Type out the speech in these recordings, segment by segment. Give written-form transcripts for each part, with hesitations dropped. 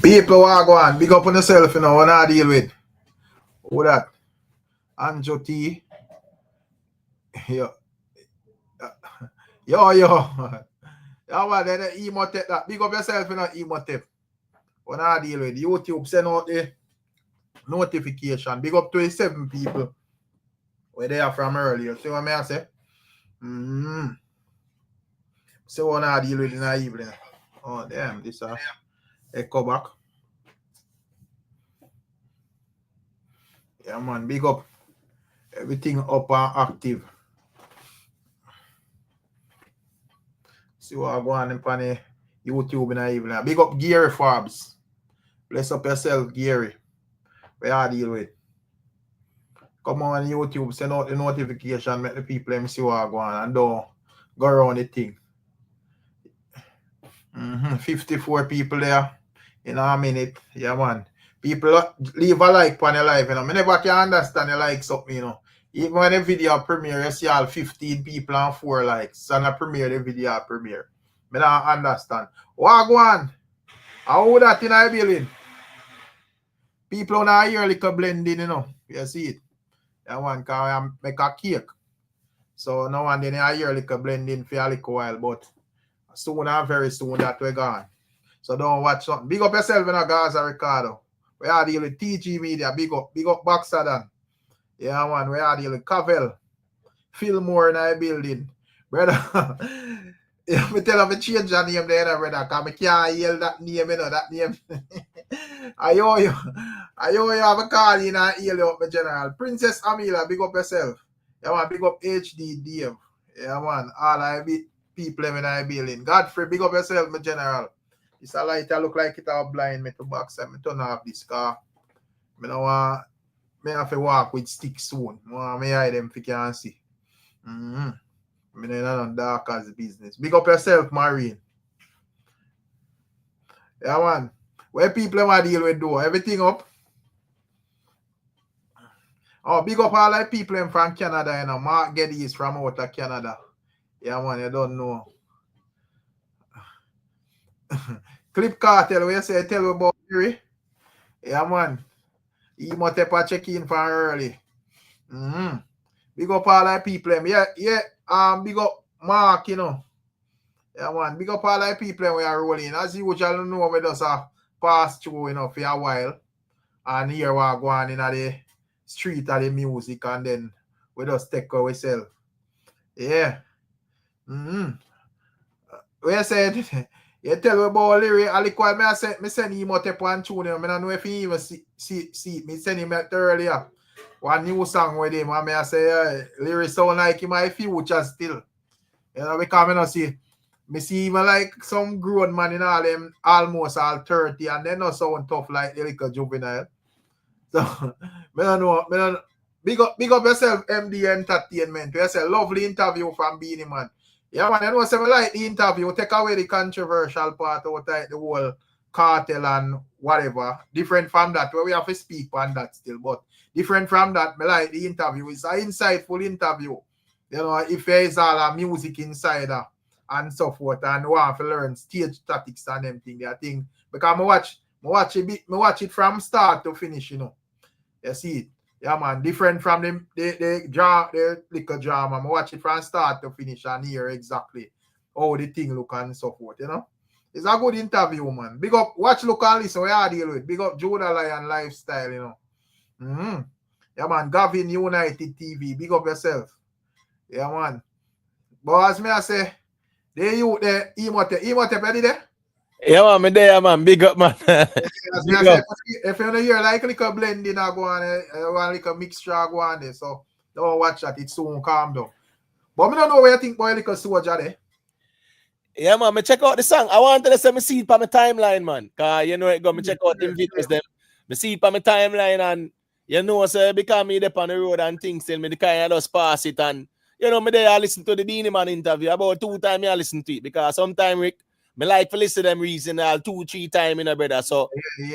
People are going, big up on yourself, you know, what I deal with. Who that? Anjo T. Yo. Yo. Yeah, man, then the emote that. Big up yourself, you know, emote. What I deal with. YouTube send out the notification. Big up 27 people. Where they are from earlier. See what I say? So what I deal with in the evening. Oh, damn, this echo back. Yeah, man, big up. Everything up and active. See what I go on in the YouTube in the evening. Big up Gary Forbes. Bless up yourself, Gary. Where I deal with. Come on YouTube, send out the notification, make the people let me see what I go on and don't go around the thing. 54 people there in a minute. Yeah, man. People leave a like on your life, you know. I never can understand the likes up, you know. Even when the video premiere, you see all 15 people and 4 likes. And I premiere the video premiere. I don't understand. What go on? How that in our building? People on a year like a blending, you know. You see it. Yeah, one can I make a cake. So now and then I hear like a blending for a little while, but soon and very soon that we're gone. So don't watch something. Big up yourself in a Gaza Ricardo. We are dealing with TG Media. Big up Baxadan. Yeah, man. We are dealing with Cavell. Fillmore in our building. Brother. Yeah, me tell him to change that name there, brother. Because I can't yell that name, you know, that name. I owe you have a call in and heal you up, my general. Princess Amila, big up yourself. Yeah, man, big up HD Dave. Yeah, man, all I people in I building. Godfrey, big up yourself, my general. It's a light, I look like it all blind me to box and me turn off this car. I don't want me have to walk with sticks soon. I hide them if you can see. I don't dark as business. Big up yourself, Marine. Yeah, man. Where people want to deal with do everything up. Oh, big up all the people from Canada, you know. Mark Geddy is from out of Canada. Yeah, man, you don't know. Clip Cartel, where you say tell me about Gary? Yeah, man. He must have check in from early. Big up all the people. Yeah. Big up Mark, you know. Yeah, man. Big up all the people we are rolling. As usual, know we just pass through, you know, for a while. And here we are going in the street of the music, and then we just take ourselves. Yeah. We said, you tell me about LRYII. I like me send him out one tune. I don't know if he even see me send him earlier. One new song with him. And I say, LRYII sound like him my future still. You know, because I don't see. Me see him like some grown man in all them almost all 30, and they not sound tough like the little juvenile. So I don't know. Big up yourself, MD Entertainment. You say lovely interview from Beenie Man. Yeah, man, I know say I like the interview. Take away the controversial part out like the whole KARTEL and whatever. Different from that, where we have to speak on that still. But different from that, I like the interview. It's an insightful interview. You know, if there is all a music inside and so forth, and want to learn stage tactics and everything, I think. Because I watch it from start to finish, you know. You see it. Yeah, man. Different from the little drama. I watch it from start to finish and hear exactly how the thing look and so forth, you know. It's a good interview, man. Big up, watch, look and listen, where I deal with. Big up Judah Lion Lifestyle, you know. Yeah, man. Gavin United TV. Big up yourself. Yeah, man. But as me I say, they you there, emote ready there? Yeah, man, me there, man. Big up, man. Big up. If you don't hear like a little blending or go on, like a mixture go on there, so don't watch that. It's soon calm down. But I don't know what you think about a little soldier there. Yeah, man, me check out the song. I wanted to say me see it on my timeline, man. Cause you know it go, me check out them videos them. Me see it on my timeline, and you know, so because me up on the road and things, tell me the kind of just pass it, and you know, me there I listen to the Beenie Man interview about 2 times I listen to it, because sometimes Rick, me like to listen to them reason 2-3 times in a brother. So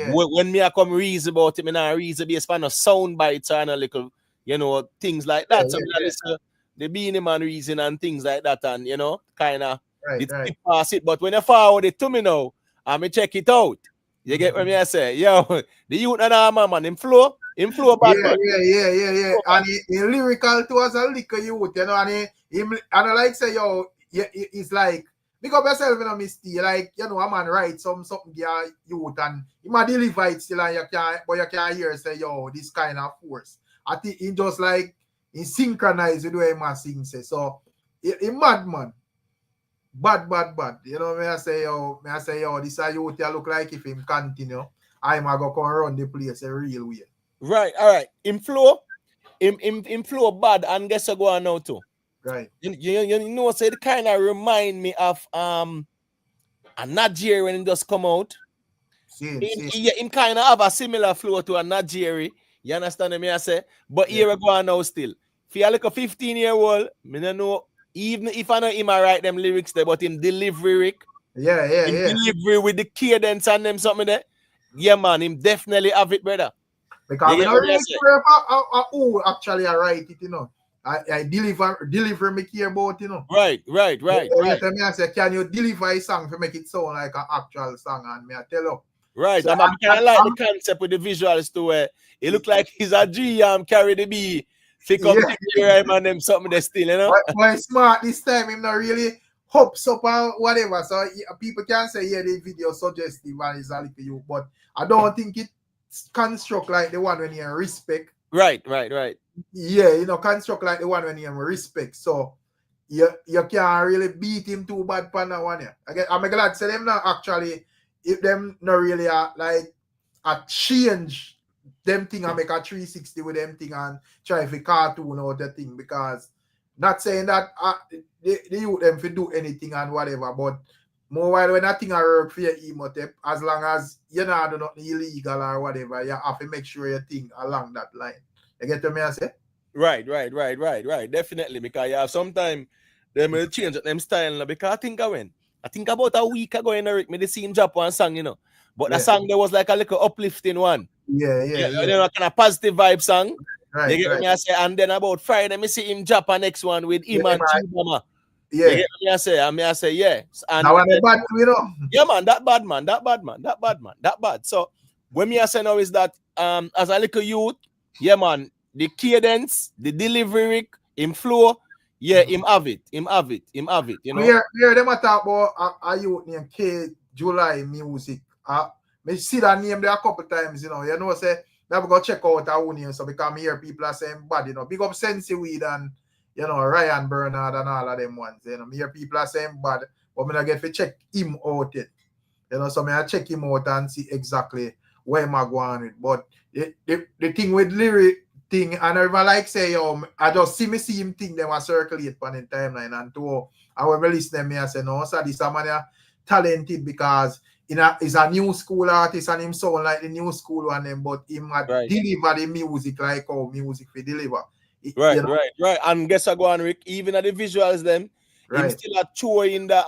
when me I come reason about it, me not reason based on a sound bites and a little, you know, things like that. So me listen to the Beenie Man reason and things like that, and you know, kind of. It pass it, but when you forward it to me now, I me check it out. You get what I say? Yo, the youth and man, him flow bad, man. Yeah. And he lyrical too as a little youth, you know, and I like say, yo, it's like, pick up yourself, you know, Misty, like, you know, a man write something yeah, youth, and he might deliver it still, and but you can't hear say, yo, this kind of force. I think he just like, he synchronized with the way man sing, say, so, he mad, man. Bad. You know, may I say, yo, this a youth look like if him continue, I'm going to come run the place a real way. Right, all right. Him flow bad, and guess what go on now too? Right. You know, so it kind of remind me of a Nigerian when it just come out. Him kind of have a similar flow to a Nigerian. You understand me? I say, but here we go on now still. If you look a 15-year-old, me don't know. Even if I know him I write them lyrics there, but him delivery, delivery with the cadence and them something there. Yeah, man, him definitely have it, brother. Because I'm not really sure who actually I write it, you know. I deliver me care about, you know. Right. Tell me, I say, can you deliver a song to make it sound like an actual song? And me I tell you. Right, so I kind of like the concept with the visuals to where it look like he's a G carry the B. Pick up the and them something they still, you know. But smart this time, him not really hopes up or whatever. So people can say, yeah, the video suggestive and it's a little you, but I don't think it's construct like the one when you respect. Right. Yeah, you know, construct like the one when you respect. So you can't really beat him too bad for that one. Yeah. I'm glad to say them not actually, if them not really like a change them thing and make a 360 with them thing and try for cartoon or the thing, because not saying that they youth them for do anything and whatever, but more while when that thing I work for your emote, as long as you know do nothing illegal or whatever, you have to make sure your thing along that line. You get what I say? Right. Definitely, because you have sometimes them will change them style because I think about a week ago in Eric, me see him drop one song, you know. But the song there was like a little uplifting one. Yeah. You know, kind of positive vibe song. Right. You get me I say, and then about Friday, me see him drop a next one with him and Chibama. Yeah. You get me I say, yeah. And now I'm bad, you know. Yeah, man, that bad. So when me I say now is that as a little youth, yeah, man, the cadence, the delivery, him flow, yeah, him have it. You know. Here them talk about a youth named K July Music. Me see that name there a couple times, you know. You know, say never go check out our name, so because me hear people are saying bad, you know. Big up Sensi Weed and you know Ryan Bernard and all of them ones. You know, me hear people are saying bad, but me not get to check him out yet. You know, so me I check him out and see exactly where am I going with. But the thing with lyric thing, and I like say, yo, I just see him thing them a circulate on the timeline, and to I will release them, me I say, no, so this man talented because he's a new school artist and him sound like the new school one them, but him deliver the music like how music we deliver. Right, you know? right. And guess I go on, Rick, even at the visuals them, him still a showing the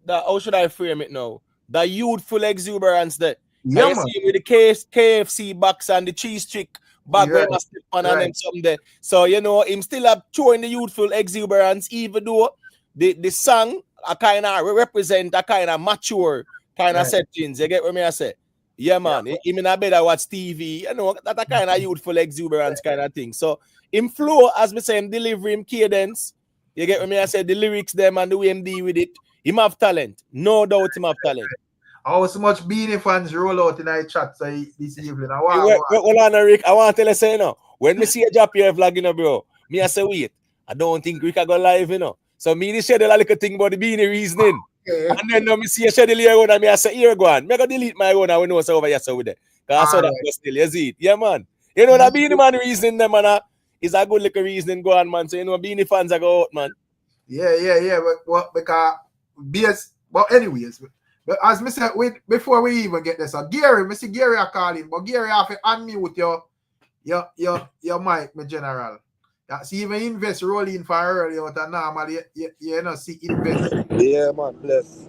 how should I frame it now? The youthful exuberance that you see with the KFC box and the cheese trick back when I step on and them something there. So you know him still up showing the youthful exuberance, even though the song a kind of represent a kind of mature kind of settings. You get what I say? Yeah, man. Him in a better watch TV, you know, that a kind of youthful exuberance kind of thing. So him flow, as me say, him deliver him cadence. You get what I say? The lyrics them and the way him deal with it. Him have talent. No doubt him have talent. How so much Beenie fans roll out in our chat this evening? Hold on, Rick. I want to tell you say, you know, when me see a drop here vlog, you know, bro, me I say, wait, I don't think Rick I go live, you know. So me schedule a little thing about the Beenie reasoning. And then me see a schedule here and me I say, here go on. Me go delete my own and we know what's over here so with it. Because I saw that still, you see it. Yeah, man. You know, that Beenie Man reasoning them, man, is a good little reasoning go on, man. So, you know, Beenie fans are go out, man. Yeah. But because but anyways, but as me said, before we even get this, Gary, me see Gary are calling, but Gary have to unmute your mic, my general. See, even invest rolling for early out and normally you know see invest. Yeah, man, bless.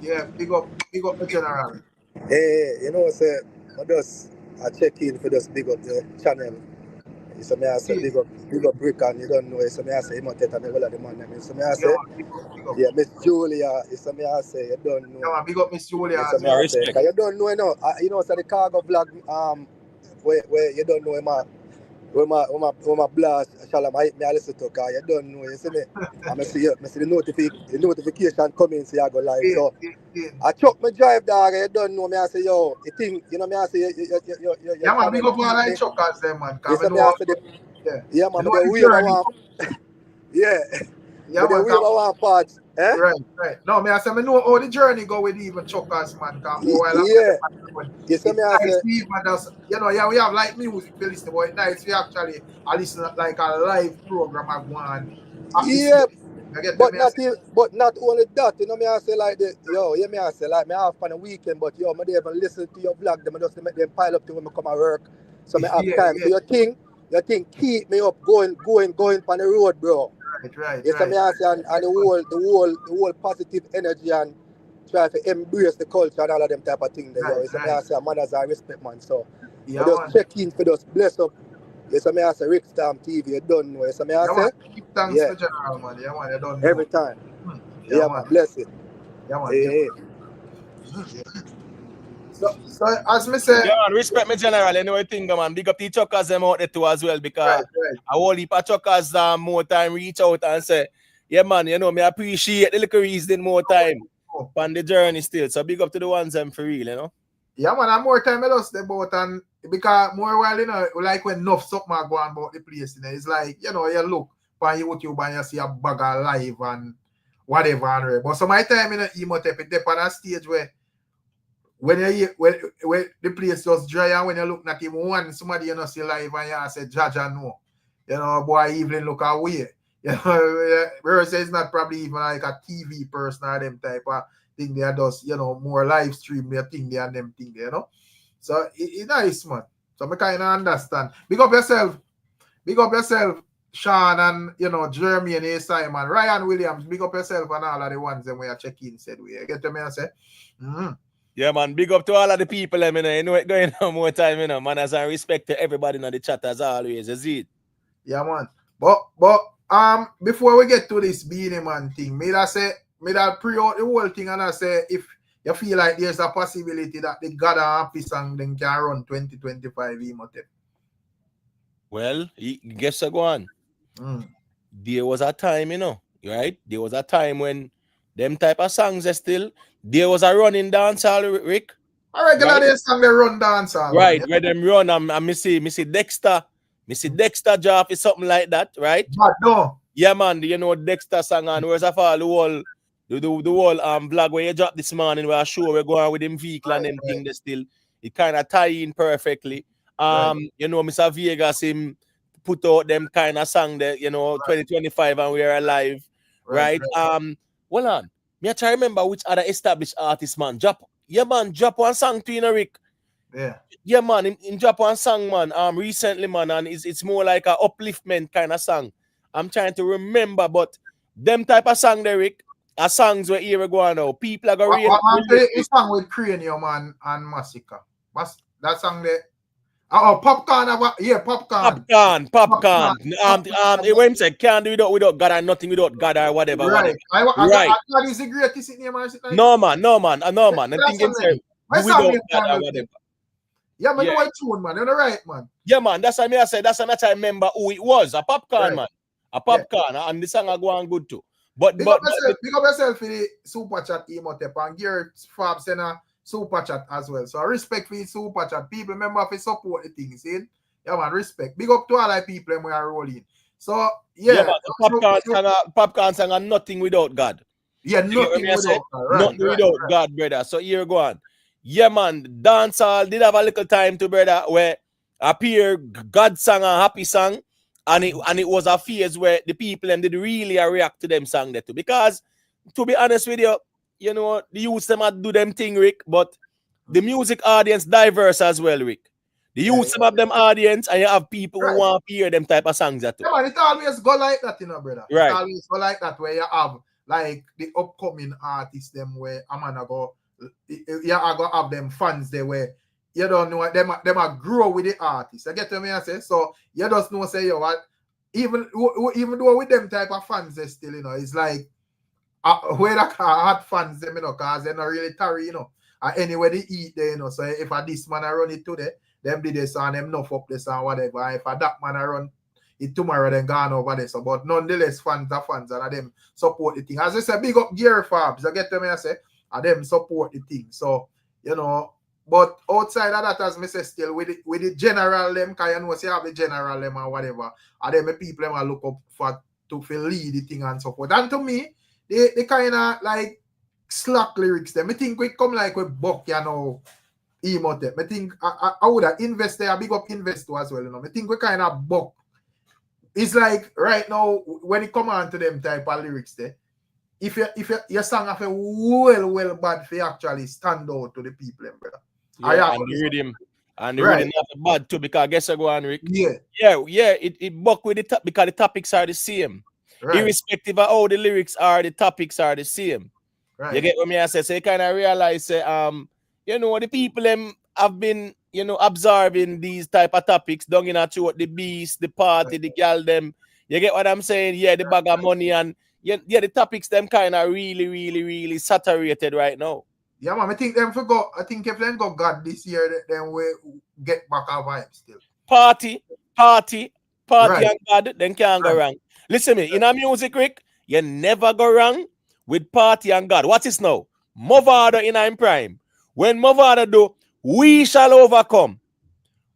Yeah, big up the general. Hey, you know, say I check in for this big up the channel. So me I say big up Rick, and you don't know. So me I say him take and all of the man. So me I say yeah, Miss Julia. So me I say you don't know. Yeah, big up Miss Julia. So me I say you don't know, you know. So the cargo vlog where you don't know him. When my blast, Shalom, me I listen to car. You don't know, you see me. I see the notification coming, so I go live. So I chuck my drive dog. You don't know me. I say yo, you think you know me. I say you. Yeah, man, big up all like chuckers there, man. You see me. I say yeah, man. The wave I want. Yeah. Yeah, man. The wave I want parts. Eh? Right. No, me I say me know how the journey go with even chuckers, man. Yeah. You see me. I say you know, yeah, we have like music to listen, but it's nice we actually listen like a live program of one. Yeah. But not only that, you know me I say like me I say like me have fun a weekend, but me they even listen to your vlog, them just make them pile up to when I come at work. So me have time. So your thing keep me up going on the road, bro. Right. You see me I say and the whole positive energy and try to embrace the culture and all of them type of things there. You see me I say manners and respect, man. So just check in for just bless up. You see me I say Ricstormtv, you don't know. You see me I say keep thanks to general, man. Yeah, man, you don't know. Every time. Yeah, man. Bless it. Yeah, man. Hey. So as me say, yeah, man, respect me general. Anyway, thing, man. Big up the chuckers them out there too as well, because I whole heap of chuckers more time reach out and say, yeah, man, you know, me appreciate the little reason more time on the journey still. So big up to the ones them for real, you know. Yeah, man, and more time I lost the boat, and because more while, you know, like when enough something go on about the place, you know, it's like, you know, you look on YouTube and you see a bag of live and whatever, and but so my time in the Emotep, it depends on a stage where when the place just dry and when you look at him one somebody you know see live and you say Jaja no, you know, boy Evelyn look away. You know, whereas it's not probably even like a TV person or them type of thing they are just, you know, more live stream their thing there and them thing there, you know. So it's nice, man. So I kind of understand. Big up yourself, Sean, and you know, Jeremy and A. Simon, Ryan Williams, big up yourself and all of the ones that we are checking said we get to me and say. Yeah, man, big up to all of the people, you know it going on more time, you know, man, as I respect to everybody in the chat as always, is it? Yeah, man. But before we get to this Beenie Man thing, may I pre out the whole thing and I say if you feel like there's a possibility that the God and Happy song then can run 2025 Emotep. Well, guess go on. There was a time, you know, right? There was a time when them type of songs are still, there was a running dancehall, Rick. A regular day song they run dancehall. Right, man, where them run and me see Dexter job is something like that, right? But no. Yeah, man, you know Dexter song and where's a fall the whole vlog where you drop this morning where I show we're going with them vehicle and them thing they still it kind of tie in perfectly. You know, Mr. Vegas him put out them kind of song that, you know, 2025 and we're alive, right? Hold on. Me I try to remember which other established artist, man. Drop one song to, you know, Rick. Yeah, man, in drop one song, man. Recently, man, and it's more like a upliftment kind of song. I'm trying to remember, but them type of song, Rick, are songs where here we go now. People are going to a song with Cranium and Massacre. That song there. Popcorn. Popcorn. When he said can't do without God and nothing without God or whatever. Right. Right. God is the greatest in name. No man. I'm thinking say without God or whatever. Yeah, man, know what tune, man. You're right, man. Yeah, man. That's what I said. That's what I remember who it was. A Popcorn, man. A Popcorn. And the song are going good too. But big up yourself for the super chat Emotep and Gary Fab send a super chat as well. So respect for the super chat. People remember to support the things, see? Yeah, man, respect. Big up to all the people we are rolling. So yeah, man, Popcorn song and nothing without God. Yeah, nothing without God. Nothing without God, brother. So here go on. Yeah, man, dancehall did have a little time to, brother, where appear God song and happy song, and it was a phase where the people did really react to them song there too. Because to be honest with you, you know, the youth them do them thing, Rick, but the music audience diverse as well, Rick. The youth some of them audience, and you have people who want to hear them type of songs that too. Yeah, man, it always go like that, you know, brother. Right. It always go like that where you have like the upcoming artists them where I'm gonna go. Yeah, I go have them fans there where you don't know them a grow with the artist. You get what I say? So you just know say yo what even though with them type of fans they still, you know, it's like where the hot fans them, you know, cause they're not really tarry, you know. Anywhere they eat there, you know. So if this man I run it today, them did this and them enough up this and whatever. And if that man I run it tomorrow, then gone over there. So but nonetheless, fans are fans and them support the thing. As I say, big up Gear Fabs. You get what I say? And them support the thing. So, you know, but outside of that, as I say, still with the general them, because you know, say you have the general them or whatever, and then the people them look up for to lead the thing and so forth. And to me, they kind of like slack lyrics them. I think we come like with Buck, you know, emote. I think I would have invested a big up investor as well, you know. I think we kind of Buck. It's like right now when it come on to them type of lyrics there, if your song have a well bad for actually stand out to the people, brother. Yeah, and the rhythm. And the rhythm not bad too, because I guess I go on, Rick. Yeah. It buck with the top because the topics are the same. Right. Irrespective of how the lyrics are, the topics are the same. Right. You get what I say? So you kind of realize you know, the people them have been, you know, observing these type of topics, down in throughout the beast, the party, the gal them. You get what I'm saying? Yeah, the bag of money and the topics them kind of really saturated right now. Yeah, man, I think if them go God this year, then we get back our vibe still. Party right. and God, then can't go wrong. Listen me, in our music, Rick, you never go wrong with party and God. What is now? Movado in our prime. When Movado do, we shall overcome.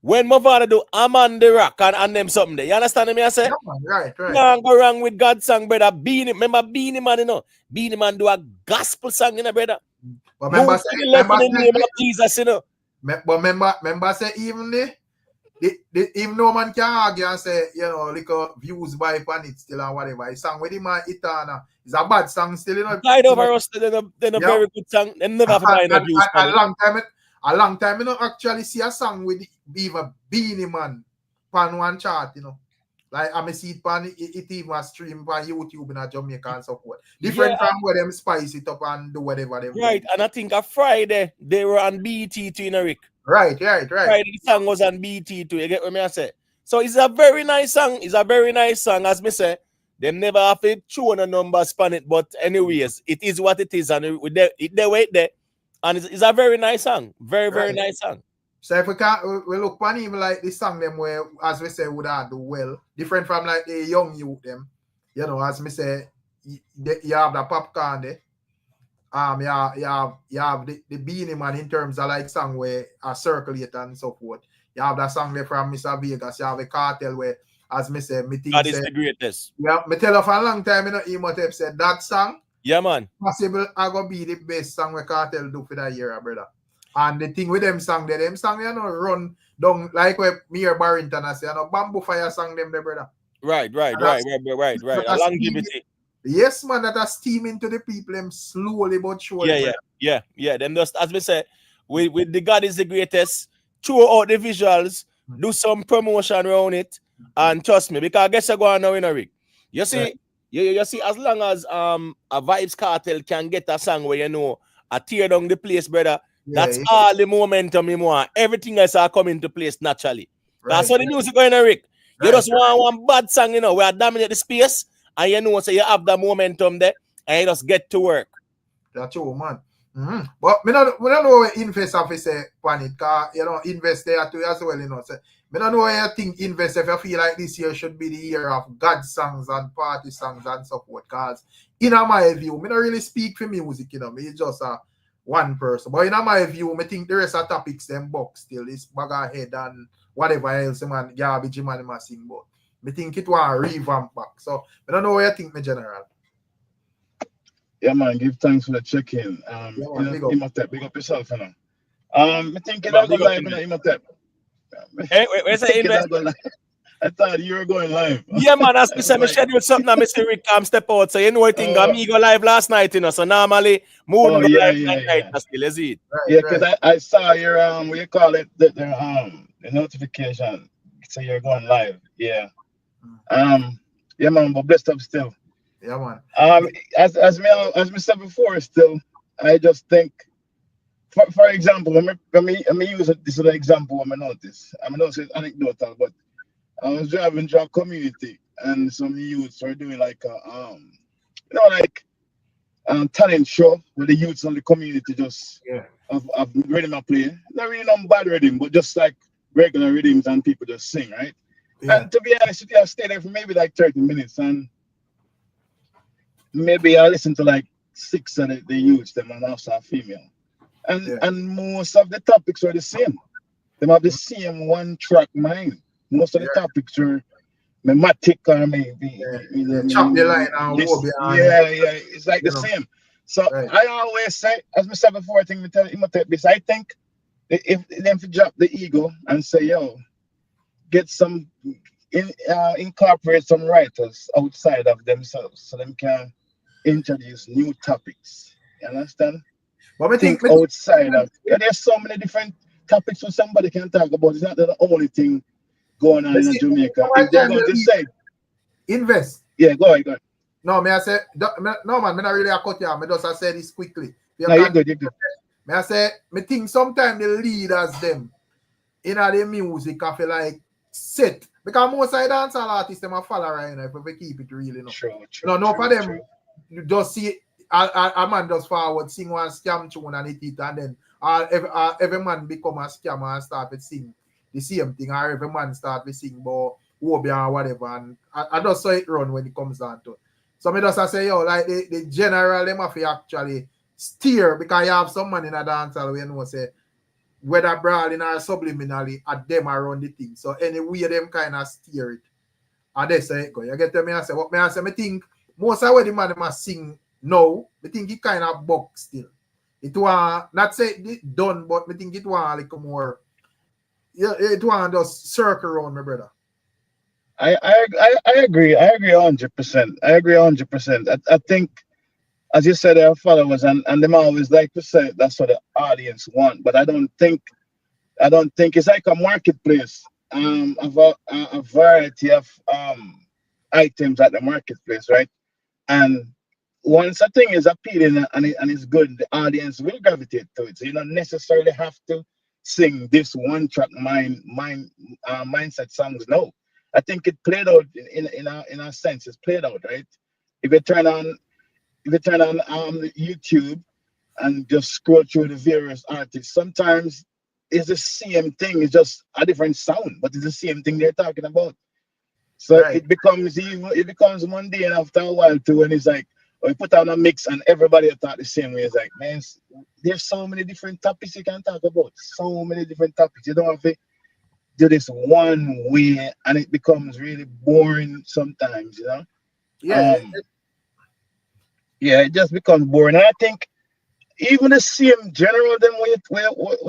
When Movado do, I'm on the rock and them something there. You understand me? I say? Yeah, man, right. Can't go wrong with God's song, brother. Remember Beenie Man, you know? Beenie Man do a gospel song, you know, brother. But remember, Jesus, you know. But remember, say even even no man can argue and say, you know, like views by pan it still and whatever. It's song with him and Itana. It's a bad song still, you know. Died over us, they're a very good song. They never have to buy views. A long time, you know, actually see a song with even Beenie Man pan one chart, you know. Like I see it pan it even stream on YouTube in Jamaica and so forth. Different from where them spice it up and do whatever them. Right, do. And I think a Friday they were on BT too, you know, Rick. Right. Friday the song was on BT too. You get what I say? So it's a very nice song. It's a very nice song, as me say. They never have to chew on a number span it, but anyways, it is what it is, and they wait there. And it's a very nice song. Very nice song. So if we look on even like this song them where, as we say, would have do well, different from like the young youth them, you know, as me say, you have the popcorn there. You have the Beenie Man in terms of like song where circulate and so forth. You have that song there from Mr. Vegas. You have a KARTEL where, as me say, me think that is the greatest. Yeah, me tell you for a long time, you know, he might have said that song. Yeah, man. Possible I go be the best song where KARTEL do for that year, brother. And the thing with them song, you know, run down like where me or Barrington I say, you know, bamboo fire song them there, brother. Right. A longevity. Yes, man, that are steaming to the people them slowly but surely. Yeah. Them just, as we say, with the God is the greatest, throw out the visuals, do some promotion around it, and trust me, because I guess I go on now in a Rick. You see, you see, as long as a Vibes KARTEL can get a song where you know I tear down the place, brother. That's all the momentum you want. Everything else are come into place naturally. That's how the music going, Rick. You just want one bad song, you know, where I dominate the space, and you know, so you have the momentum there, and you just get to work. That's true, man. But we don't know where invest have to say on it, because you know, invest there too as well, you know. So we don't know where you think invest if you feel like this year should be the year of God songs and party songs and so forth. Because in my view, I don't really speak for music, you know, me just one person. But in my view, I think the rest of topics them box still is bag ahead and whatever else man garbage man must sing. But I think it was revamp back. So I don't know what you think, my general. Yeah, man, give thanks for the check-in. Big up yourself, you know. I think you're going live in Imhotep. Hey, where's the invest? I thought you were going live. Yeah, man, as I said, I scheduled something and Mr. Rick step out. So you know what thing, me go live last night, you know. So normally moon go live night still, is it? Yeah, because I saw your what you call it, the notification. So you're going live. Yeah. Yeah, man, but blessed up still. Yeah, man. As me said before, still, I just think for example, when me use this other example, I notice. I know it's anecdotal, but I was driving to a community and some youths were doing like a like talent show where the youths on the community just have rhythm and play. Not really no bad rhythm, but just like regular rhythms and people just sing, right? Yeah. And to be honest with you, I stayed there for maybe like 30 minutes and maybe I listened to like 6 of the youths, them and also a female. And most of the topics were the same. They have the same one track mind. Most of the topics were thematic or maybe chop the line and this, war behind. It's like the same. So I always say, as I said before, I think we tell this. I think if them drop the ego and say, yo, get some incorporate some writers outside of themselves so them can introduce new topics. You understand? But I think outside of there's so many different topics that somebody can talk about. It's not the only thing going on in Jamaica. If they're going to say invest. Yeah, go ahead. No, may I say no man, me not really cut you. I just say this quickly. No, you're good. May I say me think sometimes the leaders them in the music I feel like set because most of the dancehall artists them a follow right now if we keep it really no. True, no for them you just see a man just forward sing one scam tune and it and then every man become a scammer and start to sing the same thing or every man start to sing about Wobia or whatever and I just saw it run when it comes down to it. So me just say yo like the general them have to actually steer because you have some man in a dancehall where you know say whether brawling or subliminally at them around the thing. So anyway them kind of steer it. And they say go. You get to me and say what me I say me think most of what the man must sing now, I think it kind of buck still. It was not say it done, but I think it was like more. Yeah, it was just circle around, my brother. I agree. I agree 100%. I agree 100%. I think, as you said, our followers and them always like to say that's what the audience want. But I don't think it's like a marketplace. A variety of items at the marketplace, right? And once a thing is appealing and it's good, the audience will gravitate to it. So you don't necessarily have to sing this one track mindset songs. No, I think it played out in a sense. It's played out, right? If you turn on YouTube and just scroll through the various artists, sometimes it's the same thing. It's just a different sound, but it's the same thing they're talking about. So it becomes mundane after a while too, when it's like, we put on a mix and everybody thought the same way. It's like, man, there's so many different topics you can talk about. So many different topics. You don't have to do this one way, and it becomes really boring sometimes, you know? Yeah. It just becomes boring. And I think even the same general them what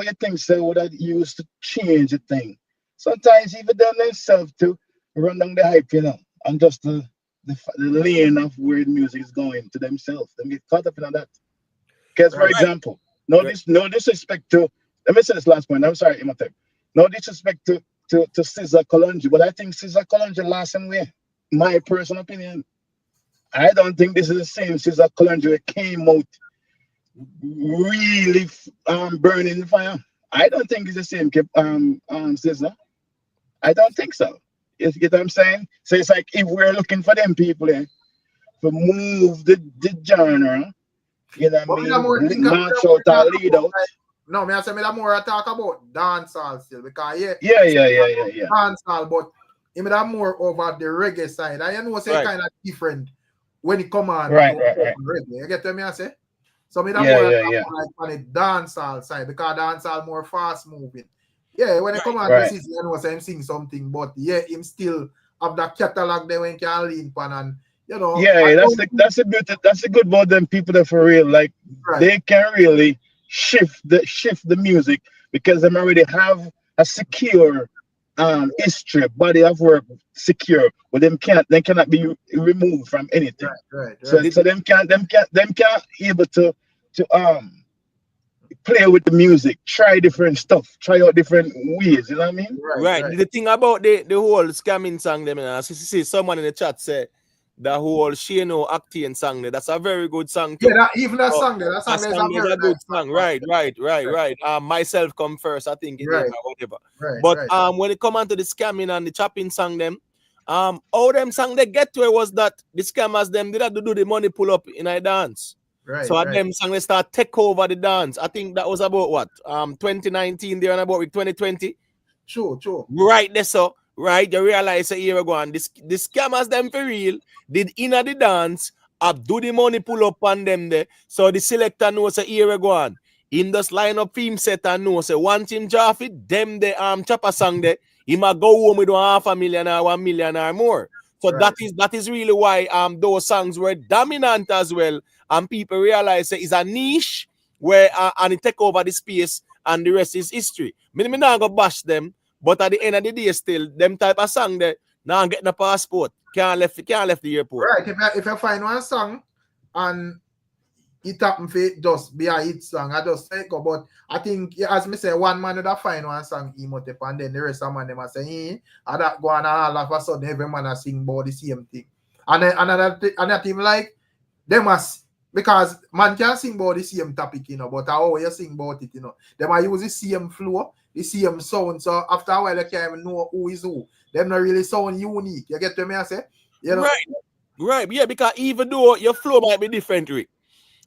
you think they would have used to change the thing. Sometimes even them themselves to run down the hype, you know, and just the lane of where the music is going to themselves. They get caught up in that. Because, for example, no disrespect to, let me say this last point. I'm sorry, Imhotep. No disrespect to Caesar Kalonji, but I think Caesar Kalonji lost him way. My personal opinion. I don't think this is the same Caesar Kalonji that came out really burning the fire. I don't think it's the same Caesar. I don't think so. You get what I'm saying? So it's like if we're looking for them people to move the genre, you know what I mean? March out or lead out. No, me I say me that more I talk about dancehall still because yeah. Dancehall, but me that more over the reggae side. I know say kind of different when it come on reggae. You get what I say? So me that more like on the dancehall side because dancehall more fast moving. Yeah, when they come out this season, I know him sing something, but him still have that catalog there when he can lean pan and you know. Yeah, that's a good about them people that for real. Like they can really shift the music because they already have a secure history, body of work secure, but they cannot be removed from anything. So them can't able to play with the music, try different stuff, try out different ways, you know what I mean? Right. The thing about the whole scamming song, them, see someone in the chat say the whole Shano Actian song there. That's a very good song too. Yeah, even that song there. That That song song there is is a good nice song. Right. Myself come first, I think, in Right. there or whatever. Right, But right. when it come on to the scamming and the chopping song them, all them song they get to it was that the scammers them did have to do the money pull up in a dance. Right, So at right. them song they start take over the dance. I think that was about what? 2019 there and about with 2020. True. Right there, so right, you realize a year ago and the scammers them for real did inna the dance do the money pull up on them there. So the selector knows a year ago on in this line up film set and knows one team Jaffe, them the chopper song there, he might go home with $500,000 or $1 million or more. So Right. that is really why those songs were dominant as well. And people realize it's a niche where and it take over the space and the rest is history. Me not go bash them, but at the end of the day still, them type of song that now getting a passport. Can't left the airport. Right. If I find one song and it happen for it just be a hit song, I just say go. But I think as me say, one man would have find one song emotive and then the rest of man them are saying, and that go on and all of a sudden every man is sing about the same thing. And then another thing like they must, because man can sing about the same topic, you know, but how you sing about it, you know. They might use the same flow, the same sound. So after a while they can't even know who is who. Them not really sound unique. You get to me I say? You know? Right. Yeah, because even though your flow might be different, Rick.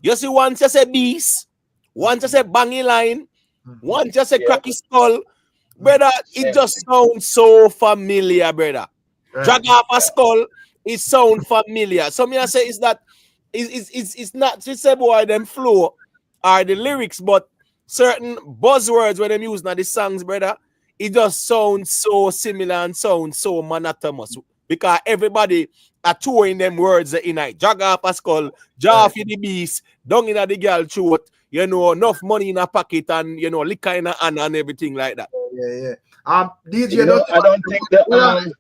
You see, once you say beast, once you say bangy line, once you say cracky skull, brother, it just sounds so familiar, brother. Right. Drag off a skull, it sounds familiar. So me I say is that it's not just say boy them flow or the lyrics, but certain buzzwords when them use now the songs, brother, it just sounds so similar and sounds so monotonous. Because everybody are throwing them words in it. Jag off a skull, jaw for the beast, down in the girl throat, you know, enough money in a pocket and, you know, liquor in a hand and everything like that. Yeah. DJ, You know, I don't think that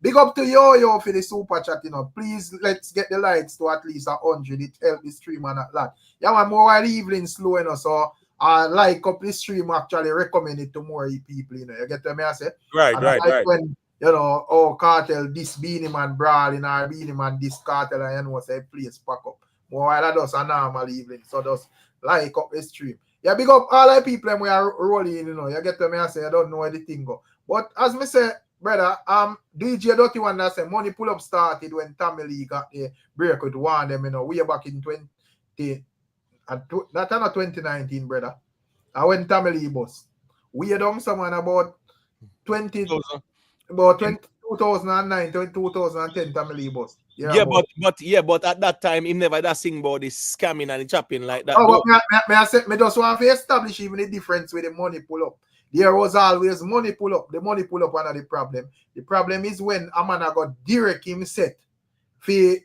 big up to yo for the super chat, you know. Please let's get the likes to at least 100. It help the stream and that. Yeah, man, more while evening slow, you know, so like up the stream actually recommend it to more people, you know. You get what I say? Right. When you know, KARTEL, this Beenie Man brawling or Beenie Man, this KARTEL, and you know, say please pack up. More while I does a normal evening. So just like up the stream. Yeah, big up all the people we are rolling, you know. You get to me I say I don't know where the thing go. But as me say, brother, DJ Dirty One that say money pull up started when Tommy Lee got the break with one them, you know, way back in 2019, brother. I went Tommy Lee bus. We done someone about 2009, 2010 Tamale bus. But at that time, he never that sing about this scamming and chopping like that. Oh, but me just want to establish even the difference with the money pull up. There was always money pull up. The money pull up one of the problem. The problem is when a man got direct him set. For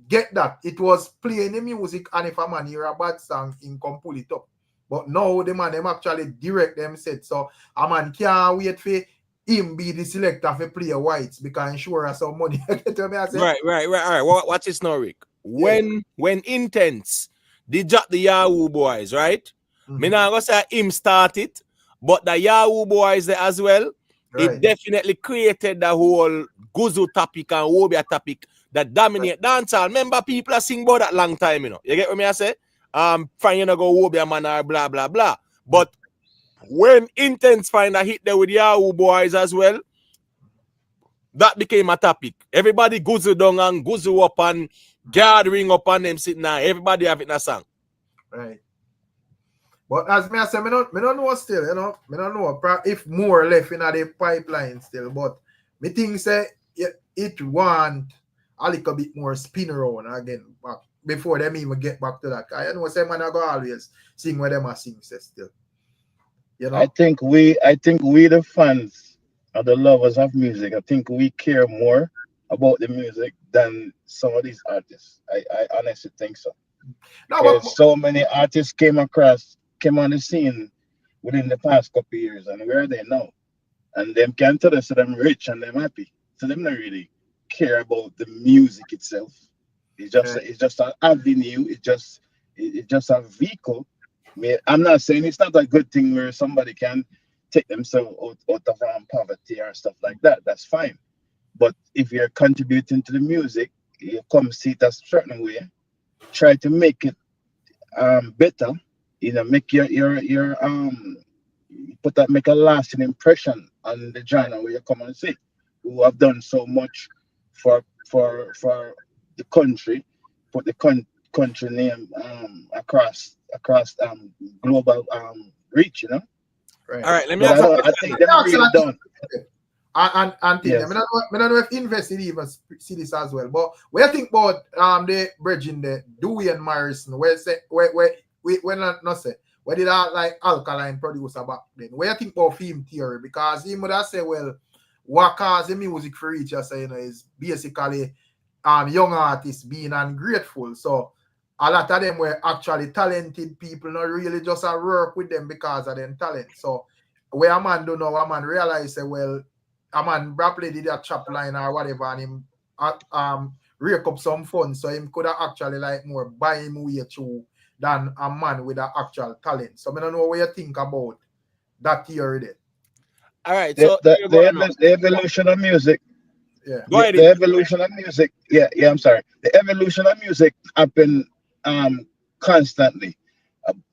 get that, it was playing the music, and if a man hear a bad song, he can pull it up. But now the man them actually direct them set. So a man can't wait for him be the selector for play whites because ensure some money. Right. Watch this now, Rick. When Intense, the Yahoo boys, right? Me not gonna say him started, but the Yahoo boys there as well. Right. It definitely created the whole Guzu topic and Wobia topic that dominate dancehall. Remember, people are sing about that long time, you know. You get what me I say? Fine, you know, go Wobia man or blah blah blah. But when Intense find a hit there with Yahoo boys as well, that became a topic. Everybody Guzu down and Guzu up and gathering up on them sitting now. Everybody have it in a song. Right. But as me I say, me don't know still, you know. Me don't know if more left in the pipeline still. But me think say it want a little bit more spin around again back before them even get back to that. I know say man I go always sing where them are sing still. You know? I think we the fans or the lovers of music, I think we care more about the music than some of these artists. I honestly think so. No, but so many artists came on the scene within the past couple of years, and where are they now? And them can tell us that them rich and them happy. So them not really care about the music itself. It's just an avenue. It's just a vehicle. I'm not saying it's not a good thing where somebody can take themselves out of poverty or stuff like that. That's fine. But if you're contributing to the music, you come see it a certain way, try to make it better, you know, make your make a lasting impression on the genre where you come and see, who have done so much for the country, put the country name across global reach, you know. Right. All right, let me But ask I think they're really done. And thing, Yes. I don't know if invested even see this as well. But what you think about the bridging the Dewey and Morrison, where not say where did that like alkaline producer back then? Where you think about theme theory? Because he would have say, well, what cause the music for each other, you know, is basically young artists being ungrateful. So a lot of them were actually talented people, not really just work with them because of their talent. So where a man don't know, a man realize say, well, a man probably did a chop line or whatever, and him rake up some funds, so him could have actually like more buy him way through than a man with an actual talent. So I don't know what you think about that theory there. all right, so The evolution of music. Yeah. go ahead. The evolution of music. Yeah, I'm sorry. The evolution of music happened constantly.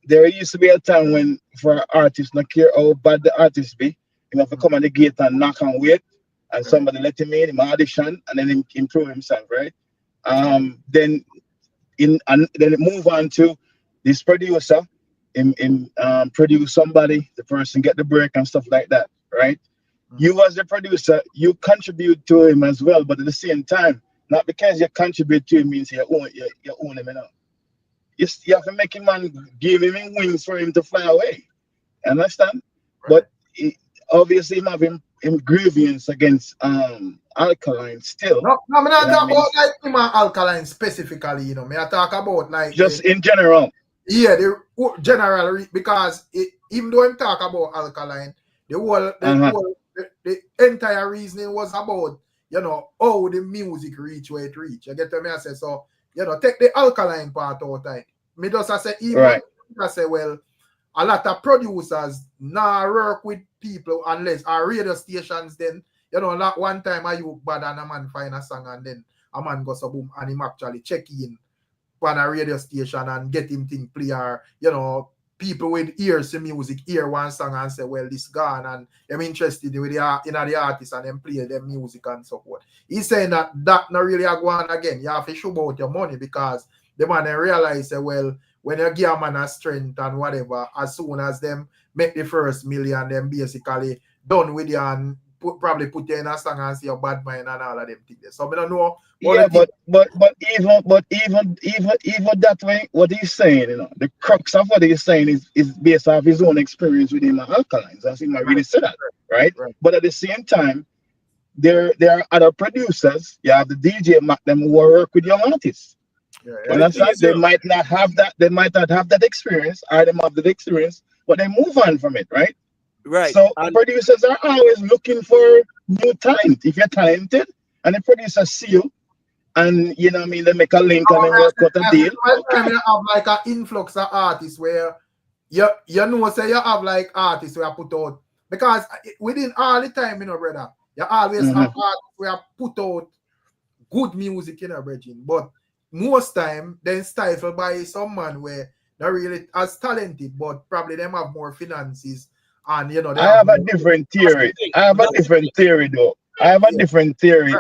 There used to be a time when for artists not care how bad the artist be, he have to come on the gate and knock and wait, and somebody let him in, him audition, and then him improve himself, right? Then it move on to this producer, him produce somebody, the person get the break and stuff like that, right? You as the producer, you contribute to him as well, but at the same time, not because you contribute to him means you own him, you know. You have to make him and give him wings for him to fly away. Understand? Right. But obviously him having grievance against alkaline still. No, I'm not You know talking what I mean? about like him and alkaline specifically, you know. I talk about like Just in general. yeah, the general because even though I'm talk about alkaline, the entire reasoning was about, you know, how the music reach where it reach. You get what I say? So, you know, take the alkaline part out of it. Me just I say even Right. I say, well, a lot of producers now work with people unless our radio stations then, you know, like one time I you bad and a man find a song and then a man goes a boom and him actually check in on a radio station and get him thing play, or, you know, people with ears to music hear one song and say, well, this gone, and I'm interested with the artist and then play their music and so forth. He's saying that not really a go on again. You have to show about your money because the man then realize that, well, when you give a man a strength and whatever, as soon as them make the first million, them basically done with you and probably put you in a song and see your bad mind and all of them things. So I don't know. Yeah, but even that way, what he's saying, you know, the crux of what he's saying is based off his own experience with him and alkalines. That's him. I really said that, right? But at the same time, there are other producers. You have the DJ Mac them who work with young artists. And that's right. They might not have that. They might not have that experience, or they have that experience, but they move on from it, right? Right. So producers are always looking for new talent. If you're talented, and the producers see you, and you know what I mean, they make a link and then work out a deal. Okay. You have like an influx of artists where you know, say you have like artists where you put out, because within all the time, you know, brother, you always have artists where you put out good music, you know, brethren. But most time, then stifled by some man where they're really as talented, but probably them have more finances. And you know, I have a different theory. I have a different theory, though. I have a different theory.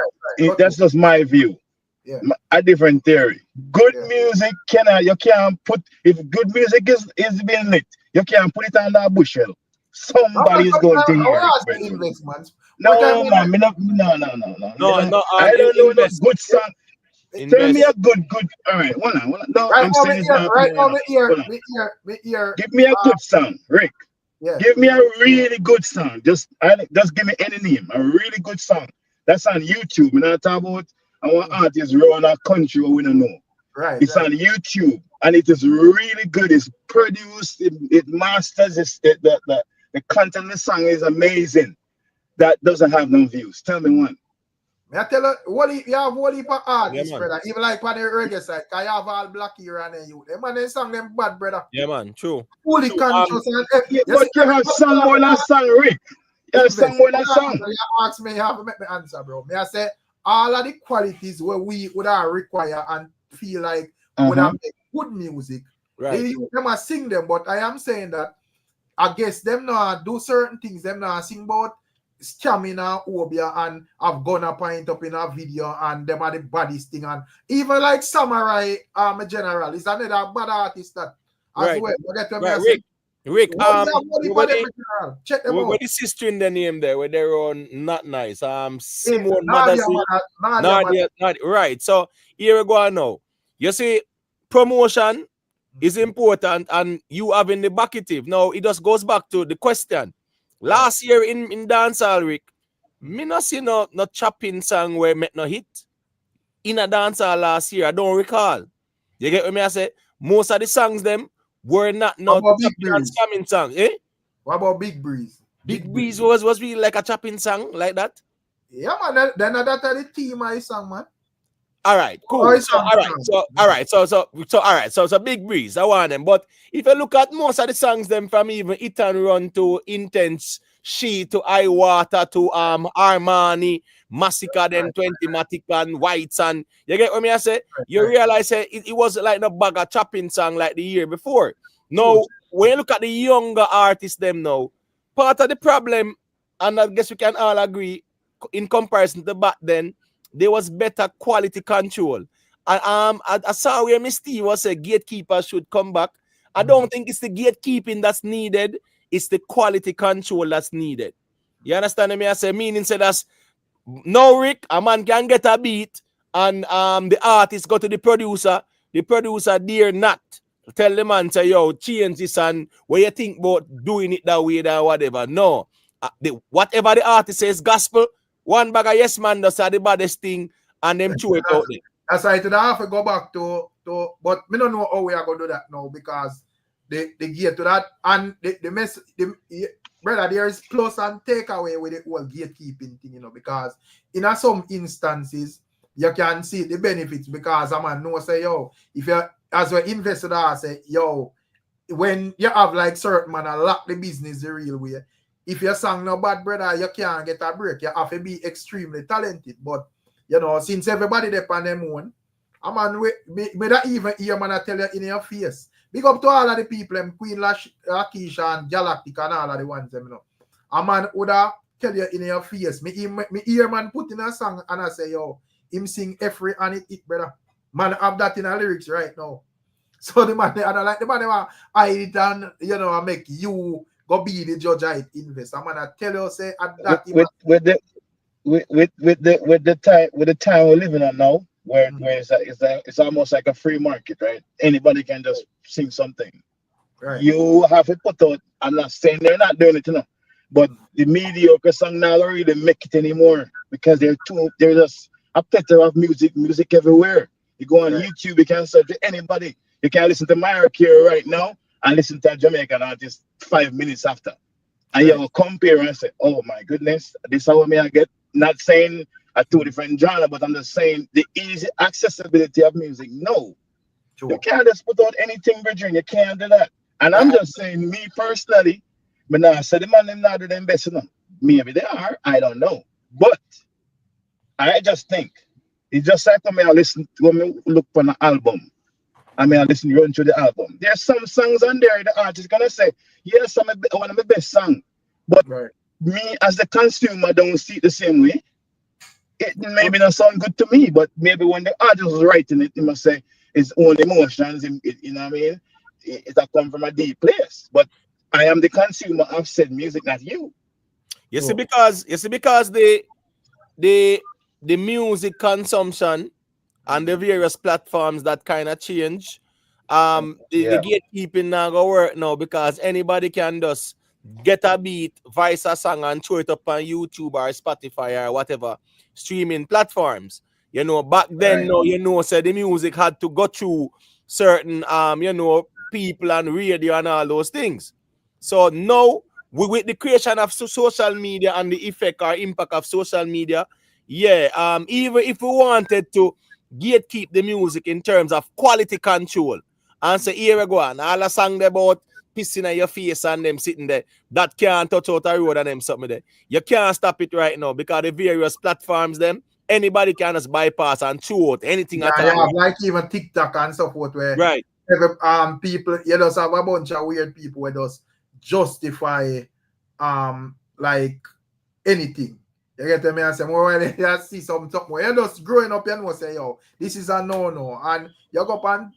That's just my view. Yeah. A different theory. Good music you can't put, if good music is being lit, you can't put it under a bushel. Somebody is going to hear it. No, man, no. I don't know no good song. Tell me a good. All right, one on. No, I'm saying it's not. Give me a good song, Rick. Yeah. Give me a really good song. Just give me any name. A really good song. That's on YouTube. And I talk about our artists around our country we don't know. Right. It's on YouTube and it is really good. It's produced, it masters, the content of the song is amazing. That doesn't have no views. Tell me one. I tell you, you have one heap of artists, brother. Even like on the reggae side, because you have all black here and then you. Them man, they song them bad, brother. Yeah, man, true. Fully conscious. But you have some more than song, Rick. You have some more than song. You ask me, you have to make me answer, bro. Me I say, all of the qualities where we would require and feel like would have make good music. Right. They must sing them, but I am saying that I guess them now do certain things. Them now sing about stamina, obia, and have gonna point up in a video, and them are the baddest thing. And even like Samurai General is another bad artist that as well. Right. Rick, check them out. What the sister in the name there where they're on not nice. Simone Nadia, right. So here we go now. You see, promotion is important, and you having the bucketive. Now it just goes back to the question. Last year in Dancehall, Rick, me not see no chopping song where make no hit. In a Dancehall last year, I don't recall. You get what me I say? Most of the songs them were not chopping song, eh? What about Big Breeze? Big Breeze was really like a chopping song like that. Yeah, man. Then that's the theme of his song, man. All right, cool. So Big Breeze, I want them. But if you look at most of the songs, them from even Hit and Run to Intense, She to I Water to Armani, Massacre, then 20 Matic and Whites, and you get what me I say? You realize it was like no bag of chopping song like the year before. Now, when you look at the younger artists, them now, part of the problem, and I guess we can all agree, in comparison to back then, there was better quality control. And I saw where Miss Steve was saying gatekeeper should come back. I don't think it's the gatekeeping that's needed, it's the quality control that's needed. You understand me? I say, meaning say that's no, Rick, a man can get a beat and the artist go to the producer dare not tell the man, say, yo, change this and what you think about doing it that way or whatever. No. Whatever the artist says gospel, one bag of yes man does the baddest thing and them chew it out there. That's right. I have to go back to but we don't know how we are going to do that now because they get to that and brother, there is plus and takeaway with the whole gatekeeping thing, you know, because in some instances you can see the benefits because a man know say, yo, if you as an investor say, yo, when you have like certain man lock the business the real way, if your song no bad, brother, you can't get a break. You have to be extremely talented. But you know, since everybody there on them own, a man me that even hear man I tell you in your face. Big up to all of the people, Queen Lakeisha and Galactic and all of the ones, you know. A man would tell you in your face. Me hear man put in a song and I say, yo, him sing every and it, brother. Man have that in a lyrics right now. So the man, I like the man hide it and, you know, make you go be the judge I invest. I'm gonna tell you, say at that with the time we're living on now, where it's almost like a free market, right? Anybody can just sing something. Right. You have to put out. I'm not saying they're not doing it, you know, but the mediocre song now don't really make it anymore because they're just a plethora of music everywhere. You go on YouTube, you can search anybody. You can listen to Mariah Carey right now and listen to a Jamaican artist 5 minutes after. And you will compare and say, oh my goodness, this is how I get. Not saying a two different genre, but I'm just saying the easy accessibility of music. No. Sure. You can't just put out anything, Bridget. You can't do that. And I'm just saying, me personally, but now I said the man them not do them best enough. Maybe they are, I don't know. But I just think it's just like when I look for an album. I listen run through the album. There's some songs on there the artist gonna say, yes, one of the best songs. But me as the consumer don't see it the same way. It maybe not sound good to me, but maybe when the artist was writing it, he must say his own emotions, you know what I mean? It come from a deep place. But I am the consumer of said music, not you. You see, because the music consumption and the various platforms that kind of change, the gatekeeping now go work now because anybody can just get a beat, voice a song and throw it up on YouTube or Spotify or whatever streaming platforms. You know, back then, no, you know, so the music had to go through certain, you know, people and radio and all those things. So now, with the creation of social media and the effect or impact of social media, even if we wanted to gatekeep the music in terms of quality control, and say, here we go, and all the song about pissing at your face and them sitting there, that can't touch out a road and them something there. You can't stop it right now because the various platforms them anybody can just bypass and chew out anything at all. Yeah, like even TikTok and so forth where people, you just have a bunch of weird people where just justify like anything. You get me and say, well, when you see something more, you're just growing up, you know, say, yo, this is a no-no. And you go up on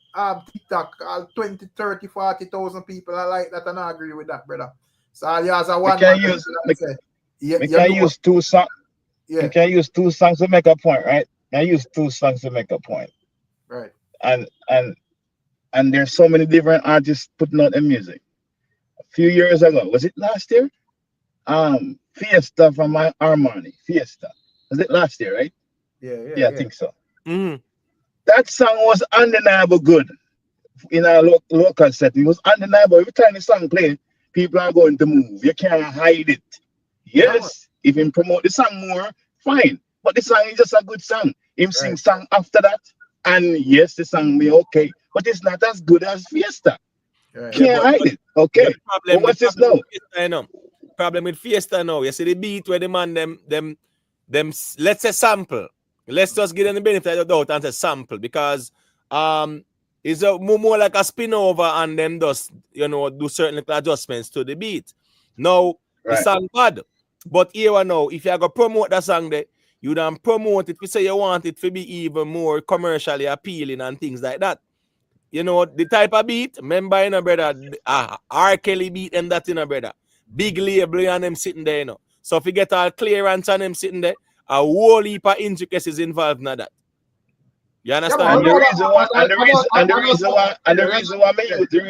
TikTok, 20, 30, 40,000 people are like that and I agree with that, brother. So you as a one you can use two songs. Yeah. You can use 2 songs to make a point, right? You can use 2 songs to make a point. Right. And there's so many different artists putting out their music. A few years ago, was it last year? Fiesta from my Armani. Fiesta. Was it last year, right? Yeah, I think so. That song was undeniable good in our local setting. It was undeniable. Every time the song played, people are going to move. You can't hide it. Yes, if you promote the song more, fine. But the song is just a good song. Him sing song after that, and yes, the song be okay. But it's not as good as Fiesta. Can't hide it. Okay. But what's this now? Problem with Fiesta now. You see the beat where the man them let's say sample. Let's just give them the benefit of the doubt and say sample because it's a more like a spin over and them just do certain little adjustments to the beat. Now the song bad, but here now if you go promote that song there, you don't promote it. We say you want it to be even more commercially appealing and things like that. You know the type of beat. Remember, brother, R. Kelly beat and that, brother. Big label and them sitting there, So if you get all clearance on them sitting there, a whole heap of intricacies involved in that. You understand? The reason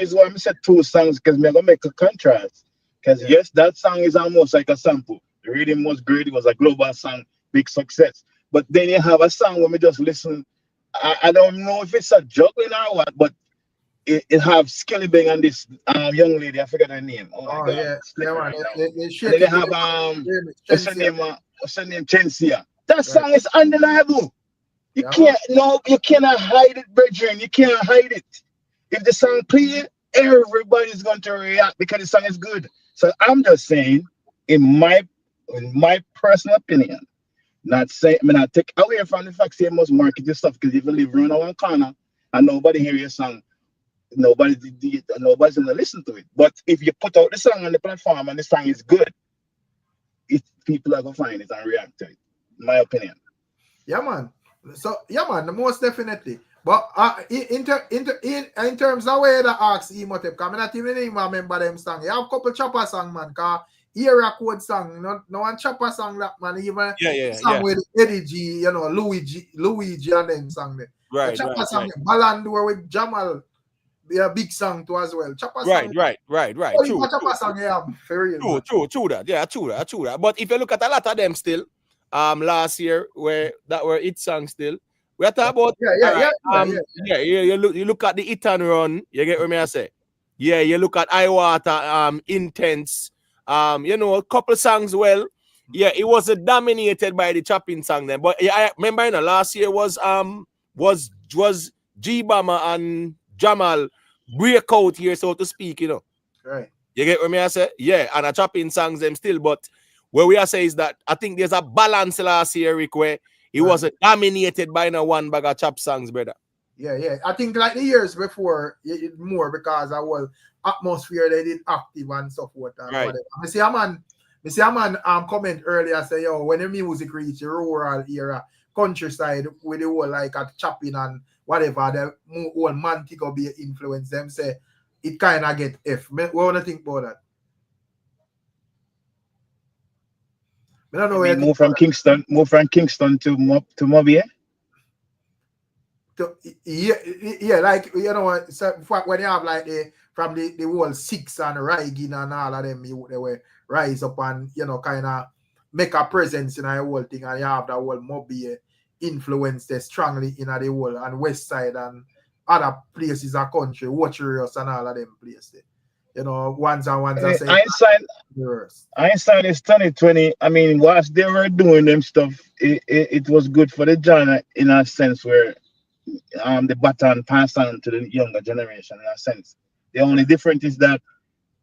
why I said 2 songs because I'm gonna make a contrast. Because yes, that song is almost like a sample. The rhythm was great. It was a global song, big success. But then you have a song where we just listen. I don't know if it's a juggling or what, but it have Skellybang and this young lady, I forgot her name. Oh my God. They have what's her name? Chensia. That song is undeniable. You cannot hide it, brethren. You can't hide it. If the song play, everybody's going to react because the song is good. So I'm just saying, in my personal opinion, not take away from the fact you must market your stuff because if you live around one corner and nobody hear your song, nobody's gonna listen to it. But if you put out the song on the platform and the song is good, people are gonna find it and react to it. In my opinion. Yeah, man. So yeah, man, most definitely. But in terms of where the ask Emotep, because I not even remember them song. You have a couple chopper song, man. Cause era code song, no one chopper song that man. Even song with Eddie G, Luigi and them song there. Right. The chopper song, Ballandor with Jamal. A big song too as well. Chopper song, right. True. Chopper song, yeah, for real. True that. Yeah, true that. But if you look at a lot of them still, last year were it songs still. We are talking about you look at the Hit and Run. You get what I say? Yeah, you look at Iwater, Intense. A couple songs. Well, yeah, it was dominated by the chopping song then. But I remember, last year was G-Bomber and Jamal break out here, so to speak, Right. You get what I say? Yeah, and a chopping songs them still, but what we are saying is that I think there's a balance last year, Rick, where it wasn't dominated by one bag of chop songs, brother. Yeah. I think like the years before, it more because I was atmosphere they did active and so forth. And right. Whatever. I see a man comment earlier say, yo, when the music reach the rural era, countryside with the whole like at chopping and whatever, the whole Mantico be influence them, say it kind of get F. What do you think about that? I don't know move from Kingston to Mobile. Yeah, like so when you have like from the whole Six and Raigin and all of them, they were rise up and kind of make a presence in the whole thing, and you have the whole Mobile influence there strongly in the whole and west side and other places of country, Watchers and all of them places. Once I say Einstein is 2020. I mean, whilst they were doing them stuff, it was good for the genre in a sense where the baton passed on to the younger generation in a sense. The only difference is that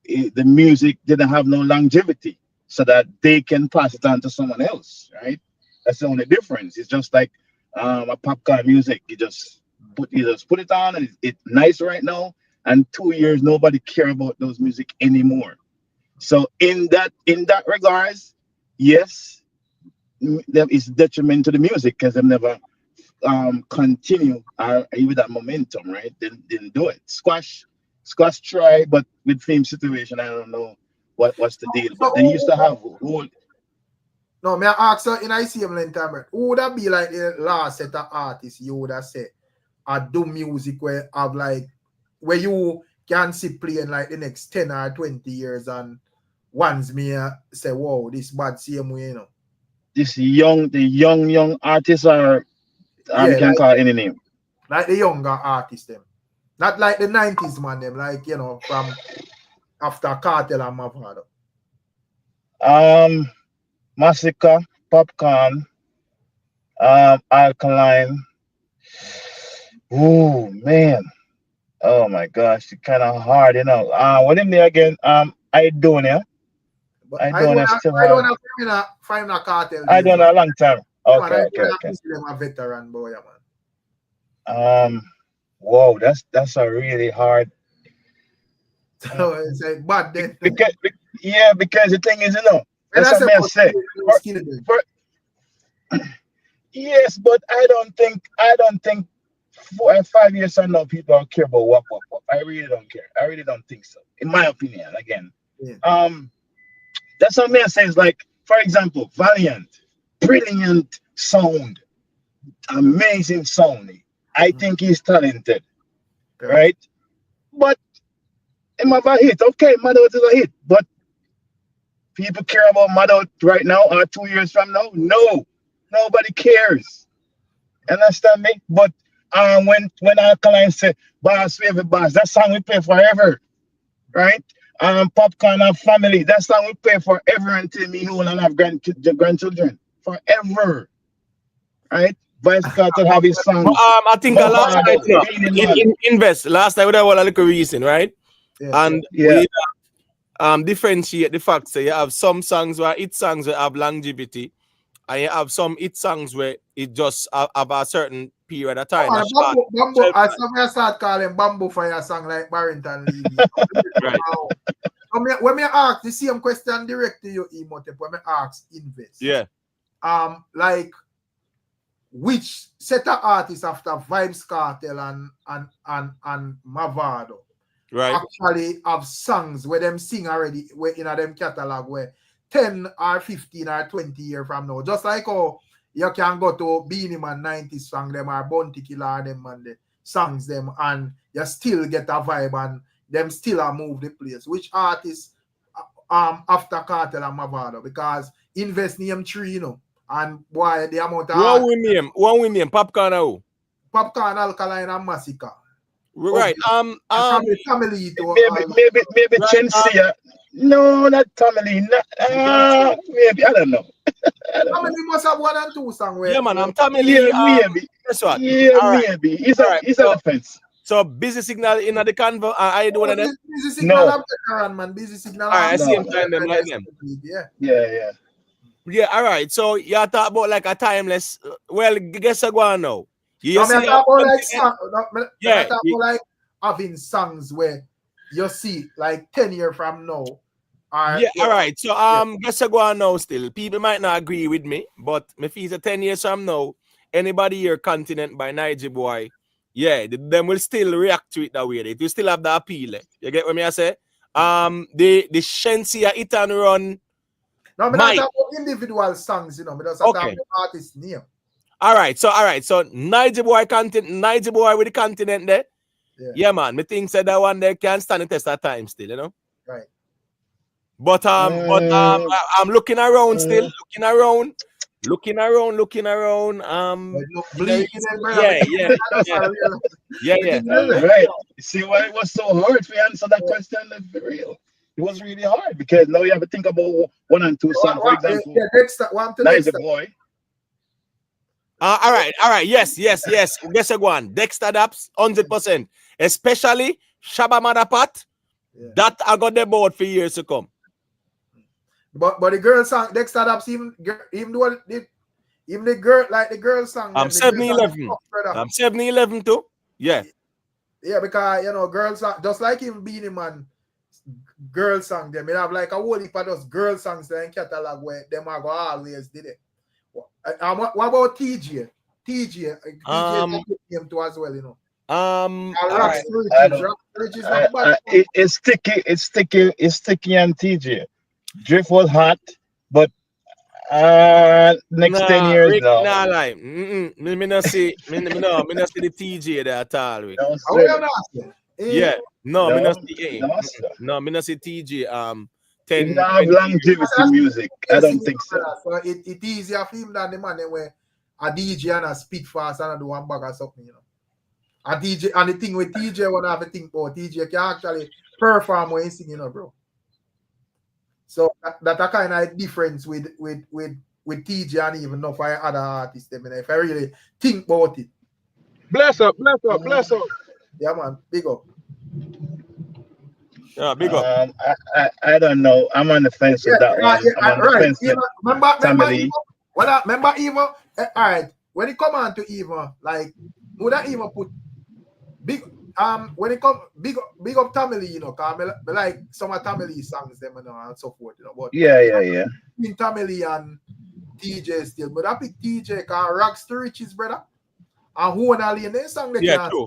the music didn't have no longevity so that they can pass it on to someone else, right? That's the only difference. It's just like a popcorn music. You just put it on, and it's nice right now. And 2 years, nobody care about those music anymore. So in that regards, yes, there is detriment to the music because they never continue with that momentum, right? They didn't do it. Squash try, but with Fame Situation, I don't know what's the deal. But they used to have whole. No, may I ask you in the same length time, who would that be like the last set of artists you would have said do music where have like where you can see playing like the next 10 or 20 years and once me say, wow, this bad same way, you know. The young artists are you can like, call any name. Like the younger artists them. Not like the 90s man them, like you know, from after KARTEL and Mavado. Massacre, Popcorn, Alkaline. Oh man. Oh my gosh, it's kind of hard, you know. What in there again? I don't know. I don't find a KARTEL. I don't know a long time. Okay. I'm a veteran boy, man. Whoa, that's a really hard. So it's a bad then. Because the thing is, you know, that's what I say. Yes, but I don't think 4 or 5 years from now people don't care about what. I really don't care. I really don't think so. In my opinion, again. Yeah. That's what I say is like, for example, Valiant, brilliant sound, amazing sound. I think he's talented, right? But him have a hit. Okay, Maddout is a hit, but people care about Maddout right now or 2 years from now? No, nobody cares. Understand me? But when Alkaline say "Boss, favorite boss," that song we play forever, right? Popcorn and Family, that song we play forever until me who will have grandchildren forever, right? Vice Cartel have his song. I think last night, invest. Last time we had a little reason, right? Yeah. And we differentiate the fact that you have some songs where it songs that have longevity, and you have some it songs where it just have a certain period of time. Bamboo, I start calling Bamboo for your song like Barrington Levy. Right. When I ask the same question direct to you, Emotep, when I ask invest. Yeah. Like which set of artists after Vybz Kartel and Mavado actually have songs where them sing already where in them catalog where 10 or 15 or 20 years from now. Just like how you can go to Beenie Man 90s song them or Bounty Killer them and the songs them and you still get a vibe and them still are move the place. Which artists after Kartel and Mavado? Because invest name 3, you know. And boy, the amount of one we name Popcorn now. Popcorn, Alkaline, and Massacre. Right. Family to maybe right, Chelsea. No, not Family. Maybe I don't know. Family must have 1 and 2 songs. Yeah, man. I'm Family. Maybe. That's what. Yeah, maybe. He's an offense. So Busy Signal in the convo. I do one of them. Busy Signal have veteran, man. Busy Signal. All right, same time them like them. Yeah, all right. So you talk about like a timeless. Well, guess I go on now. I talk about like having songs where you see like 10 years from now. All right. So guess I go on now still. People might not agree with me, but me feel 10 years from now, anybody here Continent by Niger Boy, them will still react to it that way. It will still have the appeal. You get what me I say? The Shensia Hit and Run. No, but that's about individual songs, you know, because that's the artist name. All right, so Niger Boy with the Continent there. Yeah, man. Me think that one there can stand the test of time still, you know. Right. But I'm looking around still, looking around. Yeah. Right. See why it was so hard to answer that question? Let's be real. It was really hard because now you have to think about 1 and 2 songs, for example. Niger Boy. All right. Yes. Guess a one. Dexter Daps, 100%. Especially Shabba Madapat. That I got the board for years to come. But the girl song Dexter Daps, even though Even the girl song. I'm 7-11. I'm 7-11 too. Yeah. Yeah, because you know, girls song, just like him Beenie Man, girl song them. It have like a whole heap of those girl songs in catalog where them are go always did it. What about TJ? TJ him too as well, you know. It's sticky and TJ. Drift was hot, but next 10 years Rick, now. nah, like, me not see the TJ there at all. Rick. Yeah, no, me not see. No, me not see TJ. 10. If have longevity music, I don't think so. So it easier for him than the man where a DJ and a speak fast and a do one bag or something, you know. A DJ and the thing with TJ, when I have a thing about TJ can actually perform when he's singing, you know, bro. So that a kind of difference with TJ and even no for other artists. I mean, if I really think about it. Bless up. Yeah, man, big up. Yeah, big up. I don't know. I'm on the fence with that one. I'm on the fence with remember even all right, when it come on to even like would I even put big when it come big up Tamale, you know, cause me like some of Tamale songs them and so forth, you know. But yeah. In Tamale and TJ still, but I pick TJ cause Ricstormtv, brother. And who and Ali in their song they yeah, true.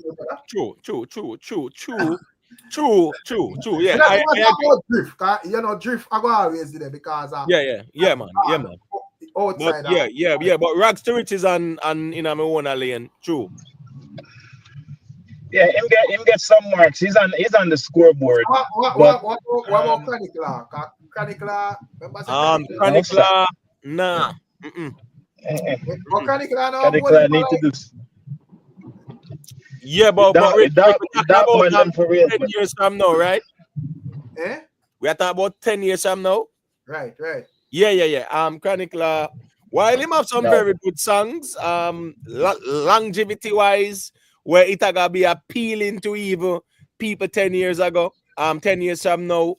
Yeah, I drift, you know, drift I go always do that because yeah, man. Outside, but but Ricstormtv is on in my own lane, true. Yeah, him get some marks. He's on the scoreboard. What about Chronicler? Chronicler, nah. Chronicler need to do. Yeah, but that one done for real. 10 years from now, right? Eh? We are talking about 10 years from now. Right. Yeah. Chronicler, while him have some very good songs, longevity wise, where it gonna be appealing to even people 10 years ago, 10 years from now.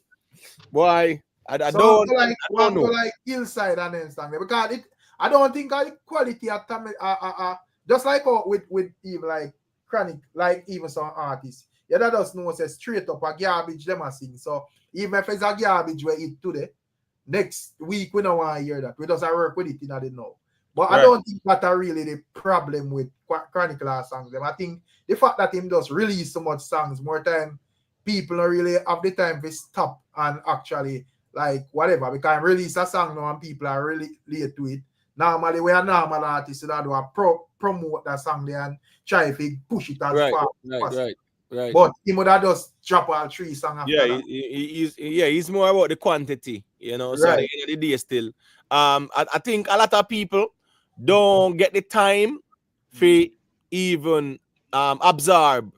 Boy, I don't know. Like Hillside and then something because I don't think the quality of time just like with even like Chronic, like even some artists. Yeah, that does know say straight up a garbage them a sing. So even if it's a garbage where it today, next week we don't want to hear that. We just work with it in the know. But I don't think that's really the problem with Chronicler songs. I think the fact that him just release so much songs, more time people don't really have the time to stop and actually like whatever. We can release a song now and people are really late to it. Normally, we are normal artists that do promote that song there and try to push it as far as possible. Right. But he would have just drop all 3 songs after that. He's more about the quantity, you know. So at the end of the day still. I think a lot of people don't get the time for even absorb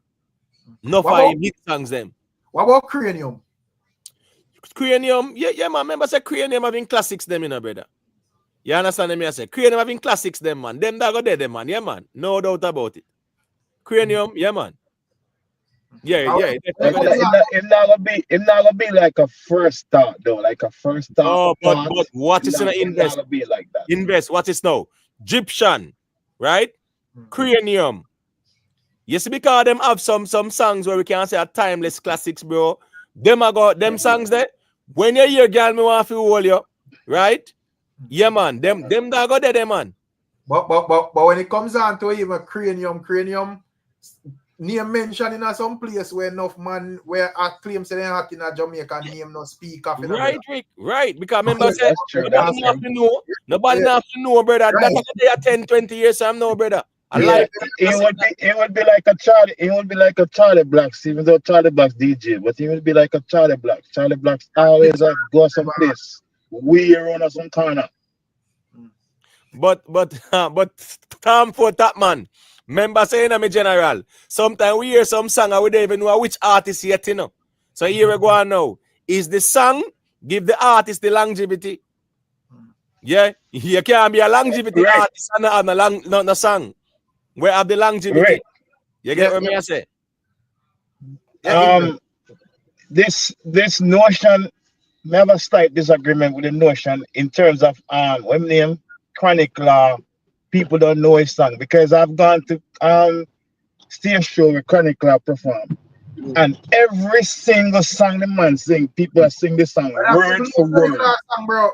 enough of hit songs them. What about Cranium? Cranium, yeah, man. Remember say Cranium having classics them, you know, brother. You understand me? I say Cranium having classics them, man. Them that go there, them, man. Yeah, man. No doubt about it. Cranium, yeah, man. Yeah. It not gonna be like a first thought though, like a first thought. But what is gonna invest? Not be like that. Invest. What is now? Egyptian, right? Cranium. Yes, because them have some songs where we can say are timeless classics, bro. Them songs there. When you hear girl, me want to hold you, right? Yeah, man. Them that go there, man. But when it comes on to even Cranium, name mentioned in some place where enough man where I claim say they hot in a Jamaica name no speak of. Right, Rick. Right. Because remember say nobody have to know. Nobody have to know, brother. Right. That's they are 10, 20 years from now, brother. It would be like a Charlie. It would be like a Charlie Blacks, even though Charlie Blacks DJ, but it would be like a Charlie Blacks. Charlie Blacks always go someplace. We around some corner. But time for that, man. Remember saying I'm a general. Sometimes we hear some song and we don't even know which artist yet, you know. So here we go on now. Is the song give the artist the longevity? Yeah, you can't be a longevity artist and a song. Where have the longevity? You get what I say? This notion, never slight disagreement with the notion in terms of when name Chronicler people don't know his song, because I've gone to stage show where Chronicler perform, and every single song the man sing, people are sing this song word for word. Song, bro.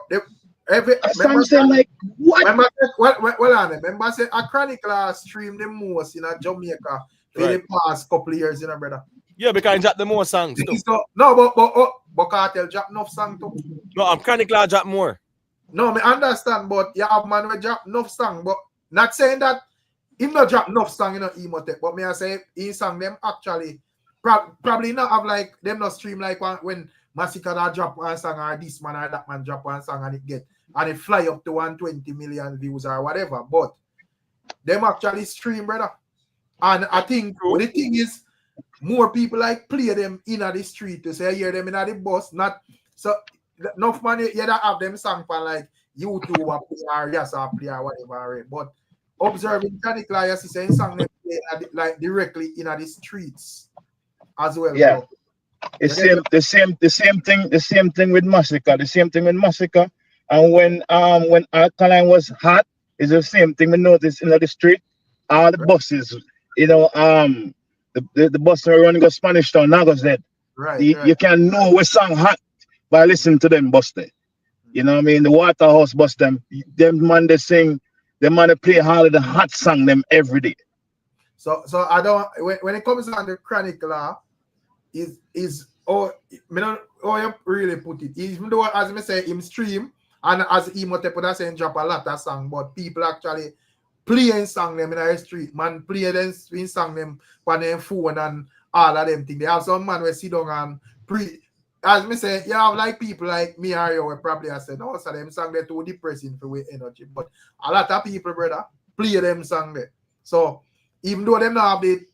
That's what I'm saying, like, what? Remember I said a Chronicler stream the most in Jamaica for the past couple of years, brother. Yeah, because I drop the more songs too. So, no, but KARTEL drop enough song too. No, I'm Chronicler drop more. No, I understand, but you have man will drop enough song, but not saying that he not drop enough song in Emotek, but me I say he sang them actually probably not have like them not stream like when Massacre that drop one song or this man or that man drop one song and it fly up to 120 million views or whatever, but them actually stream, brother. And I think the thing is more people like play them in the street to say hear them in the bus, not so enough money you don't have them song for like YouTube or play or whatever, but observing Chronicler, you see saying song them play like directly in the streets as well. Yeah. The same thing with Massacre. And when Alkaline was hot, it's the same thing we noticed in the street. All the buses, the bus are running go Spanish Town, Nagos. Right. You can know what song hot by listening to them bus there. You know what I mean? The Waterhouse bus them man they sing, the man they play all of the hot song them every day. So I don't when it comes on the Chronicler, you really put it. Even though as I say him stream and as Emotek put saying drop a lot of song, but people actually playing song them in the street, man play them song them on their phone and all of them things. They have some man where sit down and as me say, you have like people like me or you will probably I say no, so them song they too depressing for with energy. But a lot of people, brother, play them song there. So even though them not have the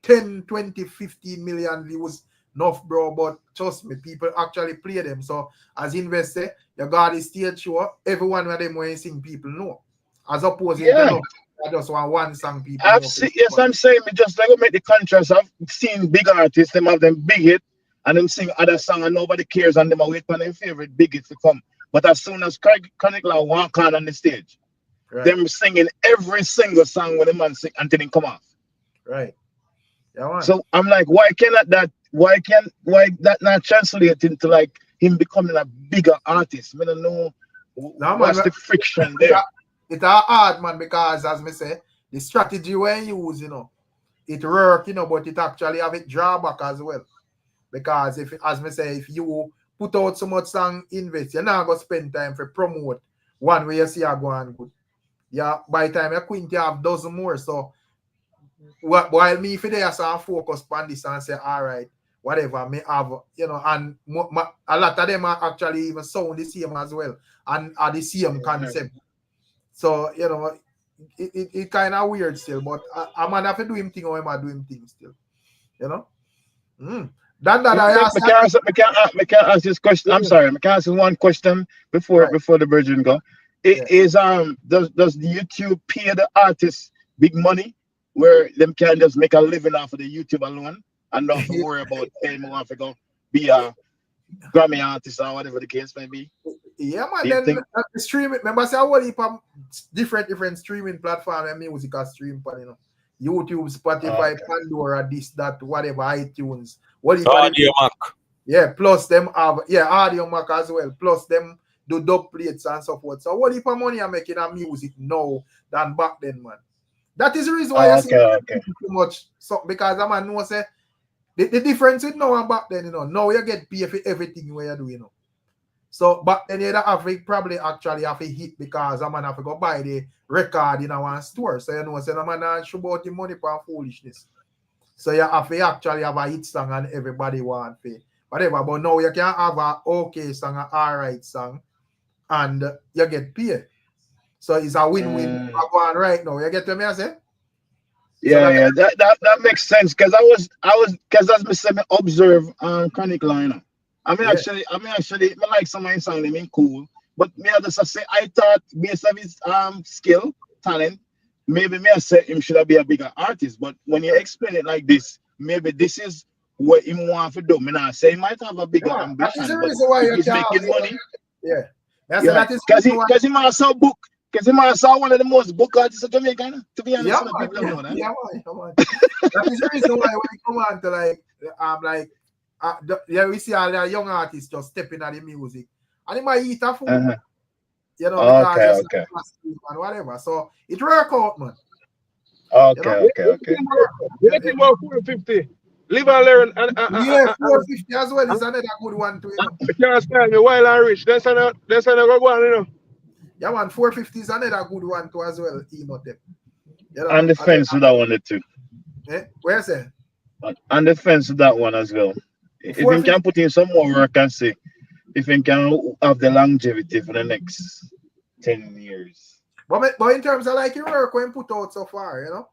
10, 20, 15 million views enough, bro, but trust me, people actually play them. So as investor, you got the stage show, everyone of them when you sing people know. As opposed to just one song people know. Yes, I'm saying me just like make the contrast. I've seen big artists, them have them big hit, and them sing other song and nobody cares, and them wait for their favorite big hit to come. But as soon as Chronicler walk on the stage, them singing every single song when the man sing until they come off. Right. Yeah, so I'm like, why that not translate into like him becoming a bigger artist? I don't know what's the friction there. It's hard, man, because as me say, the strategy we use, it work, but it actually have a drawback as well. Because if you put out so much song invest, you're not gonna spend time for promote one way you see are going good. Yeah, by the time you have dozen more. So while me if they are focus on this and say, all right, whatever, may have, and a lot of them are actually even sound the same as well and are the same concept. So, it kind of weird still, but I'm gonna have to do him thing or am I doing things still? I can't ask this question. I'm sorry, I can ask one question before the Virgin go. Does the YouTube pay the artists big money where them can just make a living off of the YouTube alone and not have to worry about paying more to go be a Grammy artist or whatever the case may be? Yeah, man. Then the streaming. Remember, I say what if different streaming platform and music are stream on, YouTube, Spotify, Pandora, this, that, whatever, iTunes. What if Audio Mac? Yeah, plus them have Audio Mac as well. Plus them do dub plates and so forth. So what if money are making a music now than back then, man? That is the reason why I see too much. So because I man know say the difference with now and back then, now you get paid for everything where you do, So back then you probably actually have a hit because a man have to go buy the record in one store. So say no man should about the money for foolishness. So you have to actually have a hit song and everybody want to whatever. But now you can have a okay song, an alright song, and you get paid. So it's a win-win going right now. You get what I say? Yeah, that makes sense because I was as me say me observe Chronicler. I like some of his song, they mean cool. But me I just say I thought based on his skill, talent, maybe me I say him should be a bigger artist. But when you explain it like this, maybe this is what him want to do. Me not say he might have a bigger ambition, but he's making money. Yeah. Because he also book Because he might saw one of the most book artists of Jamaica, you know? To be honest, Yeah, some people don't know that. yeah, man. That is the reason why when you come on to yeah, we see all the young artists just stepping at the music. And they might eat a food. You know, because Okay. And whatever. So it work out, man. Okay. You think about 450. Live and learn. Yeah, 450 as well is another good one too. You know? You can't stand me while I rich. That's another good one, you know. Yeah, man, 450 is another good one too as well. Emotep. You know, And the fence with that one too. Where's it? And the fence with that one as well. If you can put in some more work and see if you can have the longevity for the next 10 years. But in terms of like your work when put out so far, you know,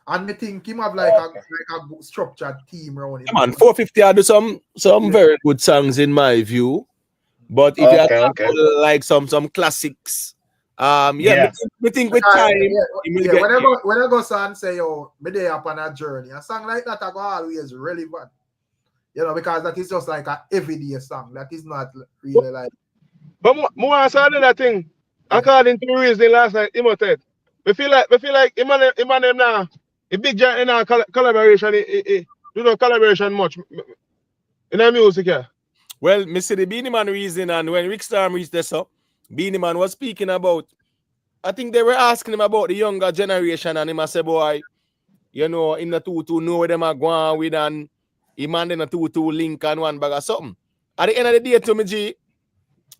and I think him have like a structured team around him. Man, 450 I do some very good songs in my view. But if you have like some classics, we think with time. When I go and say, yo, me there upon a journey, a song like that I go always relevant. You know, because that is just like an everyday song. That is not really like. But more answer that thing. According to the reason last night, Imotep. We feel like Emmanuel now. A big giant in our collaboration. Do no collaboration much in our music here. Well, me see the Beenie Man reason, and when Ricstorm reached this up, Beenie Man was speaking about. I think they were asking him about the younger generation, and he said, boy, you know, in the two know where them are going with, and he man in a 2-2 link and one bag of something. At the end of the day, to me, G,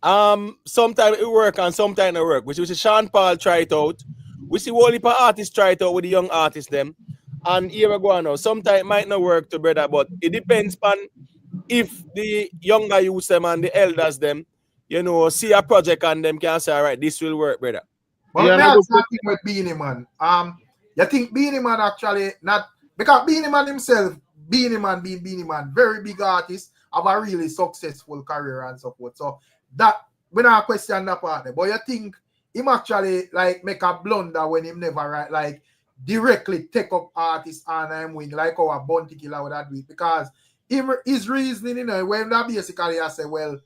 sometimes it work and sometimes it work. Which is Sean Paul try it out. We see all the artists try it out with the young artists them. And here we go now. Sometimes it might not work to brother, but it depends on if the younger youths them and the elders them, you know, see a project and them can say, all right, this will work, brother. Well, yeah, that's something with Beenie Man. You think Beenie Man actually not because Beenie Man himself, Beenie Man being Beenie Man, very big artist, have a really successful career and so forth. So that we not question that part there. But you think him actually like make a blunder when him never like directly take up artists and him wing like our Bounty Killer would that do it because his reasoning, you know, when that basically I say, well,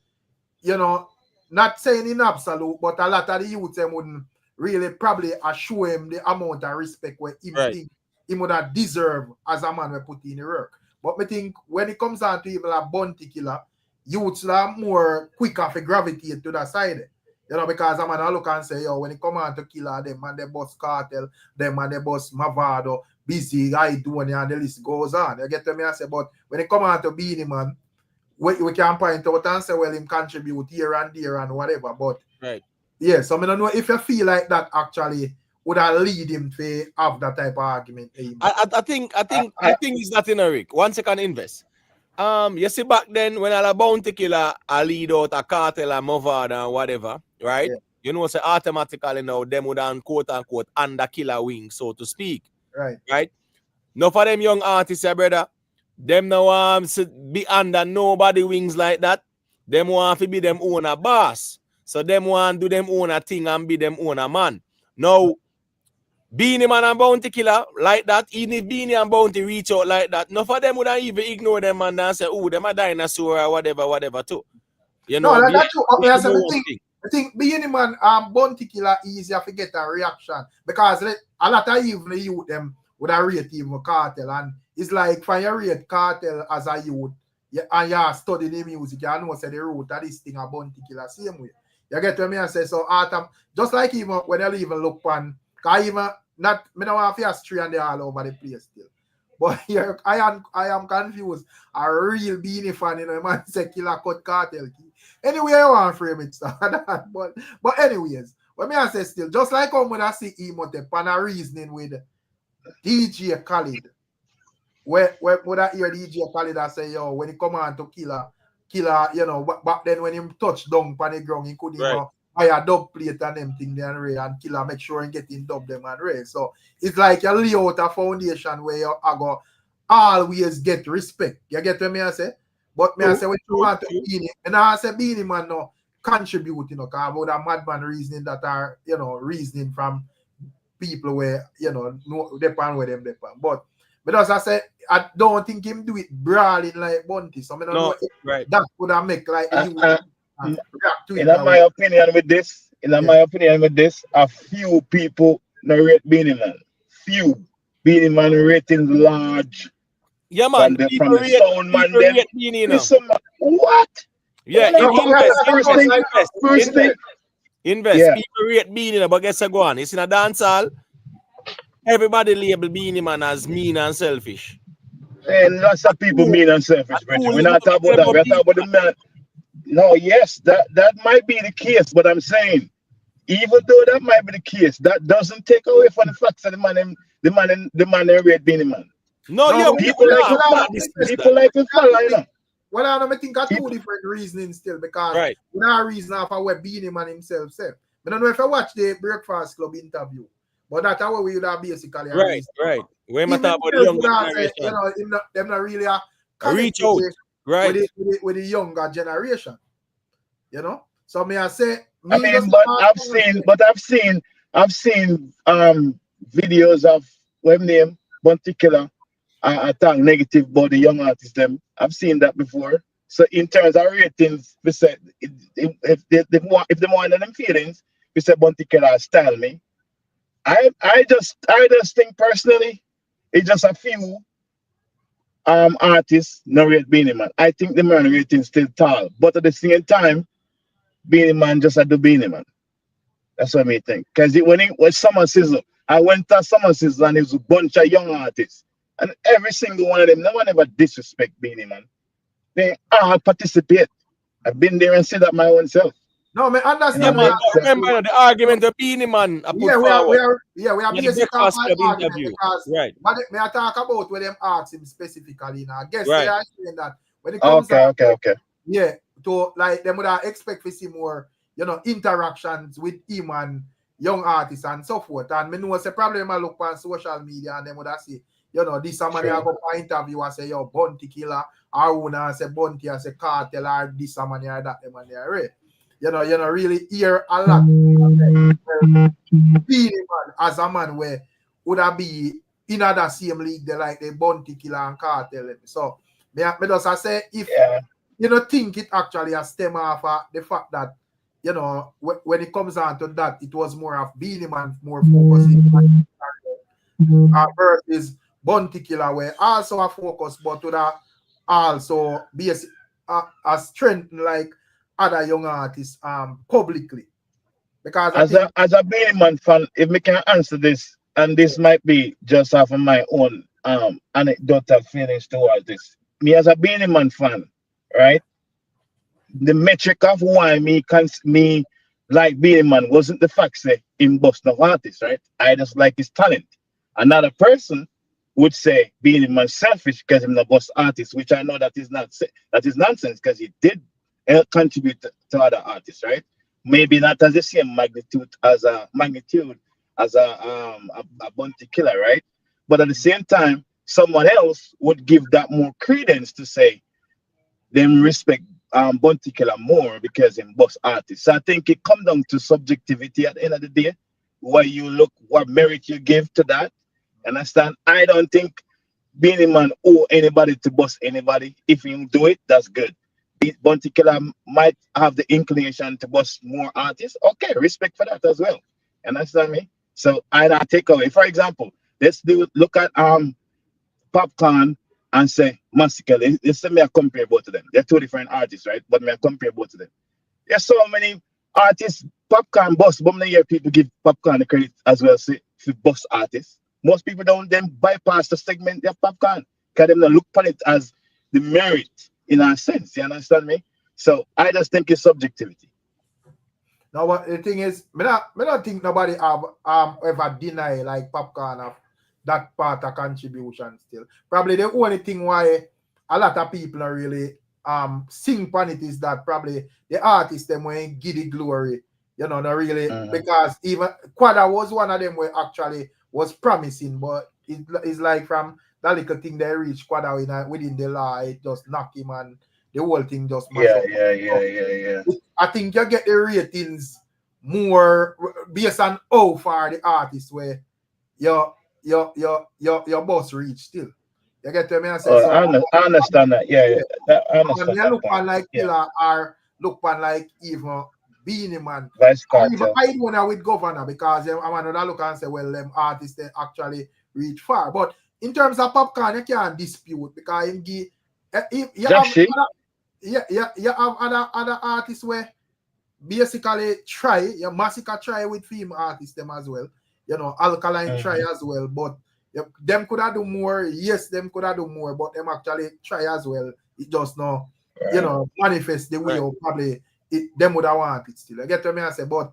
you know, not saying in absolute, but a lot of the youth them wouldn't really probably show him the amount of respect where him think he would have deserved as a man we put in the work. But I think when it comes down to even a Bounty Killer, youths are more quicker for gravitate to that side. You know, because I'm gonna look and say, yo, when it come on to killer them and they boss Cartel, them and they boss Mavado, Busy, I do and the list goes on. You get to me I say, but when it come on to Beenie Man, we can point out and say, well, him contribute here and there and whatever. But yeah, so I don't know if you feel like that actually would have lead him to have that type of argument. I think is that in a Rick. 1 second invest. You see back then when a Bounty Killer I lead out a Cartel and Mavado and whatever, right? Yeah. You know, so automatically now them would have quote unquote under killer wing, so to speak. Right? Now for them young artists, brother, them now be under nobody wings like that. Them want to be them own a boss. So them want to do them own a thing and be them own a man. Now, Beenie Man and Bounty Killer like that, even if Beenie and Bounty reach out like that, none of them would even ignore them and say, oh, them a dinosaur or whatever too. You know, no, that's true. I think Beenie Man and Bounty Killer easier to get a reaction because a lot of even the youth them would have rate even Cartel, and it's like when you rate Cartel as a youth and you study the music, you know say the root of this thing a Bounty Killer same way. You get what I say? So just like even when you even look on, cause even not me don't want to feel stray and they all over the place still. But here I am confused. A real Beenie fan, you know, man say Killer cut Cartel key. Anyway, I want to frame it, so but anyways, what me I say still, just like how when I see Emotep and a reasoning with DJ Khaled, where would I hear DJ Khaled I say, yo, when he come on to Killer, you know, back then when him touch down on the ground, he couldn't even buy a dub plate and them thing there and Killer make sure and get in dub them and raise. So it's like you lay out a foundation where you go always get respect. You get what me I say? But me I say when you want to Beenie, and I say Beenie Man no contribute, you know, because about a madman reasoning that are, you know, reasoning from people where, you know depend where them depend. But as I said, I don't think him do it brawling like Bounty. So I don't know if that would have make like in my opinion with this, in my opinion, with this, a few people narrate Beenie Man. Few. Beenie Man ratings large. Yeah, man. From the sound man, them. Beenie, Listen, man, what? Yeah, first thing. Invest. Yeah. People rate Beenie, but guess what? Go on. It's in a dancehall. Everybody label Beenie Man as mean and selfish. And lots of people mean and selfish, Bridget. We're not talking about that. We're talking about the man. No, yes, that might be the case, but I'm saying, even though that might be the case, that doesn't take away from the fact that the man rate Beenie Man. No, yeah, people like to follow, you know. Well, I think I two different reasons still, because you know reason for what Beenie Man himself said. I don't know if I watch the Breakfast Club interview, but that's how we would have basically right. When we talk about the younger generation, you know, them not really reach out, with the younger generation, you know. So may I say, I've seen videos of what name Bounty Killer attack negative about the young artists. Them I've seen that before. So in terms of ratings, we said if they want them feelings, we said Bounty Killer style me. I just think personally, it's just a few artists narrate Beenie Man. I think the man rating still tall, but at the same time, Beenie Man just had to Beenie Man. That's what I think. Because when Summer Sizzle, I went to Summer Sizzle and it was a bunch of young artists, and every single one of them, no one ever disrespect Beenie Man. They all participate. I've been there and said that my own self. No, man, understand. Yeah, man, remember the argument of Beenie Man. We are basically interview. Right. But may I talk about when them ask him specifically now? I guess they are saying that when it comes yeah, to like them would expect to see more, you know, interactions with him and young artists and so forth. And me know it's a problem I look on social media and them would say, you know, this somebody I go for interview and say, yo, Bounty Killer, or one say Bounty and say Cartel or this somebody or that them and they're right. You know, really hear a lot. Beenie Man as a man where would I be in other same league they like the Bounty Killer and Cartel. So me just say if you don't think it actually a stem off the fact that, you know, when it comes on to that, it was more of Beenie Man more focusing on versus Bounty Killer where also a focus, but would also be a strength like other young artists publicly. Because as a Beenie Man fan, if we can answer this, and this might be just off of my own anecdotal feelings towards this. Me as a Beenie Man fan, right? The metric of why me like Beenie Man wasn't the fact that him bust no artist, right? I just like his talent. Another person would say Beenie Man selfish because he's not bust artist, which I know that is nonsense because he did contribute to other artists, right? Maybe not as the same magnitude as a Bounty Killer, right? But at the same time, someone else would give that more credence to say them respect Bounty Killer more because him boss artists. So I think it comes down to subjectivity at the end of the day, where you look what merit you give to that. Understand? I don't think Beenie Man owe anybody to boss anybody. If you do it, that's good. Bounty Killer might have the inclination to boss more artists. Okay, respect for that as well. Understand me? So I not take away. For example, look at Popcorn and say Massacre. Let's say me I compare both of them. They're two different artists, right? But me I compare both of them. There's so many artists, Popcorn boss, but many people give Popcorn the credit as well, say for boss artists. Most people don't then bypass the segment of Popcorn because they don't look upon it as the merit in a sense. You understand me? So I just think it's subjectivity. Now, what the thing is, I don't think nobody have ever deny like Popcorn of that part of contribution still. Probably the only thing why a lot of people are really sing on it is that probably the artists them when give the glory, you know, not really because even Quada was one of them where actually was promising, but it's like from that little thing they reach Quada within the law, it just knock him and the whole thing just mash up. Yeah. I think you get the ratings more based on how far the artist where your boss reach still. You get to me? I understand that. Yeah. I understand. When you look on like Killer or look on like even Beenie Man. Vice Cartel. I don't know with Governor because I'm gonna look and say, well, them artists they actually reach far. But in terms of Popcorn, you can't dispute because you have other artists where basically Massacre try with female artists them as well. Alkaline try as well, but them could have do more. Yes, them could have do more, but them actually try as well. It just no, manifest the way of probably them would have want it still. I get what I say, but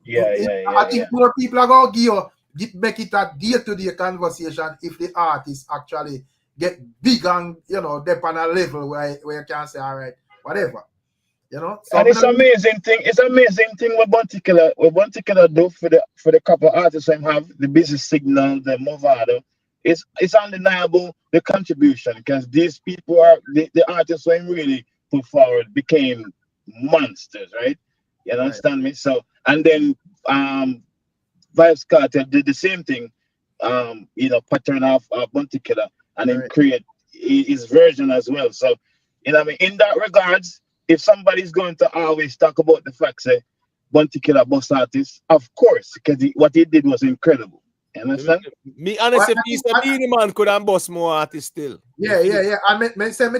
I think more people are gonna make it a day-to-day conversation if the artists actually get big and dep on a level where you can say, all right, whatever. So and it's amazing thing. It's amazing thing what Buntikiller do for the couple artists and have the busy signal, the Movado. It's undeniable the contribution because these people are the artists when really put forward became monsters, right? You understand me? So and then Vibes Cartel did the same thing, pattern of Buntikiller and then create his version as well. So in that regards. If somebody's going to always talk about the fact that Buntikiller boss artist, of course, because what he did was incredible. You understand? Me honestly, if Beenie Man could have boss more artists still. Yeah. I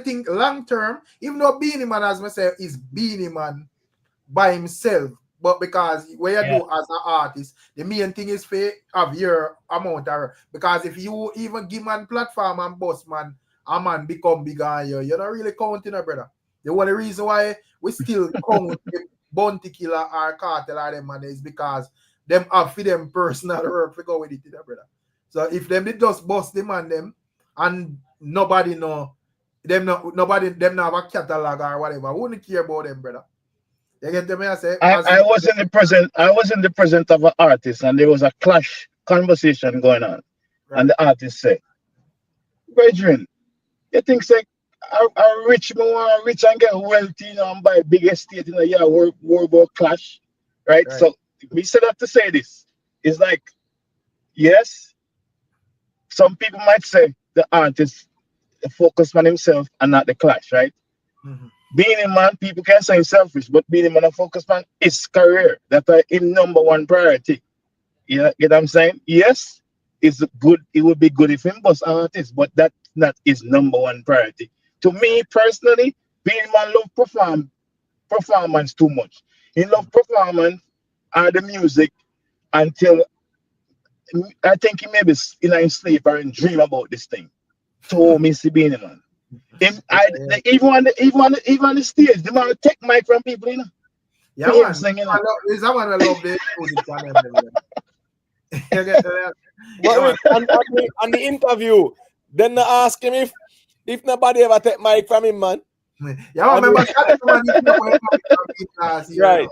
think long term, even though Beenie Man, as I say, is Beenie Man by himself, but because what you do as an artist, the main thing is for have your amount of, because if you even give man platform and boss man, a man become bigger than you're not really counting, brother. The only reason why we still count Buntikiller or Cartel or them man is because them have for them personal work to go with it, brother. So if them did just bust them and them and nobody know them have a catalog or whatever, wouldn't care about them, brother. You get them? I say I was in the presence of an artist and there was a clash conversation going on. Right. And the artist said, Brethren, you think say are rich and get wealthy, and buy big estate in a year, worry about clash, right? So we set up to say this. It's like, yes, some people might say the artist focus on himself and not the clash, right? Beenie Man, people can say he's selfish, but Beenie Man focus on his career. That's his number one priority. You know what I'm saying? Yes, it's good. It would be good if him was artist, but that's not his number one priority. To me personally, Beenie Man love performance too much. He love performance and the music until I think he maybe in sleep or in dream about this thing. To me, see Beenie Man. Even on the stage, the man take mic from people, you know. Yeah, man. There's someone I love the music on the interview, then they ask him if nobody ever take mic from him, man. Yeah, I remember right.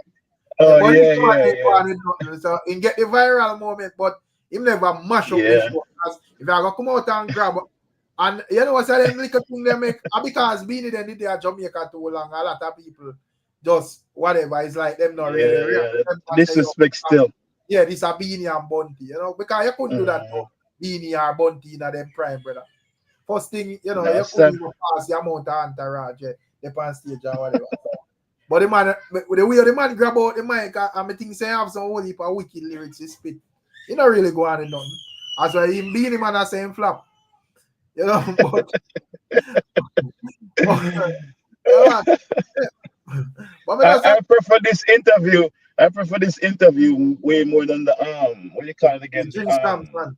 Oh, yeah. So he get the viral moment, but he never mash up this one. If I go come out and grab, and you know what's the little thing they make? Because Beenie then did their Jamaica too long, a lot of people just whatever. It's like them not really. Disrespect still. Yeah, this are Beenie and Bunty, because you couldn't do that for Beenie or Bunty in them prime, brother. First thing, you couldn't even pass the amount of entourage up on stage or whatever. But the way the man grab out the mic, and I think say have some whole heap of wicked lyrics to spit. He not really go on and nothing. As well, him Beenie Man are saying flop. But I prefer this interview. I prefer this interview way more than the what do you call it again? Man.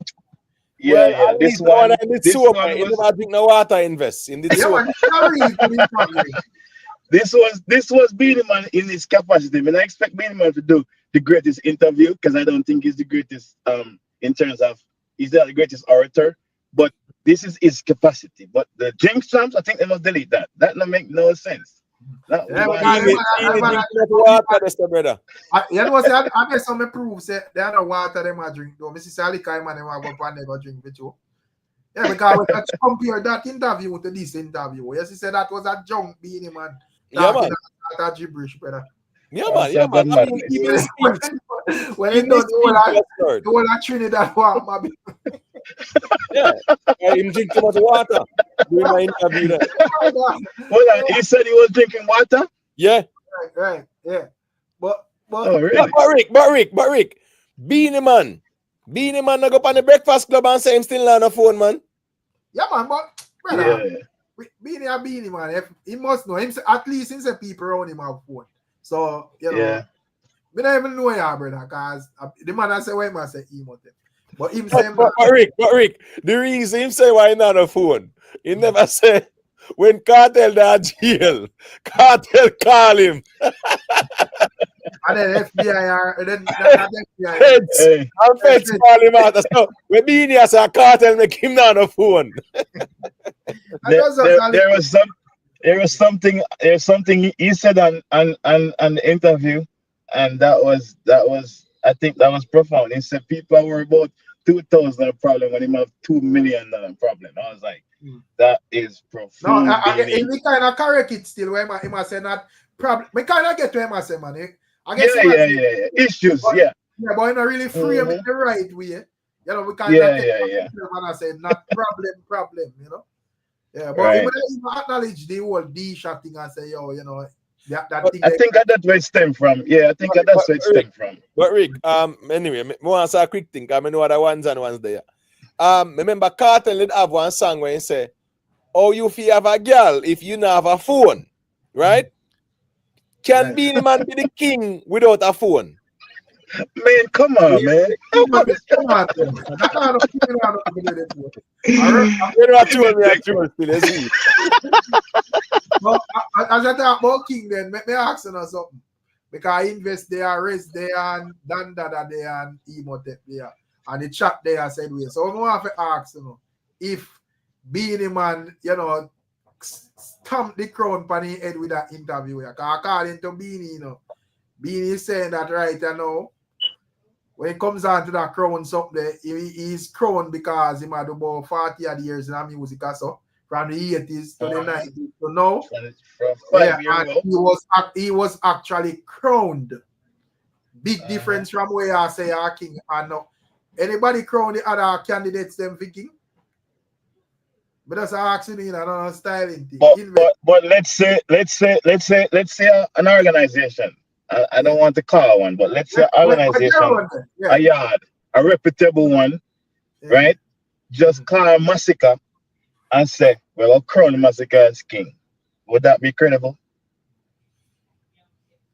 Yeah, this one. This one drink no water. Invest in this one. This was Beenie Man in his capacity. I mean, I expect Beenie Man to do the greatest interview because I don't think he's the greatest in terms of he's not the greatest orator, but this is his capacity. But the drink stamps, I think they must delete that. That don't make no sense. I guess some prove say they are not water them a drink though. Mrs. Alikai man them go and never drink with you. Yeah, because we can compare that interview to this interview. Yes, he said that was a junk Beenie Man. Yeah, man. That gibberish, brother. Yeah, man. I mean, when he does the whole Trinidad war, yeah, him drink too much water during my interview. Hold on, he said he was drinking water? Yeah. Right, yeah. But But, Oh, really? But Rick, Beenie Man no go on the Breakfast Club and say him still on the phone, man. yeah, man, but brother, Yeah. Beenie Man, if he must know him. At least he say people around him have phone. So you know, Yeah. we don't even know ya, brother, cause the man I say why man say emo. But him say But Rick, the reason him say why not a phone, he never say when Cartel da jail, Cartel call him. and then FBI and then that FBI. Feds, Hey, and Feds call him out. So when Beenie as a Cartel make him not a phone. there was something he said on the interview, and that was I think that was profound. He said people were about 2,000 problem when he have $2 million problem. I was like, that is profound. No, he kind of correct it still. Where he must say not problem. We kind of get to him I say, man. I guess Yeah. Issues, yeah. Yeah, but not really frame it the right way. You know, we kind of and I say not problem, you know. Yeah, but Right. even acknowledge the whole D-shot thing and say, yo, you know, that thing. I think that's where it stemmed from. Yeah, I think that's where it stemmed from. But Rick, anyway, I want to say a quick thing. I know other ones and ones there. Remember Cartel did have one song where he say, "Oh, you feel have a girl if you not have a phone, right? Can Beenie Man be the king without a phone?" Man, come on, man. Come on. But as I talk about King, then me ask you something. Because I invest there, rest there, and Dandada there, and Emotep there, and the chat there said we. So I want to ask you, if Beenie Man, you know, stamp the crown on his head with that interview, because according to Beenie, you know, Beenie is saying that right now, when it comes on to that crown something, he's crowned because he had about 40 odd years in music, so from the 80s to the 90s. So now, and he was actually crowned. Big difference from where I say our king and now. Anybody crown the other candidates them thinking? But that's actually another styling thing. But let's say an organization. I don't want to call one, but let's say an organization, a yard, a reputable one, right? Just call Massacre and say, well, I'll crown Massacre as king. Would that be credible?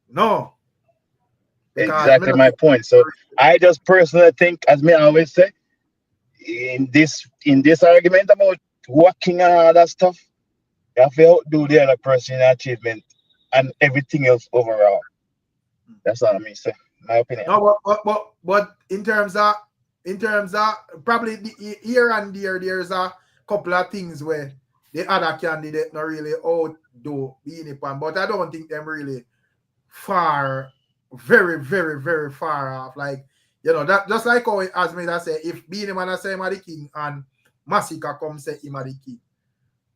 No. Exactly my point. So I just personally think, as me always say, in this argument about working and all that stuff, you have to outdo the other person in achievement and everything else overall. That's all I mean, say. My opinion. No, but in terms of probably here and there, there's a couple of things where the other candidate not really outdo Beenie Man, but I don't think them really very, very, very far off. Like, you know, that just like how as me that say, if Beenie Man say him are the king and Massacre come say him are the king,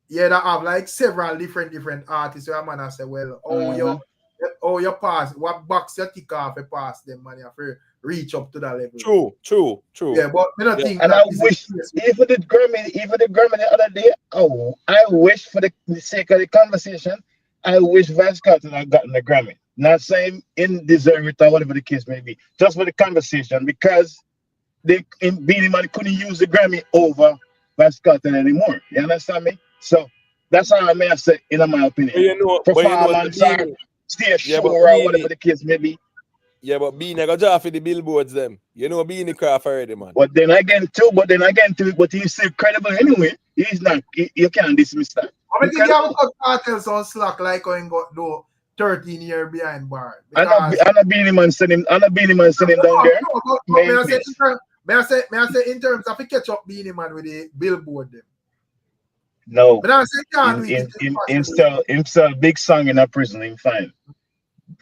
yeah, that have like several different artists where man say, well, you pass, what box you kick off, you pass them, man, you have to reach up to that level. True. Yeah, but I don't think. And I wish, even the Grammy the other day, I wish for the sake of the conversation, I wish Vice Cartel had gotten the Grammy. Not saying in deserve it or whatever the case may be, just for the conversation, because Beenie Man couldn't use the Grammy over Vice Cartel anymore. You understand me? So that's how I may have said, in my opinion. Performance or stage show or whatever the case may be. Yeah, but Beenie got job for the billboards them. You know Beenie craft already, man. But then again, but he's still credible anyway. He's not. You can't dismiss that. I think you have got Cartels on slack like going got do 13 years behind bar. I'm not Beenie Man sending him down there. May I say in terms of catch up Beenie Man with the billboard them. No. But I say himself big song in a prison, him fine.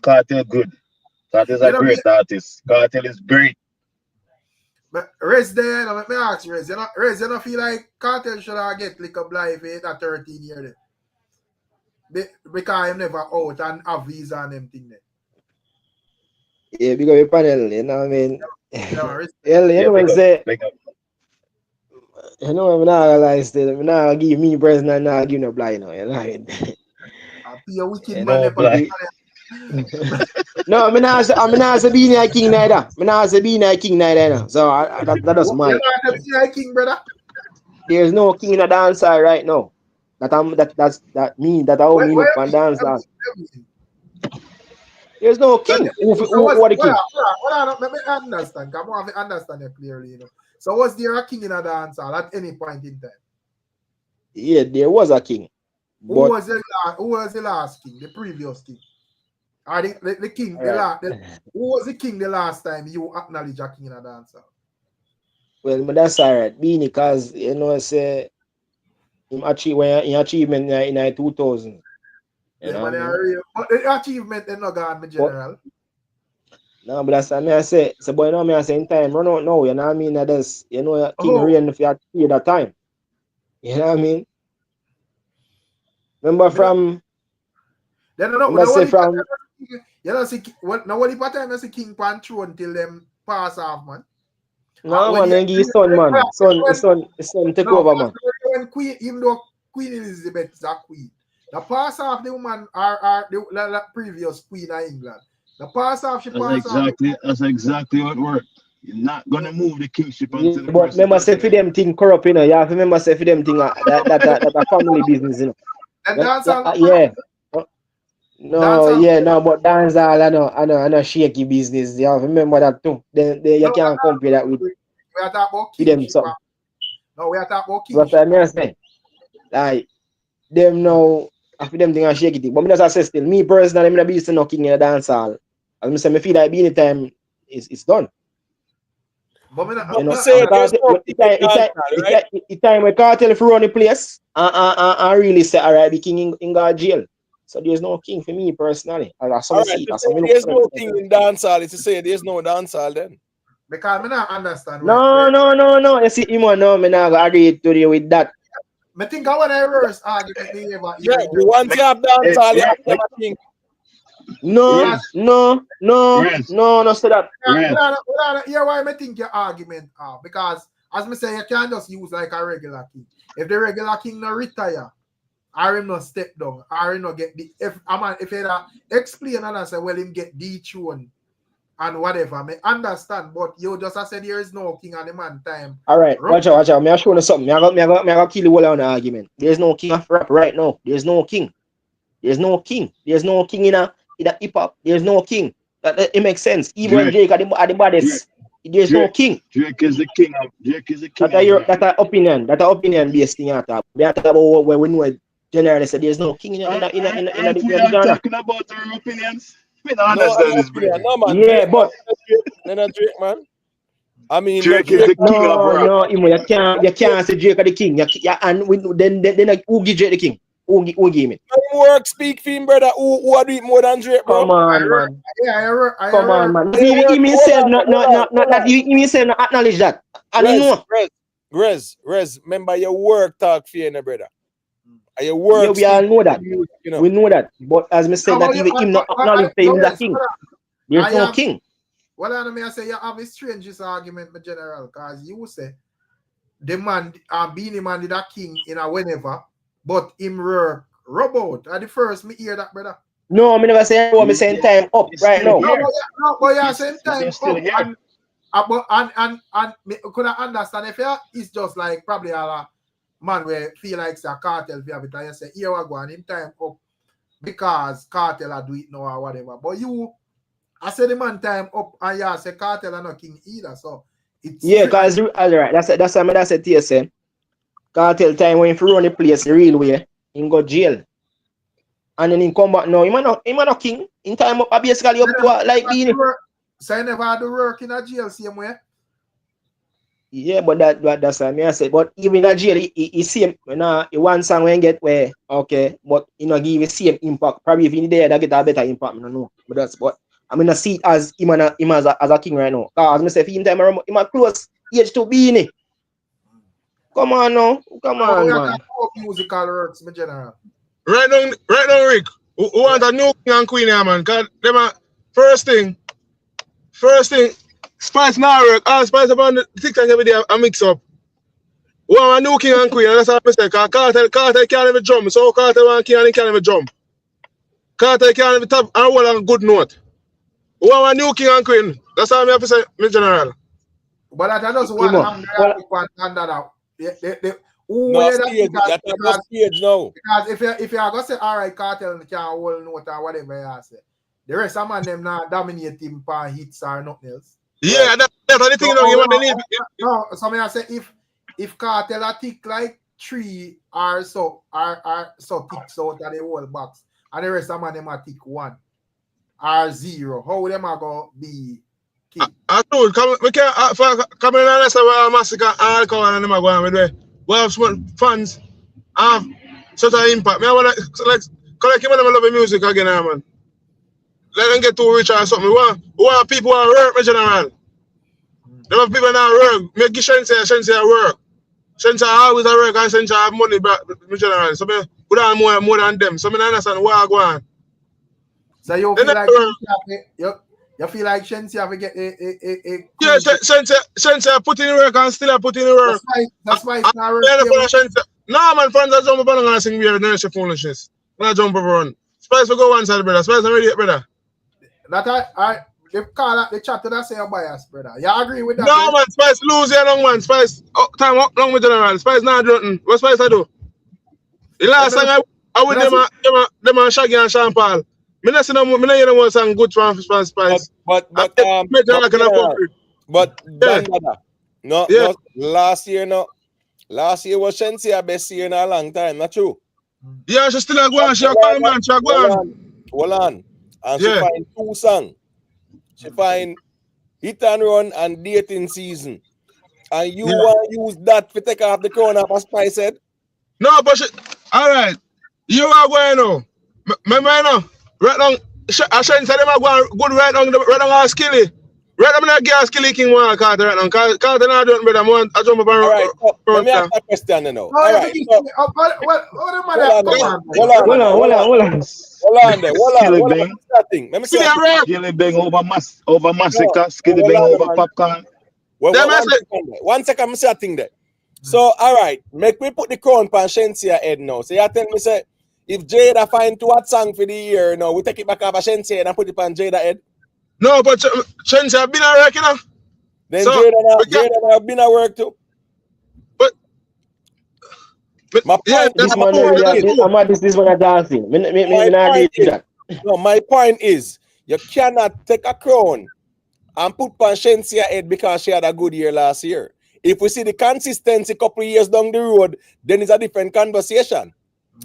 Cartel good. Cartel is a great artist. Cartel is great. But Rez there, let me ask Rez. You don't feel like Cartel should have get like a blind at 13 years there? Because I'm never out and have visa and them thing there. Yeah, because we panel, you know what I mean? You know, I'm not realize that I'm not give me present and not give no blind, you know what I mean? Be a wicked man. No, I'm not a Beenie King neither. I'm not a Beenie King neither. So that is my. You're not a Beenie King, brother. There's no king in the dancehall right now. That how me look on dancehall. There's no king. Who are the king? Let me understand. Come on, I understand it clearly, you know. So was there a king in a dancehall at any point in time? Yeah, there was a king. Who was the last king? The previous king? Or the king? Right. Who was the king the last time you acknowledge a king in a dancehall? Well, but that's alright. Beenie, because you know, say him achievement in 2000. Yeah, but the achievement is not gone, my general. No, but that's what I say. So, boy, you know, I say in time run out now. You know what I mean? That's, you know, king reign for at that time. You know what I mean? Remember from. You know, see now what the time you see king pan throne until them pass off, man. No, man, then give his son, man. Son take over, man. When even though Queen Elizabeth is a queen, the pass off the woman are the previous queen of England. The pass off she pass off. That's exactly what worked. You're not gonna move the kingship until the but remember, say for them thing corrupt, you know. You have to remember, say for them thing that a family business, you know. Yeah. No, but dancehall, I know shaky business. You have to remember that too. Then you can't compare that with. We are talking about kingship. No, we are talking about kingship. But I say, like them now, after them thing are shaky. But me just say still, me personally, I'm not be no king in the dancehall. As I say, me feel like being the time it's done. But you say it's time when KARTEL if you run the place and really say, alright, the king in God jail. So there's no king for me personally. There's no king in dancehall. It's to say there's no dancehall then. Because I don't understand. No. You see, no, me not agree to you with that. I think I want to reverse argument. Yeah, you want to have dancehall, you have to have a king. No, say that. Here why I think your argument are because as me say, you can't just use like a regular king. If the regular king no retire, or him no step down, or him no get the if you explain and I say, well, him get dethroned and whatever, I understand, but you just said there is no king on the man time. All right, watch out. Me I show you something. Me I got kill the whole on the argument. There's no king of rap right now. There's no king. There's no king in a hip hop. There's no king. It makes sense. Even Drake at the baddest. There's no king. Drake is the king. That's an opinion. That's an opinion based thing out. We are talking about when we know generally say there's no king in the talking about our opinions. We don't understand this, bro. No, man. Yeah, but Drake, man. I mean, Drake is the king of rap. You can't say Drake is the king. And then who give Drake the king? Who give me? Work speak for him, brother. Who are doing more than Drake, bro? Come on, man. Come on, man. He himself not acknowledge that. And you know. Rez, remember your work talk for you, brother. And your work. Yeah, we all know that. You know. We know that. But as me say, that even him not acknowledge him the king. There's no king. Well, I say you have a strangest argument, my general, because you say the man, Beenie Man did a king in a whenever, but him work robot. At the first, me hear that, brother. No, I never say what me saying time up right now. No, but you're saying time up. And me could I understand if it's just like probably a man where feel like it's a KARTEL if you have it and you say here we go and in time up because KARTEL are do it now or whatever. But you I said the man time up and you say KARTEL are not king either. So it's because alright, that's what I said to you, say. KARTEL time when you run the place the real way, he go jail. And then he come back now. He not king. In time up basically up to like Beenie. So you never had to work in a jail same way? Yeah, but that's what I said. But even in a jail, he same. One song when get where okay, but give the same impact. Probably if you there, that get a better impact. I don't know. But that's what I mean. I see it as him as a king right now. Cause I say if in time him a close age to Beenie. Come on now, man. Musical works, my general. Right now, Rick. Who want a new king and queen here, man? Cause them first thing. Spice now work. All Spice upon the TikTok every day I mix up. We want a new king and queen, and that's what I say. Cause KARTEL can't even jump. So KARTEL want king and he can't even jump. KARTEL can't even top and hold on a good note. We want a new king and queen. That's all I have to say, my general. But that just one angle under that. No stage, that no stage now. Because if you are gonna say alright, Cartel can't hold note or whatever you say, the rest of them not dominate him for hits or nothing else. Yeah, right. That's the thing you want to need. No, so I say if Cartel are tick like 3 or so ticks out of the whole box, and the rest of them are tick 1 or 0, how them are gonna be? I told we can't come in and say well massacre alcohol and them are going with we have some fans have such an impact. Me I wanna like collect him and them love the music again, man. Let them get too rich or something. We want people who work, my general. Them have people that work. Make Shensia work. Shensia always work and Shensia have money, my general. So we don't more than them. So I understand why I go on. So you feel like you feel like Shensia have to get a yeah, Shensia put in the work and still put in the work. That's why it's not working. No, man, friends, I jump up and sing weird nurse foolishness. When I jump up around. Spice will go one side, brother. Spice already yet, brother. That they call that the chat to that say a bias, brother. You agree with that? No, man, Spice lose here long, man. Spice time up long with general. Spice not doing nothing. What Spice I do? The last song I with them and Shaggy and Sean Paul. Me not hear no more song good from Spice. But no, last year was Shensia best year in a long time, not true? Yeah, she still a go on. She a go man. She a go on. Hold on. And she find 2 songs. She find Hit and Run and Dating Season. And you want to use that to take off the crown of a Spice head? No, but all right. You are going now. Remember now. Right now, I shouldn't say them are going good right now our skilly. Right now, I'm not getting skilly king one Carter right now. Carter not doing better. I jump up and all right, let me ask a question now. All right. Hold on. Let me see. Skilly Bang over Massacre, Skilly Bang over Popcorn. One second, I'm saying a thing there. So, all right, make me put the crown on Shensia head now. So, you tell me, say, if Jada find 2 hot song for the year, now we take it back off of Shensia head and put it on Jada head? No, but Shensia been at work, you know. Then so, Jada have been at work too. But my point this one a dancing. No, my point is you cannot take a crown and put on Shensia head because she had a good year last year. If we see the consistency a couple of years down the road, then it's a different conversation.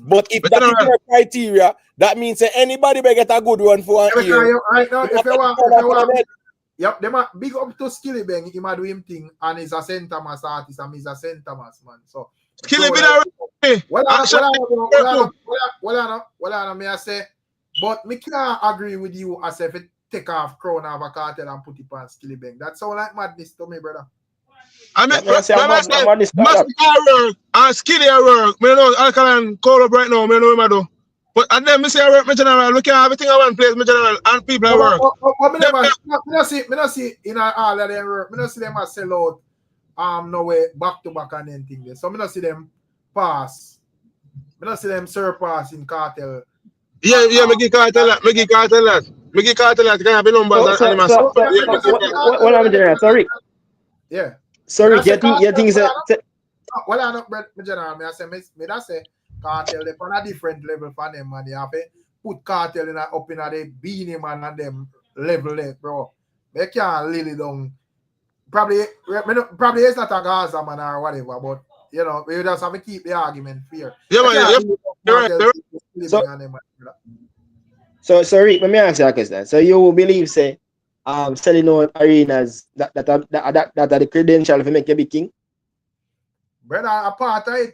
But if that is your criteria, that means that anybody may get a good one for 1 year. Right now, if you want, yep, they might big up to Skilly Bang. He might do him thing, and he's a St. Thomas artist, and he's a St. Thomas man. So Skilly Bang. Well, me I say, but me can't agree with you as if it take off crown of a Cartel and put it on Skilly Bang. That sound like madness to me, brother. I mean, work and Skilly work. Me know Alkaline call up right now. Me know what I do. But and then me say I work, my general. Look at everything I want place, my general, and people I work. Me not see in all of them work. Me not see them as sell out. No way back to back and anything there. So me not see them pass. Me not see them surpass in Cartel. Yeah, me give Cartel that. Me give Cartel that. Can have the numbers and what I'm doing, sorry. Yeah. Sorry, you think well, I'm not my general. Me say Cartel they on a different level for them, man. They have to put Cartel up in the Beenie Man and them level there, bro. They can't really down. Probably it's not a Gaza man or whatever, but you know, we just have to keep the argument fair. Yeah, man. So sorry, let me ask you a question. So you believe, say, selling out arenas that are the credential to make you be king? Brother, apartheid.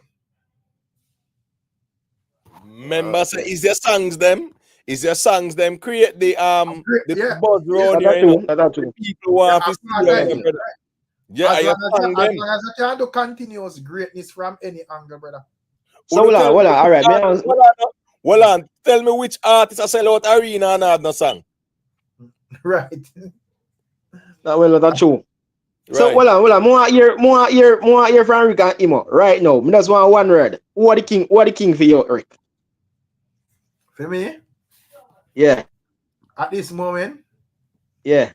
Remember, say, is your songs them create the buzz round here, the people who are yeah, as long as you can do continuous greatness from any angle, brother. So hold on, all right. Hold on, tell me which artist I sell out arena and had no song. Right. Well, that's true. Right. So hold on. More here from Rick and Imo right now. Me just want one word. Who are the king for you, Rick? For me? Yeah. At this moment? Yeah.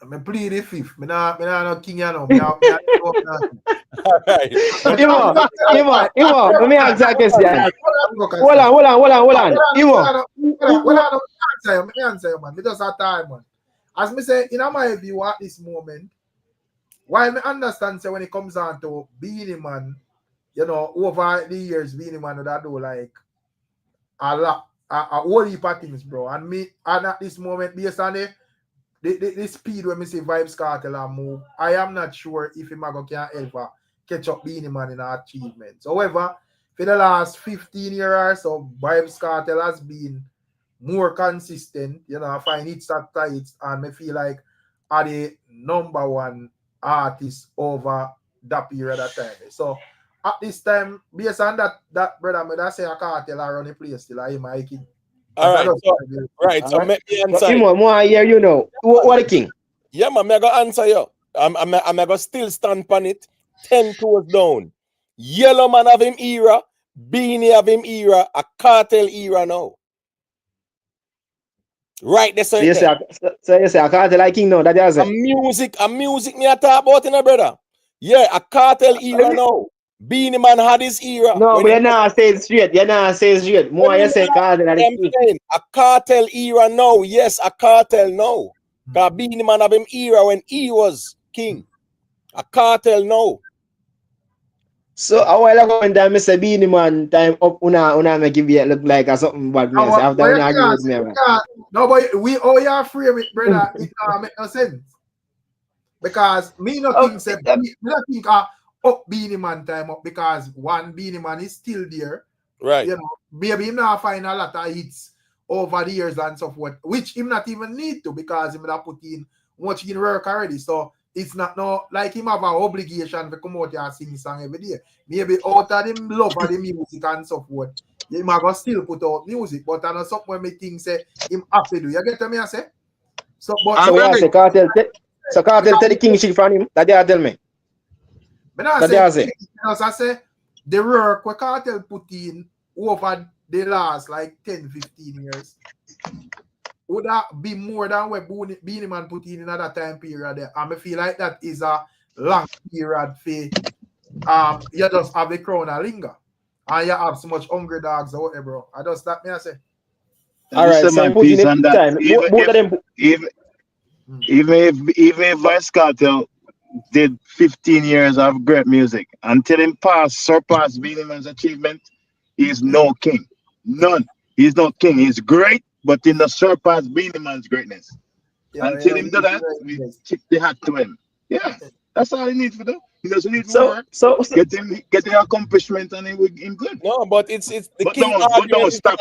I plead the fifth. Me not no king, you know. Me All right. Imo, let me ask that question. Hold on. Imo. Me answer you, man. Me just have time, man. As me say, in my view at this moment, why me understand say when it comes down to Beenie Man, you know, over the years, Beenie Man would do like a lot, a whole heap of things, bro. And at this moment, based on the speed when me see Vybz Kartel and move, I am not sure if him can ever catch up Beenie Man in our achievements. However, for the last 15 years or so, Vybz Kartel has been more consistent, you know. I find it that tight, and I feel like are the number one artist over that period of time. So at this time, based on that brother, me that say a Kartel around the place still, I my king. All right. So make me answer. Imo, more I hear you know. What the king? Yeah, man, I'm gonna answer you. I'm gonna still stand on it. 10 toes down. Yellow Man have him era, Beanie have him era, a Kartel era now. Right there, So you say a Kartel like king now, that you say. A music me I talk about in a brother. Yeah, a Kartel era now. Beenie Man had his era. No, but you're not saying straight. More you say Kartel like king. A Kartel era now. Yes, a Kartel now. Because Beenie Man have him era when he was king. A Kartel now. So a while ago when time Mr. Beenie Man time up una make give you look like a something bad mess. After when argue with me. No, but we all you afraid with brother, it make no sense. Because me not think up Beenie Man time up because one Beenie Man is still there. Right. You know, maybe him not find a lot of hits over the years and so forth, which him not even need to because him not put in much in work already. So it's not no like him have an obligation to come out here and sing song every day. Maybe out of him love of the music and so forth, he might go still put out music, but I know something when me think say him happy do. You get what me I say? So but so yeah, say Kartel tell the king shit from him. That they tell me. But I say the work what Kartel put in over the last like 10-15 years would that be more than what Beenie Man put in that time period there. And I feel like that is a long period for you just have the crown and linger. And you have so much hungry dogs or whatever. I just that me I say. All right, so put in it time. Even if Vybz Kartel did 15 years of great music until him surpass Beenie Man's achievement, he is no king. None. He's not king. He's great, but he not surpass Beenie Man's greatness. Until him do that, we tip the hat to him. Yeah, that's all he needs for them. He doesn't need more work. Get the accomplishment and him good. No, but it's the but king. Don't stop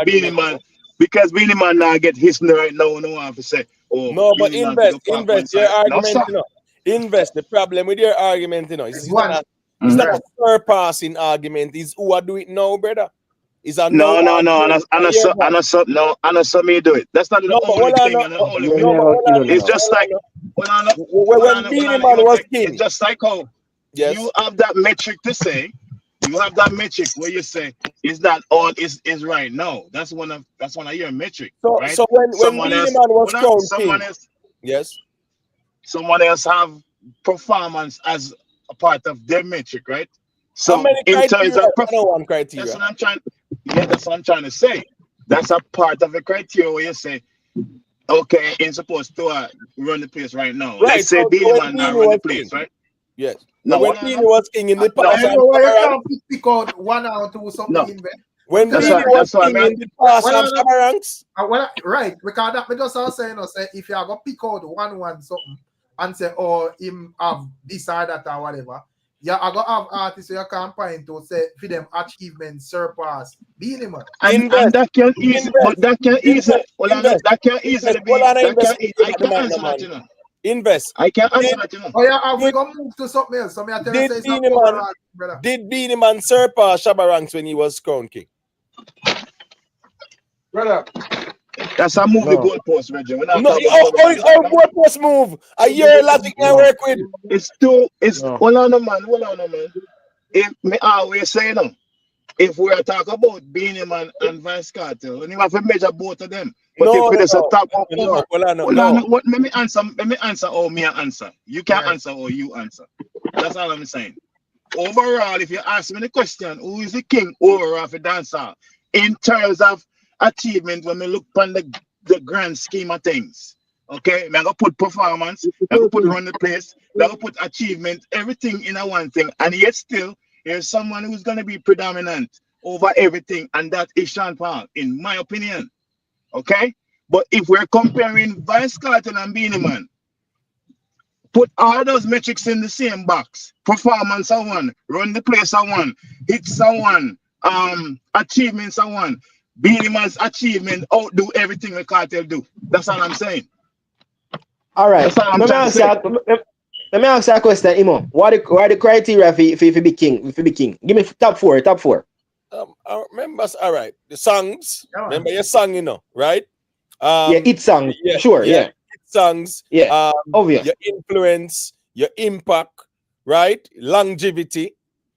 Beenie Man because Beenie Man now get his right now. No one to say, oh, no, but Beenie invest your argument. You know, invest. The problem with your argument, you know, it's not a surpassing argument. It's who are doing it now, brother. Is a no. I know some me do it. That's not the only thing. It's just like when Beenie Man was king. It's just like how you have that metric to say. You have that metric where you say is that all is right now. That's one of your metric. Right? So when Beenie Man was crowned king, yes, someone else have performance as a part of their metric, right? So how many criteria? One criteria. That's what I'm trying to say. That's a part of the criteria where you say, okay, he's supposed to run the place right now. Right. Let's say Beenie Man now run the place, right? Yes. No, when Beenie was king in the past, pick out one or two something. When Beenie was king in the past, ranks. Right, because that we just are saying, say if you are gonna pick out one something and say, oh, him have this or that or whatever. Yeah, I got have artists you can point to say for them achievements surpass Beenie Man. And that can easily, but that can easily, that can easily be. I can't answer that, you know. Invest. I can't answer that, you know. Oh yeah, we gonna move to something else. So me tell you say did Beenie Man surpass Shabba Ranks when he was crown king? Brother. That's a movie goalpost, Reggie. Goalpost move. A year logic I work with. Hold on, man. If me always say no, if we are talking about Beenie Man and Vice Cartel, we have to measure both of them. But No, if we just no, talk about no, what let me answer or me answer. You can't answer or you answer. That's all I'm saying. Overall, if you ask me the question, who is the king overall for dancehall in terms of achievement when we look on the grand scheme of things? Okay, I'm gonna put performance, I'm gonna put run the place, I'm gonna put achievement, everything in a one thing, and yet still there's someone who's gonna be predominant over everything, and that is Sean Paul, in my opinion. Okay, but if we're comparing Vice Cartel and Beenie Man, put all those metrics in the same box. Performance are one, run the place are one, hits are one, achievements are one. Beenie Man's achievement outdo everything the Cartel do. That's all I'm saying. All right. That's all I'm Let me ask you a question, Imo. What are the criteria for be king? If you be king, give me top four. I remember, all right. The songs. Yeah, remember your song, you know, right? Yeah, it songs. Yeah, Sure, yeah. It songs. Yeah. Obvious. Your influence, your impact, right? Longevity.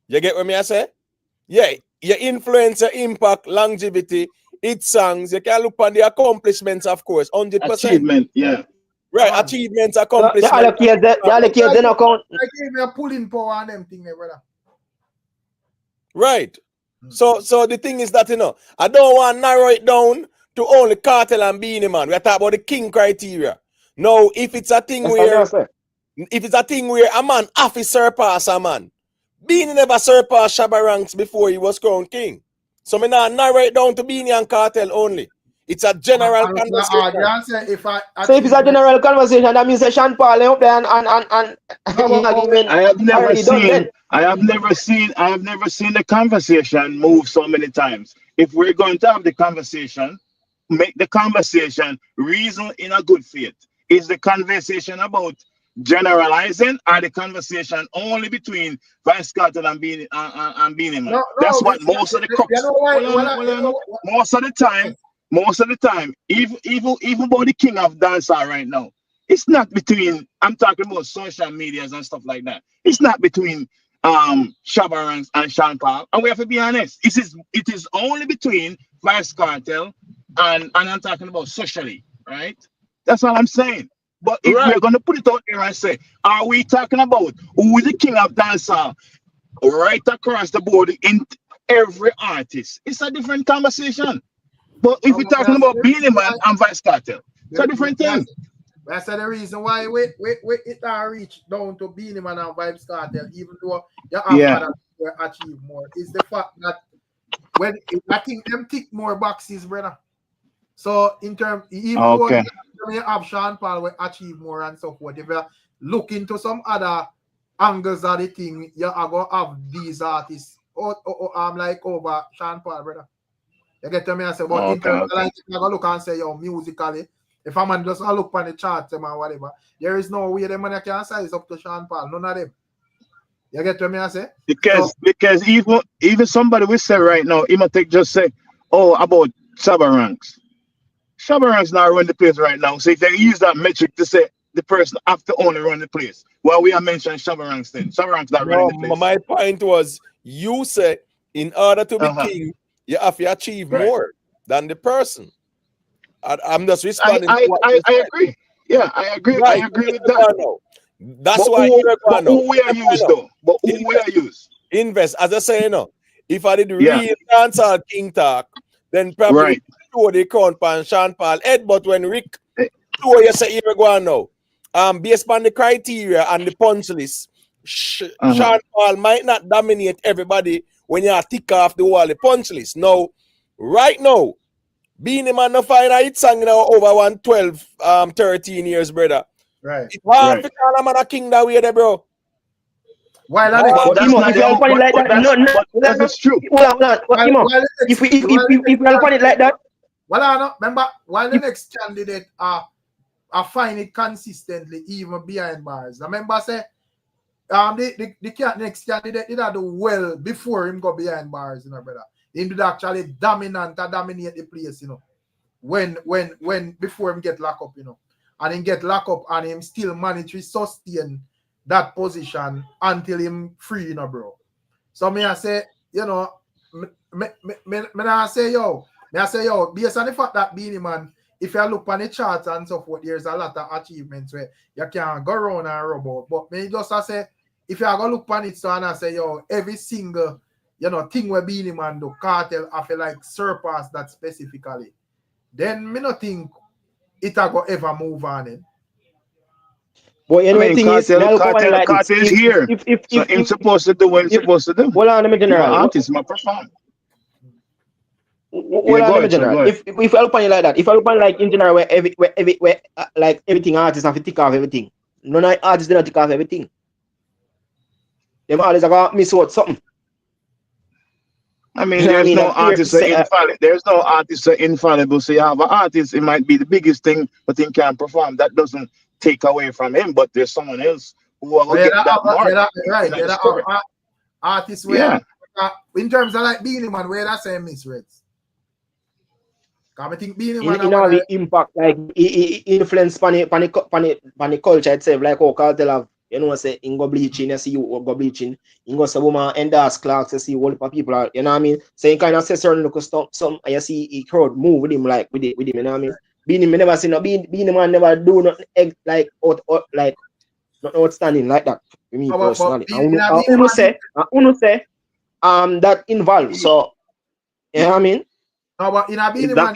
You get what me I say? Yeah, your influence, your impact, longevity, it songs. You can look on the accomplishments, of course, 100%. Achievement, yeah. Right, achievements, The accomplishments. allocate then account. I gave me a pulling power on them thing there, brother. Right. So the thing is that, you know, I don't want to narrow it down to only Cartel and Beenie Man. We're talking about the king criteria. No, if it's a thing where a man half is surpass a man, Beenie never surpassed Shabba Ranks before he was crowned king. So me not narrow it down to Beenie and Cartel only. It's a general conversation. So if it's a general conversation, that means that Sean Paul up there and I have never seen the conversation move so many times. If we're going to have the conversation, make the conversation reason in a good faith. Is the conversation about generalizing, or the conversation only between Vice Cartel and Beenie Man? That's what most of the crux. Most of the time, even about the king of dancehall right now, it's not between. I'm talking about social medias and stuff like that. It's not between Shabba Ranks and Sean Paul, and we have to be honest. It is only between Vice Cartel and I'm talking about socially, right? That's what I'm saying. But if we're gonna put it out there and say, are we talking about who is the king of dancehall right across the board in every artist? It's a different conversation. But if we're talking about Beenie Man and Vice Cartel, it's a different thing. That's the reason why we it reach down to Beenie Man and Vice Cartel, even though you have achieve more, is the fact that when I think them tick more boxes, brother. So in terms, even though you have Sean Paul will achieve more and so forth, if you look into some other angles of the thing, you are going to have these artists like over Sean Paul, brother. You get to me and say, but in terms of like, you're going to look and say, yo, musically, if a man just look on the chart or whatever, there is no way the man can size up to Sean Paul, none of them. You get to me and say? Because even somebody will say right now, just say, oh, about Shabba Ranks. Shabba Ranks not run the place right now. So if they use that metric to say the person have to only run the place, well, we are mentioning Shabba Ranks then. Shabba Ranks not running the place. My point was, you said in order to be king, you have to achieve more than the person. I'm just responding. I agree. Yeah, I agree. Right. I agree with that. That's but why who we are used though. But who we are used. Invest, as I say, you know, if I did real dancehall king talk, then probably show the count on Sean Paul head. But when Rick show you say here go now, based on the criteria and the punch list, Sean Paul might not dominate everybody when you tick off the wall the punch list. Now, right now, Beenie Man no find a hit song now over 112, 13 years, brother. Right. It's hard to call a man a king that way there, bro. Why not? That's true. If we put it like that. Well, I don't remember while the next candidate I find it consistently even behind bars. I remember say the next candidate did do well before him go behind bars, you know, brother. He did actually dominate the place, you know. When before him get locked up, you know. And him get locked up and him still manage to sustain that position until him free, you know, bro. So me I say, you know, I say yo, based on the fact that Beenie Man, if you look on the charts and so forth, there's a lot of achievements where you can go around and rub out. But me just I say, if you are gonna look on it, so and I say yo, every single thing where Beenie Man do, Cartel, I feel like surpass that specifically. Then me not think it will go ever move on it. But you know the thing is, Cartel is here. So he's supposed to do what he's supposed to do. Hold on, let me general. Artist, my perform. Hold on, let me general. If I look on you like that, if I look on like in general where like everything artists have to tick off everything. None of artists do not tick off everything. Them artists are gonna miss out something. I mean, there's no artists are infallible. There's no artists are infallible. So you have an artist, it might be the biggest thing, but he can't perform. That doesn't take away from him, but there's someone else who will get that mark. Right, artists where in terms of like Beenie Man, where that same misreads. I think Beenie Man the impact like influence on the culture itself, like how Cartel have, say in go bleaching, you see you go bleaching, in go some woman and that's clocks, you see all the people are, you know what I mean? So you kind of say certain look some you see a crowd move with him like with him, you know what I mean? Beenie Man never seen Beenie Man never do nothing like like not outstanding like that for me personally. I uno say that involved. So you know what I mean? No, but in a Beenie Man,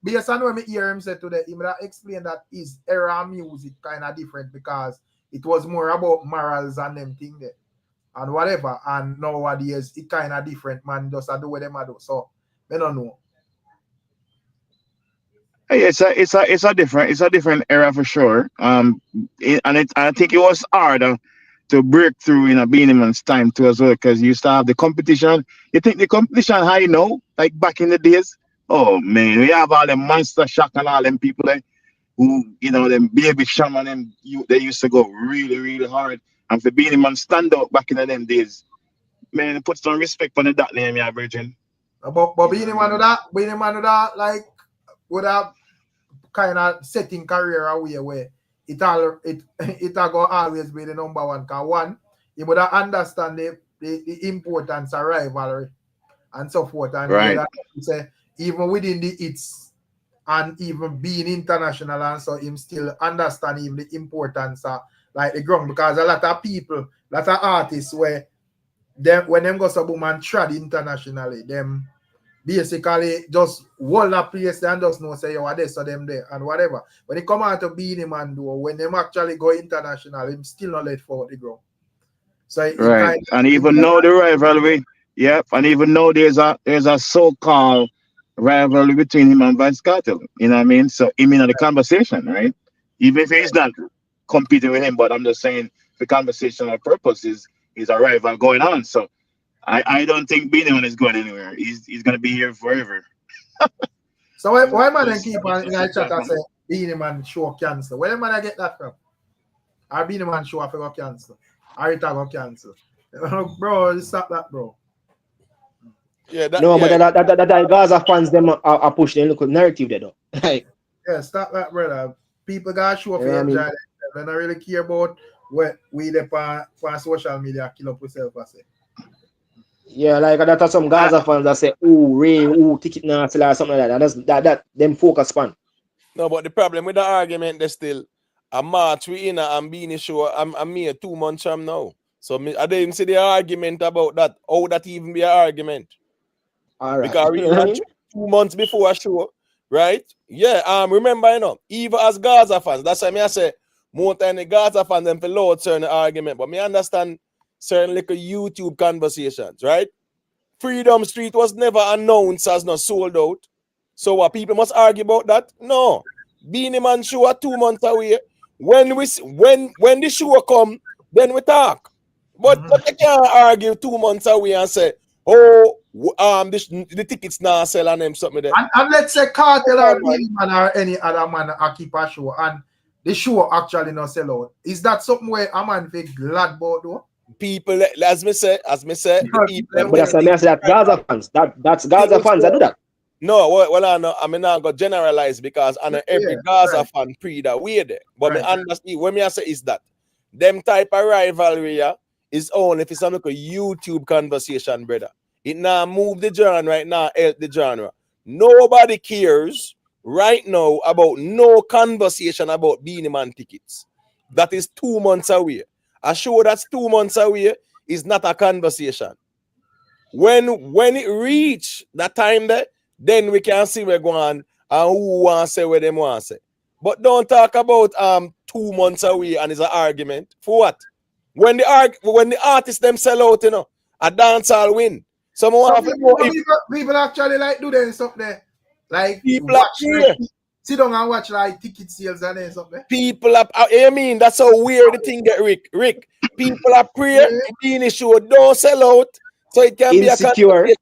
based on what I hear him say today, he might explain that his era music kind of different because it was more about morals and them thing there and whatever. And nowadays it kind of different, man. Just do what them do. So I don't know. It's a different era for sure. I think it was harder to break through in a Beenie Man's time too as well, because you used to have the competition. You think the competition high now, like back in the days? Oh man, we have all them Monster Shock and all them people there who, them Baby Shaman, them they used to go really, really hard. And for Beenie Man stand out back in them days, man, it puts some respect on that name, yeah, virgin. But Beenie Man like would have kind of setting career away where it go always be the number one. Cause one, you would understand the importance of rivalry and so forth. And right. Say, even within the hits and even being international, and so him still understand even the importance of like the ground, because a lot of people, a lot of artists where them when them go so boom and trad internationally, them basically just hold that place and just know say yo this so them there and whatever. When it come out to Beenie Man though, when them actually go international, him still not let for the ground. So right, and even know the rivalry. Yep, and even though there's a so-called rivalry between him and Cartel, you know what I mean? So him in the conversation, right? Even if he's not competing with him, but I'm just saying the conversational purpose is a rival going on. So I don't think Beenie Man is going anywhere. He's gonna be here forever. So why man keep on in the chat and say Beenie Man show cancel? Where man I get that from? Our Beenie Man show I got cancel. Or it got cancel. Bro, stop that, bro. Yeah, but that Gaza fans them are pushing local narrative there though. Like, yeah, stop that, brother. People got show for enjoy themselves. They don't really care about what we there on social media kill up yourself, I say. Yeah, like that are some Gaza fans that say, ticket now sell or something like that. That's them focus fan. No, but the problem with the argument there's still a March we in and Beenie show I'm here 2 months from now. So I didn't see the argument about that. How that even be an argument? All right. Because we 2 months before a show, right? Yeah, remember, even as Gaza fans, that's why I say more than the Gaza fans them for load certain argument. But me understand certain little YouTube conversations, right? Freedom Street was never announced as not sold out. So what people must argue about that? No. Beenie Man show are 2 months away. When the show come, then we talk. But you can't argue 2 months away and say, the tickets now sell and them something there. And let's say Cartel or Beenie Man or any other man keep a show and the show actually not sell out. Is that something where a man feel glad about though? People, as me say, the people. But that's Gaza fans. That's Gaza fans that do that. No, well, I mean, not go generalize because every Gaza fan pre that way there. But me understand what me I say is that them type of rivalry is only if it's some like a YouTube conversation, brother. It now move the genre right now, help the genre. Nobody cares right now about no conversation about Beenie Man tickets. That is 2 months away. A show that's 2 months away is not a conversation. When it reach that time there, then we can see where going and who want to say what them want to say. But don't talk about 2 months away and it's an argument. For what? When the artists them sell out, you know, a dancehall win. Someone have people actually like do them stuff there. Like people watch, like, sit down and watch like ticket sales and then something. People are, I mean, that's how weird the thing get, Rick. People are prayer, the Beenie show don't sell out, so it can insecure. be a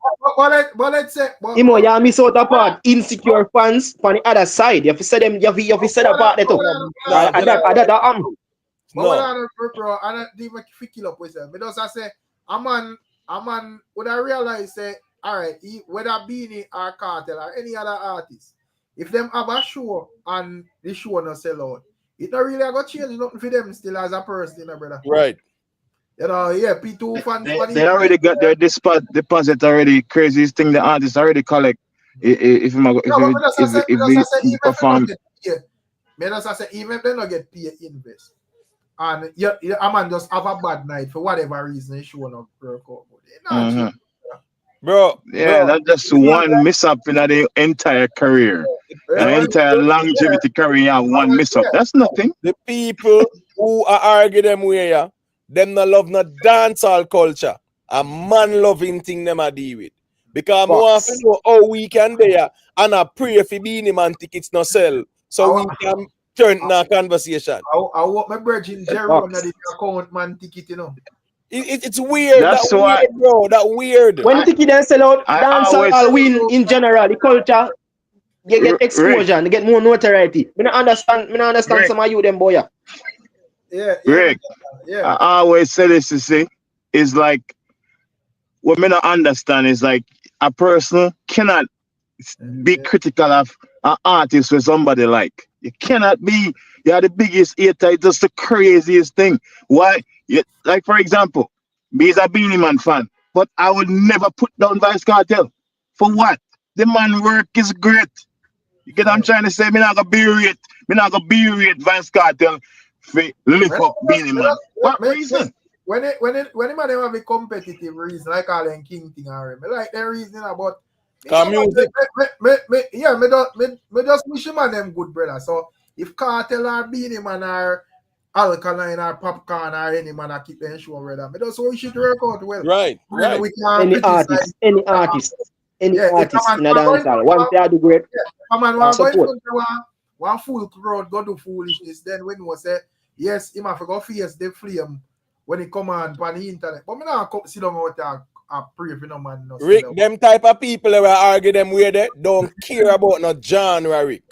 But let's say, Imo, you miss out a part. Insecure fans on the other side. You have to say them. You have to say that part there too. No, bro, I don't even kill up with them because I say a man would I realize say, all right, whether Beenie or KARTEL or any other artist, if them have a show and the show not sell out, it not really gonna change nothing for them still as a person, brother. Right. You know, yeah, P2 fans. They already got their deposit already. Craziest thing the artists already collect. If you perform. I say even if they not get paid, invest. And a man just have a bad night for whatever reason he show not work out. Bro, that's just one miss up in the entire career. An entire longevity career, one miss up. That's nothing. The people who are arguing them way, them not love no dancehall culture. A man loving thing them a deal with. Because I want to know how we can there and I pray for Beenie Man tickets not sell. So we can turn in a conversation. I want my virgin Jerry on the account man ticket, you know. It's weird. That's weird, bro. That weird. When ticket then sell out, dancehall win in general. The culture, they get exposure, they get more notoriety. I don't understand some of you them boy. Rick, I always say this, you see, is like what me not understand is like a person cannot be critical of an artist with somebody like. You cannot be. You are the biggest hater. It's just the craziest thing. Why? Like for example, me is a Beenie Man fan, but I would never put down Vice Cartel. For what? The man work is great. You get what I'm trying to say? Me not gonna berate. Me not gonna berate Vice Cartel for lift up Beenie Man. What reason? When the man have a competitive reason, like all them king thing already. I like their reason about music. Me just wish him and them good, brother. So if KARTEL or Beenie Man or Alkaline or Popcorn or any man I keep them show, brother, me just wish it work out well. Right. Any artist in a dancehall. Once they do great, one full crowd go do foolishness. Then when we say yes, he might forgot face the flame when he come on the internet. But me not sit down out there. Pray for no man. No Rick, them type of people that will argue them way they don't care about no genre, Rick.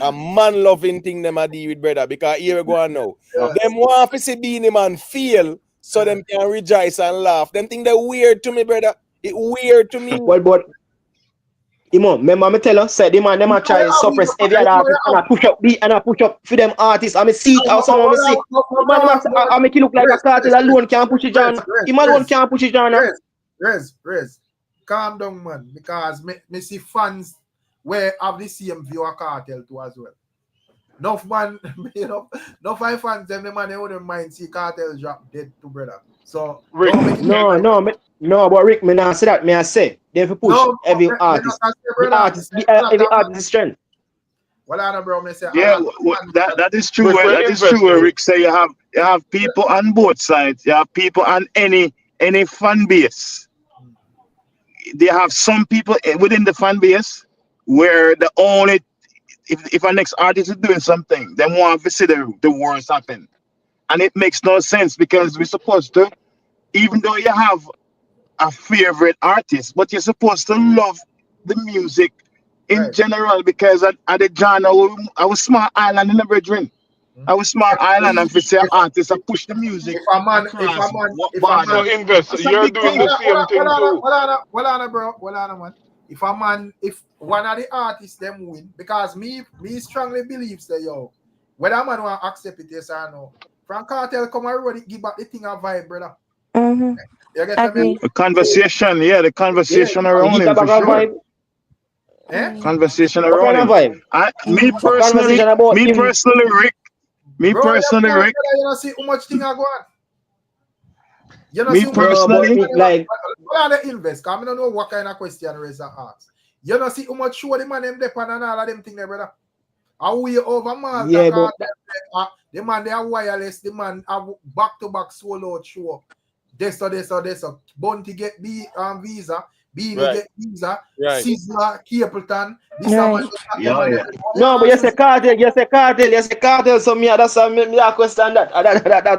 A man loving thing them a deal with, brother, because here we go on now. Them want to see Beenie Man feel so them can rejoice and laugh. Them think they're weird to me, brother. It weird to me. Well, but Imo, remember me tell her, said the man them a try to suppress every other artist and I push up beat and I push up for them artists. I see it how someone me see. I make it look like a KARTEL alone can't push it on. Him alone can't push it on. Rez, calm down, man, because me see fans where have the same view of KARTEL too as well. Enough man, enough fans them the man they wouldn't mind see KARTEL drop dead to brother. So Rick, no, but Rick, me not say that. Me I say they have to push every artist. Every artist strength. Well, I know, bro. Me say that is true. That is true. Rick say you have people on both sides. You have people on any fan base. They have some people within the fan base where the only if a next artist is doing something, they want to see the worst happen, and it makes no sense because we're supposed to, even though you have a favorite artist, but you're supposed to love the music in general because at the genre I was Smart Island in the brethren. I was Smart Island and for say artists I push the music. If a man invest, you're doing the same thing too. Well on, man. If one of the artists them win, because me strongly believes that whether a man want to accept it yes or no, from KARTEL come already give back the thing a vibe, brother. You get what I mean? Agree. The conversation, yeah, the conversation You around get him a for bag of sure. vibe. Eh? Conversation What around kind of him. vibe? What conversation about Me him? personally, Rick. Me Bro, personally, Rick. you don't see how much thing I go on. You don't Me see how much No, but personally. me, like, Hold on, the invest, because I don't know what kind of question Reza ask. You don't see how much show the man them depend on all of them thing there, brother. Are we over Malta? yeah, but The man they are wireless, the man have back-to-back solo show. This. Bounty get visa, Beenie Right. get visa, Right. Sizzler, Capleton, this Right. Yeah. no, but you say cartel, so me, that's how me I question that.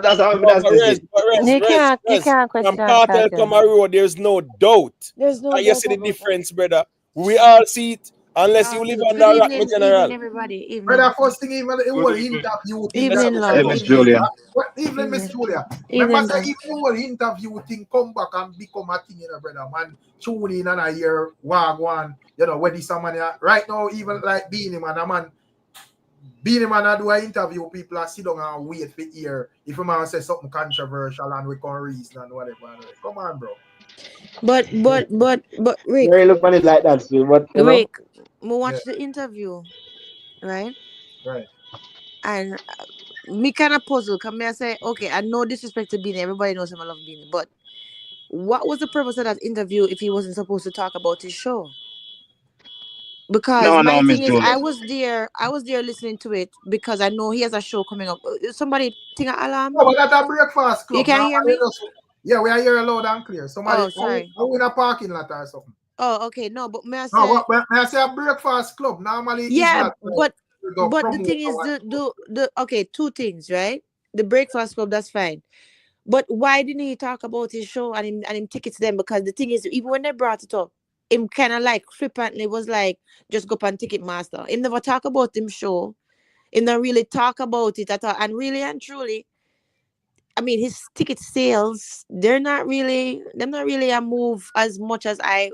That's how me No, that's but this Rez, it. but Rez, You can't From question Cartel come a road, there's no doubt. There's no And you doubt see the about that. difference, brother. We all see it, unless you live under a rock, my Good general. evening, everybody. Evening. Brother, first thing even the whole interview thing. Evening, Hey, love. Miss Julia. What evening, Miss Julia? Evening, Remember, say love. even the whole interview thing come back and become a thing, you know, brother. Man, tune in and I hear wagwan, you know, when this man right now, even like Beenie Man, Beenie Man, I do an interview, people are sit down and wait for hear if a man say something controversial and we can reason and whatever. Come on, bro. But Rick, You look on it like that, so, but you know. Rick, we watch the interview, right? Right. And me kind of puzzled. Come here, say, okay, I know disrespect to Beanie. Everybody knows him. I love Beanie, but what was the purpose of that interview if he wasn't supposed to talk about his show? Because No, my Miss thing is, Julia. I was there listening to it because I know he has a show coming up. Somebody ting an alarm. No, but that's a breakfast club. You can't hear me? Yeah, we are here loud and clear. Somebody, Oh, sorry. are we in a parking lot or something? Oh, okay. No, but may I say? No, but may I say a breakfast club normally Yeah, is not. but the thing is, the okay, two things, right? The breakfast club, that's fine. But why didn't he talk about his show and him tickets them? Because the thing is, even when they brought it up, him kind of like flippantly was like, just go up on Ticketmaster. Him never talk about him show. Him not really talk about it at all. And really and truly, I mean, his ticket sales, they're not really a move as much as I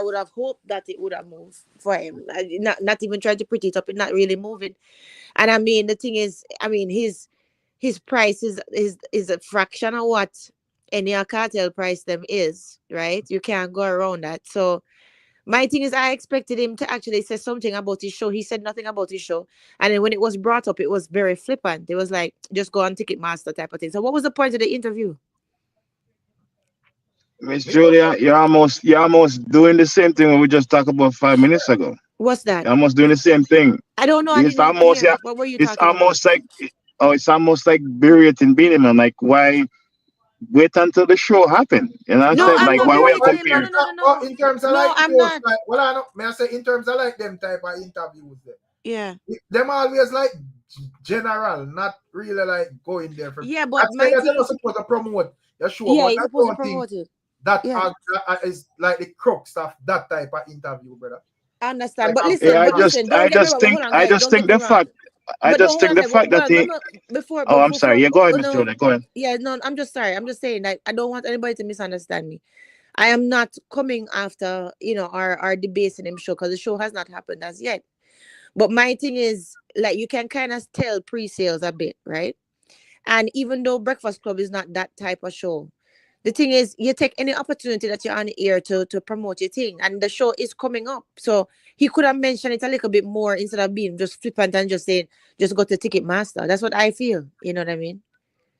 would have hoped that it would have moved for him. Not even trying to pretty it up, it's not really moving. And I mean, the thing is, I mean, his price is a fraction of what any cartel price them is, right? You can't go around that. So my thing is, I expected him to actually say something about his show. He said nothing about his show. And then when it was brought up, it was very flippant. It was like, just go on Ticketmaster type of thing. So what was the point of the interview? Miss Julia, you're almost doing the same thing when we just talked about 5 minutes ago. What's that? You're almost doing the same thing. I don't know. It's almost What were you it's talking almost about? it's almost like berating Beenie Man. Like, why wait until the show happen? You know what I'm No, saying? I'm Like, not why we berating him. compare? No. In terms of No, like, I'm not. Like, well, I know, may I say in terms of like them type of interviews there. Yeah. Them always like general, not really like going there for. Yeah, but my my thing is supposed to promote your show. yeah, but he's I supposed to don't promote think it. that Yeah. is like the crux of that type of interview, brother. I understand, Like, but listen, Yeah, don't get me wrong. Hold on, I guys, just don't think get me the wrong. fact. I But just think the fact that he. Before. Oh, I'm sorry. Yeah, go ahead, Miss No, Julia. Go ahead. yeah, no, I'm just sorry. I'm just saying that I don't want anybody to misunderstand me. I am not coming after our debates in him show because the show has not happened as yet. But my thing is, like, you can kind of tell pre-sales a bit, right? And even though Breakfast Club is not that type of show, the thing is, you take any opportunity that you're on the air to promote your thing, and the show is coming up. So he could have mentioned it a little bit more instead of being just flippant and just saying, just go to Ticketmaster. That's what I feel. You know what I mean?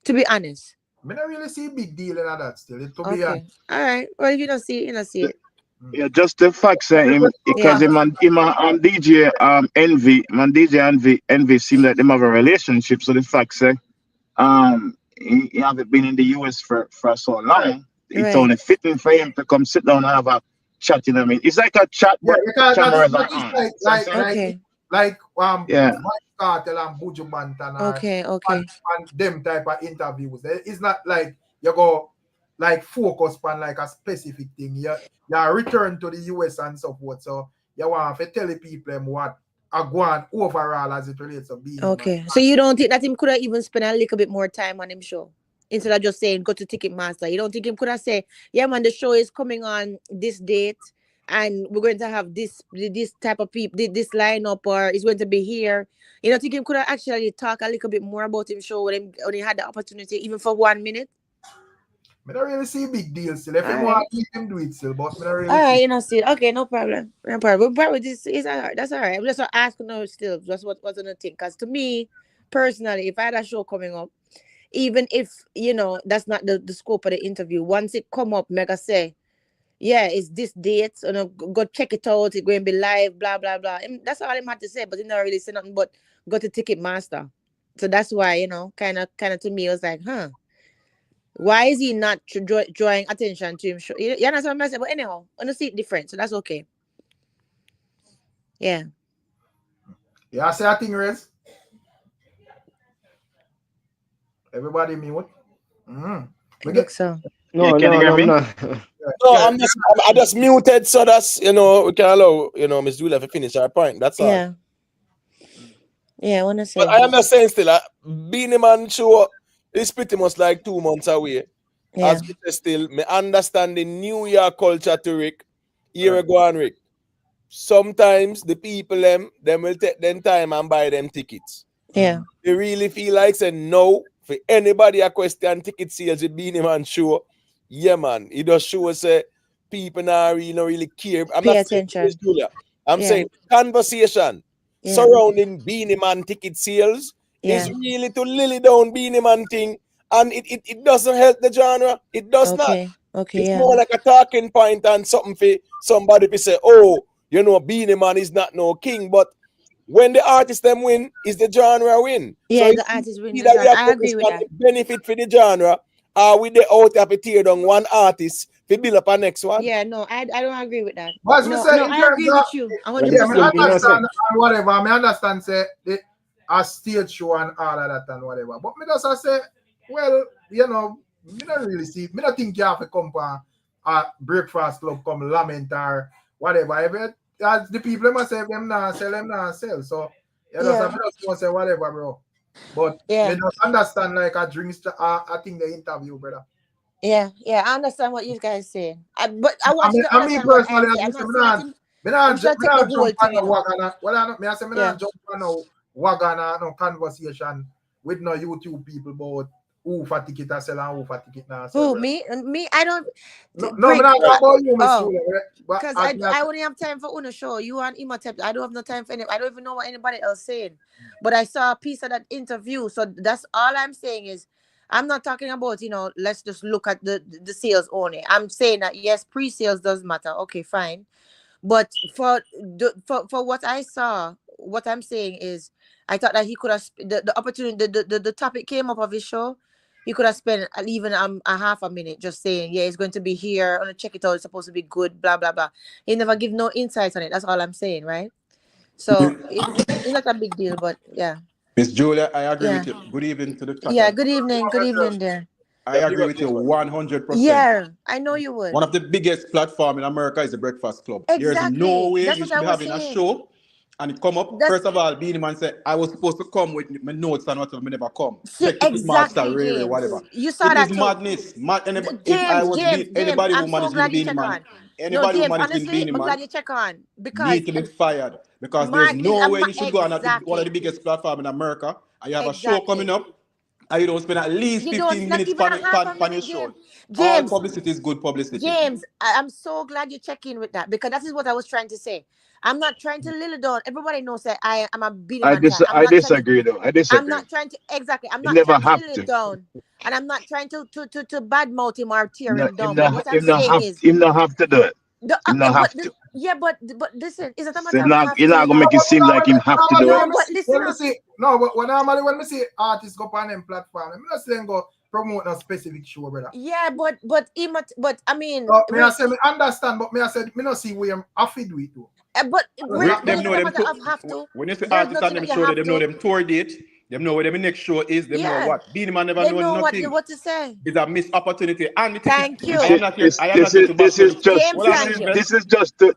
To be honest. I don't really see a big deal in that still. It could Okay. be honest. All right. Well, if you don't see it, you don't see it. Yeah, just the fact say him because him and DJ Envy seem like them have a relationship. So the fact say he haven't been in the US for so long. It's only fitting for him to come sit down and have a chat. You know what I mean? It's like a chat, but cameras are on. Like yeah. KARTEL and Buju Banton Okay. and them type of interviews. It's not like you go like focus on like a specific thing. You return to the US and so forth. So you want to tell the people what are going overall as it relates to being. Okay. So you don't think that him could have even spent a little bit more time on him show instead of just saying go to Ticketmaster? You don't think him could have said, yeah, man, the show is coming on this date and we're going to have this type of people, this lineup, or it's going to be here. You don't think him could have actually talk a little bit more about him show when he had the opportunity, even for 1 minute? I don't really see big deals still. If you want to him do it still, but I don't really All right, see. you know, still okay, no problem, no problem. But this is alright. That's all right. I'm just asking now still. Just what's on the thing? Because to me, personally, if I had a show coming up, even if you know that's not the scope of the interview, once it come up, mega say, yeah, it's this date, go check it out. It's going to be live, blah blah blah. And that's all I'm had to say. But he not really say nothing. But go to Ticketmaster. So that's why kind of to me, it was like, huh. Why is he not drawing attention to him? You understand what I'm saying? But anyhow, I don't see it different, so that's okay. Yeah. Yeah, I say a thing, Rez. Everybody mute. I think so. No, can you hear me? no. No, I just muted so that's we can allow Miss Julia to finish her point. That's all. Yeah. Yeah, I wanna say. But I am just saying still, Beenie Man show is pretty much like 2 months away. Yeah. As we say still, me understand the New Year culture to Rick. Here we go on, Rick. Sometimes the people them will take them time and buy them tickets. Yeah. They really feel like saying no for anybody a question ticket sales with Beenie Man show. Yeah, man. It does show say people now really care. I'm Pay not attention. saying this, Julia. I'm Yeah. saying conversation surrounding Beenie Man ticket sales is really to lily down Beenie Man thing, and it doesn't help the genre. It does not. Okay, It's more like a talking point and something for somebody to say, oh, Beenie Man is not no king, but when the artist them win, is the genre win. Yeah, so the artist win. Either we I agree with that. benefit for the genre, or we the out of a tear down one artist to build up a next one. Yeah, no, I don't agree with that. But No, say, I agree with you. 100%. Yeah, I understand and whatever. I understand say a stage show and all of that and whatever. But me just say, well, me don't really see. Me don't think you have to come for a breakfast club, come lament or whatever. If as the people must say them not sell. So you just have to say whatever, bro. But me just understand like a drinks. I think the interview, brother. Yeah, I understand what you guys saying. But I want you to I mean understand what personally, I'm saying. Me not jump on a wagon. Well, me say me not jump on a wagon no conversation with no YouTube people about who for ticket are sell and who for ticket not sell. Who, me? I don't. No, me not talk about you, Miss Julia. Because I only have time for Uno show. You and Imhotep. I don't have no time for any. I don't even know what anybody else saying. But I saw a piece of that interview. So that's all I'm saying is, I'm not talking about, let's just look at the sales only. I'm saying that, yes, pre-sales does matter. Okay, fine. But for what I saw, what I'm saying is, I thought that he could have, the opportunity, the topic came up of his show. He could have spent even a half a minute just saying, yeah, it's going to be here. I'm going to check it out. It's supposed to be good, blah, blah, blah. He never give no insights on it. That's all I'm saying, right? So it's not a big deal, but yeah. Miss Julia, I agree with you. Good evening to the chat. Yeah, good evening there. I agree with you 100%. Yeah, I know you would. One of the biggest platforms in America is the Breakfast Club. Exactly. There's no way That's you what should I be was having a saying. show and it come up. First of all, Beenie Man said, I was supposed to come with my notes and whatever, I never come. See, exactly, RLRYII, James. whatever. You saw that is too. madness. If I was anybody who managed to be Beenie Man, anybody who managed to be Beenie Man, glad you check on because need to be fired. Because there's no way you should go on one of the biggest platforms in America and you have a show coming up and you don't spend at least 15 minutes on your show. All publicity is good publicity. James, I'm so glad you check in with that because that is what I was trying to say. I'm not trying to little down. Everybody knows that I am a Beenie Man. I disagree though. I disagree. I'm not trying to I'm not never trying have to little to. down. And I'm not trying to badmouth him or tear him down. But what I'm saying is him not have to do it. Have to. Yeah, but listen, is it a matter So of you're not gonna make it seem like him have to do it. But listen, but when me see artists go on them platform, I'm not saying go promote a specific show, brother. Yeah, but I mean, me I say me understand, but me I said me not see where I'm have to do it too. But them know them have to. When you see artists on them show, they know them tour date. Them know where their next show is. Them know what. Beenie Man never know nothing. What to say. It's a missed opportunity. And thank you. This is just to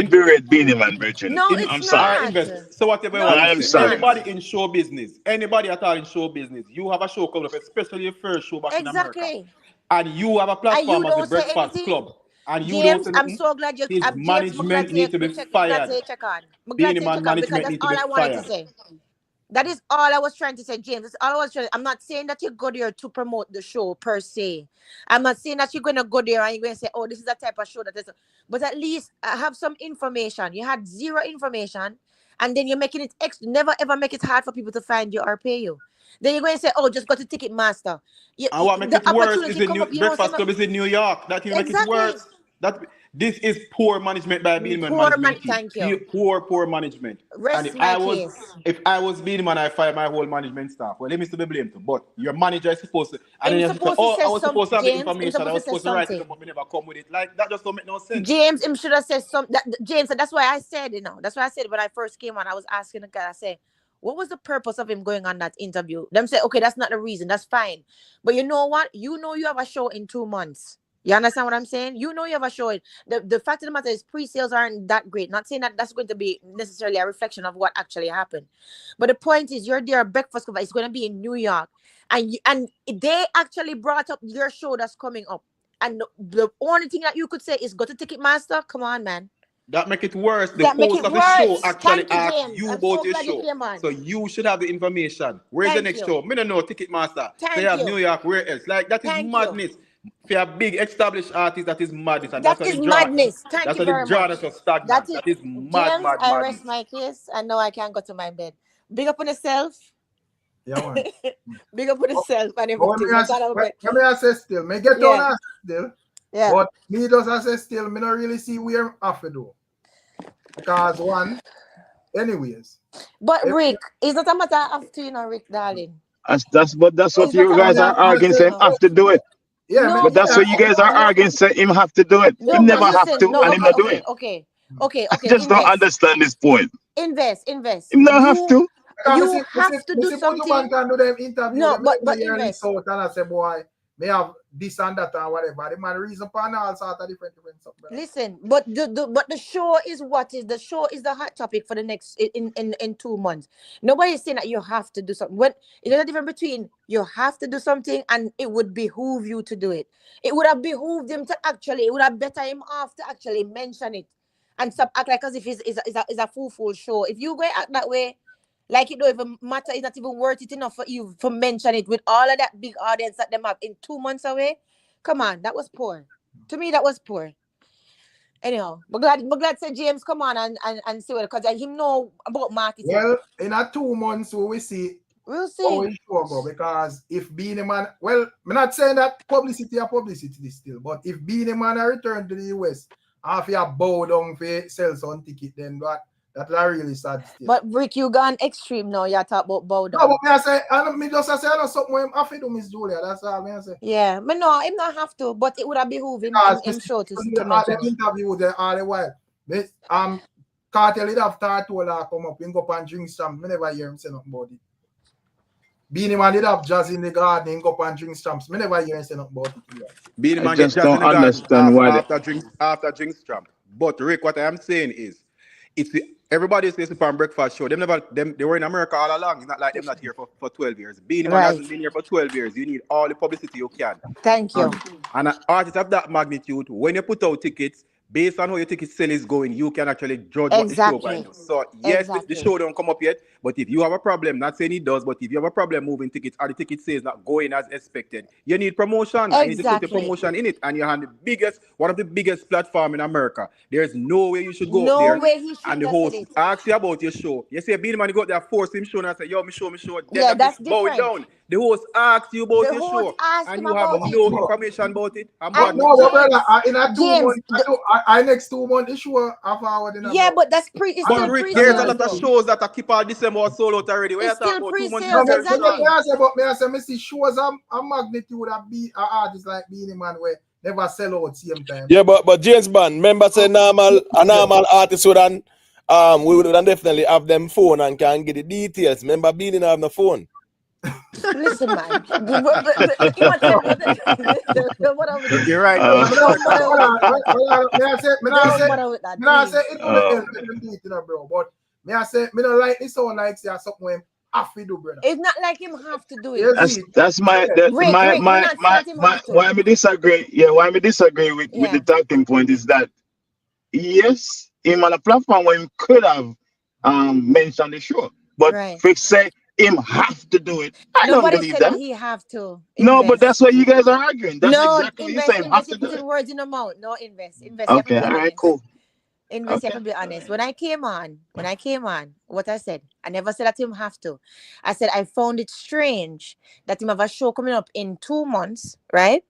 berate Beenie Man, Bridget. No, I'm sorry. So whatever. Anybody in show business, anybody at all in show business, you have a show coming up, especially your first show back in America, and you have a platform as the Breakfast Club. And you James, don't I'm so glad you. His management needs to be fired. Beenie Man management needs to be fired. All I wanted to say. That is all I was trying to say, James. That's all I was trying. I'm not saying that you go there to promote the show per se. I'm not saying that you're gonna go there and you're gonna say, "Oh, this is the type of show that is." But at least have some information. You had zero information, and then you're making it extra. Never ever make it hard for people to find you or pay you. Then you're going to say, "Oh, just go to Ticketmaster." And what makes it worse is the Breakfast Club is in New York. That you make it worse. That this is poor management by Beenie Man management. Thank you. Poor management. Rest And if I was Beenie Man, I fire my whole management staff. Well, let me still be blamed too. But your manager is supposed to. And then you say, "Oh, I was supposed to have the information. I was supposed to write it, but me never come with it." Like that just don't make no sense. James, him should have said something. James, that's why I said, that's why I said when I first came on, I was asking the guy. I said, what was the purpose of him going on that interview? Them say, okay, that's not the reason. That's fine. But you know what? You know you have a show in 2 months. You understand what I'm saying? You know you have a show. The fact of the matter is pre-sales aren't that great. Not saying that that's going to be necessarily a reflection of what actually happened. But the point is, you're there at Breakfast Club. It's going to be in New York. And they actually brought up your show that's coming up. And the only thing that you could say is go to Ticketmaster. Come on, man. That make it worse. The host of the show actually asked you about your show. So you should have the information. Where's the next show? Me don't know, Ticketmaster. They have New York, where else? Like, that is madness. For a big established artist, that is madness. And that is madness. That's what the journalists are stagnant. That is mad, mad. I rest my case. I know I can't go to my bed. Big up on yourself. Yeah, man. Big up on yourself and everything. Let me say still. Me get on still. Yeah. But me just say still, me not really see where I have to do. Because one, anyways. But Rick, it's not a matter of Rick, darling. That's what you guys are arguing, saying have to do it. Yeah, but that's what you guys are arguing, saying him have to do it. He never have to, and him not do it. Okay. I just don't understand this point. Invest. Him not have to. You have to do something. No, but invest. So I say, boy, may have this and that and whatever. The man reason for all sorts of different stuff. Listen, but the show is what is the show is the hot topic for the next in 2 months. Nobody is saying that you have to do something. When there's a difference between you have to do something and it would behoove you to do it. It would have behooved him to it would have better him off to actually mention it and stop act like as if it's a full show. If you go act that way, like it don't even matter, it's not even worth it enough for you to mention it with all of that big audience that them have in 2 months away. Come on, that was poor. To me, that was poor. Anyhow, I'm glad say James come on and see what, because him know about marketing. Well, in a 2 months we'll see. We'll see. How it go, because if Beenie Man, well, I'm not saying that publicity still, but if Beenie Man return to the US, after you bow down for sell some ticket, then that's really sad still. But Rick, you gone extreme now. You talk about bow down. No, but I say I know something where I have to do, Miss Julia. That's all I say. Yeah, but no, him not have to. But it would have behooved him show to mention. Interview there all the while. KARTEL it have Tartola come up and go up and drink some. I never hear him say nothing about it. Beenie Man did have jazz in the garden and go up and drink stamps. I never hear him say nothing about it. Beenie Man get jazz in the garden after drink stamp. But Rick, what I am saying is, it's everybody says upon breakfast show. They were in America all along. It's not like them not here for 12 years. Beenie Man hasn't been here for 12 years. You need all the publicity you can. Thank you. And an artist of that magnitude, when you put out tickets, based on how your ticket sale is going, you can actually judge what the show going to do. So yes, the show don't come up yet, but if you have a problem, not saying it does, but if you have a problem moving tickets or the ticket sales not going as expected, you need promotion. You need to put the promotion in it, and you're on one of the biggest platform in America. There's no way you should go up there. No way he should. And the host asks you about your show. You say Beenie Man, you go there, force him show, and I say, yo, me show. Yeah, that's different. Bow it down. The host asks you about your show, and you have no information about it. In a 2 months, next 2 months, the show have forward in. Yeah, but that's pre. But Rick, there's a lot of shows that are keep all December sold out already. It's still pre-sales. I see shows a magnitude of artists like Beenie Man where never sell out same time. Yeah, but James Bond, remember say a normal artist we would definitely have them phone and can get the details. Remember Beenie have the phone. Listen, man. You're right. I say, me don't like this so like say something when have to do, brother. It's not like him have to do it. That's my why me disagree. Yeah, why me disagree with the talking point is that yes, him on a platform where he could have mentioned the show. But Right. Fix say him have to do it. I don't Nobody believe said that. that he have to No, but invest. that's what you guys are arguing. That's No, exactly what you're invest, saying. Have invest. to You're do putting it. words in the mouth. No, invest. Invest. You have to Okay, be all right, honest. cool. Invest. You Okay. have to be honest. When I came on, what I said, I never said that him have to. I said I found it strange that him have a show coming up in 2 months, right?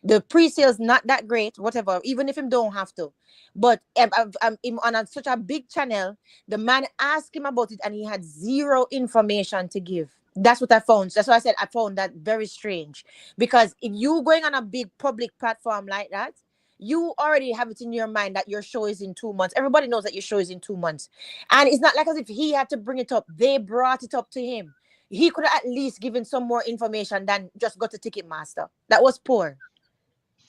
The pre-sales not that great, whatever. Even if him don't have to, but I'm him on such a big channel. The man asked him about it, and he had zero information to give. That's what I found. That's why I said I found that very strange. Because if you going on a big public platform like that, you already have it in your mind that your show is in 2 months. Everybody knows that your show is in 2 months, and it's not like as if he had to bring it up. They brought it up to him. He could have at least given some more information than just go to Ticketmaster. That was poor.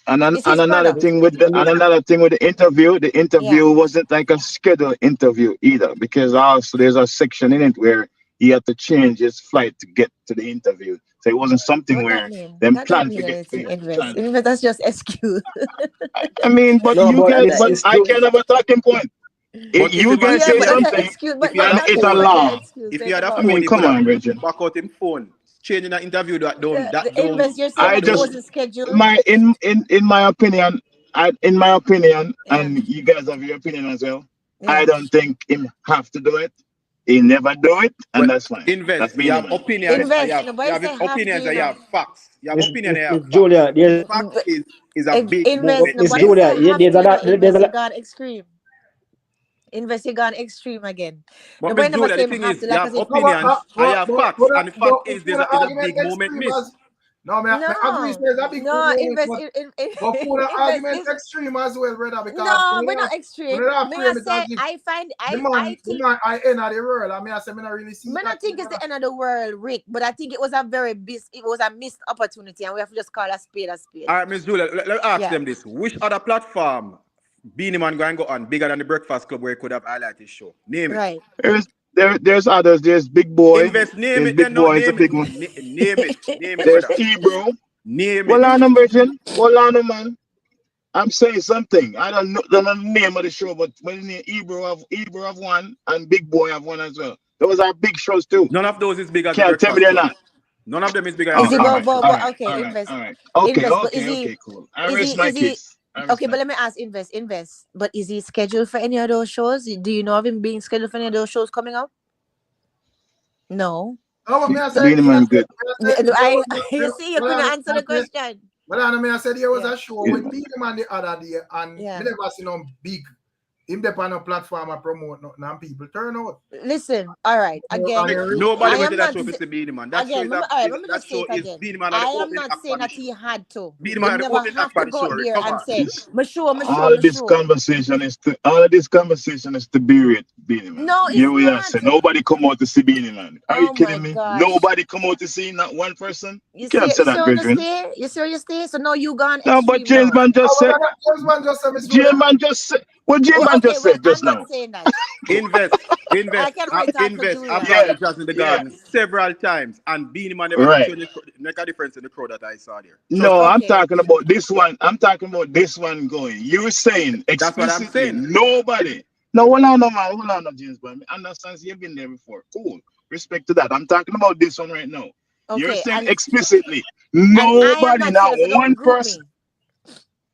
And It's his another product. thing with the interview, wasn't like a scheduled interview either, because also there's a section in it where he had to change his flight to get to the interview. So it wasn't something What that where mean? them That don't planned to mean get anything. planned. Invest. That's just excuse. I mean, but No, you but guys, this but is I true. can have a talking point. But if You him guys had, Yeah, say but if that's he an something, excuse. if he But had and a that's it's a phone, an law. excuse. if he Take had him a out. I mean, phone, he come could have on, Virgin. back out him phone, changing the interview that don't The invest. You're saying I that it just wasn't scheduled. in my opinion, Yeah. and you guys have your opinion as well. I Yeah. don't think him have to do it. He never do it, and Well, that's fine. invest. That's You Beenie have Man. opinions. Invest. You Nobody have say have to. opinions. You And you know. have facts. You have opinion. And you have Miss facts. Julia, there's Fact is a big Invest. movement Miss Nobody change. Julia, say have to. You know. there's Invest. a You gone extreme. Invest. You gone extreme again. But Miss Nobody never Julia, say the him thing have is, to. you Like as have if. No, but, opinions and you have facts. And the fact is, put there's an a argument big movement extreme miss. as no, I agree. No. There's a big No. movement, Invest. but put an Invest. argument extreme as well, brother, because No, we're not when extreme. you not May I frame it as say if I find the I think man I enter the world. I mean, I say, me not really see I that. don't think it's the end of the world, Rick, but I think it was a missed opportunity, and we have to just call a spade a spade. All right, Miss Julia, let me ask Yeah. them this. Which other platform Beenie Man going to go on bigger than the Breakfast Club where he could have highlighted his show? Name it. Right. There's others. There's Big Boy. Invest, name There's it, Big then not Boy. It's a name it. big one. Name it. Name it, There's brother. Ebro. Name Hold it. on, Virgin. Hold on, man. I'm saying something. I don't know the name of the show, but when the Ebro have one and Big Boy have one as well. Those are big shows too. None of those is big as the Can't tell me Breakfast they're Club. not. None of them is bigger as Oh, Is the he all Breakfast right, Club. okay, all invest. right. Okay, Invest, but is he cool. I is rest he my is he case. okay, but let me ask invest. But is he scheduled for any of those shows? Do you know of him being scheduled for any of those shows coming up? No. No, but me I said, Beenie Man good. You see, you couldn't answer the question. But I said there was Yeah. a show with Beenie Man the other day, and Yeah. me never see no big him there on a platform and promote nothing, and people turn out. Listen, all right. Again, Nobody I went am to that not show for the Beenie Man. That show again. is Let me that just say show it is again. Beenie Man I the am opening not act saying on the that show. he had to. Beenie He Man the never opening have act to on the go show. out there and Recover. say, "My show." All this conversation is to berate Beenie Man. No, it's Here we are not. saying nobody come out to see Beenie Man. Are you Oh kidding my me? gosh. Nobody come out to see, not one person. You Can't see say that, where you brethren. stay? You see where you stay? So now you gone No, but extreme James now. Man just said. James Man just said, Miss James Julia. Man just said. What James Man Okay, just well, said just I'm now. not saying that. Invest. I can only talk for Invest. Julia. I've gone to Yeah, Jazz in the yeah. Garden several times, and Beenie Man never Right. actually make a difference in the crowd that I saw there. No, I'm Okay. talking about this one. I'm talking about this one going. You're saying That's what I'm explicitly saying. nobody. No, hold on, no, man. Hold on, no, James Bond. Understand you've been there before. Cool. Respect to that. I'm talking about this one right now. You're Okay, saying and explicitly I am nobody, not not saying that, so don't one group person. me.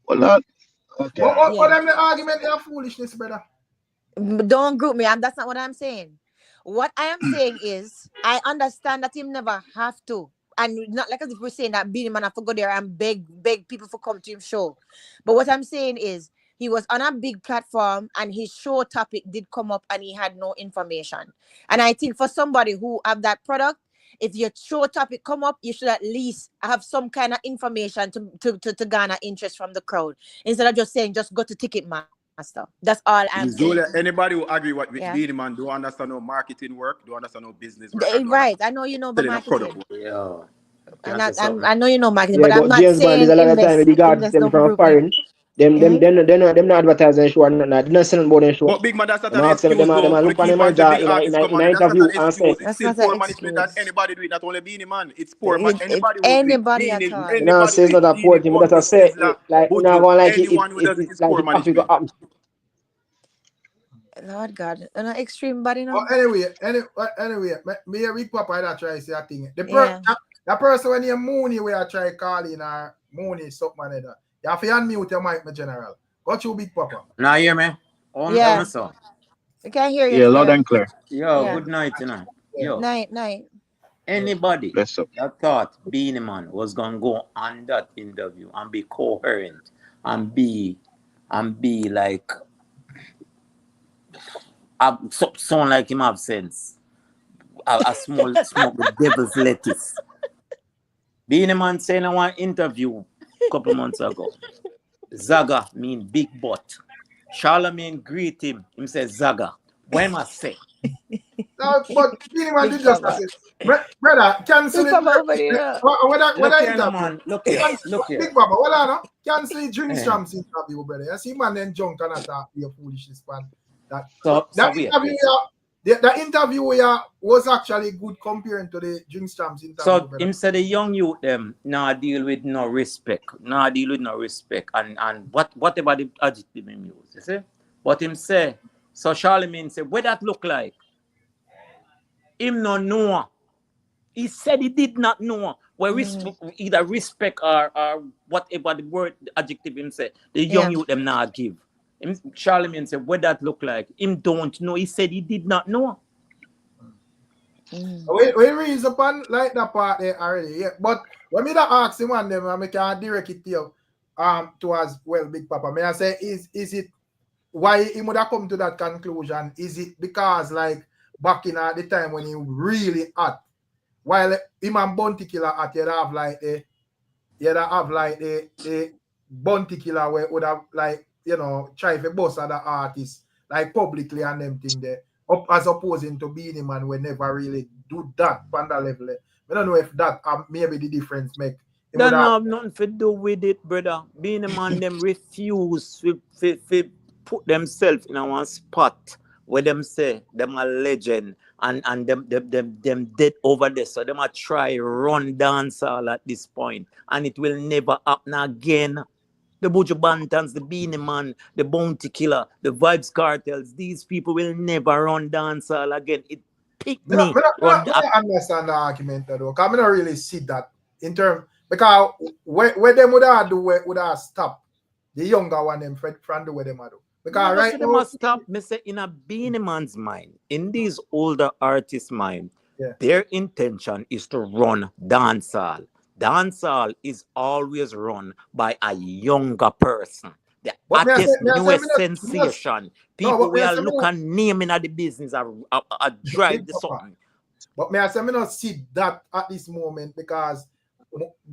Hold on. Okay. What Yeah. them the argument? They are foolishness, brother. Don't group me. That's not what I'm saying. What I am saying is, I understand that him never have to. And not like as if we're saying that Beenie Man have to go there and beg people for come to him show. But what I'm saying is, he was on a big platform and his show topic did come up and he had no information. And I think for somebody who have that product, if your show topic come up, you should at least have some kind of information to garner interest from the crowd. Instead of just saying, just go to Ticketmaster. That's all I'm saying. Julia, anybody who agree with Yeah. Beenie Man don't understand how marketing work, don't understand how business work. Right. I know you know the Selling a product. marketing. Yeah. And I know you know marketing, Yeah, but I'm but not James Bond is saying a lot of time they got invest them don't from group me. foreign. Them not advertising show and not they're not selling about them show. But big man, that's not Them an ask them excuse them though. For the look on keep them on and the big in artists come on. an That's not interview an and say excuse. It's That's still not an poor management and excuse. anybody do it, not only Beenie Man. It's poor man. Anybody who do it. Anybody at Beenie, all. you know anybody says do not it. a poor Beenie, thing, but Butler, that's say Sizzler, like you know Buju, going like anyone who does it it's is like poor it actually go management. happen. Lord God, extreme body now. But anyway, me a Big Papa that try to say a thing. Yeah. The person when you Mooney we are try calling or Mooney something like that. You have to unmute your mic, my general. Got you, Big Papa. Now hear me? Yeah. I can't hear you. Yeah, loud and clear. Yo, Yeah. good night, you know. Yo. Night. Anybody Bless up. that thought Beenie Man was gonna go on that interview and be coherent and be like sound like him have sense. A small smoke with devil's lettuce. Beenie Man saying in one interview a couple months ago, Zaga mean big butt. Charlemagne greet him. Him says Zaga. What am I say? No, but Beenie Man did just say, brother, cancel it. Look here. Big Papa, what I know? Cancel it. Ricstormtv interview, brother. You see, man, then junk and attack your foolishness, man. The interview was actually good comparing to the Ricstormtv interview. So him said the young youth them now deal with no respect. And whatever the adjective him use, you see? But him say, so Charlemagne said, what that look like? Him no know. He said he did not know. Well, either respect or whatever the word, the adjective him said, the young youth them now give. Charlemagne said, what that look like? Him don't know. He said he did not know. We reason upon like that part there already, yeah. But when me that ask him one them, I can direct it to you, towards well, Big Papa. May I say, is it why he would have come to that conclusion? Is it because like back in the time when he really hot, while him and Bounty Killer at you'd have like the Bounty Killer where would have like, you know, try to boss other artists like publicly and them thing there, as opposing to Beenie Man we never really do that on that level. I don't know if that maybe the difference make. That have nothing to do with it, brother. Beenie Man them refuse to put themselves in one spot where them say them a legend and them dead over there. So them a try run dancehall at this point, and it will never happen again. The Buju Bantans, the Beenie Man, the Bounty Killer, the Vibes Cartels, these people will never run dancehall again. It picked me. I understand the argument though, because I don't really see that in terms, because where them would have do would have stopped the younger one them from the way them do. Because right now, must stop. Me say in a Beenie Man's mind, in these older artists' mind, their intention is to run dancehall. Dancehall is always run by a younger person. The artist, newest sensation. People will look and name in the business are drive the something. But may I say, me not see that at this moment, because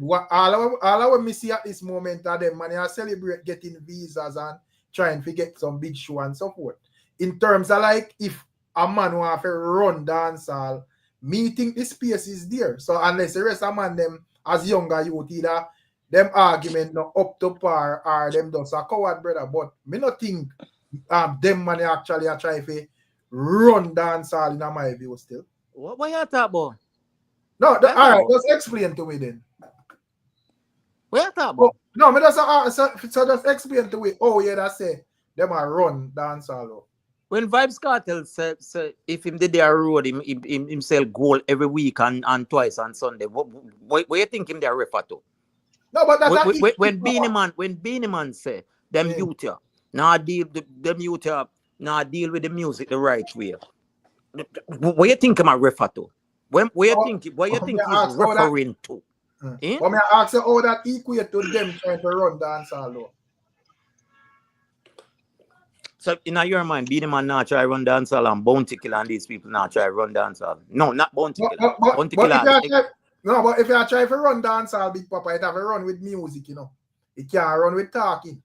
all I me see at this moment are them man are celebrate getting visas and trying to get some big show and so forth. In terms of like if a man want to run dancehall, me think the space is there. So unless the rest of man them as younger youth, either them argument not up to par or them just a coward, brother. But me not think them money actually are trying to run dancehall in my view still. What you talking about? No, all right, just explain to me then. What you talking about? No, me just so just explain to me. Oh yeah, that's it. Them are run dancehall. When Vibes Cartel say if him did their road, him sell gold every week and twice on Sunday. What you think him they refer to? No, but that's when Beenie Man say them youth here, now deal with the music the right way. What you think him refer to? What you think he's referring to? But me ask you how that equate to them trying to run dancehall. So in your mind, Beenie Man not try run dancehall and Bounty Killer and these people not try run dancehall. No, not Bounty Killer. Bounty Killer. But if you try to run dancehall, Big Papa, it have to run with music, you know. It can't run with talking.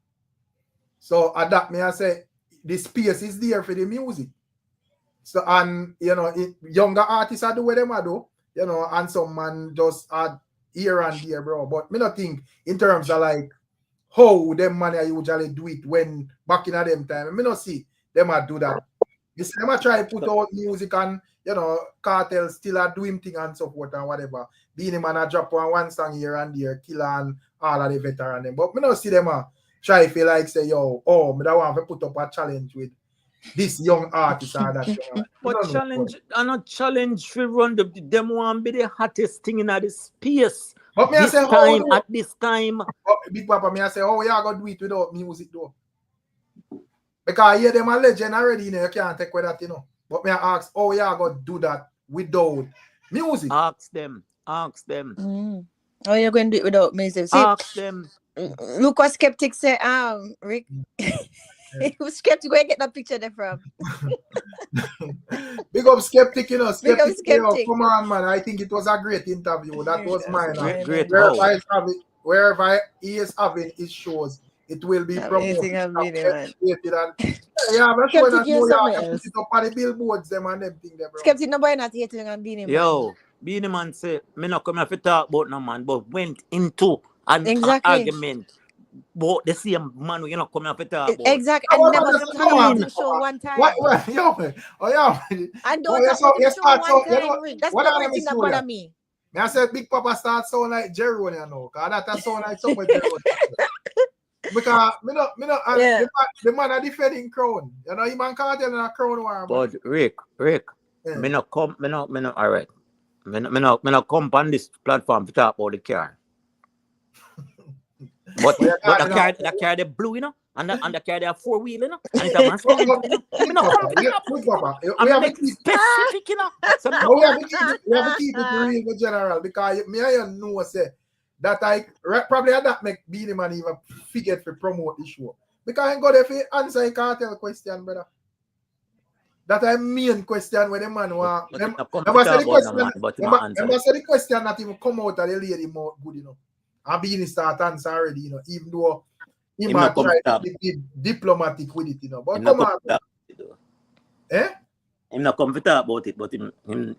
So at that, me I say the space is there for the music. So and you know, younger artists are do what them do, you know, and some man just add here and there, bro. But me not think in terms of like how them man usually do it when back in them time. I mean, not see them do that. You see them try to put out music and, you know, Cartel still are doing thing and so forth and whatever. Beenie Man drop one song here and there, Killer and all of the veteran them. But me not see them try to feel like say, yo, me don't want to put up a challenge with this young artist or that young artist. But challenge, I'm not challenge for run them want be the hottest thing in this space. But me I This say, time, at this time. Big Papa, me I say, oh, yeah, go do it without music though. Because yeah, them a legend already, you know, you can't take with that, you know. But me I ask, oh, yeah, go do that without music. Ask them. Oh, you're going to do it without music. See, ask them. Look what Skeptic said, Rick. Skeptic, where you get that picture there from? Big up Skeptic, you know. Skeptic, Skeptic. You know, come on, man. I think it was a great interview. That was mine. Great. Wherever he is having his shows, it will be promoted. Yeah, I'm sure that New York put it up on the billboards, them and them thing there, bro. Skeptic, nobody not hating on Beenie Man. Yo, Beenie Man say, me not come here to talk about no man, but went into an argument. But the same man, you know, come here to talk about. Exactly. And never come on the show one time. What? Yo, and don't talk about the show one time, Rick. That's the only thing that bother me. I said Big Papa start sound like Jerry, you know, because that sound like somebody Jerry. Because the man are defending crown. You know, he man can't tell a crown war. But Rick, yeah. me not all right. Me not come on this platform to talk about the car. But the car the blue, you know, and the car they have 4-wheel, you know, and it's a man. Me not come specific, you know. We have to keep it real with general because me I know say that I probably that make Beenie Man even forget to promote the show. Because I got if you answer a cartel question, brother. That I main question when the man want. Never say the question that even come out of the lady mouth good, you know. And Beenie start answer already, you know, even though he might try to be diplomatic with it, you know. But come on. I'm not comfortable about it, but him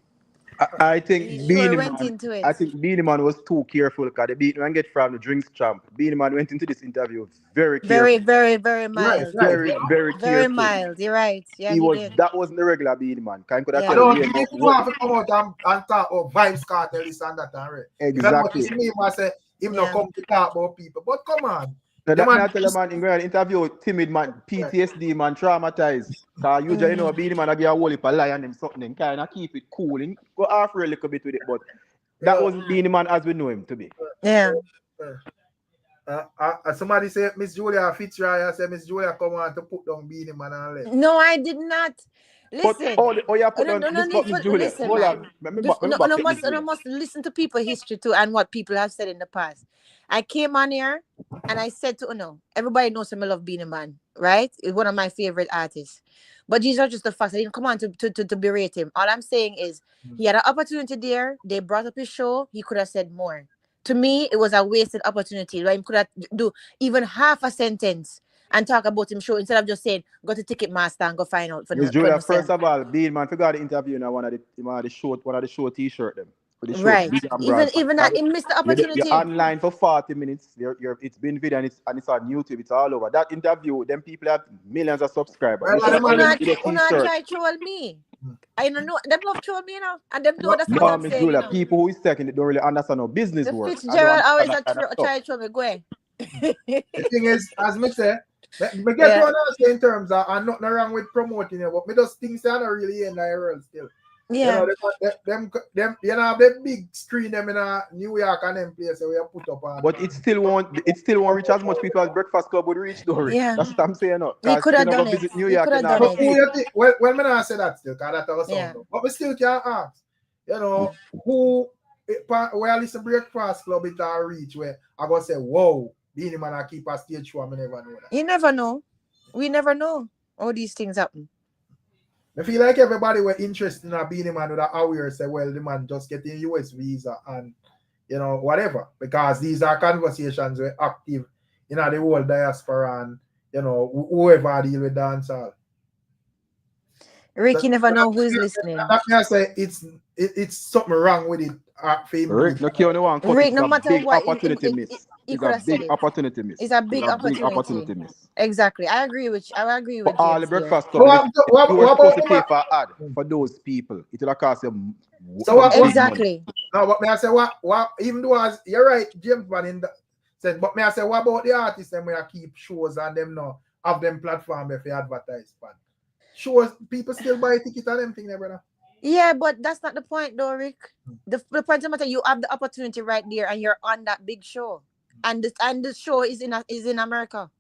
I think Beenie Man was too careful because the Beenie Man get from the drinks champ. Beenie Man went into this interview very careful. Very mild. Very careful. Very mild. You're right. Yeah, that wasn't the regular Beenie Man. I don't think if you have to come out and talk about vibes cartel this and that, right? Exactly. That's what me I say him not come to talk about people. But come on. Now that man tell a man in interview timid man, PTSD man, traumatized. Cause usually you know Beenie Man I get a whole heap of lie and them something kind of keep it cool and go off for a little bit with it, but that wasn't Beenie Man as we know him to be. Yeah. Somebody say Miss Julia Fitzroy. I said Miss Julia come on to put down Beenie Man and let. No, I did not. Listen. I must listen to people's history too and what people have said in the past. I came on here and I said to everybody knows I love Beenie Man, right? It's one of my favorite artists. But these are just the facts. I didn't come on to berate him. All I'm saying is he had an opportunity there. They brought up his show. He could have said more. To me, it was a wasted opportunity. Right? He could have do even half a sentence and talk about him show instead of just saying go to Ticketmaster and go find out. Miss Julia, first of all, Beenie Man forgot the interview now one of the show t-shirt them. The show, right. Even that he missed the opportunity. You're online for 40 minutes. It's been video and it's on YouTube. It's all over. That interview, them people have millions of subscribers. Try troll me. I don't know. Them love troll me, you know. And them know that's what I'm saying. Julia, people who is taking it don't really understand how business works. Fitzgerald always try troll me. Go ahead. The thing is, as me say, me get to understand in terms of and nothing wrong with promoting it, but me just think they are not really in the world still. Yeah. You know, them you know the big screen them in New York and them places where you put up on. But it still won't reach as much people as Breakfast Club would reach though. Yeah. That's what I'm saying. No. We could have done it. Visit New York well, me not say that still, because that's our sound. But we still can ask. You know, where I listen Breakfast Club it will reach where I go say, whoa, Beenie Man I keep a stage show, I never know that. You never know. We never know all these things happen. I feel like everybody were interested in a Beenie Man with a aware say, well, the man just getting US visa and you know, whatever. Because these are conversations were active in the whole diaspora and you know, whoever deal with dancehall. Rick, you never know who's listening. That I say it's something wrong with it. Rick, no matter what, opportunity miss. It's a big opportunity miss. It's a big opportunity miss. Exactly. I agree with you. For all the Breakfast Club, you were supposed to pay for an ad for those people. It will cost them. Exactly. Now, but may I say what even though you're right, James Van in said, but may I say what about the artists them where keep shows and them now have them platform if you advertise, man? sure people still buy a ticket and them thing there, brother. Yeah, but that's not the point though, Rick. The point of the matter, you have the opportunity right there and you're on that big show. And the show is in America.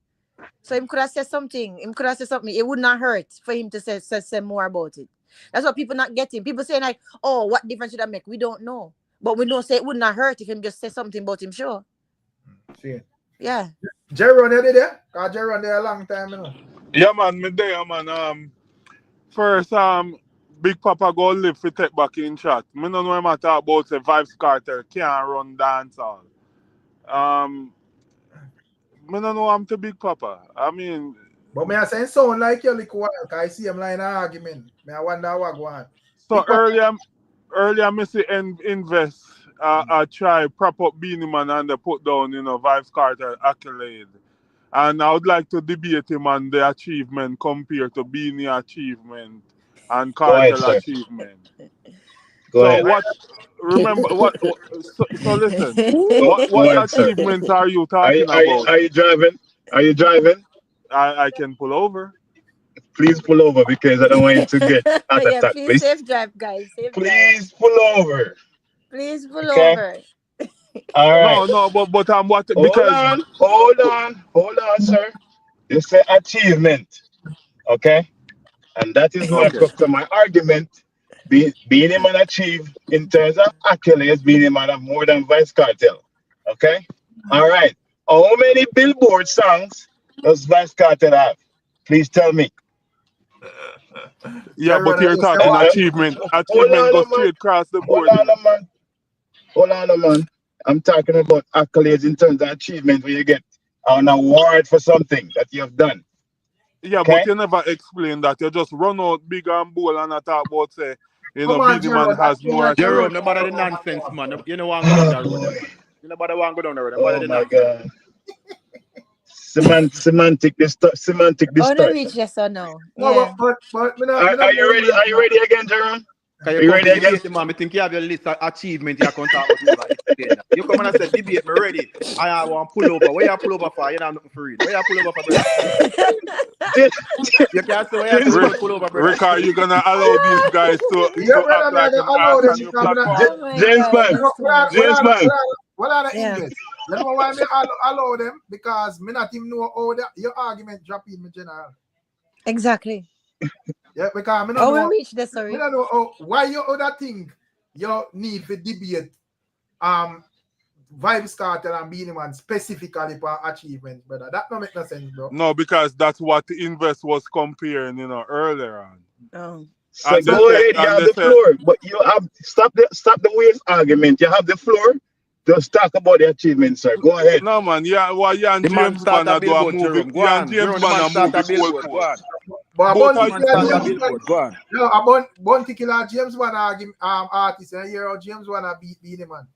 So him could have said something. Him could have said something. It would not hurt for him to say more about it. That's what people not getting. People saying like, oh, what difference should I make? We don't know. But we don't say it would not hurt if him just say something about him, sure. See. Yeah. Jerry you there? Because Jerry there a long time, you know. Yeah, man, me there, man. First, Big Papa go live for take back in chat. Me don't know him at talk about the Vibes Cartel can't run dancehall. Me don't know I'm to Big Papa. I mean, but me I saying sound like you little while, because I see him line of argument. Me I wonder what go on. So earlier me see invest I try prop up Beenie Man and they put down, Vibes Cartel accolade. And I would like to debate him on the achievement compared to Beenie achievement and Cartel achievement. Remember what so listen, what achievements are you talking about? Are you driving? Are you driving? I can pull over. Please pull over because I don't want you to get out of touch. Please safe drive, guys. Please pull over. Please pull over. All right. No, but I'm what because hold on, sir. You say achievement, okay? And that is what comes to my argument. Beenie Man achieved in terms of accolades, Beenie Man have more than Vice Cartel. Okay? All right. How many Billboard songs does Vice Cartel have? Please tell me. Yeah, but you're talking achievement. Achievement goes straight across the board. Hold on, man. I'm talking about accolades in terms of achievement where you get an award for something that you have done. Yeah, okay? But you never explain that. You just run out big and bold and talk about say, Beenie Man has more. Jerome, nobody the nonsense, man. You know what I'm going down the road. You nobody want to go down the road. Oh my God. Semantic distort. Oh, no, reach yes or no. Yeah. But are you ready? Are you ready again, Jerome? Are you ready again? Man, I think you have your list of achievement you can talk about. You come and say, debate, me ready. I want to pull over. Where you pull over for? You don't have nothing for it. Where you pull over for, brother? You can't say where you pull over, brother. Rick, are you going to allow these guys to act like an ass on your platform? James Man. What are the English? You know why I allow them? Because me not even know how your argument drop in general. Exactly. Yeah, because me not know. We reach this, sorry. Me not know why you other thing you need for debate Vibes Cartel and Beenie Man specifically for achievements, brother. That don't make no sense, bro. No, because that's what the Invest was comparing, earlier on. Oh. So go ahead, you have the floor, but you have stop the waves argument. You have the floor. Just talk about the achievement, sir. Go ahead. No, man. Yeah, well, you and James Man are doing a movie. You and James Man are moving goalpost. But about Bounty Killer James Man artist, and here James Man beat Beenie Man.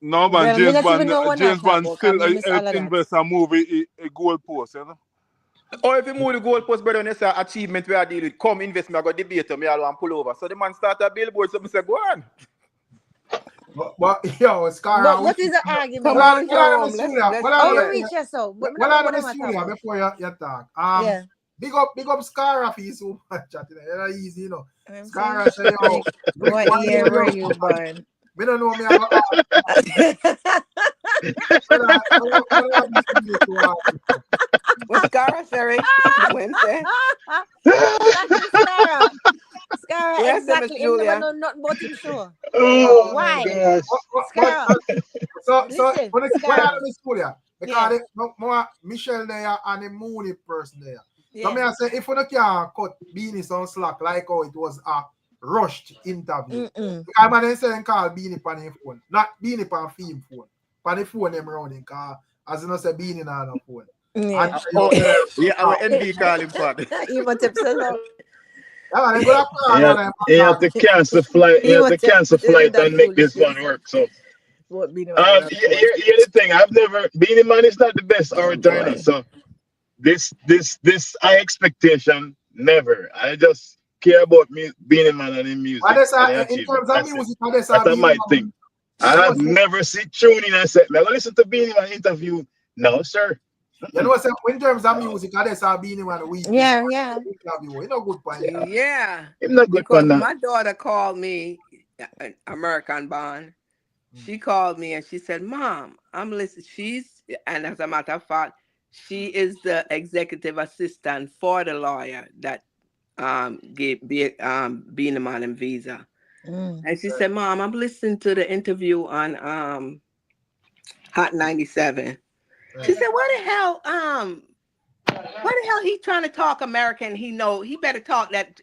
No, man. James Man still invest a movie a goalpost, you know. Or if you move the goalpost, brother, and you say achievement where I deal with, come invest me, I got debate me, I want pull over. So the man start a billboard, so I say, go on. But yo, Scar. What is the argument? What are the before you talk? Yeah. Big up Scar for you so much. That's easy, you know. Scar say, yo, what year were you born? We don't know me. What's Scar, sorry? Wednesday. Scar, yes, exactly. You never know nothing about him, sure. Oh, why? Scar. So when I school here, because more Michelle there and a Mooney person there. Yeah. So me I say if you can cut Beenie on slack like how it was a rushed interview. I'm going to call Beenie on his phone. Not Beenie on film phone. On the phone them around him, because as you know say Beenie on the phone. Yeah. Our NB call him for. Even tips along. You have to cancel flight. You have to cancel flight and make this one work. So here's the thing. I've never Beenie Man is not the best orator. So this high expectation never. I just care about me Beenie Man and his music. In terms of music, that's my thing. I have never seen tuning and said, "Now listen to Beenie Man interview." No, sir. You know, so in terms of music, I just have Beenie Man weak. Yeah. You know, good point. Yeah. I'm not good for Because that. my daughter called me, American born. She called me and she said, "Mom, I'm listening." And as a matter of fact, she is the executive assistant for the lawyer that gave Beenie Man and Visa. And she said, "Mom, I'm listening to the interview on Hot 97." She said, why the hell he trying to talk American? He better talk that."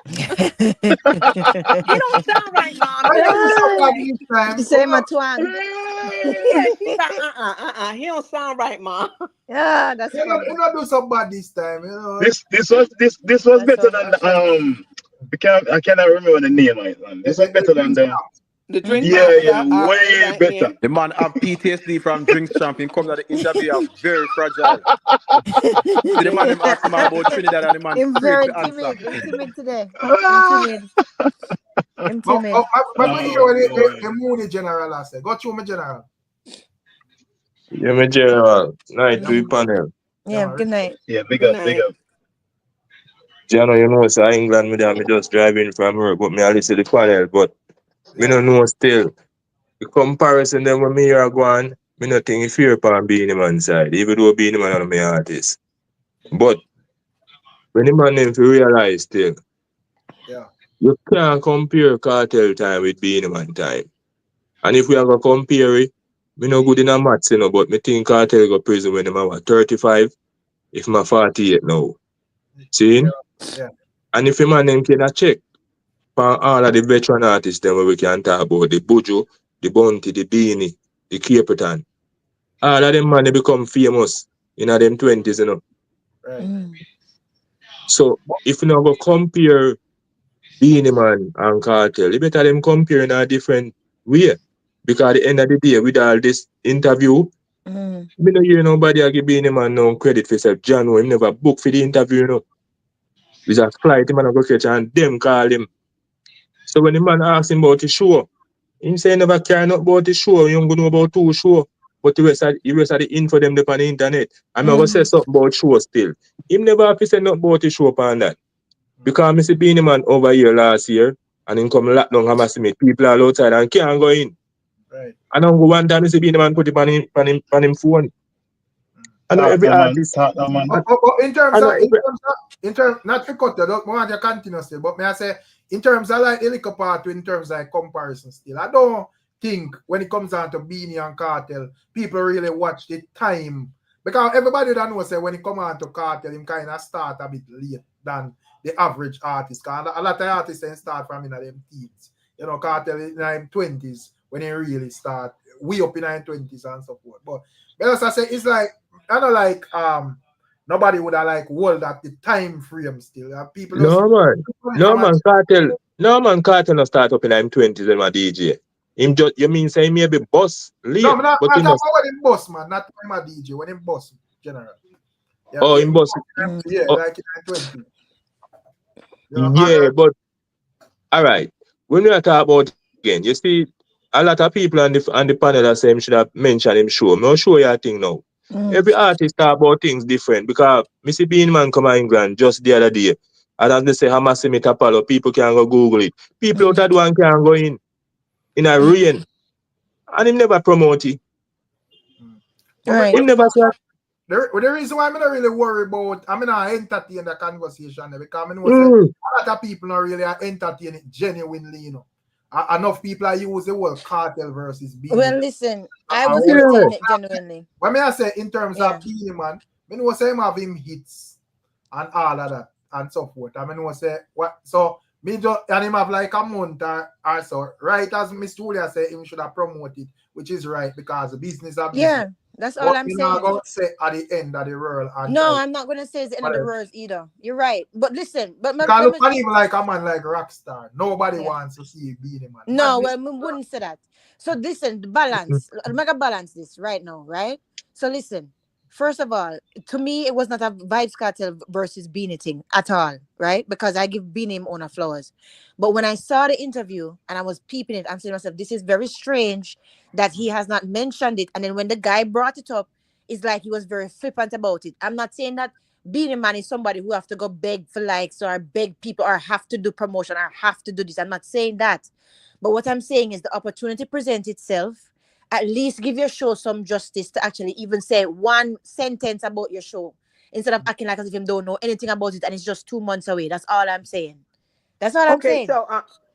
He don't sound right, Mom. She say my twang. Yeah, she's like, he don't sound right, Mom. Yeah, that's You funny. not do so bad this time, you know. This was better than the, I cannot remember the name of it, man. This was better than the drink. Yeah, way better. The man have PTSD from drinks champion. Comes at the interview are very fragile. See the man them ask him about Trinidad and the man I'm very timid today. I'm timid. But when you hear the Mooney General, I said, go through my General. Yeah, my General. Night to the panel. Yeah, good night. Yeah, big up. Jano, you know, so England, me just driving from work, but me I listen to the panel, but me don't know still. The comparison them when me hear go on, me not think fear upon Beenie Man side, even though Beenie Man are my artist. But when the man them realize still, you can't compare Cartel time with Beenie Man time. And if we are going to compare it, me no good in a maths, you know, but me think Cartel go prison when I'm 35, if I'm 48 now. See? Yeah. And if a man them can check for all of the veteran artists then we can talk about, the Buju, the Bounty, the Beanie, the Caperton. All of them man they become famous in them 20s, you know. Right. So if you now go compare Beenie Man and Cartel, you better them compare in a different way. Because at the end of the day, with all this interview, me no hear nobody give Beenie Man no credit for himself. John, him never book for the interview, you know. He's a flight, him and go catch and them call him. So when the man asks him about the show, he say he never care not about the show. He don't know about 2 shows. But the rest of the info them up on the internet. I'm going to say something about show still. Him never have to say nothing about the show upon that. Because I see Beenie Man over here last year, and him come lock down and see me. People are outside and can't go in. Right. And I go one time, I see Beenie Man put it on him phone. I know every artist. But in terms, not to cut you, don't want to continue still, but may I say, in terms of like the little part, in terms of like comparison still, I don't think when it comes down to Beenie and Cartel, people really watch the time. Because everybody that knows say when it comes on to Cartel, him kind of start a bit late than the average artist. Because a lot of artists then start from in them teens. You know, Cartel in their 20s when they really start, way up in their 20s and so forth. But as I say, it's like, I don't like nobody would have like hold at the time frame still. People Cartel no start up in him 20s and my DJ. Him just you mean say maybe boss late. No, not but when him boss, man, not when my DJ, when him boss general. Yeah, him boss. Yeah, like in 20. But all right. When we are talking about again, you see a lot of people on the panel are saying should have mentioned him show. I'll show you a thing now. Every artist talk about things different because Missy Beenie Man come to England just the other day. And as they say, Hamasimi Tapalo, people can go Google it. People out of one can go in a rain. And him never promote it. Right. Him never say. The reason why I'm not really worried about, I'm not entertain the conversation because I know say a lot of people not really entertain it genuinely, you know. Enough people are use the word Cartel versus Beenie. Well, listen, I was entertaining it genuinely. When I say in terms of Beenie Man, I know say him have him hits and all of that and so forth. I know say what so me just and him have like a month or so. Right as Miss Julia said, him should have promoted, which is right because the business are business. Yeah, that's all I'm saying. Not going to say at the end of the world. No, I'm not going to say it's the end of the world either. You're right. But listen, but because look not even like a man like Rockstar. Nobody wants to see Beenie Man. No, well, we wouldn't say that. So listen, the balance. I'm going to balance this right now, right? So listen, first of all, to me, it was not a Vybz Cartel versus Beenie thing at all, right? Because I give Beenie him own flowers. But when I saw the interview and I was peeping it, I'm saying to myself, this is very strange that he has not mentioned it. And then when the guy brought it up, it's like he was very flippant about it. I'm not saying that Beenie Man is somebody who have to go beg for likes or beg people or have to do promotion or have to do this. I'm not saying that. But what I'm saying is the opportunity presents itself. At least give your show some justice to actually even say one sentence about your show instead of acting like as if you don't know anything about it and it's just 2 months away. That's all I'm saying. That's all I'm saying. So,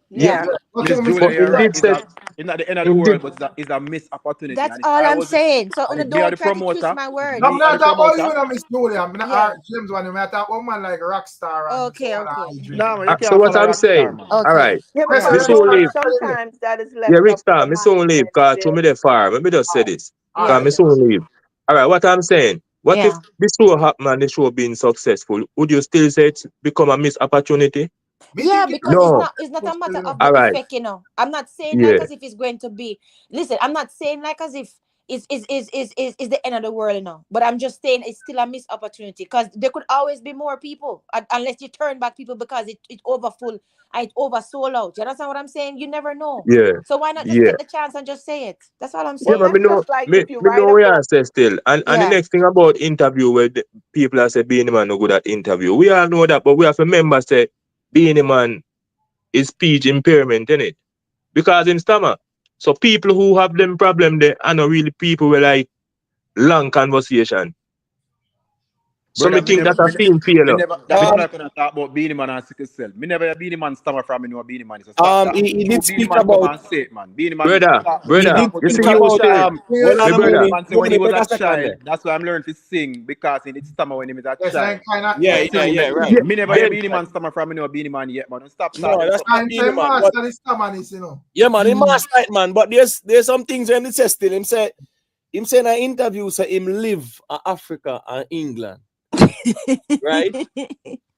Yeah, Okay, Miss Julia, you're right. indeed It's not the end of the world, but it's a missed opportunity. That's And if all I I'm was saying. So and if me don't the try to twist promoter, my word. No, I'm me are not the talking about you, promoter. no, Miss Julia. I'm not Yeah. James one. I'm talking about man like Rockstar and Okay, so on. okay. No, man, you So can't what follow I'm Rockstar, saying, man. all Okay. right, yeah, Yes, because me sir, soon leave. sometimes that is Yeah, left Rick up to Star, the me soon leave, cause to management. me the far. Let me just say this. All Cause right. me soon leave. All right, what I'm saying, what if Yeah. this show happen and the show being successful? Would you still say it's become a missed opportunity? Me Yeah, think it because No. it's not a matter you know. of the All right. effect, you know. I'm not saying like Yeah. as if it's going to be. Listen, I'm not saying like as if is the end of the world, you know. But I'm just saying it's still a missed opportunity because there could always be more people unless you turn back people because it overfull and it oversold out. You understand what I'm saying? You never know. Yeah. So why not just Yeah. take the chance and just say it? That's all I'm Yeah, Well, but saying. me that's know, just like me, if you me write know a we book. are say still. And the Yeah. next thing about interview where the people are say Beenie Man no good at interview. We all know that, but we have to remember say Beenie Man is speech impairment, innit? Because in stammer. So people who have them problem there are not really people with like long conversation. So Brother, me think that a me team failure. never. That's what I'm gonna talk about Beenie Man and sickle cell. Me never hear Beenie Man stammer from me know Beenie Man. So stop that. He True did Beenie speak Man come about and say it, man. Beenie Man Brother, talk he brother, did about you things see speak from you about say, child. hold me on a brother, minute. Man say when he Money was take a a second child, there. that's why I'm learning to sing because he did stammer when he was a Yes, child. and kind of Yeah, right. yeah, Me never hear then, Beenie Man stammer from me know Beenie Man yet, man. Don't stop No, talking that's something. not time Beenie time Man. But master this Tamanis, you know. yeah, man, he master it, man. But there's some things when it says still. Him say in an interview say him live in Africa and England. Right?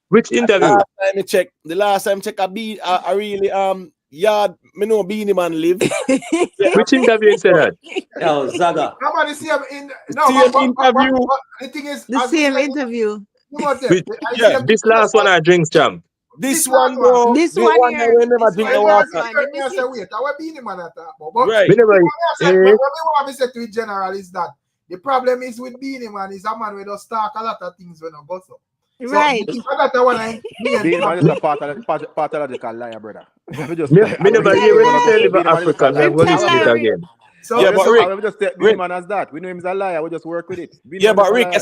which interview? The last time I check I really yard me know Beenie Man live. Which interview you say that? Yo, Zaga. Nobody see him in no, Same interview. but the thing is, The as we same say, interview. you know them. Which, I see Yeah. him this last one I drinks champ. This this last one, one. bro. This The one one here. I never This drink one. the And This water. one. Let me me I say, see. wait, I will be in the man at that. But Right. Me never, what I say, eh, what me want to say to it general is that the problem is with Beenie Man is a man who does talk a lot of things when I go so. So Right. that's the one I main Beenie Man is problem. a pathological liar, brother. We just me I will never just hear say when one you of say us. live in Beenie Man is just a Africa, me liar. I'm going to Tell listen it Larry. again. So Yeah, but I will just take Beenie Man as that. We know him as a liar. We just work with it. Beenie Yeah, Man is but a Rick, liar.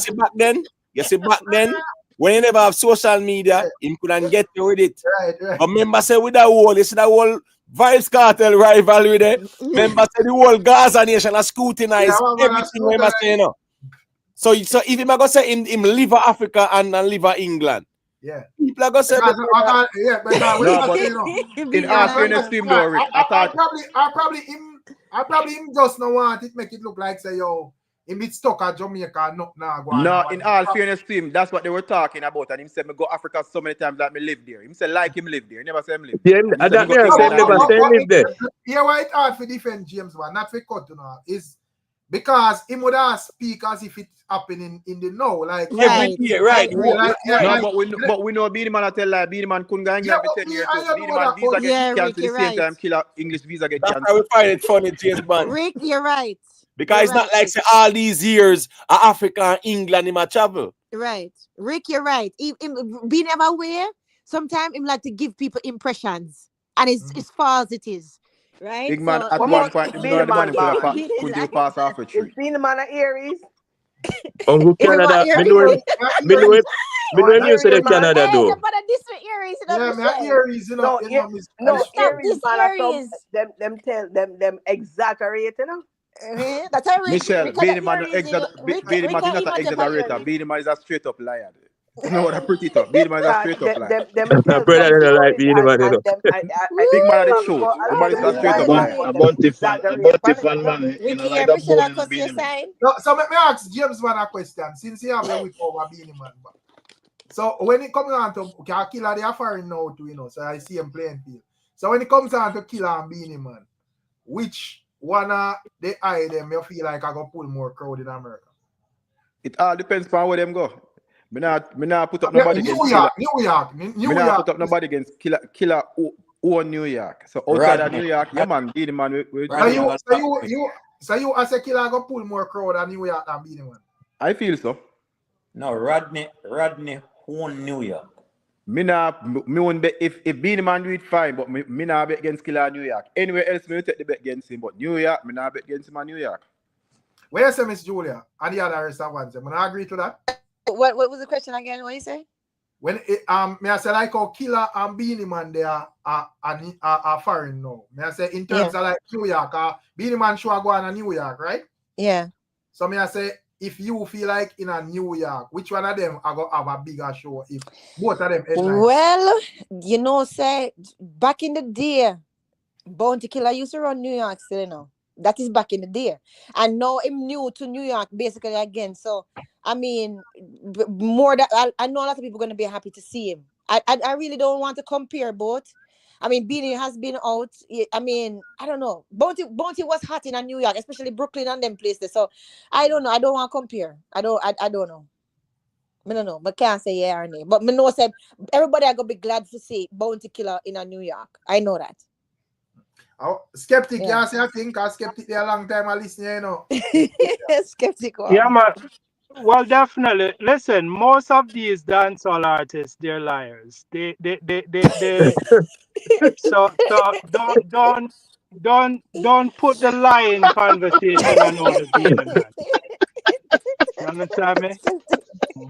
you see back then, when you never have social media, him couldn't get you with it. right. But remember say with that whole, you see that whole VYBZ cartel rivalry there. Remember say the whole Gaza nation has scrutinized Yeah, man, everything we must say, you know. So if him go say him live in Africa and live in England, yeah. people are gonna say Because we No, can't but say, you know. in Beenie all Man. fairness to him though, Rick, I probably him just no want it make it look like say yo him bit stuck at Jamaica no go on. no, in all fairness to him, that's what they were talking about. And him said me go Africa so many times that me live there. Him said like him live there. He never said him live there. Yeah, And him and said me that go me I say England and never live say there. live there. Here why it hard for defend James one, not for cut you know, is because him would have speak as if it's happening in the now, like Right. right. No, but we know Beenie Man I tell like Beenie Man couldn't go England for 10 years too. Beenie Man visa get Yeah, cancelled Rick, the you're same right. time killer English visa get That's how we cancelled. find it funny, James Bond. Rick, you're right. Because You're it's not right, like Rick. say all these years Africa and England in my travel. Right. Rick, you're right. Being ever aware, sometimes him like to give people impressions. And it's false it is. Right? Big man, So at What one about point, you know Beenie the man Man him could have born? couldn't you pass off a Is tree. Beenie Man an Aries? Uncle everyone Canada, hear me me? know him, me know him, me know him you say the Aries man? Canada Hey, though. nobody this for Aries, you know yeah, what man, I'm Aries, you know, No, Stop Aries this man are some Aries. them exaggerate, you know. That's how Rick. Michelle, Rick Beenie and Man Aries. Beenie Man is not an exaggerator. Beenie Man is a straight up liar. You know what I pretty tough. Beenie Man is a straight up liar. Them My tell brother some don't like stories Beenie Man, you know. and them Big man of the talk truth. about a The man is little a bit straight and up them liar. A them exaggerate bounty on it, fan you know. man, you know, Ricky, like hear that Michelle bone cuss Beenie your Man. sign? No, so let me ask James one a question. Since you have a whip over Beenie Man, so when it comes on to Killer, they are foreign now too, you know. So I see him playing field. So when it comes on to Killer and Beenie Man, which one they eye them you feel like I go pull more crowd in America? It all depends on where them go. Me not put up nobody against New York. Me not put up nobody against Killer or New York. So outside of New York, yeah man, Beenie Man. So you as a Killer go pull more crowd than New York and Beenie Man. I feel so. No, Rodney won New York. Me won't bet if Beenie Man do it fine, but me not bet against Killer New York. Anywhere else me will take the bet against him, but New York, me not bet against him in New York. Where you say, Miss Julia? And the other rest of ones. I'm gonna agree to that. What was the question again? What you say? When it, me I say like how Killer and Beenie Man they are foreign now. Me I say in terms of like New York, Beenie Man show go on a New York, right? Yeah. So me I say if you feel like in a New York, which one of them are gonna have a bigger show if both of them headline? Well, you know, say back in the day, Bounty Killer used to run New York still, you know. That is back in the day. And now I'm new to New York basically again. So I mean, more that I know a lot of people are gonna be happy to see him. I really don't want to compare both. I mean, Beenie has been out. I mean, I don't know. Bounty was hot in New York, especially Brooklyn and them places. So I don't know. I don't want to compare. I don't know. I don't know. But can't say yeah or nay. But me know said everybody are gonna be glad to see Bounty Killer in a New York. I know that. Oh, Skeptic, yeah. I think Skeptic there a long time I listen, you know. Skeptic. Wow. Yeah, man. Well, definitely. Listen, most of these dancehall artists, they're liars. They so don't put the lying conversation on all the Beenie Man. You understand me?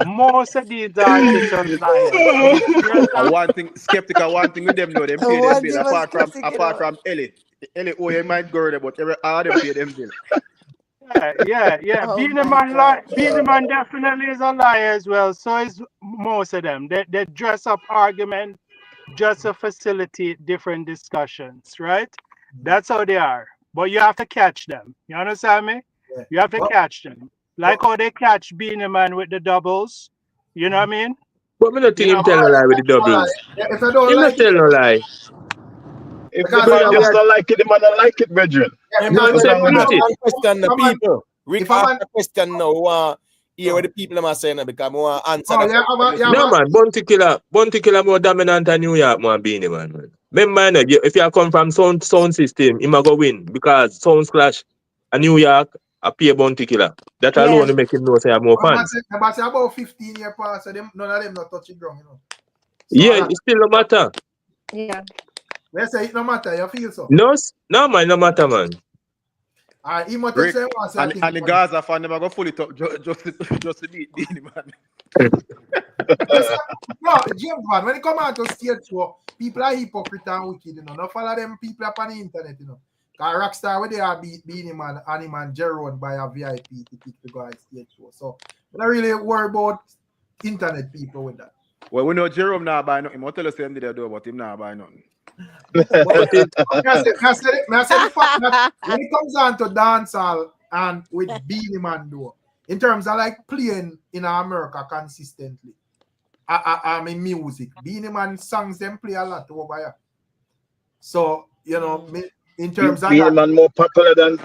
Most of these artists are liars. One thing, Skeptic, one thing with them know them pay them bill apart from Ellie. Ellie, oh, you might go there, but all them pay them bill. Yeah. Oh Beenie Man definitely is a liar as well. So is most of them. They dress up argument just to facilitate different discussions, right? That's how they are. But you have to catch them. You understand me? Yeah. You have to catch them. Like how they catch Beenie Man with the doubles. You know what I mean? But me not think him tell no lie with the doubles. If I don't He like not tell no lie. If the man just don't like it, the man don't like it, brethren. Question the people. Rick asked a question now. Hear what the people are saying because I want to answer. No man, Bounty Killer more dominant than New York man, Beenie Man. Remember, if you come from sound system, he might go win because Sound Clash and New York a pay Bounty Killer. That alone will make him know say I have more fans. But say about 15 years past, so none of them not touching ground, you know. So yeah, it still no matter. Yeah. Let's say it no matter, you feel so? No man, no matter, man. Rick, and the Gaza fan them are gonna pull it up just to beat Beenie Man. No, James man, when it come out to stage show, people are hypocrite and wicked, you know. Not follow them people up on the internet, you know. Cause Rockstar where they are beat Beenie Man, Annie Man, Jerome by a VIP ticket to go on stage show. So I don't really worry about internet people with that. Well, we know Jerome now buy nothing. I'll tell us him did they do, but him now buy nothing. I said the fact that when it comes down to dancehall and with Beenie Man though, in terms of like playing in America consistently, I mean music, Beenie Man songs them play a lot over here. So you know, in terms of Beenie Man more popular than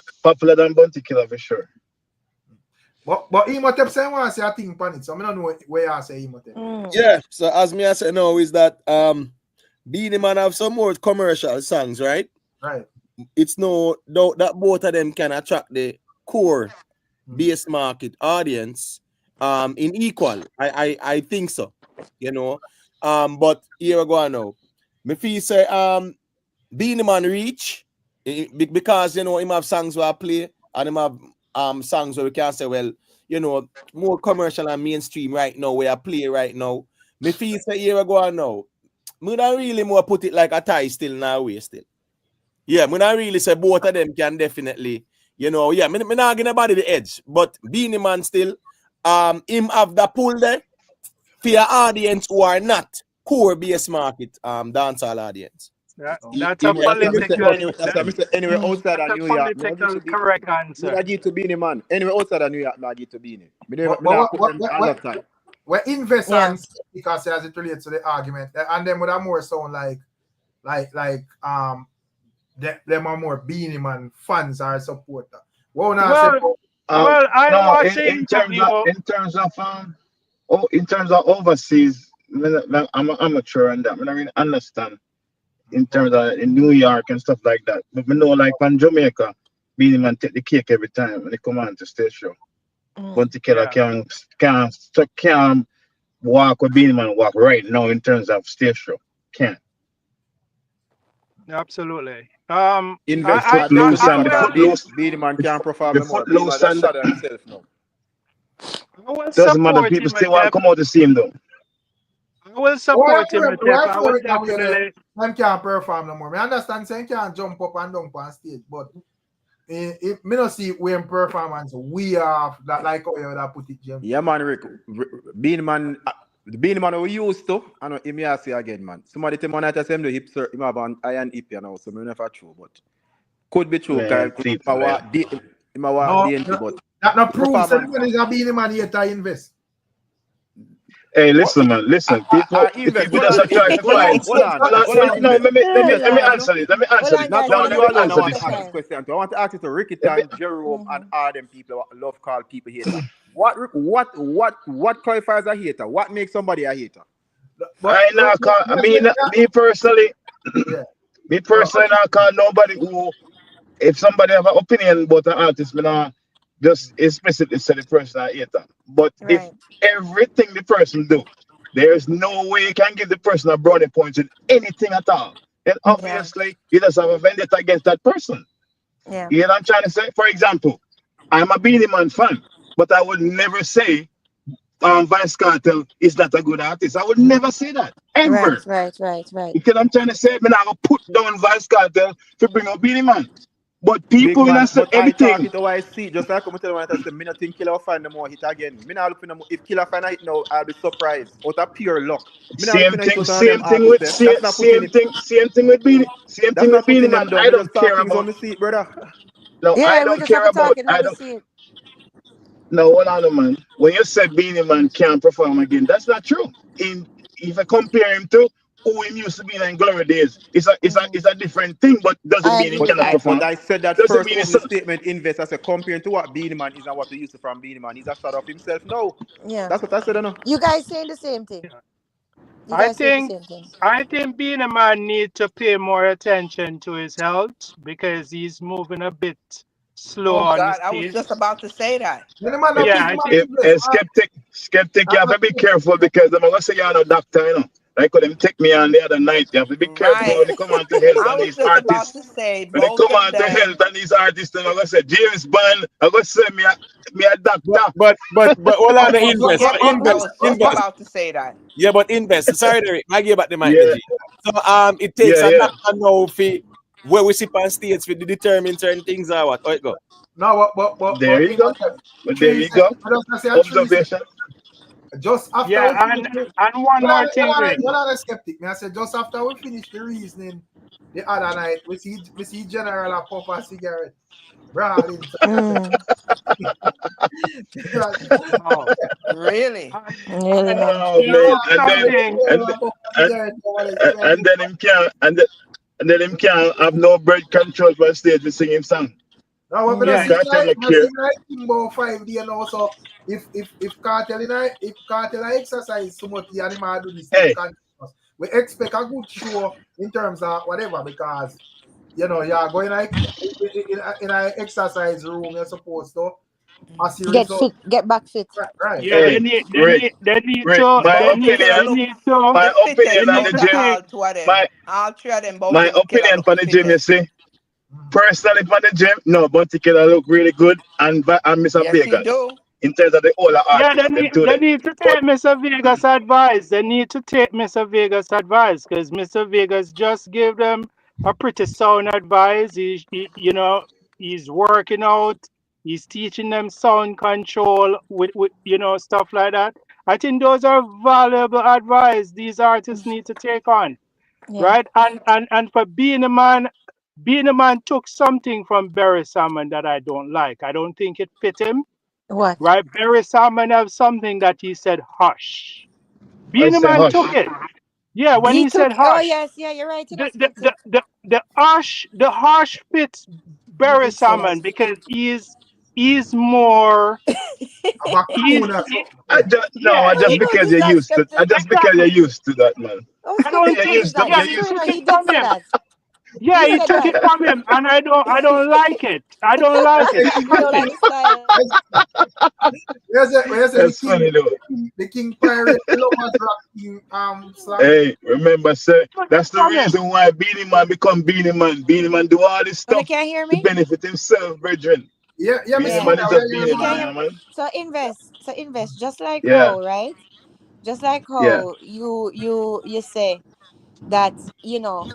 Bounty Killer for sure. But Imhotep say want to say a thing on it, so I don't know where I say Imhotep. Yeah, so as me I say now is that Beenie Man have some more commercial songs, right? Right. It's no doubt that both of them can attract the core base market audience in equal. I think so, you know. But here we go now. Me feel say Beenie Man reach because you know him have songs where I play and him have songs where we can say, well, you know, more commercial and mainstream right now where I play right now. Me feel say here we go now. Me don't really more put it like a tie still now way still. Yeah, me not really say both of them can definitely, you know, yeah, me not gonna body the edge, but Beenie Man still him have the pull there for your audience who are not core base market dancehall audience. That's a political. Anyway, outside of New York, political correct answer. I give to Beenie Man. Anyway, outside of New York, I give to Beenie. Where invest on because as it relates to the argument, and them would have more sound like them are more Beenie Man fans or supporter. In terms of overseas, I'm amateur on that. I don't really understand in terms of in New York and stuff like that. But we know like from Jamaica, Beenie Man take the cake every time when they come on to stage show. Bunty Killer can't walk with Beenie Man walk right now in terms of stage show. Can't. Absolutely. Invest Foot loose different and the than foot loose. Beenie Man can't perform The no more. foot Beenie Man loose just and shadow himself now. I will doesn't matter. support People him still with want to that. come out to see him though. I will support him with that. I will definitely. Man can't perform no more. I understand saying can't jump up and down on stage, but if me not see when performance we have that like how you would put it, Jim. Yeah, man, Rick. Beenie Man, the Beenie Man we used to, I know him here say again, man. Somebody tell me that I say him the hip him have an iron hip, you know, so me never true, but could be true, Man, because please, him man. DNT, but That not proves that performance. man is a Beenie Man here to invest. Hey, listen, man. Listen, people. Invest. People just try to find. Hold on. No, let me Invest. answer this. Let me answer this. Not No, only let you me alone, I answer want this. to ask this question. I want to ask it to Ricky Let me- and Jerome and all them people who love call people hater. What qualifies a hater? What makes somebody a hater? Me personally, Yeah. me personally, I call nobody who, if somebody have an opinion about an artist, me not just explicitly say the person a hater. But if everything the person do, there's no way you can give the person a brownie point in anything at all, then obviously you just have a vendetta against that person. Yeah. You know what I'm trying to say? For example, I'm a Beenie Man fan, but I would never say Vice Cartel is not a good artist. I would never say that. Ever. Right. You know what I'm trying to say? Me not put down Vice Cartel to bring up Beenie Man. But Big people man, will say but I everything. talk it how I see. Just like I'm telling you, I say, me not think Killer find no more hit again. Me not looking if Killer find a hit now, I'll be surprised. Out of pure luck. Me not looking at it Same thing with Beenie. Same thing with Beenie Man. I don't care about. me see it, brother. No, Yeah, I we don't just have care to talk about. it how we see it. No, hold on, man. When you say Beenie Man can't perform again, that's not true. If I compare him to who he used to be in glory days, it's a different thing, but doesn't mean he cannot perform. But I said that Doesn't first mean opening statement invest. I said comparing to what Beenie Man is and what we used to from Beenie Man. He's a shadow of himself. No. Yeah. That's what I said, I know. You guys saying the same thing. I think Beenie Man need to pay more attention to his health because he's moving a bit slow on the God, I was stage. just about to say that. Yeah, I think Skeptic, you have to be careful because I'm gonna say you're not a doctor, you know. Like when them take me on the other night, you have to be careful when they come on to health and these artists. When they come on to health and these artists, then I'm gonna say James Bond, I'm gonna say me a doctor. But hold on, invest. I was just about to say that. Yeah, but invest. Sorry, Derek. I give back the mic. Yeah. So it takes a doctor now where we sit on stage to determine certain things or what. How it go? No, but there you go. But there you go. Observation. Just after and one more thing, Rick. What are the skeptic? I said just after we finish the reasoning the other night, we see General a puff a cigarette. Really? Really? And then him can't have no bread control on stage to sing him song. No, we're gonna see about 5 days now. So if Cartel exercise so much, the animal do this. We expect a good show in terms of whatever because you know you're going like in an exercise room. You're supposed to get back fit. Right. Yeah, they need to. My opinion on the gym. My opinion on the gym, you see. Personally, for the gym, no, but he can look really good and Mr. Vegas in terms of the older artists. They need to take Mr. Vegas advice. They need to take Mr. Vegas advice because Mr. Vegas just gave them a pretty sound advice. He's working out. He's teaching them sound control with stuff like that. I think those are valuable advice these artists need to take on, right? And for Beenie Man took something from Barry Salmon that I don't like. I don't think it fit him. What? Right? Barry Salmon have something that he said hush. Beenie Man took it. Yeah, when he said hush. Oh yes, yeah, you're right. The hush fits Barry Salmon because he's more. Just because you're used to. Just because you're used to that, man. I don't think he did say that. Yeah, You he said took that. it from him, and I don't like it. I don't like it. You don't like the style. Where's That's funny though. the king pirate lovers rock king slang? Hey, remember, sir, that's the From him. reason why Beenie Man become Beenie Man. Beenie Man do all this But you stuff can't hear to me? benefit himself, brethren. Yeah, Beenie Miss Yeah. Man Mona, is a where Beenie You you can't Man, hear know? me. man. So invest. Just like Yeah, how, right? Just like yeah. how you say that, you know,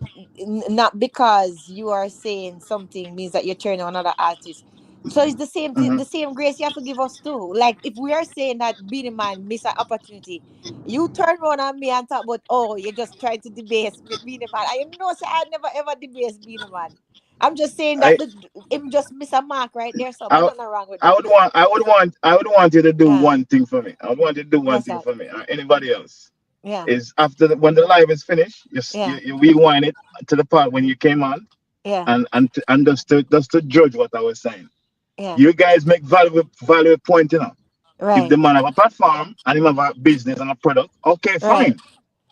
not because you are saying something means that you're turning on another artist. So it's the same Mm-hmm. the same grace you have to give us too. Like if we are saying that Beenie Man miss an opportunity, you turn around on me and talk about, oh, you're just trying to debase with Beenie Man. I know, say I never ever debase Beenie Man. I'm just saying that I, him just miss a mark right there. So I, nothing wrong with that. I would want you to do Yeah. one thing for me. I would want you to do one What's thing that? for me. Anybody else? Yeah. Is after when the live is finished, Yeah. you rewind it to the part when you came on, Yeah. and just to judge what I was saying. Yeah. You guys make value point, you know. If the Right. man have a platform and him have a business and a product, okay, Right. fine.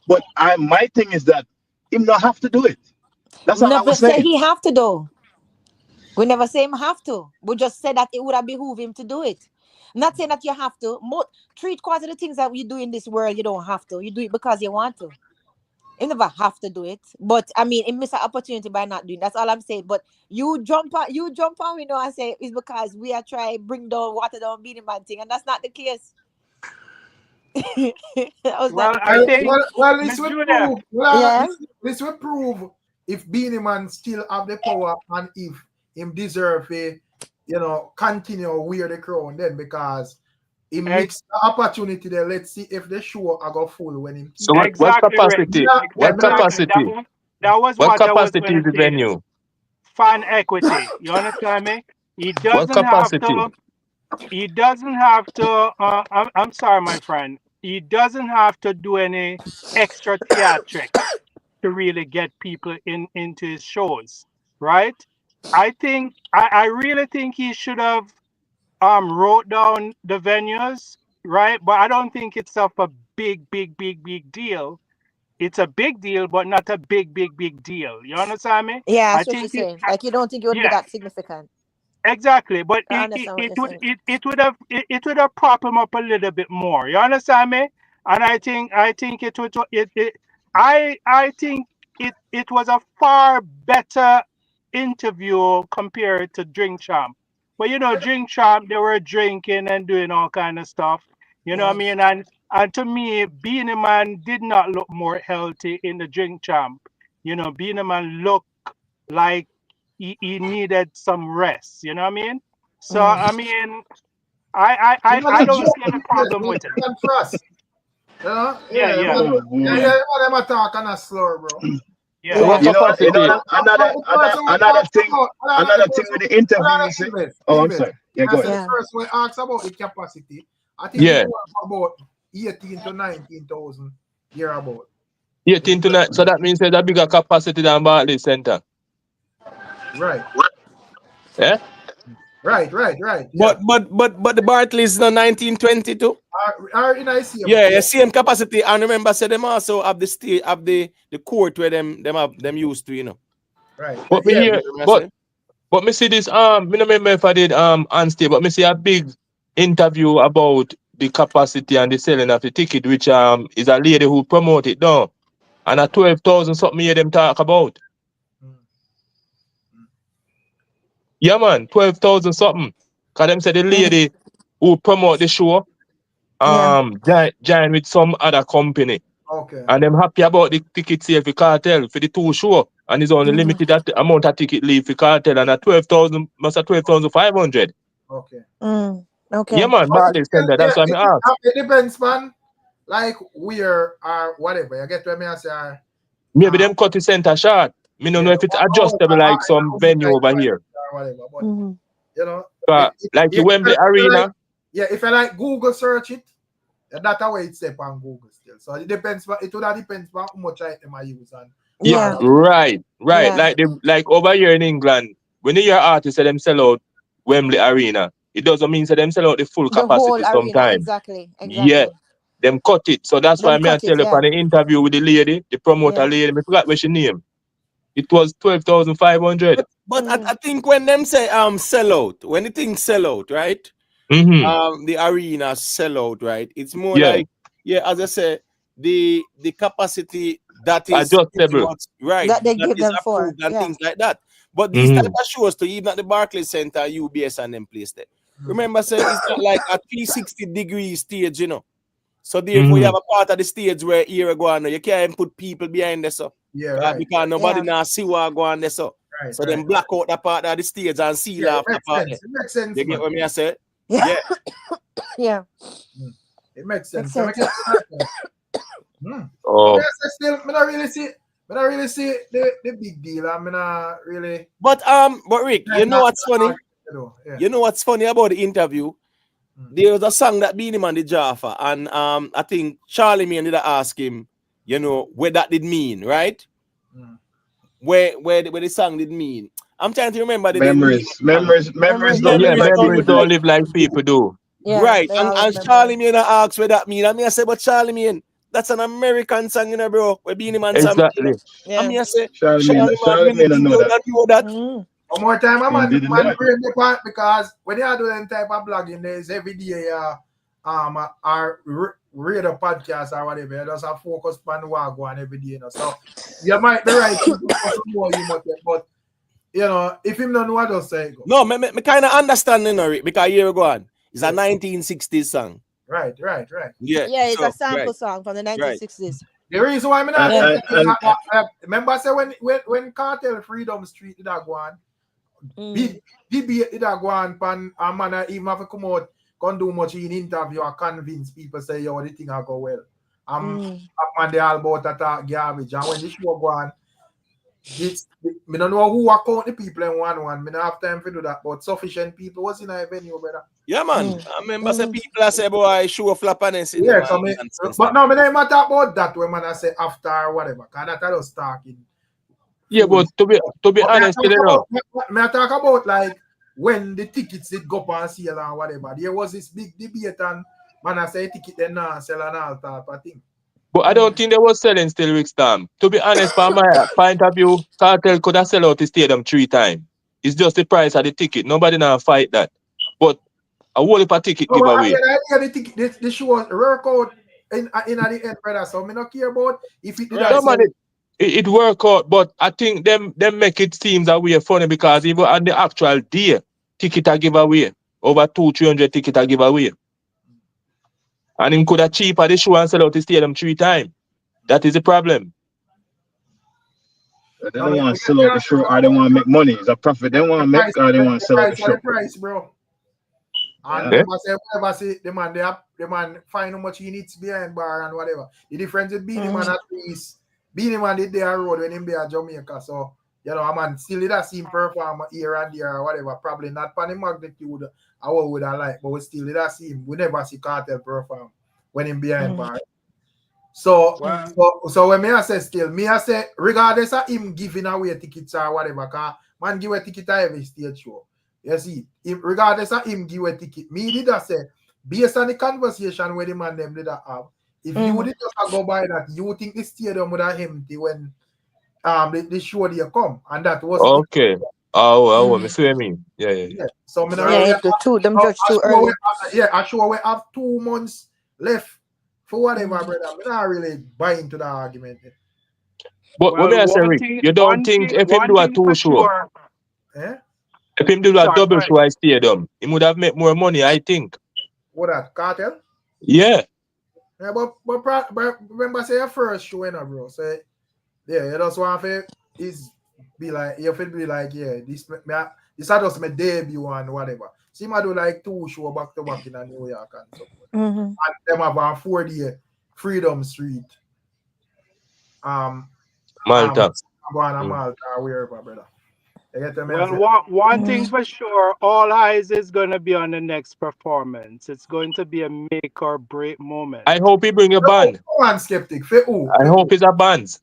But my thing is that him not have to do it. That's all I Never was say saying. he have to though. We never say him have to. We just said that it would have behooved him to do it. Not saying that you have to. 3/4 of the things that we do in this world, you don't have to. You do it because you want to. You never have to do it. But I mean, it miss an opportunity by not doing. That's all I'm saying. But you jump on, we know and say it's because we are trying bring down, water down Beenie Man thing, and that's not the case. That was not Well, the I case. think Well, Miss this will Judah. prove. Yeah. This will prove if Beenie Man still have the power and if him deserve a, continue wear the crown then, because he mixed the opportunity there. Let's see if the show I go full when him So keep it. what Exactly, Rick. capacity? Yeah, What me not Exactly. capacity? That was What what I was capacity going is to the say. venue? Fan equity. You understand me? He What doesn't have capacity? to. He doesn't have to. I'm sorry, my friend. He doesn't have to do any extra theatrics to really get people into his shows, right? I really think he should have wrote down the venues, right? But I don't think it's of a big deal. It's a big deal, but not a big deal. You understand me? Yeah, I that's what you're think it, saying. Like you don't think it would be yeah, that significant. exactly. But I understand what you're saying. it would have propped him up a little bit more. You understand me? And I think it would I think it was a far better interview compared to Drink Champ. But Drink Champ, they were drinking and doing all kind of stuff. You know what I Yeah. mean? And to me, Beenie Man did not look more healthy in the Drink Champ. Beenie Man looked like he needed some rest. You know what I mean? So Mm. I mean, I don't see any problem with it. And trust. Yeah, Yeah, yeah, man. Oh Yeah, boy. yeah, man, them talk kind of slow, bro. yeah, So what Yeah. yeah. capacity? Another thing with the interview, you see. Oh, I'm sorry. Yeah, I go said ahead. the Yeah. first one asked about the capacity. I think Yeah. it was about 18 to 19,000 year about. 18 to 9. So that means there's a bigger capacity than Bartley Center. Right. Yeah? Yeah. But the Barclays is 1922. Are in ICM. Yeah, same capacity. And remember, say them also have the state, have the court where them used to, Right. But me here, but me see this me no remember if I did unstable, but me see a big interview about the capacity and the selling of the ticket, which is a lady who promote it down. And a 12,000 something hear them talk about. Yeah man, 12,000 something. Cause them say the lady who promote the show join with some other company. Okay. And them happy about the ticket sale for KARTEL for the 2 show. And it's only limited that amount of ticket leave for KARTEL and at 12,000 must have 12,500. Okay. Okay. Yeah man, Barley Center, that's what I ask. It depends, man. Like where or whatever. You get what I say? Maybe them cut the center short. Me don't know if it's adjustable like some venue over here. Or whatever. But Like the Wembley Arena. If I like Google search it, that's how it's set on Google still. So it depends, but it would depends on how much item I use. And Yeah, right. Yeah. Like over here in England, when you hear artists say them sell out Wembley Arena, it doesn't mean that them sell out the full The whole capacity arena, sometimes. exactly. Yeah, them cut it. So that's why Them me I cut it, tell you yeah. on the interview with the lady, the promoter lady, I forgot what she name. It was 12,500. But I think when them say sell out, when the things sell out, right? The arena sell out, right? It's more like, as I say, the capacity that is adjustable, right, that they that give is them for. approved and things like that. But these type of shows to even at the Barclays Center, UBS and them place there. Remember, say it's not like a 360-degree stage, you know. So therefore, you have a part of the stage where here go on. You can't even put people behind there, so because nobody now see what go on there, so then block out that part of the stage and seal off the part. It makes sense. You get what me I say? Yeah. Yeah. It makes sense. Oh. Still, I don't really see the big deal. I mean, really. But Rick, you know what's funny? You know what's funny about the interview? There was a song that Beenie Man did Jaffa, and I think Charlie Man did ask him, you know, where that did mean, right? Where the song did mean. I'm trying to remember the memories don't live like people do. Yeah, right. And Charlie Man asked where that mean. I mean, I say, but Charlie Man, that's an American song, you know, bro. Where Beenie Man song. Exactly. Yeah. I mean, I say, Charlie Man don't know that. One more time, I'm on the part because when you are doing type of blogging, there's every day our radio podcast or whatever. You just have focus on what go on every day, you know. So you might be right, but you know, if him don't know what to say, go. No, me kind of understand, you know, Rick, because a year ago on, it's a 1960s song. Right. Yeah, it's a sample song from the 1960s. The reason why I'm not remember I said when Cartel Freedom Street did that go on, debate did that go on, and a man even have to come out, can't do much in interview or convince people say, yo, the thing I go well. Man, they all about that garbage. And when the show go on, I don't know who account the people in one. I don't have time to do that, but sufficient people was in a venue, brother. Yeah, man. I remember some people I say, boy, show flap and see. Yeah, but no, I don't matter about that when I say after or whatever, because that I was talking. Yeah, but to be honest, you know. I talk about like when the tickets did go up on sale and whatever. There was this big debate and man I say ticket then now sell and all type of thing. But I don't think they was selling still Rickstorm. To be honest, from my point of view, Cartel could have sell out the stadium 3 times. It's just the price of the ticket. Nobody now fight that. But a whole heap of ticket giveaway. The show work out in the end, brother. So I don't care about if it did. It work out, but I think them make it seem that we are funny because even on the actual day, ticket are giveaway. Over 200-300 ticket are giveaway. And him could have cheaper the show and sell out the stadium 3 times. That is the problem. They don't want to sell out the show or they want to make money. It's a profit they want to make or they want to sell out the show. Price, bro. And whatever say the man find how much he needs behind bar and whatever. The difference with Beenie Man at least, Beenie Man did their road when him be at Jamaica. So, you know, a man still did a same perform here and there or whatever. Probably not for the magnitude I would have liked, but we still did a same. We never see Cartel perform when him behind bar. So, so when me I say still, me I say regardless of him giving away tickets or whatever, because man give a ticket to every stage show. You see, regardless of him give a ticket, me did I say, based on the conversation where the man them did have, if you did just go by that, you think the stadium would have empty when the show they come, and that was okay. I see what I mean. Yeah. So them judge too early. I sure we have 2 months left for whatever, brother. I'm not really buying into the argument. But what may I say, Rick? You don't think if him do a 2 show, if him do a double show at stadium, he would have made more money, I think. What that, Cartel? Yeah. Yeah, but remember say your first show, you know, bro. So yeah, you just want to be like, this is just my debut and whatever. See, I do like 2 shows back to back in New York and so forth. And them have a 4-day Freedom Street. Malta. Malta or wherever, brother. Well, one thing for sure, all eyes is going to be on the next performance. It's going to be a make or break moment. I hope he bring a band. Skeptic. I hope it's a band.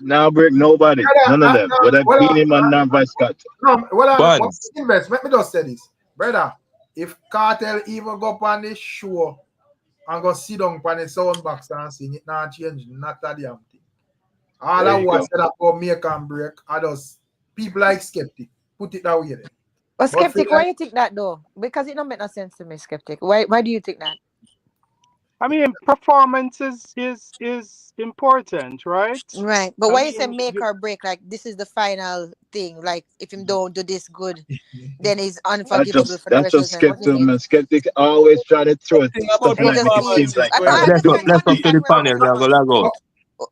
Now break nobody. None of them. Whether Beenie Man or Vice Scott. Let me just say this. Brother, if Cartel even go up on this show and go sit down on the sound box and sing, it not change, not a damn thing. All There I you was go. said about make and break, I just people like Skeptic. Put it that way then. But But feel Skeptic, why like you think that though? Because it don't make no sense to me, Skeptic. Why do you think that? I mean, performance is important, right? Right. But I why you say mean, make or break? Like this is the final thing. Like if him don't do this good, then it's unforgivable for the That's rest of just the time. What do you skeptical, think? man. Skeptic always try to throw Thing stuff about in It like just it means seems like I know I pride. Let's understand. I up to understand the where panel. We are Brandon. gonna go.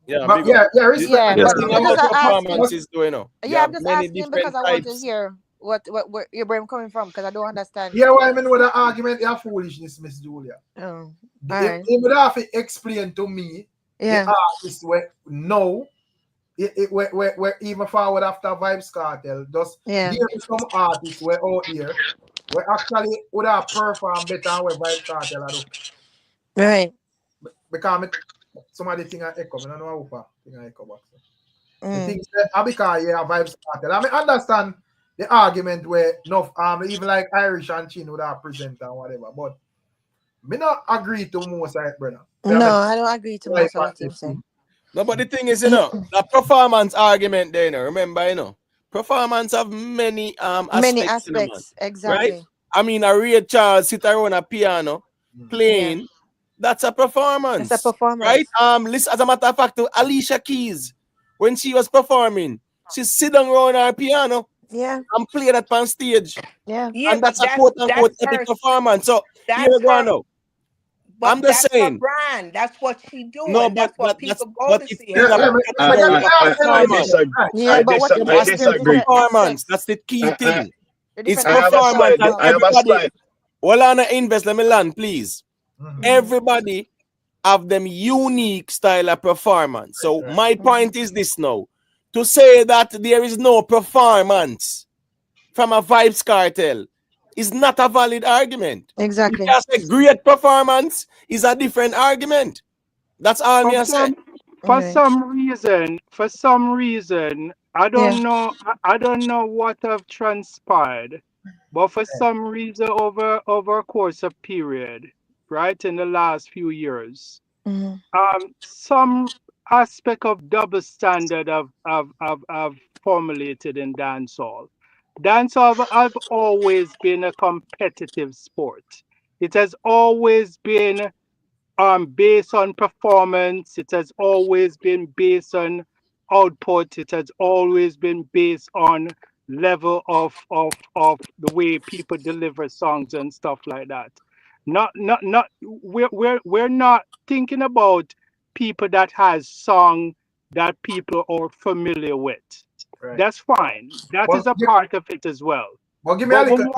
Yeah, but big up. yeah, respect Yeah, The Yeah. but thing because about I asked him, performance is doing now. You yeah, I'm have just many asking him because different I want to types. hear where your brain coming from because I don't understand. yeah, why I mean with the argument is foolishness, Miss Julia. Oh, all If right. would have to explain to me the Yeah. artists where no we're even forward after Vibes Cartel. Just Yeah. give me some artists were out here where actually would have performed better than where Vibes Cartel are do. Right. Because somebody think I echo. I don't know how think I echo back. The Mm. things that because yeah, Vibes Cartel. I mean understand the argument where enough even like Irish and Chin would have present and whatever, but me not agree to most of it, brother. No, I don't agree to most of what you said. No, but the thing is, the performance argument there, remember, performance have many Many aspects, man, aspects, right? exactly. I mean, a Ray Charles sit around a piano playing, that's a performance. It's a performance. Right? Listen, as a matter of fact, to Alicia Keys, when she was performing, she sit down around her piano and play that on stage. Yeah. And that's a quote-unquote epic performance. So here we go now. But I'm just that's saying. her brand. That's what she doing. No, that's what people go to see. I disagree. Performance. That's the key thing. It's I have a performance. slide. I have a slide. Well, on invest, let me land, please. Everybody have them unique style of performance. So my point is this now. To say that there is no performance from a Vibes Cartel is not a valid argument. Exactly. Just a great performance is a different argument. That's all me I say. For some reason, I don't know. I don't know what have transpired, but for some reason, over a course of period, right in the last few years, some aspect of double standard have formulated in dancehall. Dancehall have always been a competitive sport. It has always been based on performance. It has always been based on output. It has always been based on level of the way people deliver songs and stuff like that. We're not thinking about people that has song that people are familiar with. Right. That's fine. That is a part of it as well. But give me But a we little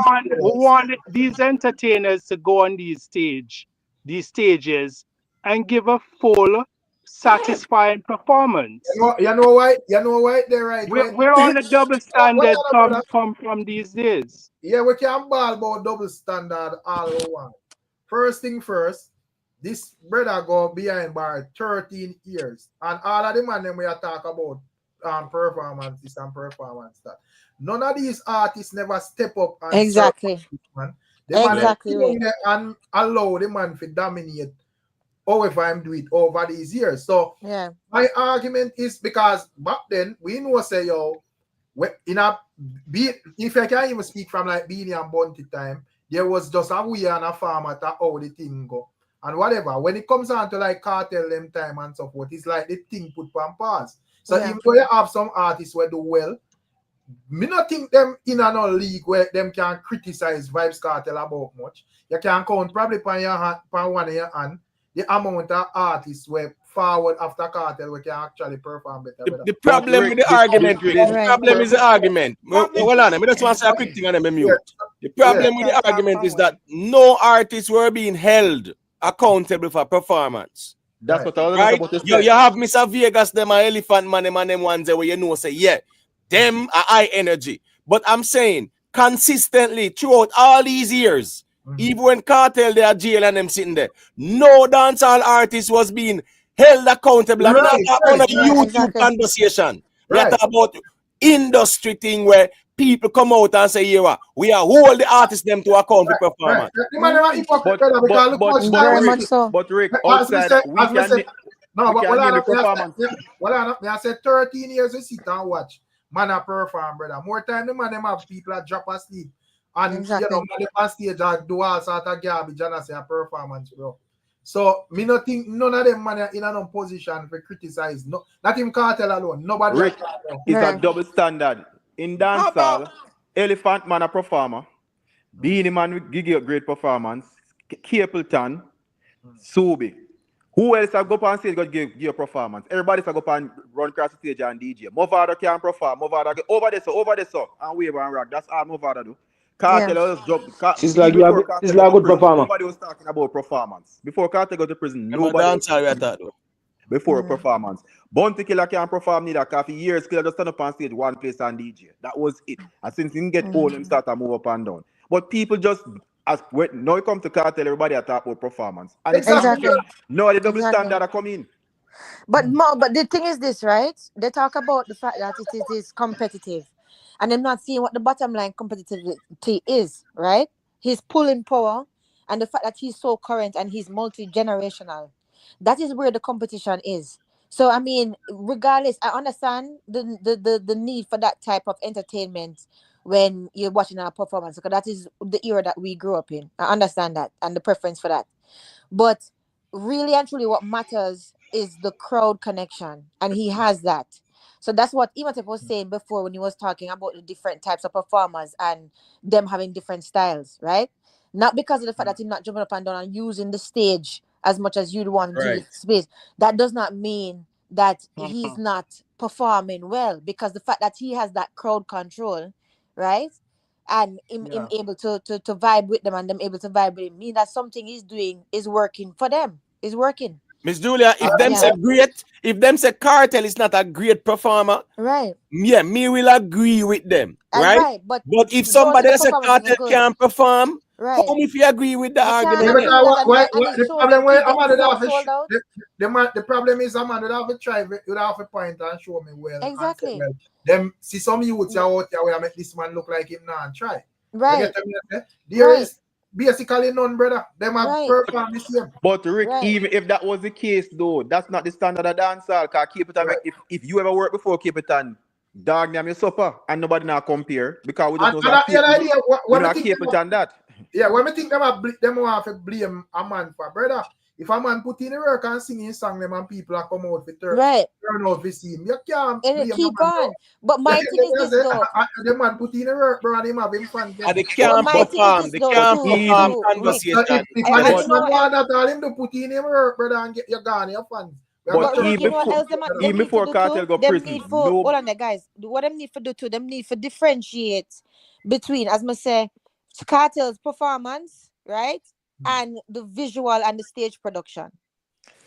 want these entertainers to go on these stages and give a full, satisfying performance. You know why? You know why? They're right. Where all the double standard come from these days? Yeah, we can't ball about double standard all we want. First thing first, this brother go behind bar 13 years. And all of the man them we are talk about performance this and performance that. None of these artists never step up and exactly. Man. The exactly. Man and allow the man to dominate however I'm do it over these years. So my argument is because back then we know say yo in a if I can even speak from like Beenie and Bunty time, there was just a way and a format of how the thing go. And whatever. When it comes on to like Cartel them time and so forth, it's like the thing put on pause. So even though you have some artists where do well, me not think them in another league where them can criticize Vibes Cartel about much. You can count probably on one of your hand the amount of artists where forward after Cartel we can actually perform better. The problem with the argument is the problem is the argument. Hold on, I just want to say a quick thing on them mute. The problem with the argument is that no artists were being held accountable for performance. That's what I was about to say. You have Mr. Vegas, them and Elephant Man, them and them ones where you know say, yeah, them are high energy. But I'm saying consistently throughout all these years, even when Cartel they are jail and them sitting there, no dancehall artist was being held accountable. I'm not talking about a YouTube conversation. We are talking about industry thing where people come out and say, yeah, we are hold the artists them to account for performance. But Rick, outside, No, We but can name the performance. I said 13 years we sit and watch. Man a perform, brother. More time the man them have people that drop asleep. And Exactly. you know, man on stage and do all sort of garbage and I say a performance, bro. So me not think none of them man are in a position to criticize. No, not even KARTEL alone. Nobody. Rick is a double standard. In dancehall, Elephant Man a performer. Beenie Man will give you a great performance. Capleton, Subi. Who else have go up on stage got give you a performance? Everybody's go up and run across the stage and DJ. Movada can perform. Movada get over there so, and wave and rock. That's all Movada do. KARTEL just jump. She's like a good performer. Nobody was talking about performance. Before KARTEL go to prison, Nobody nobody was talking before a performance. Bounty Killer can't perform neither. Coffee years Killer just stand up on stage one place and DJ. That was it. And since he get old, him start to move up and down. But people just now it comes to KARTEL, everybody talk about performance. And Exactly. No, the double standard are coming. But the thing is this, right? They talk about the fact that it is competitive, and they're not seeing what the bottom line competitivity is, right? He's pulling power, and the fact that he's so current and he's multi-generational. That is where the competition is. So I mean, regardless, I understand the need for that type of entertainment when you're watching our performance, because that is the era that we grew up in. I understand that and the preference for that. But really and truly what matters is the crowd connection, and he has that. So that's what Imhotep was saying before when he was talking about the different types of performers and them having different styles, right? Not because of the fact that he's not jumping up and down and using the stage as much as you'd want to give space. That does not mean that he's not performing well, because the fact that he has that crowd control, right? And him able to vibe with them and them able to vibe with him, mean that something he's doing is working for them. Is working. Miss Julia, if them say great, if them say KARTEL is not a great performer, right? Yeah, me will agree with them, right? Right, but if somebody that say KARTEL can't perform, right? How if you agree with the argument? The problem is a man would have to try would have to point and show me well. Exactly. Well, them see some youths out there where I make this man look like him now and try. Right. There is basically none, brother. Them have performed the same. But Rick, even if that was the case, though, that's not the standard of dancehall. Cause Capleton, if you ever worked before Capleton, dog name your supper and nobody now compare because we just know that Capleton that. Yeah, when we think them have to blame a man for, brother. If a man put in the work and sing his song, them and people are come out for turn out to see him. You can't keep on. But my thing is this though. The man put in the work, bro, and him have him fun. And they can't perform. They can't perform conversation. If a next man want that, all him to put in the work, brother, and get your gun, your fun. But even before KARTEL go prison, hold on there, guys. What them need to do too, them need to differentiate between, as I say, KARTEL's performance, right? And the visual and the stage production.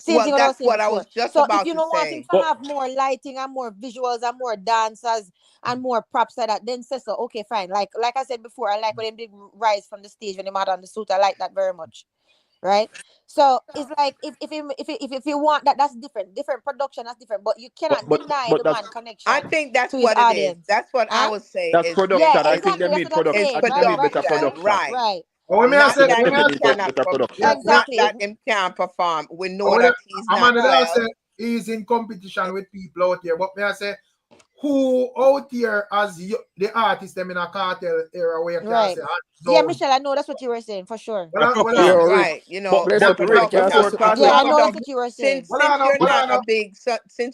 Well, that's what I was just about to say. So if you don't want him to have more lighting and more visuals and more dancers and more props like that, then say so. Okay, fine. Like I said before, I like when them did rise from the stage when they had on the suit. I like that very much. Right? So it's like if you want that, that's different. Different production, that's different. But you cannot deny the man connection. I think that's what it is. That's what I would say. That's production. Yeah, I think they need production. It's production. Right. Exactly. That him can't perform. We know that he's not well. He's in competition with people out here. But may I say, who out here as the artist them in a KARTEL era where you can say, yeah, Michelle, I know that's what you were saying for sure. Right, you know. Yeah, I know that's what you were saying. Since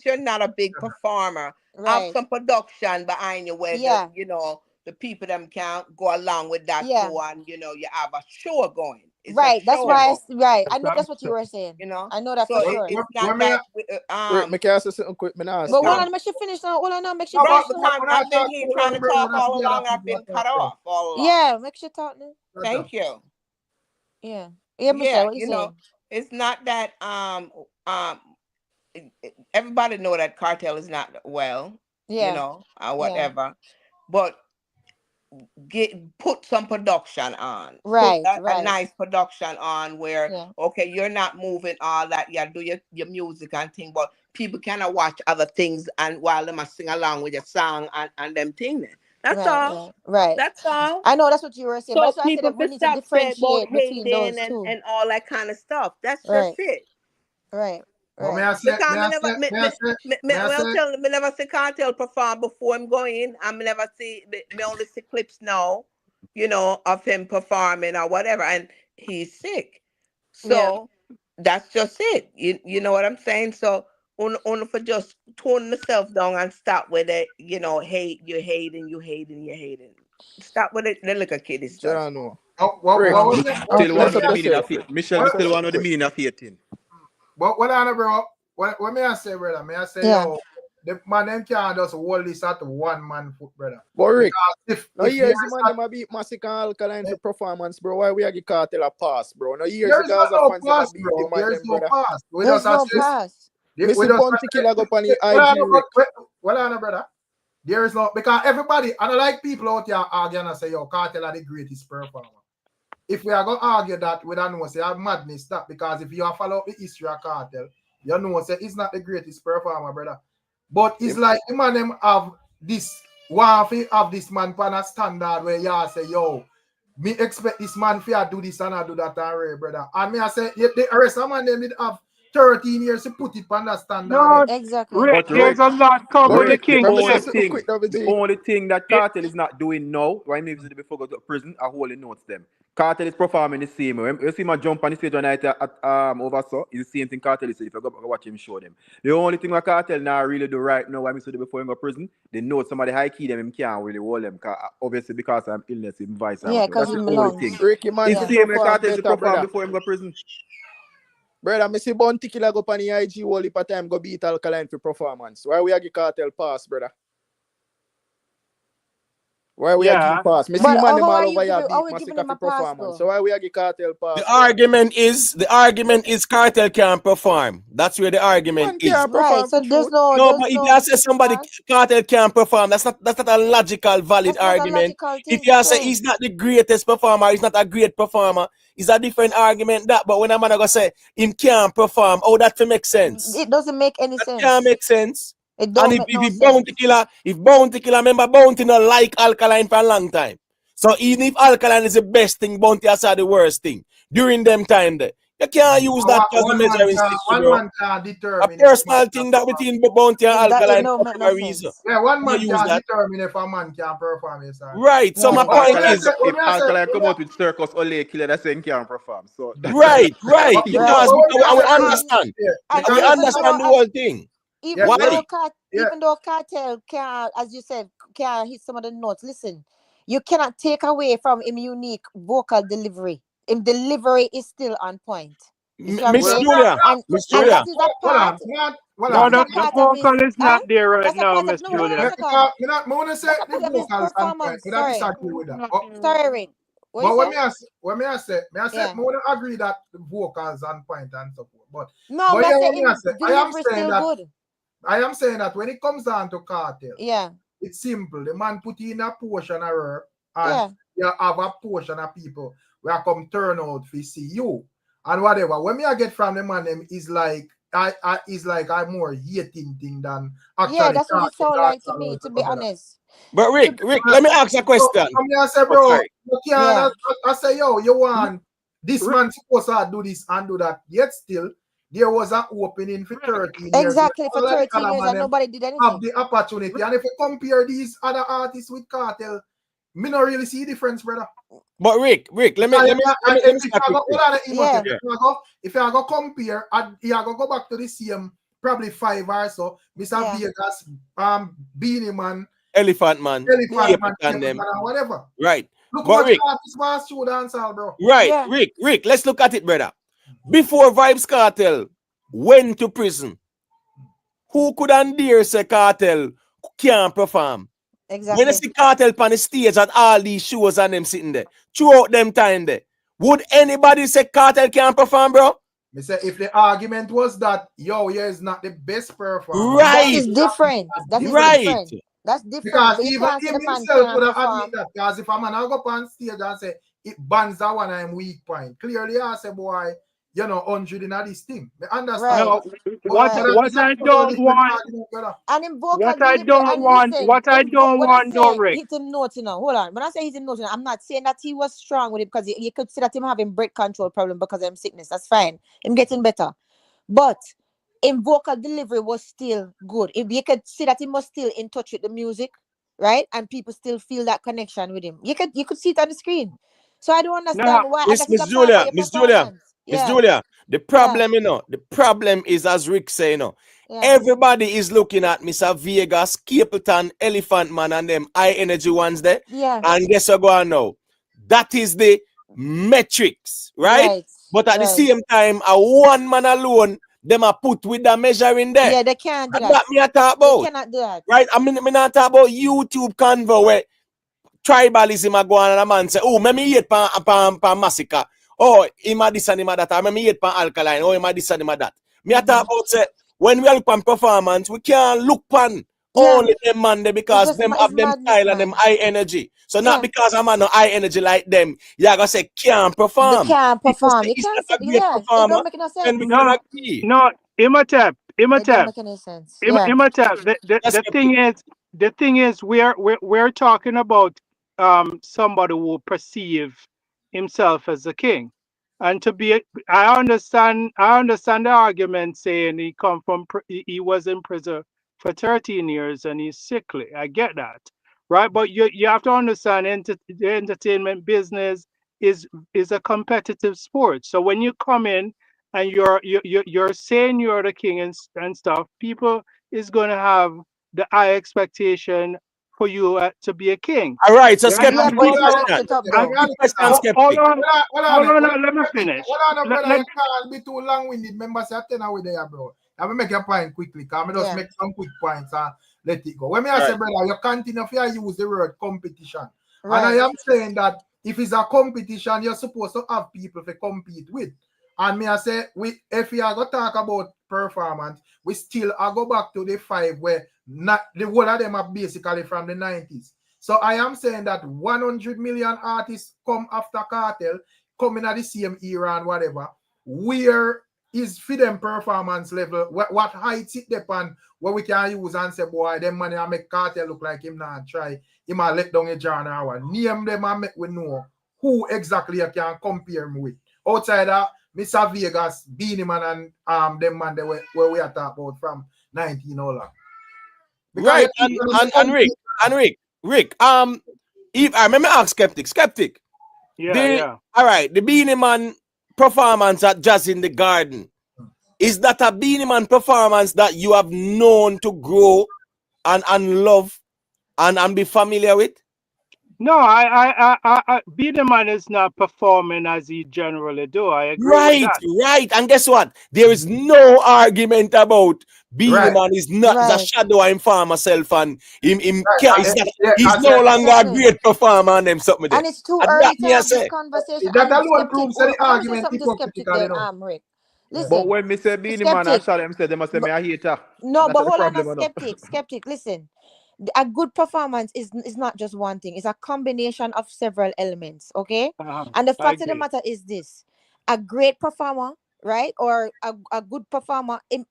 you're not a big performer, have some production behind you where you know the people them can go along with that too, and you know you have a show going. Right, that's why. I know that's what you were saying. You know, I know that for sure. It's not that. Make you ask something quick, but hold on, make sure finish now. Hold on, now, make sure. I've been here trying to talk all along. I've been cut off all along. Yeah, make sure talk now. Thank you. Yeah, Michelle, what you saying? Know, it's not that everybody know that KARTEL is not well. You know, or whatever, but put some production on, right? A nice production on where okay, you're not moving all that, do your music and thing, but people cannot watch other things and while them sing along with your song and them thing. That's all. Right. That's all. I know that's what you were saying. So that's why people I said we need to stop differentiate between those two and all that kind of stuff. That's just it. Right. Well, may Right. I say, Because may I say, may I say, may I say? me never see Cartel perform before him going. I me never see, me only see clips now, you know, of him performing or whatever, and he's sick. So that's just it. You know what I'm saying? So on for just tone myself down and stop with it, you know, hate, you hating, you hating, you hating. Stop with it. The little kid is just. I know. What Still one of the Let's meaning say of it. Michelle still one of the meaning of hating. what I know, bro? What may I say, brother? May I say, yo, the man them can't just hold this at one man foot, brother. But Rick, Because no if years the man them a beat Massive and Alkaline for performance, bro. Why we a give Cartel a pass, bro? No years the Gaza fans them a beat the man there's them, no brother. pass. We There's just no assist. pass. Missy Bounty Killer go on the IG, Rick. Well, I know, brother. There is no, because everybody, and I like people out here arguing and say, yo, Cartel are the greatest performer. If we are going to argue that, we don't know, say, madness that, because if you have followed the history of Cartel, you know, say, it's not the greatest performer, brother. But it's like, the man them have this, one of this man on a standard where you say, yo, me expect this man to do this and I do that, brother. And me I say, the rest of man them did have 13 years to put it on that standard. No, Exactly. Rick, there's a lot covered the king. The only thing that Cartel is not doing now, why maybe before go to prison, are holding notes them. Cartel is performing the same way. You see him jump on the stage one night at Oversaw, it's the same thing Cartel is. If you go watch him show them. The only thing what Cartel now really do right now, why me say before him go prison, they know some of the high key them him can't really hold them. Obviously because of illness, him vice. Yeah, because that's he the only thing. Ricky man, It's the same way Cartel is perform before him go prison. Brother, I see Bounty Killer go on the IG all the time go beat Alkaline for performance. Why we a give Cartel pass, brother? Why we a give pass? Me see man them all over here beat Massive for performance. So why we a give Cartel pass? The argument is Cartel can't perform. That's where the argument is. Right. So there's no. No, but if you say somebody Cartel can't perform, that's not a logical, valid argument. If you say he's not the greatest performer, he's not a great performer, it's a different argument. That, but when a man go say him can't perform, oh, that makes sense. It doesn't make any sense. It can't make sense. It don't and make no if sense. Bounty Killer, remember Bounty not like Alkaline for a long time. So even if Alkaline is the best thing, Bounty has the worst thing during them time there. You can't use that as a measuring stick, bro. A personal thing that between Bounty and Alkaline for a reason. Yeah, one man can determine if a man can perform. Yes, right. So my point is, if Alkaline come out with Circus Ole Killer, that's saying can't perform. So right. Because we understand. We understand the whole thing. Even though Cartel can, as you said, can hit some of the notes. Listen, you cannot take away from him unique vocal delivery. His delivery is still on point. Miss Julia. Miss Julia. No, the vocal is not there right now, Miss Julia. Sorry, Rick. But when I say, I agree that the vocals on point and so forth. But no, but I am saying that when it comes down to Cartel, it's simple. The man put in a portion of her, and you have a portion of people where come turn out to see you and whatever. When I get from the man, them is like a more hating thing than actually. Yeah, that's what it sounds like to me, to be honest. But Rick, let me ask a question. I say, bro, I say, yo, you want this man supposed to do this and do that, yet still. There was an opening for 13 years. Exactly, for 13 years and nobody did anything. Have the opportunity. And if you compare these other artists with Cartel, me not really see a difference, brother. But Rick, let me if you go compare, you go back to the same probably 5 or so. Mr. Vegas, Beenie Man, Elephant Man, and them. Whatever. Right. Look what artists was to Dancehall, bro. Right, yeah. Rick, let's look at it, brother. Before Vybz Cartel went to prison, who could dare say Cartel can't perform? Exactly. When you see Cartel on the stage at all these shows and them sitting there, throughout them time there, would anybody say Cartel can't perform, bro? Me say if the argument was that is not the best performer, right? That is different. That is different. That's different. Because even himself would have admit that. Because if a man go up on stage and say it bans that one I'm weak point, clearly I say, boy, 100 in this thing. I understand. Right. What I don't want, don't Rick. Hit him notes, Hold on. When I say hit him notes, I'm not saying that he was strong with it because you could see that him having breath control problem because of him sickness. That's fine. Him getting better. But in vocal delivery was still good. If you could see that he was still in touch with the music, right? And people still feel that connection with him. You could see it on the screen. So I don't understand why. And Miss that is a part Julia, of your Miss Julia, performance. Miss Yeah. Julia. The problem, the problem is, as Rick say, everybody is looking at Mr. Vegas, Capleton, Elephant Man, and them high energy ones there. Yeah. And guess what going on now? That is the metrics, right? But at the same time, a one man alone, them are put with the measure in there. Yeah, they can't do and that. that me a talk about. They cannot do that. Right? I mean, me not talk about YouTube convo where tribalism a go on and a man say, oh, me hate pan massacre. Oh, him a this and him a that. Or me hate pan alkaline. Oh, him a this and him a that. Me a talk about say, when we look on performance, we can't look pan only them man there because them have them style and them high energy. So not because I'm no high energy like them, you gonna say can't perform. They can't perform. You Because can't say, say, yeah, it don't make no sense. No, Imhotep. It don't make any sense. Yeah. Imhotep. The thing is, we're talking about somebody who perceive himself as a king, and I understand the argument saying he was in prison for 13 years and he's sickly. I get that, right? But you have to understand the entertainment business is a competitive sport. So when you come in and you're saying you're the king and stuff, people is going to have the high expectation for you to be a king. All right, so Skeptic. Hold on, let me finish. Hold on, brother. You can't be too long-winded. Remember, say 10 away there, bro. I will make a point quickly. Because I just make some quick points and let it go. When I say, brother, you continue to use the word competition. And I am saying that if it's a competition, you're supposed to have people to compete with. And me I say, if we are going to talk about performance, we still go back to the 5 where not the whole of them are basically from the 90s. So I am saying that 100 million artists come after KARTEL, coming at the same era and whatever. Where is for them performance level? What heights it depend where we can use and say, boy, them money I make KARTEL look like him not try. Him might let down a genre. Name them and make we know who exactly you can compare me with. Outside that, Mr. Vegas, Beenie Man, and them man where we are talking about from 1900. Right, and Rick, I remember ask Skeptic. Yeah. All right, the Beenie Man performance at Jazz in the Garden, is that a Beenie Man performance that you have known to grow and love and be familiar with? No, I Beenie Man is not performing as he generally do. I agree with that. Right. And guess what? There is no argument about Beenie Man is not the shadow of him former self, and he's no longer a great performer and them something. And it's too early to have this conversation. That alone proves the argument Rick. Listen, but when me say Beenie Man, I shall them say they must say me a hater. No, but hold on, Skeptic. Listen. A good performance is not just one thing. It's a combination of several elements, okay? And the fact of the matter is this. A great performer, right? Or a good performer, him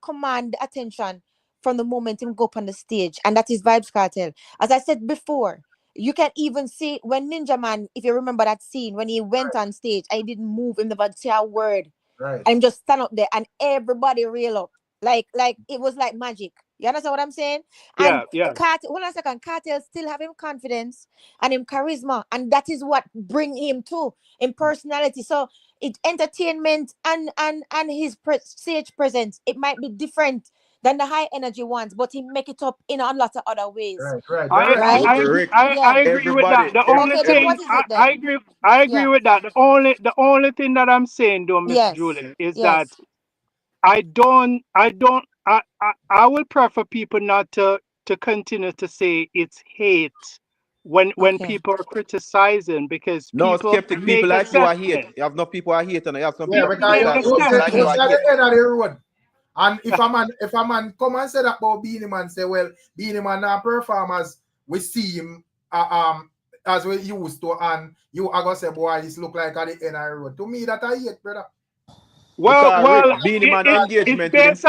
command attention from the moment him go up on the stage. And that is Vybz Kartel. As I said before, you can even see when Ninja Man, if you remember that scene, when he went on stage, I didn't move, him never say a word. Right. I'm just stand up there and everybody reel up. Like it was like magic. You understand what I'm saying? And hold on a second. KARTEL still have him confidence and him charisma, and that is what bring him to in personality. So it entertainment and his stage presence, it might be different than the high energy ones, but he make it up in a lot of other ways. Right. I agree with that. The only thing I agree with that. The only thing that I'm saying though, Miss Julie, is that I would prefer people not to continue to say it's hate when people are criticizing, because no people Skeptic people like you are hate. You have no people are hate and you have some people like you are hate. And if a man come and say that about Beenie Man, say, well, Beenie Man now performers, we see him as we used to, and you are gonna say, boy, this look like at the end of the road. To me, that I hate, brother. Well, Beenie Man engagement with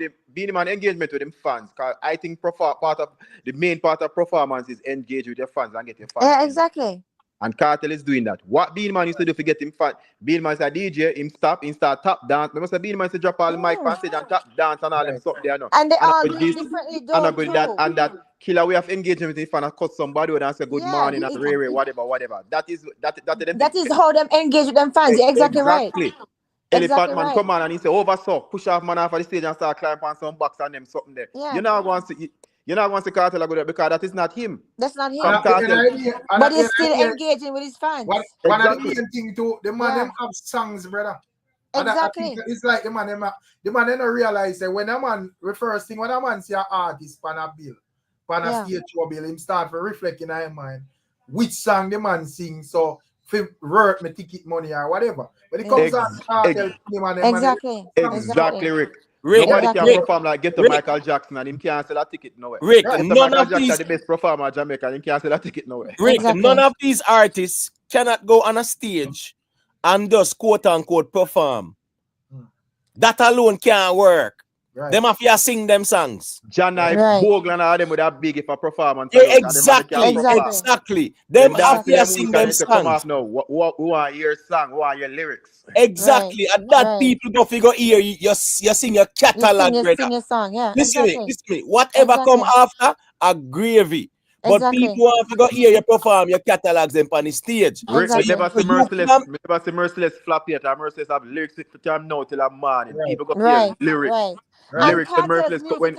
him. Beenie Man engagement with him fans. Cause I think the main part of performance is engage with your fans and get your fans. Yeah, exactly. And KARTEL is doing that. What Beenie Man used to do to get him fat? Beenie Man is a DJ, him stop, him start tap dance. Remember say Beenie Man used to drop all the mic on stage and tap dance and all them stuff there, no. And they And all I do go it this, differently, and I though, go that, too. and that killer way of engagement if I cut somebody and say good Yeah, morning and Ray, whatever. That is how them engage with them fans. You're exactly right. Elephant Exactly Man right. come on and he say oversaw, push off man off of the stage and start climbing on some box and them something there. Yeah. You're not going to see KARTEL go there because that is not him. That's not him. But he's still engaging with his fans. One of the main thing too, the man them have songs, brother. Exactly. And it's like the man don't realize that when a man first thing when a man see an artist pan a bill, pan a stage show bill, him start for reflecting in his mind which song the man sing, so for worth me ticket money or whatever. But it comes out KARTEL, Exactly, Rick. Nobody can perform like get to Michael Jackson and him can't sell a ticket nowhere. Rick, none of these the best performer in Jamaica and him can't sell a ticket nowhere. Rick, none of these artists cannot go on a stage and just quote unquote perform. That alone can't work. Right. Them have to sing them songs. Janai, Bogle and all them with that big if a performance. Yeah, exactly. Them have to sing them songs. Come off now. Who want your song? Who want your lyrics? Exactly. And that people go figure here, you sing your catalog. You sing your song, yeah. Listen to me. Whatever come after, a gravy. But people want to go hear you perform your catalogs them on the stage. Never see Merciless flap yet. Merciless have lyrics to time now till a morning. People go hear lyrics. Lyrics to Merciless when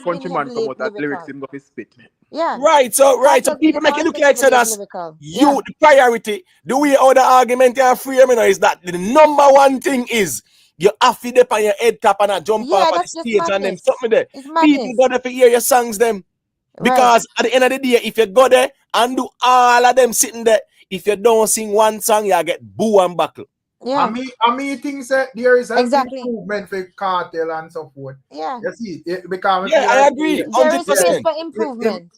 Countryman come out, that lyrics him go to spit. Yeah. Right. So people make it look like say that's you the priority. The way how the argument are frame is that the number one thing is you have to dip on your head cap and jump off at the stage and then something there. People go there to hear your songs them. Because at the end of the day, if you go there and do all of them sitting there, if you don't sing one song, you get boo and buckle. Yeah. I mean things that there is an improvement for KARTEL and so forth. Yeah. You see, because I agree. 100%. There is space for improvement.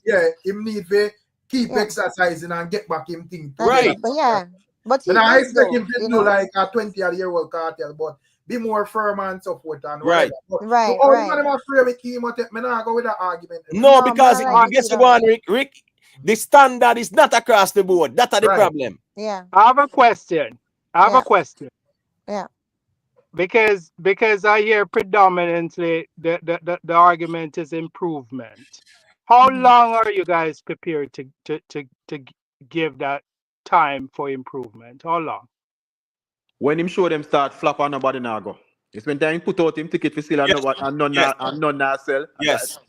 Him need to keep exercising and get back him thing. Right. But I expect him to do like a 20-year-old KARTEL, but be more firm and so forth. And right. I'm afraid with him, I'm not go with that argument. No, because I guess Rick, the standard is not across the board. That's the problem. Yeah. I have a question. Yeah. Because I hear predominantly the argument is improvement. How long are you guys prepared to give that time for improvement? How long? When him show them start flap and nobody now go. It's when time put out him ticket for sale and none now sell. Yes.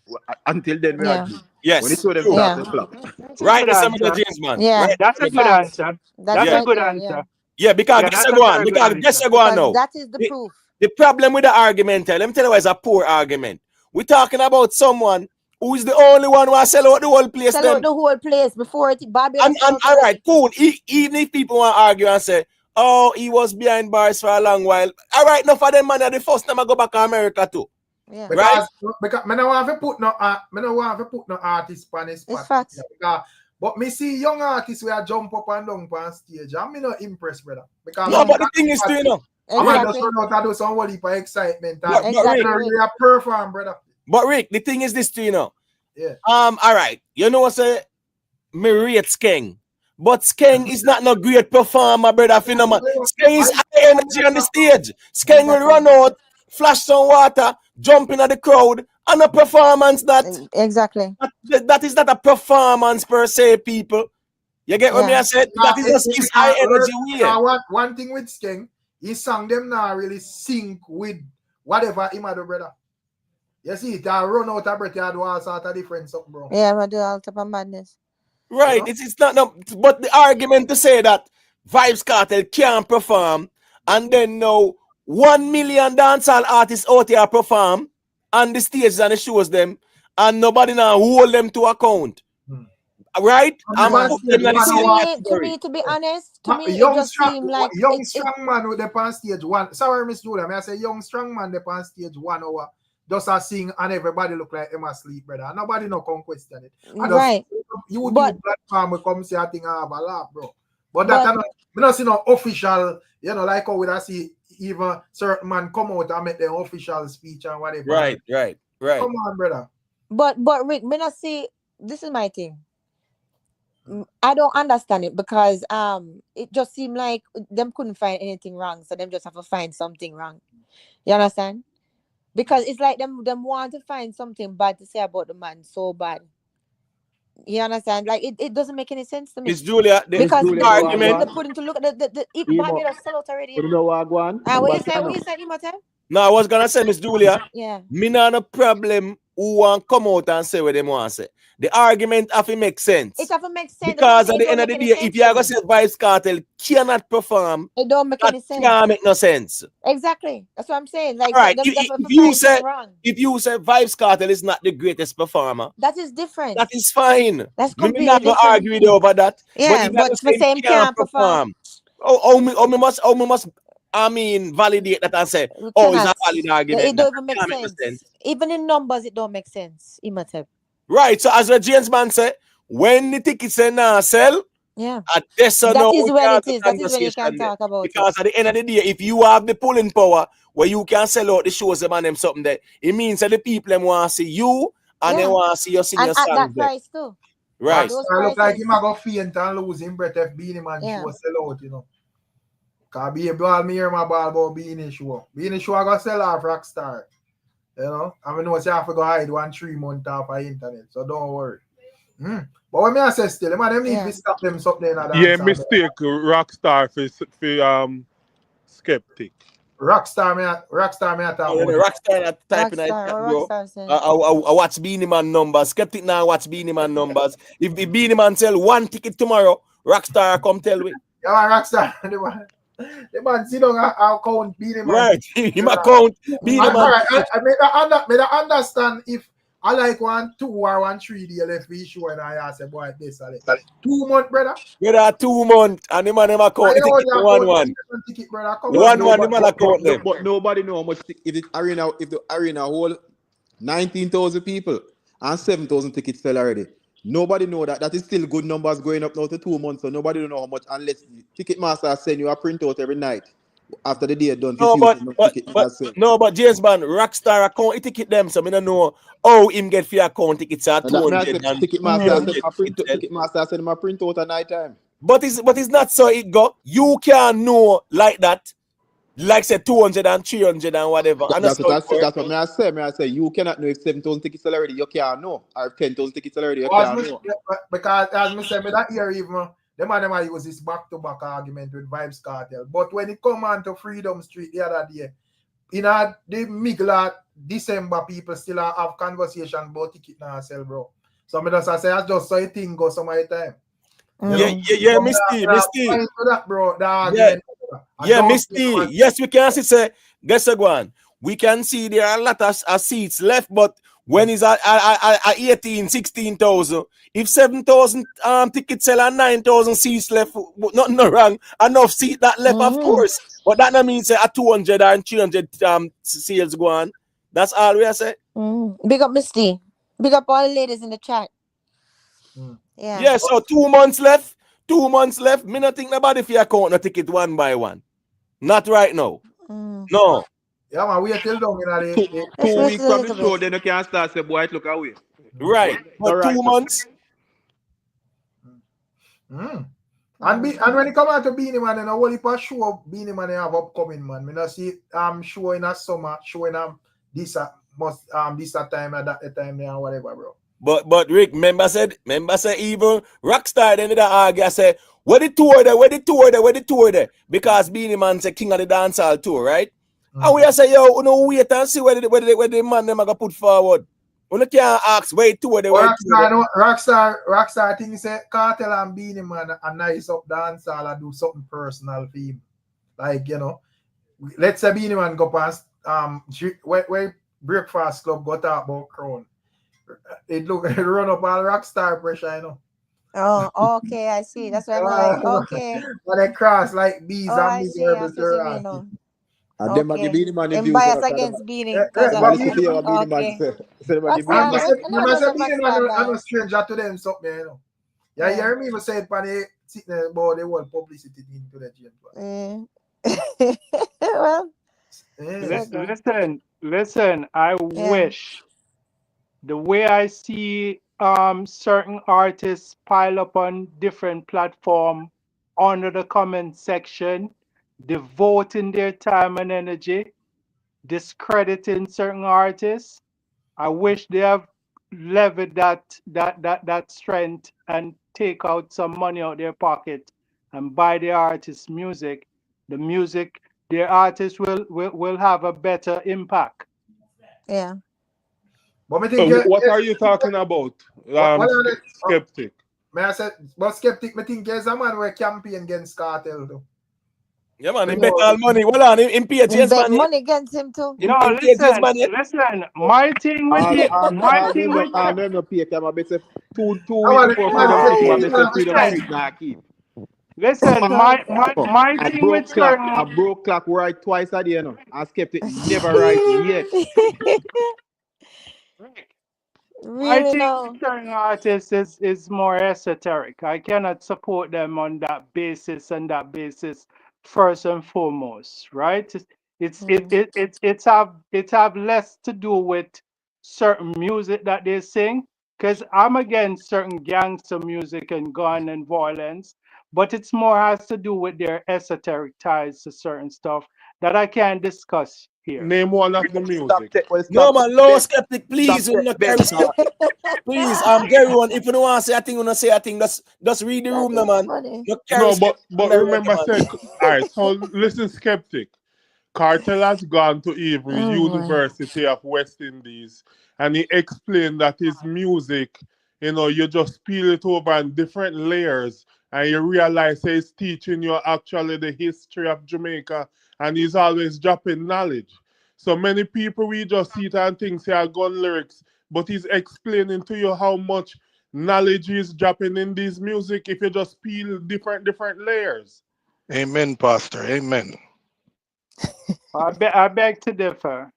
Until then we agree. Yes. When he show them start to flap. Right, Mr. James, man. Yeah. Right. That's a good answer. That's a good answer. Yeah, because guess you go on. Because you go on now. That is the proof. The problem with the argument, let me tell you why it's a poor argument. We're talking about someone who is the only one who has sell out the whole place. Sell out the whole place before it. And all right, cool. Even if people want to argue and say, oh, he was behind bars for a long while. All right, enough of them man are the first time I go back to America too. Yeah. Right? Because I don't want to put no artist on his spot. It's facts. But me see young artists where jump up and down on stage. I'm not impressed, brother. Because no, but the thing is, you know, I'm just run out and do some whole heap of excitement. Really perform, brother. But Rick, the thing is this, you know. Yeah. All right. You know what say? Me rate Skeng. But Skeng is not no great performer, brother. Phenomenal. Skeng is high energy on the stage. Skeng will run out, flash some water, jump into the crowd, and a performance that exactly. That is not a performance per se, people. You get what I said? That is his high energy way. One thing with Skeng, his song them now really sync with whatever him do, brother. You see, it run out of breath, you do all sort of different stuff, bro. Yeah, I do all type of madness. Right, you know? It's not no, but the argument to say that Vybz Kartel can't perform and then now 1 million dancehall artists out here perform on the stages and the shows them and nobody now hold them to account. Right? To me, to be honest, to me it just seems like young strong man with the on stage one. Sorry, Miss Julia, I say young strong man the on stage 1 hour. Just a sing and everybody look like them asleep, brother. Nobody no come question it. Right. You would do platform will come say I think I have a laugh, bro. But that we not see no official, you know, like how we see even certain man come out and make their official speech and whatever. Right. Come on, brother. But Rick, me not see, this is my thing. I don't understand it because it just seemed like them couldn't find anything wrong, so them just have to find something wrong. You understand? Because it's like them want to find something bad to say about the man so bad. You understand? Like it doesn't make any sense to me. Miss Julia, Because the argument. they put into look at the Barbados sell out already. You know what, go on? What you say? What you say, Imhotep? No, I was gonna say, Miss Julia. Yeah. Me not no problem who want come out and say what they want to say. The argument have to make sense. It have to make sense. Because at the end of the day, if you are going to say Vybz Kartel cannot perform, it don't make any sense. Can't make no sense. Exactly. That's what I'm saying. Like, right. If you say Vybz Kartel is not the greatest performer, that is different. That is fine. That's completely not going to argue with you over that. Yeah, but the same can't perform. We must validate that and say, it's a valid argument. It don't even make sense. Even in numbers, it don't make sense. Imhotep. Right, so as the James man said, when the tickets are now sell, yeah, that is when it is. That is when you can talk about because at the end of the day, if you have the pulling power where you can sell out the shows them and them something there, it means that the people them want to see you and they want to see you sing your songs. And at that price too. Right. I look like him go faint and lose him breath if Beenie Man show sell out, you know. Cause be a ball me hear my ball about Beenie show. Beenie show I go sell off Rockstar. You know, I mean, you have to go hide 1-3 months off of internet, so don't worry. But when I say still, man, them need to stop them something. Yeah, mistake. Rockstar for Skeptic. Rockstar me at Rockstar typing I watch Beenie Man numbers. Skeptic now watch Beenie Man numbers. If Beenie Man sell 1 ticket tomorrow, Rockstar come tell me. Yeah, Rockstar. The man sit down and count Beenie Man. Right, him account Beenie Man. Alright, I understand if I like 1-2 or 1-3 deal left for issue and I say, boy, this 2 months, brother. Brother, 2 months and the man account the ticket 1-1. 1-1, the man account them. But nobody know how much if the arena hold 19,000 people and 7,000 tickets sell already. Nobody know that is still good numbers going up now to 2 months, so nobody don't know how much unless Ticketmaster send you a printout every night after the day done. But James Bond, Rockstar account he ticket them, so I don't know how him get free account tickets at 200. Ticketmaster send him a printout at night time. But it's not so it go. You can know like that. Like say 200 and 300 and whatever. That's what I say. You cannot know if 7,000 tickets already. You can't know. Or 10,000 tickets already. You can't know. Because as I said, that year even the man use this back-to-back argument with Vybz Kartel. But when it come on to Freedom Street the other day, in the middle of December, people still have conversation about ticket now sell, bro. So I just say, I just saw a thing go some other time. Yeah, Misty. That, bro, Misty. Yes, we can see. Say, guess again. We can see there are a lot of seats left, but when it's at 18, 16,000, if 7,000 tickets sell and 9,000 seats left, nothing wrong. Enough seat that left, of course. But that not means at 200 and 300 sales go on. That's all we are saying. Big up Misty. Big up all the ladies in the chat. Yeah, so 2 months left. 2 months left. Me not think nobody if you count no ticket one by one. Not right now. No. Yeah, man, we are still down in 2 weeks from the show, then you can start say, boy, look away. Right. For 2 months. And when it come out to Beenie Man, and what if I show Beenie Man have upcoming, man? I see show in a summer, showing this time at that time there or whatever, bro. But Rick, remember said even Rockstar then the argue say, where the tour there? Because Beenie Man say king of the dancehall tour, right? And we say, yo, no wait and see where the man them are gonna put forward. We can't ask wait tour there. Rockstar thing say KARTEL and Beenie Man a nice up dancehall and do something personal for him. Like, you know, let's say Beenie Man go past where Breakfast Club got talk about Crown. It run up all Rockstar pressure, you know. Oh, okay, I see. That's why I'm like, okay. But they cross like bees and miserable. And then give Beenie Man the bias against Beenie. I'm a stranger to them, something, you know. Yeah, you hear me even say it when they sit there about the whole publicity into the gym. Well, listen, I wish the way I see certain artists pile up on different platform under the comment section, devoting their time and energy, discrediting certain artists. I wish they have levied that strength and take out some money out their pocket and buy the artist's music. The music, their artists will have a better impact. Yeah. But I think, what are you talking about? Skeptic. May I say, but Skeptic, I think there's a man who campaign against Cartel though. Yeah, man, he bet all money. Well, on him pay his money. Money against him too. No, listen. My thing with it, my thing with I'm not pay. I'm bet two Listen, my thing with certain. A broke clock right twice a day, you know. And Skeptic never right yet. I think certain artists is more esoteric. I cannot support them on that basis first and foremost, right? It's have less to do with certain music that they sing, because I'm against certain gangster music and gun and violence, but it's more has to do with their esoteric ties to certain stuff that I can't discuss here. Name one of the music. No man, low Skeptic, please. Please, Gary one. If you don't want to say a thing, you don't say a thing. Just read the room, no man. No, but remember, said, all right. So listen, Skeptic. KARTEL has gone to even University of West Indies, and he explained that his music, you know, you just peel it over in different layers, and you realize he's teaching you actually the history of Jamaica, and he's always dropping knowledge. So many people, we just see it and think they are gun lyrics, but he's explaining to you how much knowledge is dropping in this music if you just peel different layers. Amen, Pastor. Amen. I beg to differ.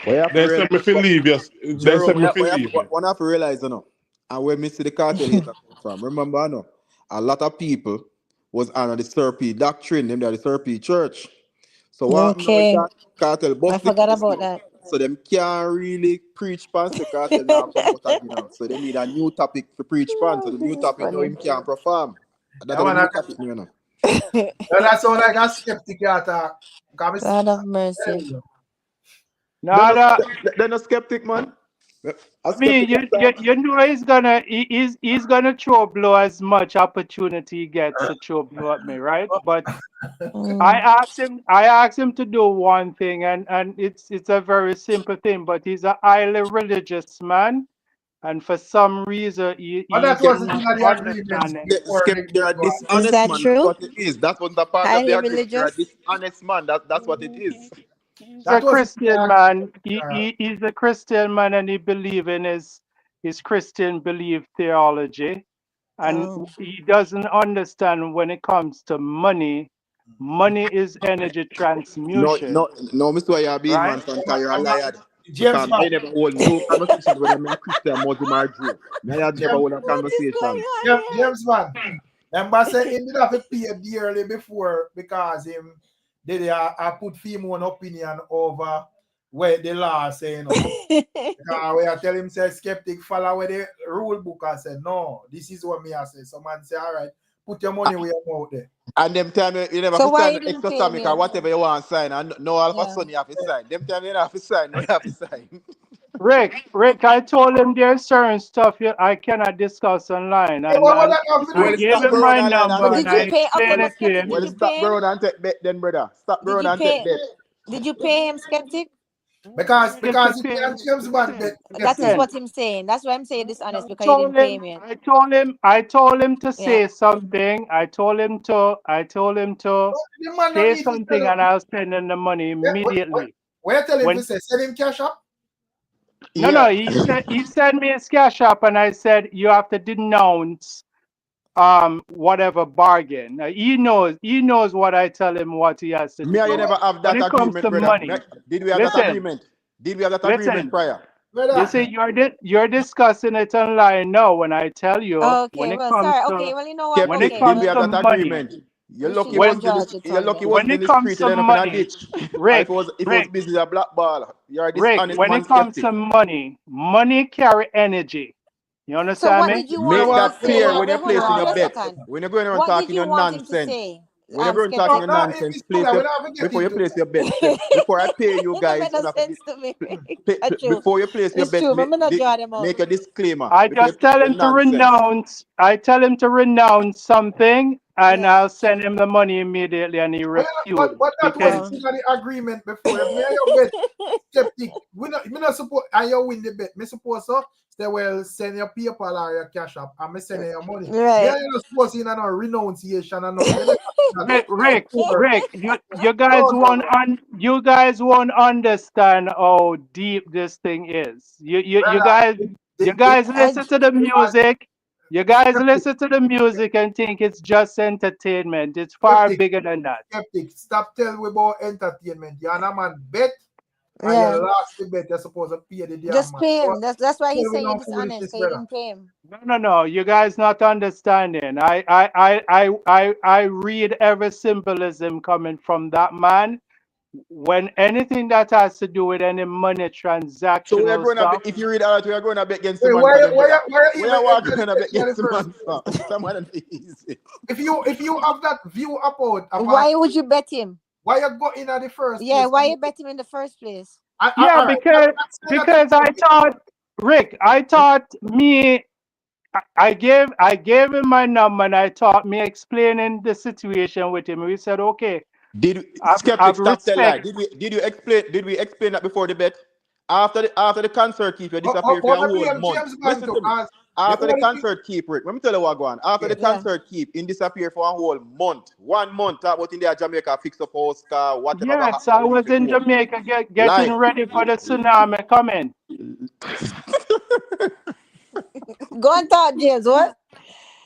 They said me to leave, yes. They said me to leave. One have to realize, you know, and where me see the cartel here come from. Remember, you know, a lot of people was under the Serpy doctrine, them the Serpy church. So what cartel I forgot about that. So them can't really preach past the cartel now come out again now. So they need a new topic to preach past. So the new topic now him can't perform. That's the new topic, you know. That's all like a Skeptic attack. God of mercy. They're not Skeptic, man. I mean, you know he's gonna throw blow as much opportunity he gets to throw blow at me, right? But I asked him to do one thing, and it's a very simple thing, but he's a highly religious man. And for some reason, that wasn't understanding. Is that true? What it is. That was the part of the agreement. They're a dishonest man. That's what it is. He's a Christian man. He's a Christian man, and he believes in his Christian belief theology. And he doesn't understand when it comes to money. Money is energy transmutation. No, Mr. Yabi, man, from Cairo, liar. James I never hold no conversation with them Christian Muslim or Jew. I never hold a conversation. James man, remember say he did have to pay dearly before because him did I put female opinion over where the law say, you know. Where I tell him say Skeptic follow with the rule book. I said no, this is what me I say. So man say all right, put your money where you out there. And them time you never So why sign you didn't Exoteric pay or me? whatever you want to sign, and no all of a sudden you have to sign. Them time you don't have to sign, no you have to sign. Rick, I told him there's certain stuff I cannot discuss online. And I gave him my number and I explained it to him. Well, stop burn and take bet then, brother. Stop burn and take bet. Did you pay him, Skeptic? Because if James Bond bet, That is what I'm saying. That's why I'm saying this honest, because you didn't pay me. I told him to say something. I told him to say something, and I'll send him the money immediately. Where tell him to say send him cash up? No, he sent me his cash up, and I said you have to denounce whatever bargain. Now, he knows what I tell him what he has to do. Me and you never have that agreement, brother. Money. Did we have that agreement? Did we have that agreement prior? You see, you're discussing it online now. When I tell you, Okay, when it well, comes sorry. to Okay, well, you know what? when it Okay, comes Did we have to that money, agreement? You're lucky When, wasn't in it the comes street to and up in a money, ditch. Rick, If it was busy a black ball, you're a Rick, dishonest when man, it comes skeptic. to money, money carry energy. You So understand what me? did you want Make him to that clear say? when you're Wait, hold on, placing hold your on a bet. second. When you're going around What did talking you your want him to nonsense. say? When you're going talking your nonsense, place your, before you place your bet. Before I pay you It don't guys, make no sense to me. That's true. before you place your It's bet, true. I'm not draw them out. make a disclaimer. I Before you just place tell your him to nonsense. renounce. I tell him to renounce something, and Yeah. I'll send him the money immediately, and he But refuses. that Because was in the agreement before. If me and you bet skeptic, me not suppose and you win the bet. Me suppose so. Say well, send your PayPal or your cash app, and me send you your money. Right. Yeah, you're not supposed to no renunciation and nothing. Rick, you guys won't understand how deep this thing is. You guys listen to the music. You guys listen to the music and think it's just entertainment. It's far bigger than that. Skeptic, stop telling me about entertainment. You're a man bet. And Yeah. you lost the bet, you're supposed to pay the damn Just man. pay him. That's why he's Tell me saying no you're dishonest. foolishness, So you brother. didn't pay him. No. You guys not understanding. I read every symbolism coming from that man. When anything that has to do with any money So we are transactional going to stuff, bet, if you read all that, we are going to bet against the Hey, man. why for them, you we are even going to bet against the man. Someone easy. if you have that view about Why would you bet him? why you go in at the first Yeah, place? why you bet him in the first place? because I thought, Rick, I gave him my number and I thought me explaining the situation with him. We said, okay. Skeptic, stop tell lie. Did we explain that before the bet? After the concert keep, you disappear for a whole month. Listen to me. After the concert keep, Rick, let me tell you what going on. After the concert keep, in disappear for a whole month. 1 month, talk about in there Jamaica, fix up Oscar, whatever. Yes, I was in Jamaica getting ready for the tsunami coming. Go on talk, James. What?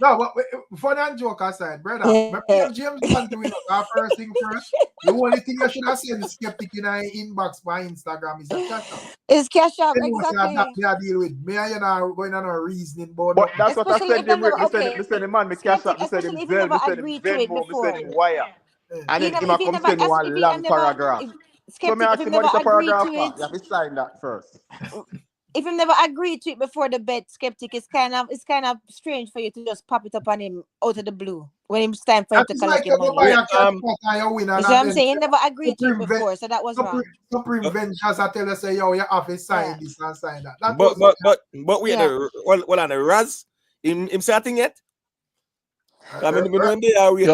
No, but fun and joke aside, brother. Remember James Bond doing our first thing first. The only thing you should have seen the skeptic in our inbox by Instagram is a cash up. It's cash up, exactly. exactly. That deal with me and you know going on a reasoning board. But that's what I Especially said if they him, Rick. never- Me send him man, me cash up, me send him Especially if you Zelle, never me send him agreed to it Venmo, me before. send him Wire. And then him If he come never- send me if one he long never- paragraph. So me Skeptic, ask if him he what is never the paragraph agreed to for? it- You have to sign that first. If you never agreed to it before the bet, Skeptic, it's kind of strange for you to just pop it up on him out of the blue when it's time for him to collect your money. You see what I'm saying? You never agreed to it before, so that was wrong. Supreme Ventures, I tell you, say, yo, you have to sign this and sign that. But wait, well, on the Raz, him say a thing yet? I mean, when they are we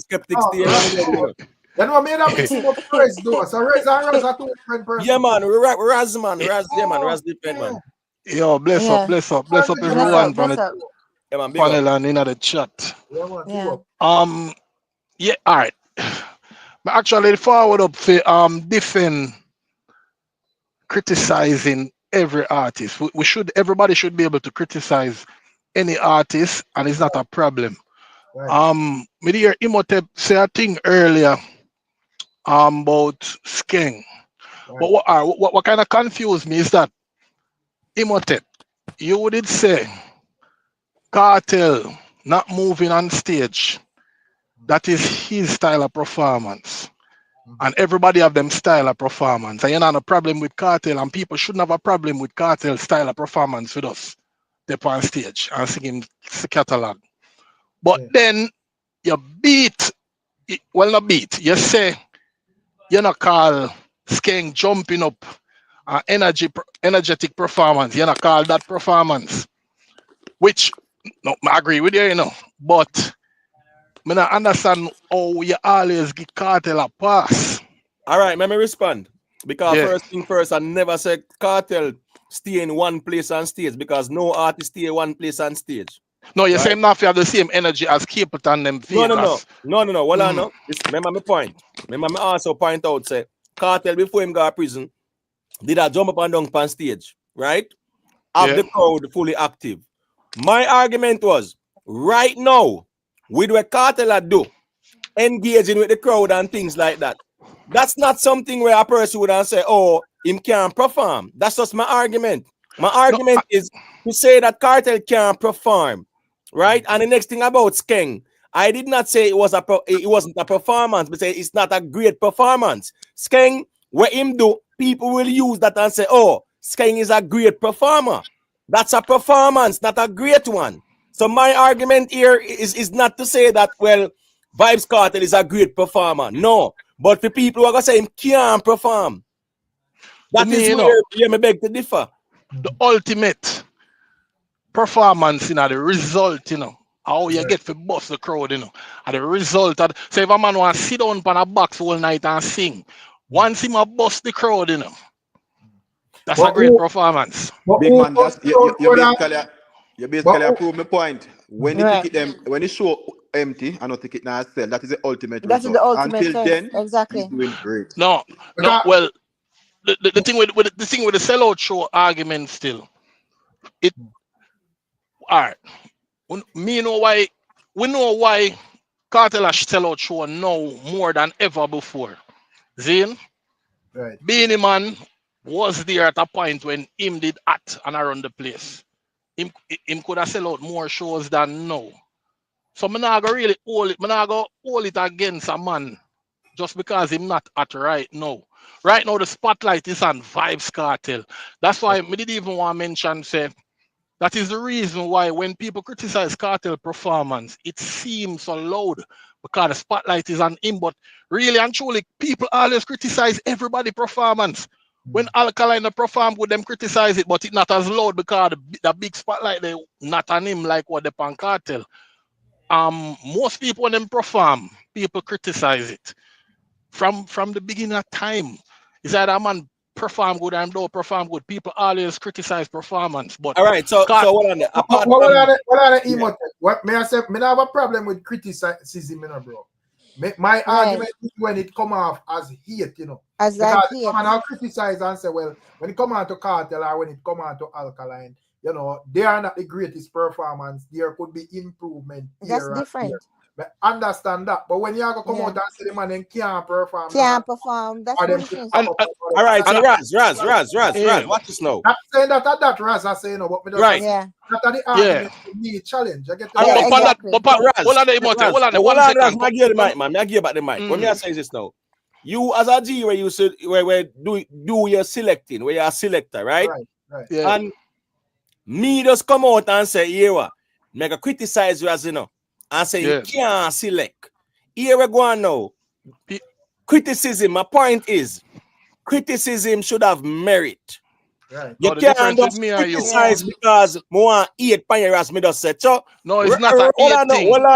skeptics there. You know, me that mix him up Rez though. So Rez and Raz are two different persons. Yeah, man, Raz, man, Raz different, man. Yo, bless up everyone from the panel and in the chat. Yeah. All right. But actually forward up for defend criticizing every artist. Everybody should be able to criticize any artist, and it's not a problem. Me hear Imhotep say a thing earlier about Skeng. But what kind of confused me is that Imhotep, you did say KARTEL not moving on stage. That is his style of performance. And everybody have them style of performance. And you know, no problem with KARTEL, and people shouldn't have a problem with KARTEL style of performance with us. They're on stage and singing the catalog. But then you you say you not call Skeng jumping up energetic performance. You not call that performance. Which no, I agree with you, you know. But I don't understand how you always give KARTEL a pass. All right, let me respond. Because first thing first, I never said KARTEL stay in one place on stage because no artist stay in one place on stage. No, you're saying not have the same energy as Capleton and them Vegas. No. Well, I know. Remember my point. Remember me also point out, say, KARTEL before him go to prison, did I jump up and down on stage, right? Have the crowd fully active. My argument was, right now, with what KARTEL do, engaging with the crowd and things like that, that's not something where a person would say, oh, him can't perform. That's just my argument. My argument is to say that KARTEL can't perform, right? And the next thing about Skeng, I did not say it wasn't a performance, but say it's not a great performance. Skeng, what him do, people will use that and say, oh, Skeng is a great performer. That's a performance, not a great one. So my argument here is not to say that, well, Vybz Kartel is a great performer. No. But for people who are going to say him can't perform, that is where you may beg to differ. The ultimate performance, the result, how you get to bust the crowd, and the result of, say if a man want to sit down on a box all night and sing, once him a bust the crowd, that's a great performance. Big man, that's you basically prove my point. When the ticket them, when the show empty and no ticket now sell, that is the ultimate result. That is the ultimate. Until then, exactly. he's doing great. No, well, the thing with the sellout show argument still, all right. We know why Kartel has sellout show now more than ever before. Zane, right. Beenie Man was there at a point when him did act and around the place. Him could have sell out more shows than now. So I'm not gonna really hold it. I'm not gonna hold it against a man just because him not at right now. Right now the spotlight is on Vybz Kartel. That's why I didn't even want to mention say that is the reason why when people criticize Kartel performance, it seems so loud because the spotlight is on him. But really and truly, people always criticize everybody performance. When Alkaline perform with them criticize it, but it's not as loud because the big spotlight they not on him like what they on Kartel. Most people when them perform, people criticize it. From the beginning of time. Is that a man perform good and don't perform good? People always criticize performance. But all right, so what on the what may I say? Me have a problem with criticism, bro. My argument is when it come off as hate, As because hate. someone will criticize and say, well, when it come on to Kartel or when it come on to Alkaline, they are not the greatest performance. There could be improvement. That's different. But understand that. But when you have to come out and say the man then can't perform. That's foolishness. All right, so Raz, watch this now. Not saying that Raz are saying, but me right. That are the argument me challenge. I get Hold on, second. I give the mic, man. I give back the mic. When me I say this now, you as a G where you should where do your selecting, where you're a selector, right? Right. Yeah. And me just come out and say, yeah, what? Make a criticize you as and say you can't select. Here we go on now. Criticism, my point is, criticism should have merit. Right. You can't just criticize because more 8 points as me just said. So, no, it's not a 8 thing. Hold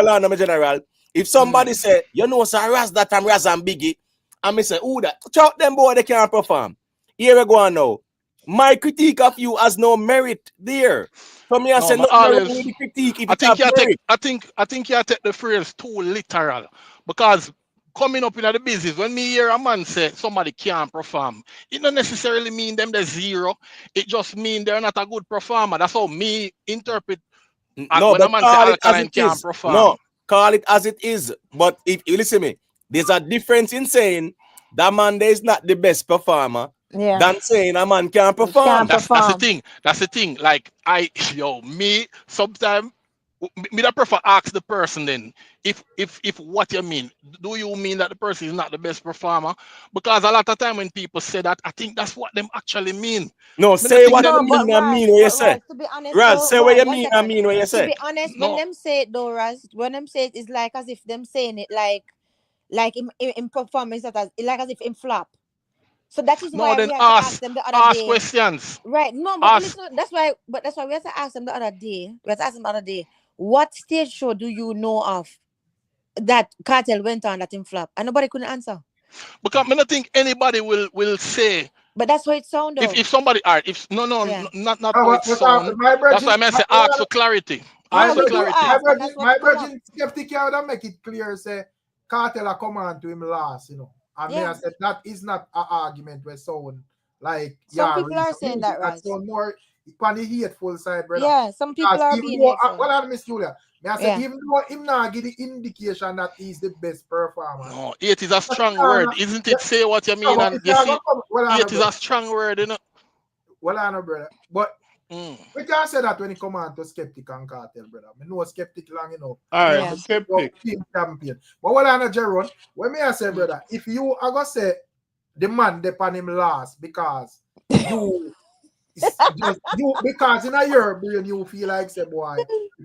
on, my general. If somebody say, sir, Raz that I'm Raz and Biggie, and me say, that chow them boy they can't perform. Here we go on now. My critique of you has no merit there. For me, I say the critique. I think you take the phrase too literal because coming up in the business, when me hear a man say somebody can't perform, it don't necessarily mean them they're zero. It just means they're not a good performer. That's how me interpret. No, when a man say Alkaline can't perform. No, call it as it is. But if you listen to me, there's a difference in saying that man is not the best performer. Than saying a man can't perform. That's the thing. That's the thing. Like me sometimes me that prefer ask the person then if what you mean. Do you mean that the person is not the best performer? Because a lot of time when people say that, I think that's what them actually mean. No, say what you mean and mean what you say. To be honest, Raz, say what you mean and mean what you say. To be honest, when them say it though, Raz, when them say it, it's like as if them saying it like in performance that like as if in flop. So that is why we have to ask them the other day. Questions. Right. No, but listen, that's why we have to ask them the other day. We have to ask them the other day. What stage show do you know of that Kartel went on that in flop? And nobody couldn't answer. Because I don't think anybody will say. But that's how it sounds. If somebody not how it sounds. That's why I say ask for clarity. Ask for clarity. My virgin Skeptic would make it clear say Kartel come on to him last, And I said that is not an argument where someone like some people are saying that, right? So more on the hateful side, brother. Yeah, some people are being hateful. Well, I miss Julia. I said even though him not give the indication that he's the best performer. No, it is a strong word, isn't it? Say what you mean, and you see, it is a strong word, Well, I know, brother. But We can't say that when it come on to Skeptic and Cartel, brother. I know Skeptic long enough. All right, Skeptic. Champion. But what I know, Jerome, when me I say, brother, if you are going to say the man depend him last because you because in a year brain you feel like say boy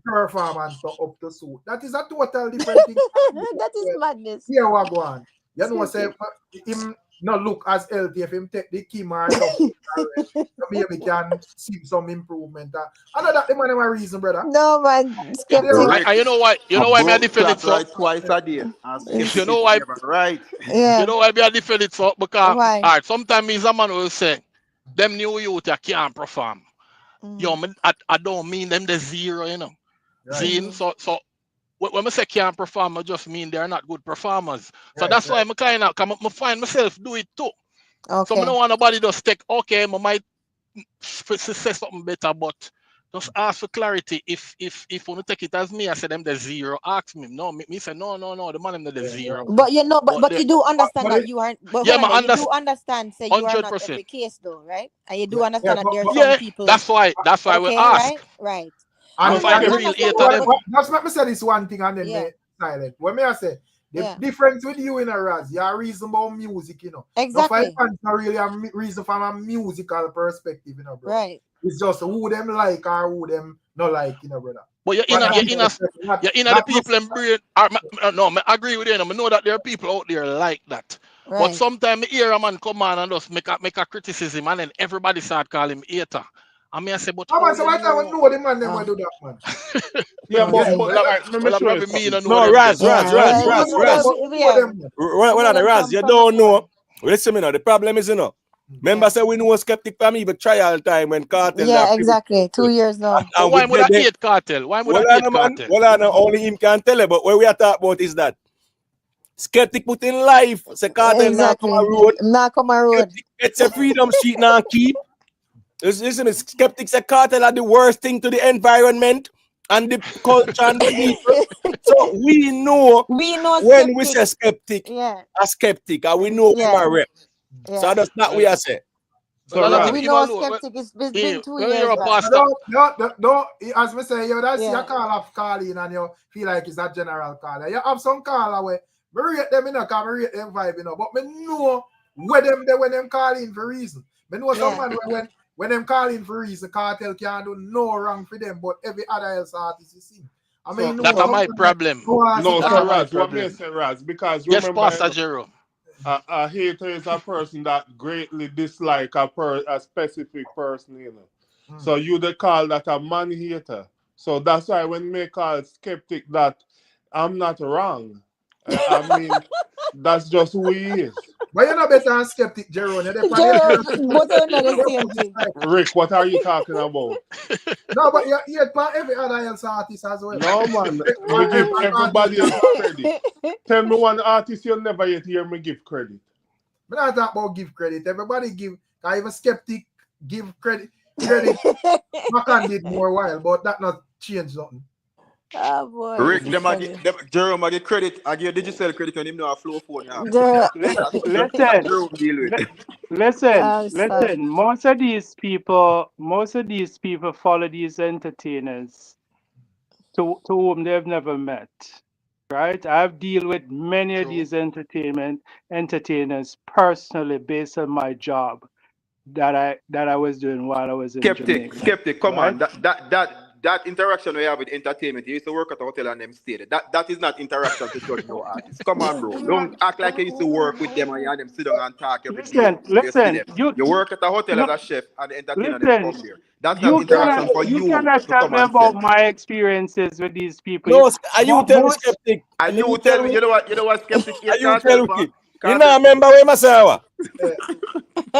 performance up to suit. That is a total different thing. That is madness. Here we go on. You know say him not look as healthy if him take the chemo and maybe can see some improvement. I know that the man have a reason, brother. No man, Skeptic. You know why? You know why me I defend it so? Right twice a day. You know why? Right. Yeah. You know why me I defend it so? Because why? all right, sometimes me a man will say them new youth can't perform. Yo, I don't mean them the zero, you know. Right. So when I say can't perform, I just mean they're not good performers. So that's why I'm kind of find myself do it too. Okay. So I don't want nobody to stick. Okay, I might say something better, but just ask for clarity. If you want to take it as me, I said them the zero. Ask me. No, me say no. The man them the zero. But you know, but you do understand that you aren't. But yeah, you do understand. Say you are not every case though, right? And you do understand that there are some people. That's why we ask. Right. And just let me say this one thing and then they silent. When I say the difference with you in a Raz, you are reason about music, you know. Exactly. Not really a reason from a musical perspective, you know, bro. Right. It's just who them like or who them not like, you know, brother. But you're in the people and brain. No, I agree with you. I know that there are people out there like that. Right. But sometimes I hear a man come on and just make a criticism and then everybody start calling him hater. I mean, I say, but so I know the man never do that, man. Yeah, but probably me and no, Raz. Raz, you don't know. Listen, me now. The problem is, you know. Remember, say we know a Skeptic for me, but try all the time when Cartel. Yeah, exactly. 2 years now. And why would I hate Cartel? Why would I hate Cartel? Well, I know only him can tell it, but what we are talking about is that Skeptic put in life. Say Cartel exactly. Not come a road. It's a freedom sheet now keep. Listen, Skeptics say Cartel are the worst thing to the environment and the culture and the people. So we know when we say Skeptic, a Skeptic, and we know we are rep. Yeah. So that's not what I say. So we know Skeptic is been 2 years back. Don't, as we say, you don't see a call of calling and you feel like it's a general caller. You have some caller where we rate them in a car, we rate them vibe, you know, but we know where them calling for reason. We know some man when them calling for reason, Cartel can't do no wrong for them, but every other else artist you see. I mean, that's my problem. No, so Raz, what me say, Raz? Because yes, Pastor Jerome. A hater is a person that greatly dislike a specific person, you know. So you they call that a man hater. So that's why when me call Skeptic that I'm not wrong. I mean, that's just who he is. But you're not better than Skeptic, Jerome. But they're not the same thing. Rick, what are you talking about? No, but you're every other else artist as well. No, man. We give everybody else credit. Tell me one artist you'll never yet hear me give credit. I'm not talking about give credit. Everybody give. I even Skeptic give credit. Macan did more while, but that not change nothing. Oh boy. Rick, Jerome, I get credit. I give digital credit on him now. Flow phone. Listen. Most of these people follow these entertainers to whom they've never met. Right? I've dealt with many of these entertainers personally based on my job that I was doing while I was in Jamaica. Skeptic, come on. That interaction we have with entertainment, you used to work at a hotel and them stayed. That is not interaction to judge no artists. Come on, bro. Don't act like you used to work with them and you had them sit down and talk every day. Listen. You work at a hotel as a chef and the entertainer them come here. That's not interaction for you. You cannot tell me about my experiences with these people. No, are you telling Skeptic? And you tell me, you know what Skeptic is? Are you telling me? You know, remember where Masawa?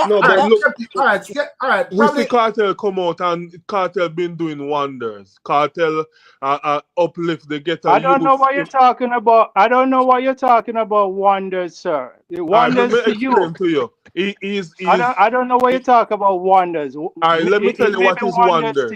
No, but look, all right. We see Cartel come out and Cartel been doing wonders. Cartel uplift the ghetto. I don't know what you're talking about. I don't know what you're talking about. Wonders, sir. Wonders to you. I don't know what you're talking about. Wonders. All right, let me tell you what is wonders.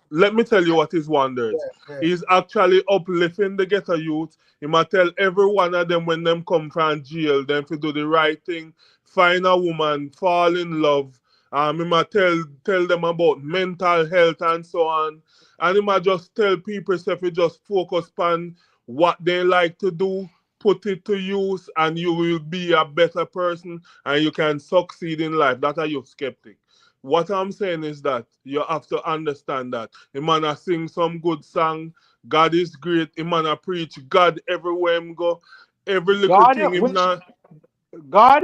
Let me tell you what is wonders. He's actually uplifting the ghetto youth. He might tell every one of them when them come from jail, them to do the right thing, find a woman, fall in love, He might tell them about mental health and so on. And he might just tell people if you just focus on what they like to do, put it to use, and you will be a better person and you can succeed in life. That are you skeptic. What I'm saying is that you have to understand that a man sing some good song. God is great. A man preach God everywhere him go. Every little God, thing him not. God.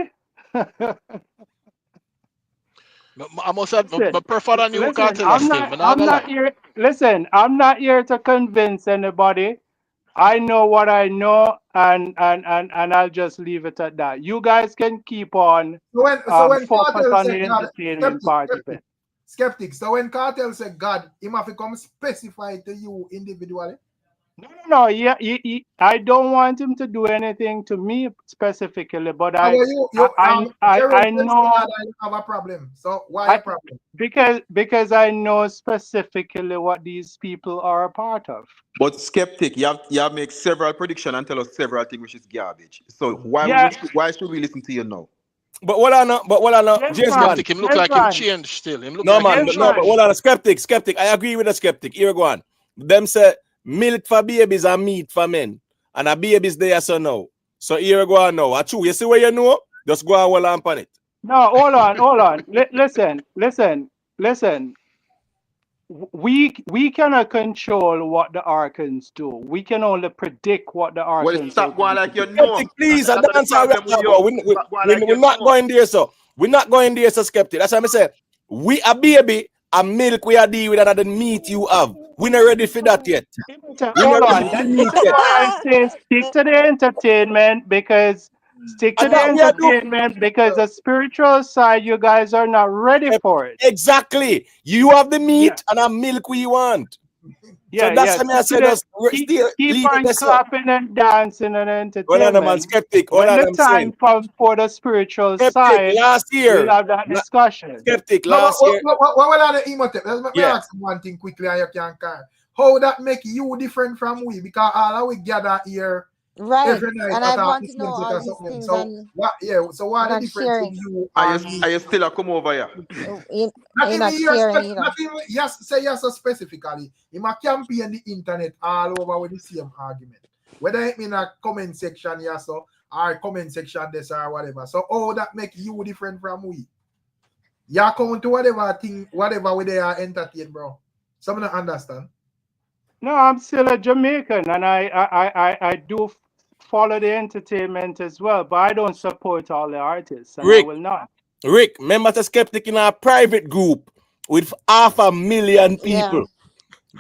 I must have my prefer than you, Listen, Cartel I'm still. not here. Listen, I'm not here to convince anybody. I know what I know, and I'll just leave it at that. You guys can keep on when focus KARTEL on said the God, entertainment part of it. skeptic. So when KARTEL said God, he must become specified to you individually. No. Yeah, I don't want him to do anything to me specifically, but I know. have a problem. So why a problem? Because I know specifically what these people are a part of. But skeptic, you have make several predictions and tell us several things which is garbage. So why should we listen to you now? But what I know, James man. Skeptic, him look like him changed still. Him look no like man, but what I know, skeptic. I agree with the skeptic. Here go on. Them say milk for babies and meat for men. And a baby's there so now. So here go on now. I true. You see where you know? Just go and hold on it. No, hold on. Listen. We cannot control what the Archons do. We can only predict what the Archons do. Well, stop going like you know. Skeptic, please, I dance how we're not going there, so. We're not going there, so skeptic. That's what I'm saying. We a baby, a milk we are dealing with another meat you have. We're not ready for that yet. Hold on. This is why I say stick to the entertainment because the spiritual side you guys are not ready for it. Exactly. You have the meat and a milk we want. Yeah, so that's what I said. Keep on clapping and dancing and entertaining. Hold on, man, skeptic. When the time comes for the spiritual side, last year, we'll have that discussion. Skeptic, last year. What will I Let me ask one thing quickly and you can how that make you different from we? Because all we gather here every night. And I want to know all these things. So what the difference in you? Are you still a come over here? You're not sharing either. Yes, specifically. You might campaign the internet all over with the same argument. Whether it mean a comment section, or comment section this or whatever. So how that make you different from we? You come to whatever way they are entertained, bro. Some don't understand. No, I'm still a Jamaican and I do follow the entertainment as well, but I don't support all the artists, and I will not. Rick, remember the skeptic in our private group with 500,000 people.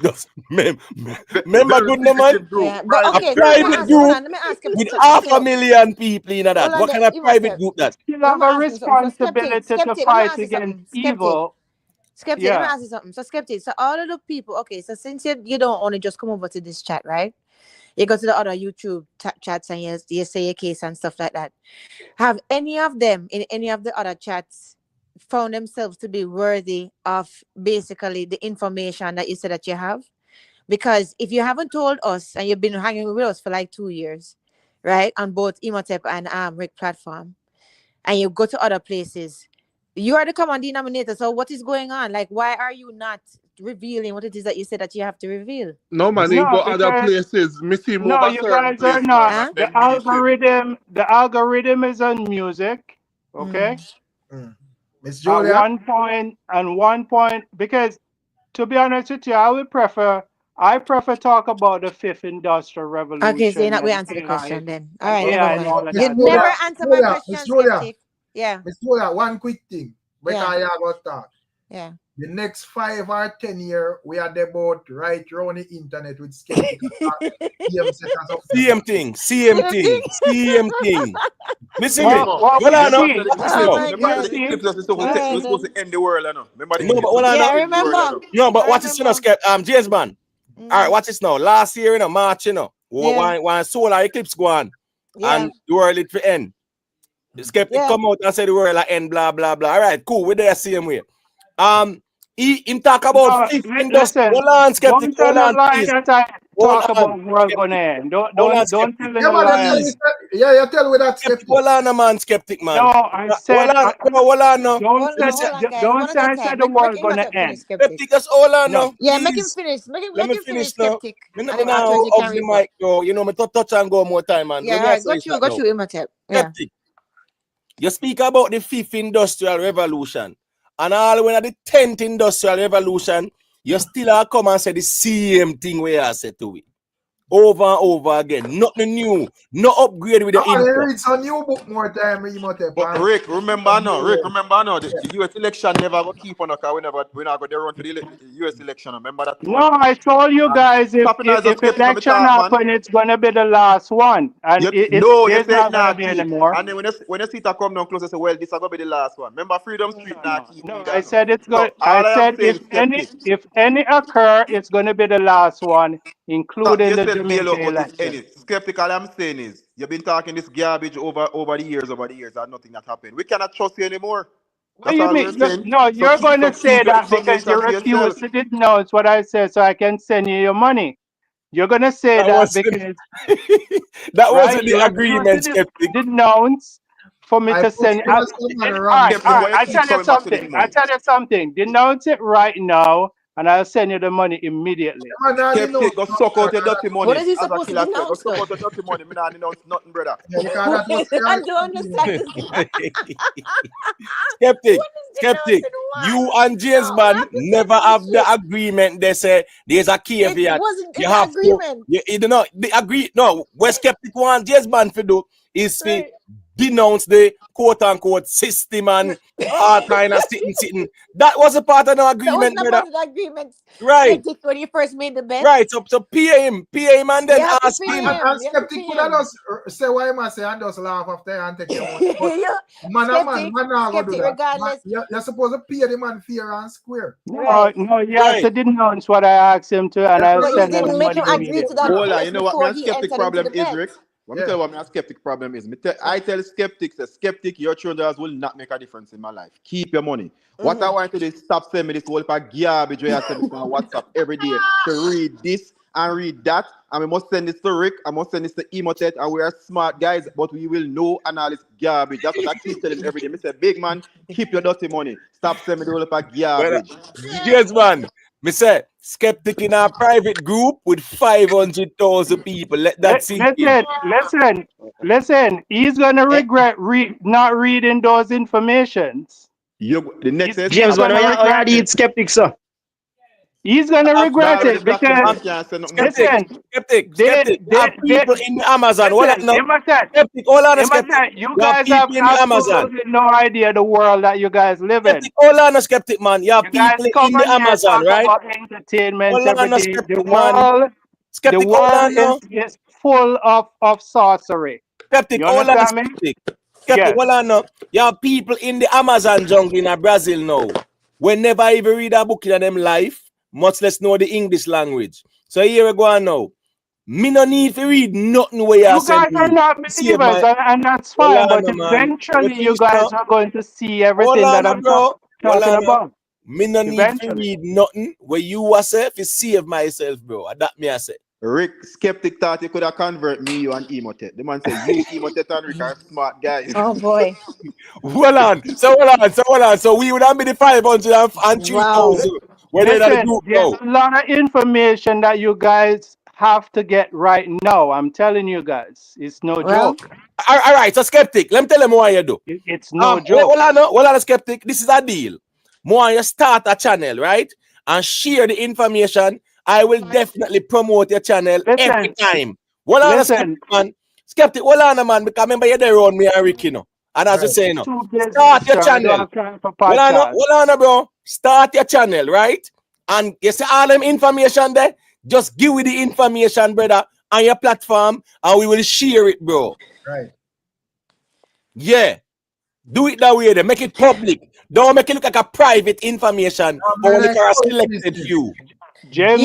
Just remember good man? Yeah, but okay, a private group let me ask him with 500,000 people in that. What kind of private group that? You have a responsibility to fight against evil. Skeptic, let me ask you something. So skeptic, so all of the people, okay, so since you don't only just come over to this chat, right? You go to the other YouTube chats and you say your case and stuff like that. Have any of them in any of the other chats found themselves to be worthy of basically the information that you said that you have? Because if you haven't told us and you've been hanging with us for like 2 years, right, on both Imhotep and Rick platform, and you go to other places, you are the common denominator. So what is going on? Like, why are you not revealing what it is that you said that you have to reveal? No, man, you go other places. No, you guys are not. The algorithm is on music. Okay. Miss Julia. At one point, because to be honest with you, I prefer talk about the fifth industrial revolution. Okay, so you're not going to answer the question then. All right. You never answer my question, skeptic. Yeah. Miss Julia, one quick thing. Because you got talk. Yeah. The next 5 or 10 years, we are about right around the internet with Skeptic. Same thing. Listen, what I know. We're supposed to end the world, I know. Remember No, but what is James man? All right, watch this now. Last year in March, when solar eclipse go on, and the world it will end. The skeptic come out and say the world will end, blah blah blah. All right, cool. We're there same way. Him talk about fifth industrial. Hold on, skeptic. Hold on, please. talk about world gonna end. Don't tell Yeah, any man, lies. you tell me that Skeptic. Hold on, man, Skeptic, man. No, I said hold on, no. don't say I said the world gonna end. Skeptic, just hold on, No. no. Yeah, Please. make him finish. Let me finish now. Skeptic. Me And then now afterwards you off can the rebut. mic, though. You know, me touch and go more time, man. Yeah, all right, got you, Imhotep. Yeah. Skeptic. You speak about the 5th industrial revolution, and all when at the 10th industrial revolution, you still are come and say the same thing where I said to it. Over and over again. Nothing new. No upgrade with the info. Read some new book more time, Imhotep. But Rick, remember now, the US election never go keep on because we're not going to run for the US election. Remember that? No, I told you guys if election happen, it's gonna be the last one. And it's not gonna be anymore. And then when you see it come down close, I say, well, this is gonna be the last one. Remember Freedom Street now keep No, I said it's good. I said if any occur, it's gonna be the last one, including the Jamaican election. Skeptic, all I'm saying is you've been talking this garbage over the years, and nothing that happened. We cannot trust you anymore. What do you mean? No, you're going to say that because you refuse to denounce what I said, so I can send you your money. You're going to say that because that wasn't the agreement, Skeptic. Denounce for me to send. All right. I tell you something. Denounce it right now, and I'll send you the money immediately. Skeptic, go suck out your dirty money. What is he supposed to denounce? Go suck out your dirty money. Me not denounce nothing, brother. I don't understand. Skeptic, you and James Bond never have the agreement. They say there's a caveat. It wasn't you an have agreement. You know, the agree. No, what Skeptic want James Bond to do is to denounce the quote-unquote system and all kind of sitting. That was a part of the agreement, that wasn't part of the agreement. Right. When you first made the bet. Right. So pay him and then ask him. And Skeptic could have just say why you must say and just laugh after and take your money. Man, not go do that. Regardless. You're supposed to pay the man fair and square. No, you have to denounce what I asked him to, and I'll send him the money. Make him agree to that. Hold on, you know what my Skeptic problem is, Rick? Let me tell you what my Skeptic problem is. I tell Skeptics, Skeptic, your $200 will not make a difference in my life. Keep your money. What I want to do is stop sending me this whole pack garbage where I send me on WhatsApp every day to read this and read that. And we must send this to Rick, I must send this to Imhotep, and we are smart guys, but we will know and all this garbage. That's what I keep telling every day. I say, big man, keep your dirty money. Stop sending me the whole pack garbage. Yes, man. Me say, Skeptic in our private group with 500,000 people. Let that sink in. Listen. He's gonna regret not reading those informations. The next James, but I read Skeptic, sir. He's gonna regret it because Skeptic. People in Amazon. Skeptic, hold on, Skeptic. You guys have absolutely no idea the world that you guys live in. Hold on, Skeptic, man. You have people in the Amazon, right? Entertainment, the world is full of sorcery. Skeptic, hold on, Skeptic. Skeptic, hold on. You have people in the Amazon jungle in Brazil now. We never even read a book in them life, much less know the English language. So here we go now. Me no need to read nothing where you guys are not believers, and that's fine. But eventually, you guys are going to see everything that I'm talking about. Me no need to read nothing where you yourself is save myself, bro. That me I say. Rick, Skeptic thought he could have convert me, you, and Imhotep. The man said, you, Imhotep, and Rick are smart guys. Oh, boy. Hold on. So we would have been the 503,000. Wow. There's a lot of information that you guys have to get right now. I'm telling you guys. It's no joke. All right, so Skeptic, let me tell them what you do. It's no joke. Hold on, Skeptic. This is a deal. More you start a channel, right? And share the information. I will definitely promote your channel every time. Hold on, Skeptic, man. Skeptic, hold on, man. Because remember you're there around me and Rick, you know. And as you say, you know, start your channel. Hold on, bro. Start your channel, right? And you see all them information there. Just give me the information, brother, on your platform, and we will share it, bro. Right. Yeah. Do it that way, then. Make it public. Don't make it look like a private information only for a selected few. James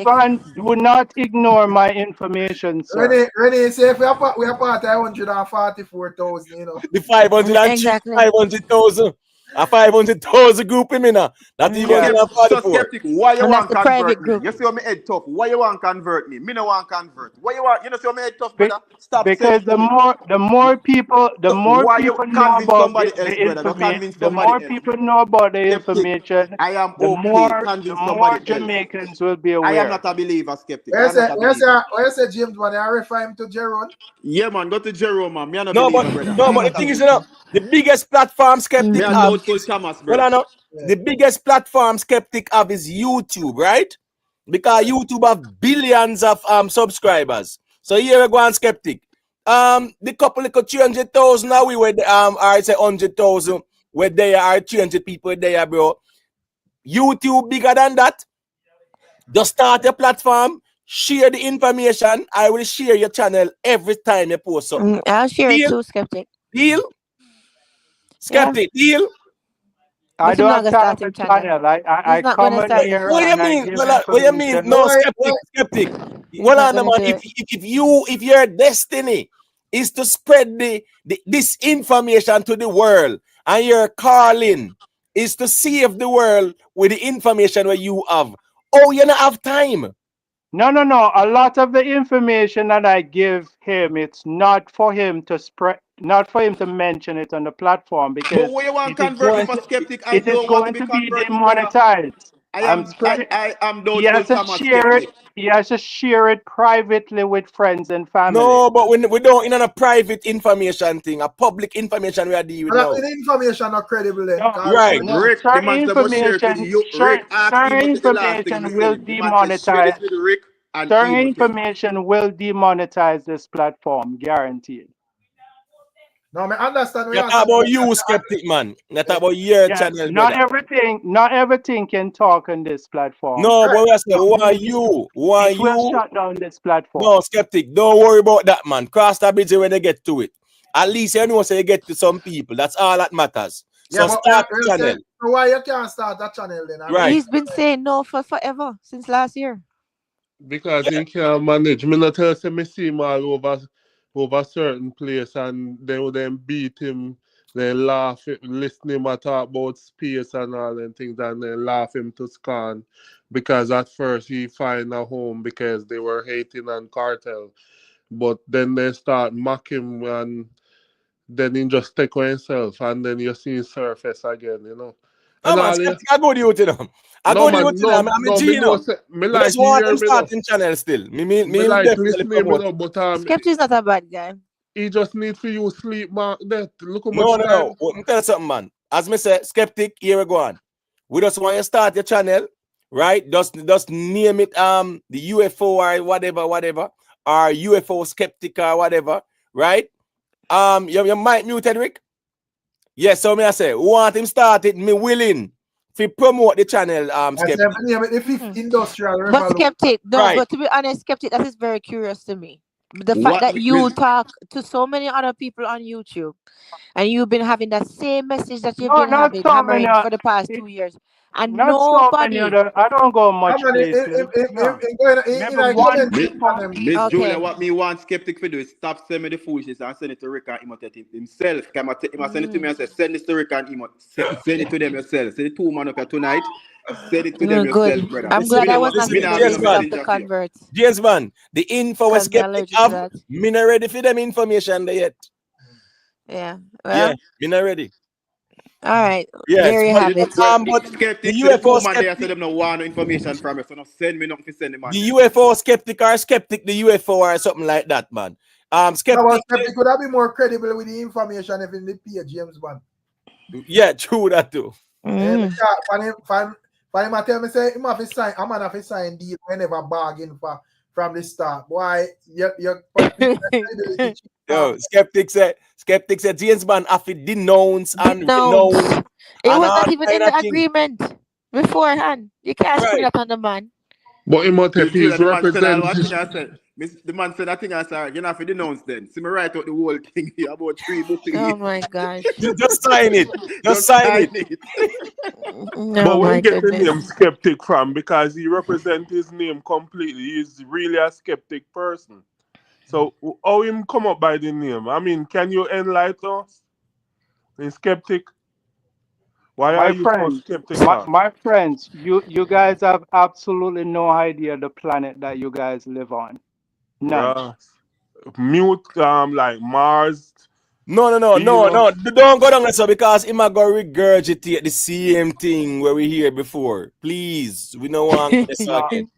Bond, do not ignore my information, sir. Renee, say if we are part of 144,000, you know. The 500,000. A 500,000 group him in a. That even So, can Skeptic, afford so the poor. Skeptic, why you And that's want the to private convert me? group. You see how me head tough. Why you want to convert me? Me no want convert. Why you want? You know see how me head tough, Be- brother? Stop because saying to me. the more people So why you know convince about somebody else, the brother? Go information, convince the somebody more else. people know about the Skeptic, information, I am the okay. more Convince somebody else. Jamaicans will be I am aware. not a believer, Skeptic. I am not a believer. Where you say James man? I refer him to Jerome. Yeah, man. Go to Jerome, man. Me a no No, believer, but brother. the thing is, you know, the biggest platform Me Skeptic a have doubtful is Thomas, well, bro. I know the biggest platform Skeptic have is YouTube, right? Because YouTube have billions of subscribers. So here we go on Skeptic. The couple of 300,000 now we were I say 100,000 where there are 300 people there, bro. YouTube bigger than that. Just start a platform, share the information. I will share your channel every time you post something. I'll share it Deal? too, Skeptic. Deal? Yeah. Skeptic, deal? I But him don't not have gonna time start for him channel. channel. He's I not come gonna in start here What do you and I mean? give What do you mean? information. No, skeptic. He's Well, not on, gonna man. do it. If your destiny is to spread this information to the world, and your calling is to save the world with the information where you have, oh, you don't have time. No. A lot of the information that I give him, it's not for him to spread, not for him to mention it on the platform But because why you want it to is convert me going for to, Skeptic? I it is don't want to going be to be converted, brother. demonetized. I am He doubtful has to Thomas, share it. Skeptic. He has to share it privately with friends and family. No, but we don't in a private information thing, a public information we are dealing with now. The information not credible then. No, Right. no, Rick, the man said must share to the youth. Rick, ask him certain what the last thing information me send will him. The man said share demonetize. this with Rick and Certain Emo Tech. information will demonetize this platform, guaranteed. No, I understand. You talk about you, Skeptic, man. You talk about your channel, Not brother. not everything can talk on this platform. No, but we are saying, who are you? Who are It will you? shut down this platform. No, Skeptic, don't worry about that, man. Cross the bridge when they get to it. At least you know, so you get to some people. That's all that matters. So but start the channel. So why you can't start that channel then? Right. He's been saying no for forever since last year. Because he can't manage. Me not tell say me see him all over certain place and they would then beat him, then laugh, listen him talk about space and all them things and then laugh him to scorn. Because at first he find a home because they were hating on Cartel. But then they start mock him and then he just take away himself and then you see him surface again, you know. Oh, man, Skeptic, I go to you, I go to you, I'm a G, you know. Me I like just want hear him me starting channel still. Me like definitely listening, promote. me but Skeptic is not a bad guy. he just need for you sleep, man. That look how much No. time. Let me tell you something, man. As me say, Skeptic, here we go on. We just want you to start your channel, right? Just name it the UFO or whatever, or UFO Skeptic or whatever, right? Your mic muted, Rick? Yes, so me I say, want him started, me willing to promote the channel, Skeptic. I name it the fifth industrial But revolution. Skeptic, no, Right. but to be honest, Skeptic, that is very curious to me. The fact that you talk to so many other people on YouTube and you've been having that same message that you've been having hammering for the past 2 years. And nobody. I don't go much places. Miss Julia, what me want Skeptic to do is stop sending me the foolishness and send it to Rick and Imhotep himself. He send it to me and say, send this to Rick and Imhotep. Send it to them yourself. Send the two man up here tonight. Send it to them yourself, brother. I'm glad I was not in the list of the converts. James man, the info was Skeptic have, me not ready for them information there yet. Yeah. Well, me not ready. All right. Yes, there you have it. But Skeptic, the UFO man there said them no want no information from you, so no send me nothing to send the man. The UFO Skeptic or Skeptic the UFO or something like that, man. Skeptic could have been more credible with the information if in the pay James man. Yeah, true that too. For him, I tell me say him have to sign. I'm gonna have to sign deal whenever bargain from the start. Boy, you Yo, Skeptic said James man have to denounce and renounce. It was not even in the agreement beforehand. You can't put that on the man. But Imhotep is representing. The man said, I think I said, you know, if you denounce then. See me write out the whole thing here about 3 books. Oh my gosh. Just sign it. Just sign it. But where you get the name Skeptic from? Because he represents his name completely. He's really a skeptic person. So how him come up by the name? I mean, can you enlighten us? In Skeptic? Why My are you so friends, skeptical? my friends, you guys have absolutely no idea the planet that you guys live on. None. Ross. Mute like Mars. No. Don't go down there, so because him a go regurgitate the same thing where we hear before. Please, we don't want this No, again.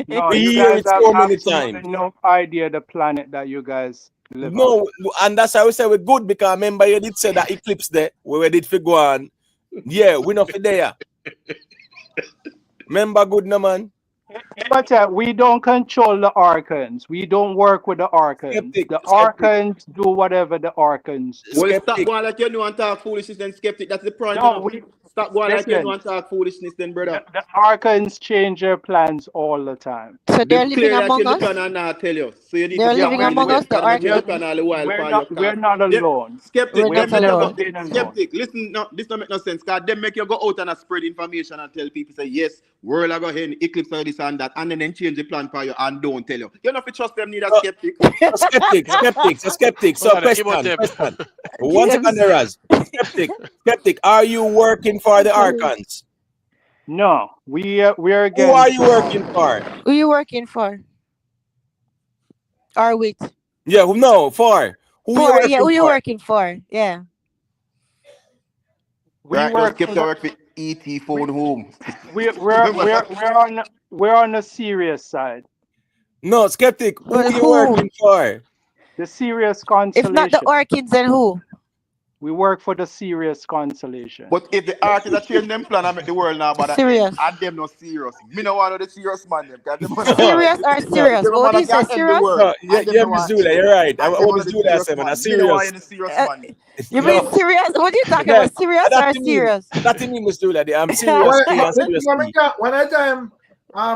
no, We you hear guys it have so many absolutely times. no idea the planet that you guys live on. No, and that's how we say we're good because remember you did say that eclipse there where we did figure on. Yeah, we not for there. Remember good no man. But we don't control the archons. We don't work with the archons. Skeptic, The skeptic. archons do whatever the archons do. Well, stop Skeptic. going like you know and talk foolishness then, Skeptic. That's the point. No, Stop going like you know listen. and talk foolishness then, brother. The archons change their plans all the time. So they're It's living clear that among you the us. plan and not tell you. So you need They're to be living aware among us, the that you the archons. plan all the while We're for not, your we're not alone. Skeptic, We're them not make you alone. go, Skeptic, listen, no, this don't make no sense. Because them make you go out and spread information and tell people, say, yes, world are going to eclipse or this and that, and then change the plan for you and don't tell you. You don't have to trust them, neither Skeptic. Skeptic. So question. One second, Raz. Skeptic, are you working for the archons? No, we are against. Who are you working for? Who you working for? Or with? Yeah, no, for. Who you working for? Yeah. Right now, Skeptic work for ET phone home. We're on the serious side. No, Skeptic, who are you working for? The serious constellation. If not the Orchids, then who? We work for the serious constellation. But if the artists are changing them plan and make the world now, but serious. And them not serious. Me no want to the serious man them. Serious or serious? What is it? Serious? No, yeah, Miss Julia, you're right. What Miss Julia said, man, serious. You mean serious? What are you talking about? Serious or serious? That in me, Miss Julia. I'm serious. One time,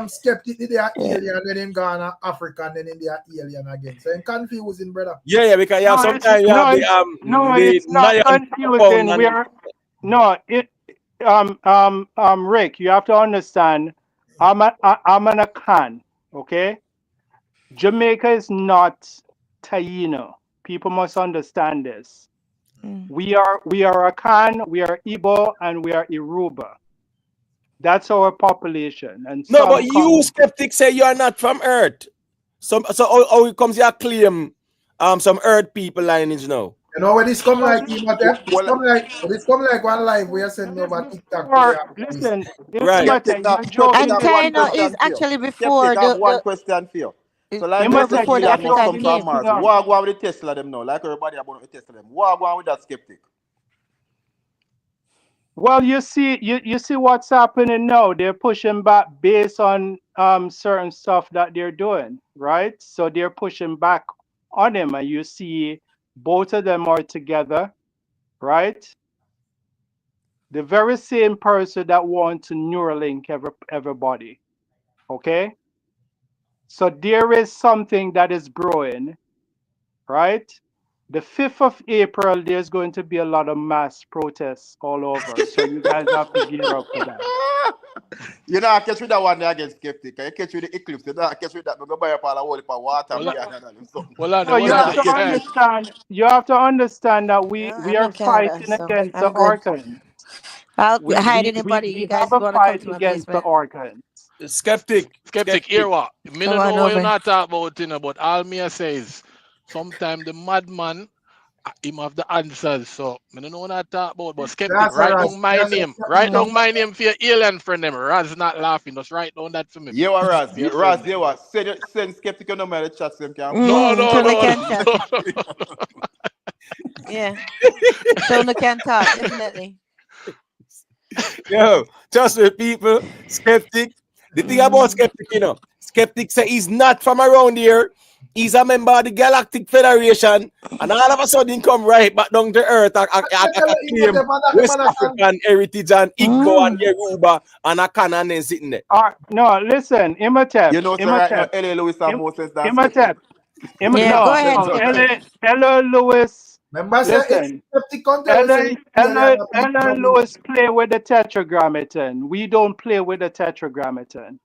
Skeptic did their alien, then in Ghana, African, then in their alien again. So I'm confusing, brother. Yeah, because sometimes you have it's not confusing. Rick, you have to understand. I'm an Akan, okay? Jamaica is not Taino. People must understand this. We are Akan, we are Igbo, and we are Yoruba. That's our population. And no, but you Skeptic say you are not from Earth. So how it comes you claim some Earth people lineage now? You know when this come like this come like one live we are sending over TikTok. Listen, right. And China is actually before the one question for you. So like before the African game. What go with the Tesla them now? Like everybody about the Tesla them. What go with that Skeptic? Well, you see what's happening now. They're pushing back based on certain stuff that they're doing, right? So they're pushing back on him, and you see both of them are together, right? The very same person that wants to Neuralink everybody, okay? So there is something that is brewing, right? The 5th of April, there's going to be a lot of mass protests all over. So you guys have to gear up for that. You know, I catch with that one there against Skeptic. I catch with the eclipse. You know, I catch with that. I'm going to buy up all the whole heap of water. You have to understand that we are fighting against the archons. I'll hide anybody. You guys want to come to my against the archons. Skeptic, hear what? Me don't know what you're not talking about, you know, but all me says sometimes the madman him have the answers. So I don't know what I talk about, but Skeptic, write down my name. Write down my name for your alien friend them. Raz not laughing. Just write down that for me. You are Raz. Raz, you are. Send Skeptic your number in the chat so No. Yeah. So they can talk, definitely. Yo, trust me, people. Skeptic. The thing about Skeptic, you know, Skeptic say he's not from around here. He's a member of the Galactic Federation, and all of a sudden come right back down to Earth and claim West African heritage and Igbo and Yoruba and a Canaan and sitting there. No, listen, Imhotep. You know, right now, L.A. Lewis and Moses. Imhotep. Go ahead. L.A. Lewis. Listen, L.A. Lewis play with the tetragrammaton. We don't play with the tetragrammaton.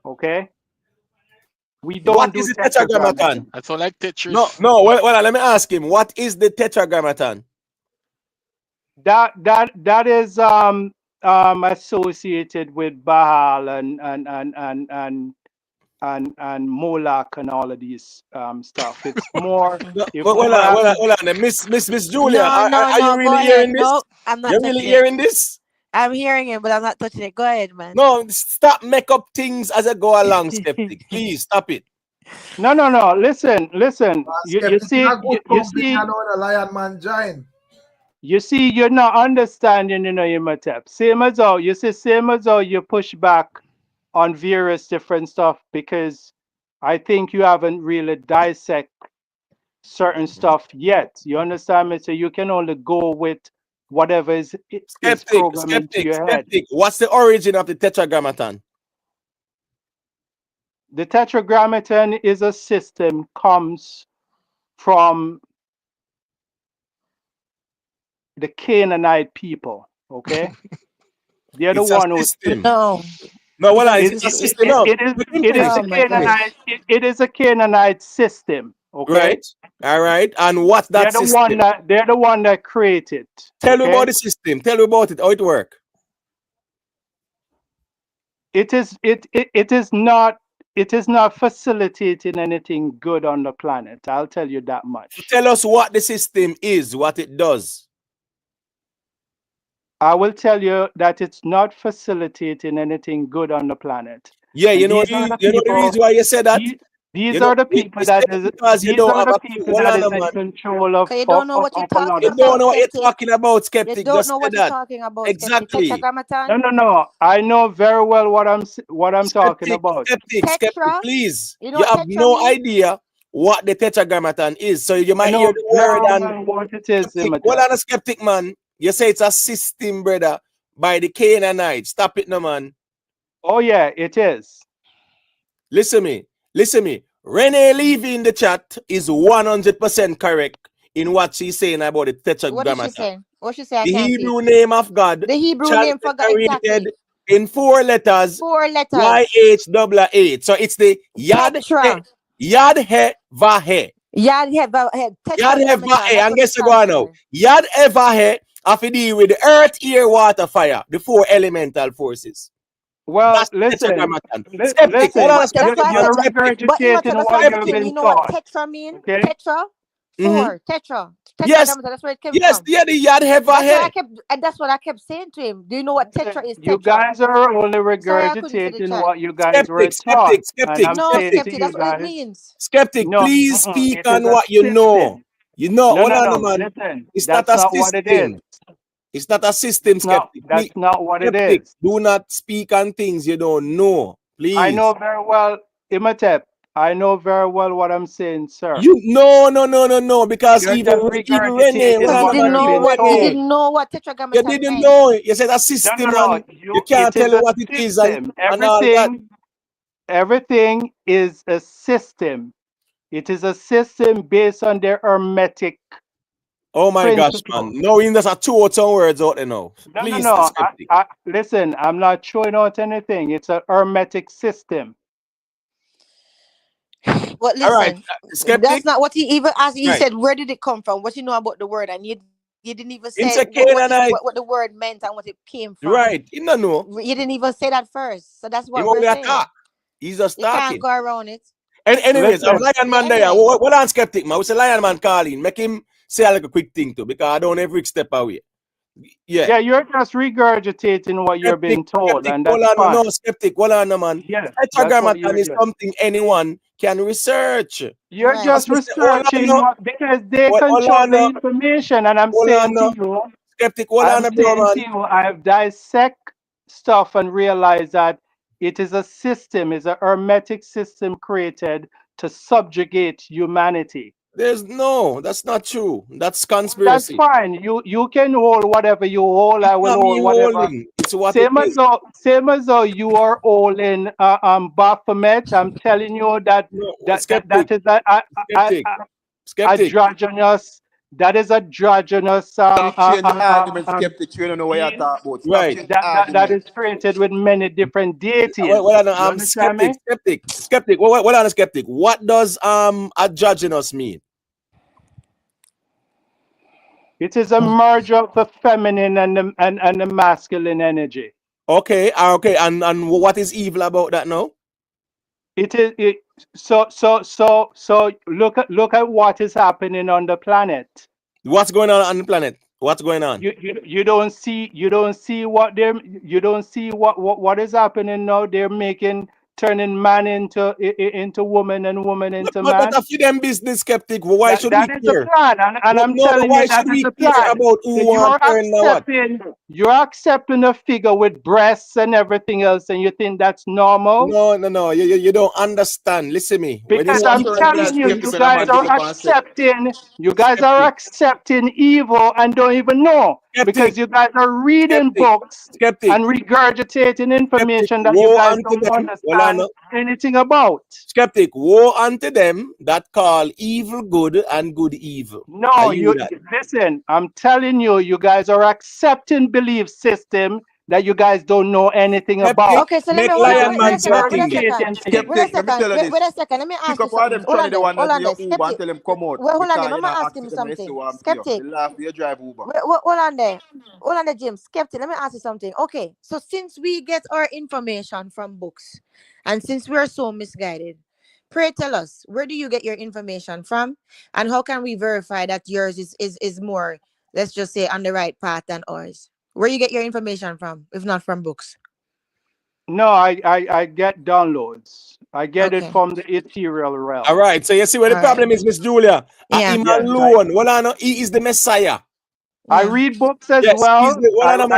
Okay? We don't what do is the tetragrammaton? That's all like Tetris. No, well, let me ask him. What is the tetragrammaton? That is associated with Baal and Moloch and all of these stuff. It's more. If Hold one on, has hold on. Miss Julia, No, are you no, go really ahead. hearing this? No, I'm not You're really touching it. hearing this? I'm hearing it, but I'm not touching it. Go ahead, man. No, stop make up things as I go along, Skeptic. Please stop it. No. Listen. You see, the Lion Man join. You see, you're not understanding, Imhotep. Same as how you push back on various different stuff, because I think you haven't really dissect certain stuff yet. You understand me? So you can only go with whatever is programmed into your head. Skeptic. What's the origin of the Tetragrammaton? The Tetragrammaton is a system, comes from the Canaanite people, okay? They're the It's a one who system. No. No, well, it's a system. It is a Canaanite system, okay? Right. All right. And what's that system? They're the one that created. Tell me about the system. Tell me about it. How it work? It is not facilitating anything good on the planet. I'll tell you that much. Tell us what the system is, what it does. I will tell you that it's not facilitating anything good on the planet. Yeah, you know the reason why you said that? These are the people that is in control of. You don't know what you're talking about. You don't know what you're talking about, Skeptic. You don't know what you're talking about. Exactly. No. I know very well what I'm talking about. Skeptic, please. You have no idea what the Tetragrammaton is, so you might hear the word and what it is. Well, I'm a Skeptic, man. You say it's a system, brother, by the Canaanites. Stop it, no, man. Oh yeah, it is. Listen me. Renee Levy in the chat is 100% correct in what she's saying about the Tetragrammaton. What she saying? The Hebrew name of God. The Hebrew name for God. Exactly. In 4 letters. YHWH. So it's the Yad He Vahe. Yad He Vahe. And guess what now? Yad He Vahe have to deal with the earth, air, water, fire. The 4 elemental forces. Well, that's listen. Skeptic. You know what tetra mean? Okay. Tetra? 4. Tetra. Yes. That's where it came from. Yeah, the Yad He Vahe. That's what I kept saying to him. Do you know what tetra is? Tetra? You guys are only regurgitating what you guys were taught. Skeptic. That's what it means. Skeptic, please speak on what you know. You know, man. Listen, it's not a system. It's not a system, Skeptic. That's not what it is. Do not speak on things you don't know, please. I know very well, Imhotep. I know very well what I'm saying, sir. No, because even Renee, you didn't know what Tetragrammaton you didn't know it. You said a system, and you can't tell what it is, and all that. Everything is a system. It is a system based on their hermetic. Oh my gosh, man. No, that's a 2 words out there now. Please, no. Listen, I'm not throwing out anything. It's a hermetic system. But listen, right. that's not what he even asked. He said, where did it come from? What you know about the word? And you didn't even say what the word meant and what it came from. Right. You don't know. You didn't even say that first. So that's what we're saying. He's just talking. You can't go around it. And anyways, I'm Lion Man there. What on Skeptic, man? We say Lion Man calling. Make him say like a quick thing too, because I don't every step away. Yeah, you're just regurgitating what you're being told. Skeptic, and that's fine. No, Skeptic, man. Yes, Tetragrammaton is something anyone can research. You're just researching because they control the information, and I'm saying to you, Skeptic, I have dissect stuff and realized that it is a system, it's a hermetic system created to subjugate humanity. That's not true. That's conspiracy. That's fine. You can hold whatever you hold. I will hold whatever. It's what same as though you are holding Baphomet. I'm telling you that that is androgynous. That is androgynous. Skeptic, you don't know what you're talking about. Right. That is created with many different deities. I'm Skeptic. What on a Skeptic? What does androgynous mean? It is a merge of the feminine and the masculine energy. Okay, okay, and what is evil about that now? It is so look at what is happening on the planet. What's going on the planet? What's going on? You don't see what what is happening now. They're turning man into woman and woman into But man. that a them business, Skeptic. Why should we That is care? the plan, and I'm telling why you that should is we the care plan. about who want turn now what? You're accepting a figure with breasts and everything else, and you think that's normal? No. You don't understand. Listen to me. Because I'm telling you, you guys are accepting. You guys are accepting evil and don't even know. Because you guys are reading books and regurgitating information that you guys don't understand anything about. Skeptic, woe unto them that call evil good and good evil. No, you listen. I'm telling you, you guys are accepting belief system that you guys don't know anything about. Okay, so let me hold on. Wait a second. Skeptic, Wait a second. Let me ask you something. Hold on there. Skeptic. Tell him come out. Wait, hold on there. I'm asking you something. Skeptic. You drive Uber. Hold on there. Hold on there, Jim. Skeptic. Let me ask you something. Okay, so since we get our information from books, and since we're so misguided, pray tell us, where do you get your information from, and how can we verify that yours is more, let's just say, on the right path than ours? Where you get your information from, if not from books? No, I get downloads. I get it from the ethereal realm. All right, so you see where the problem is, Miss Julia. Him alone. Well, he is the Messiah. I read books as well.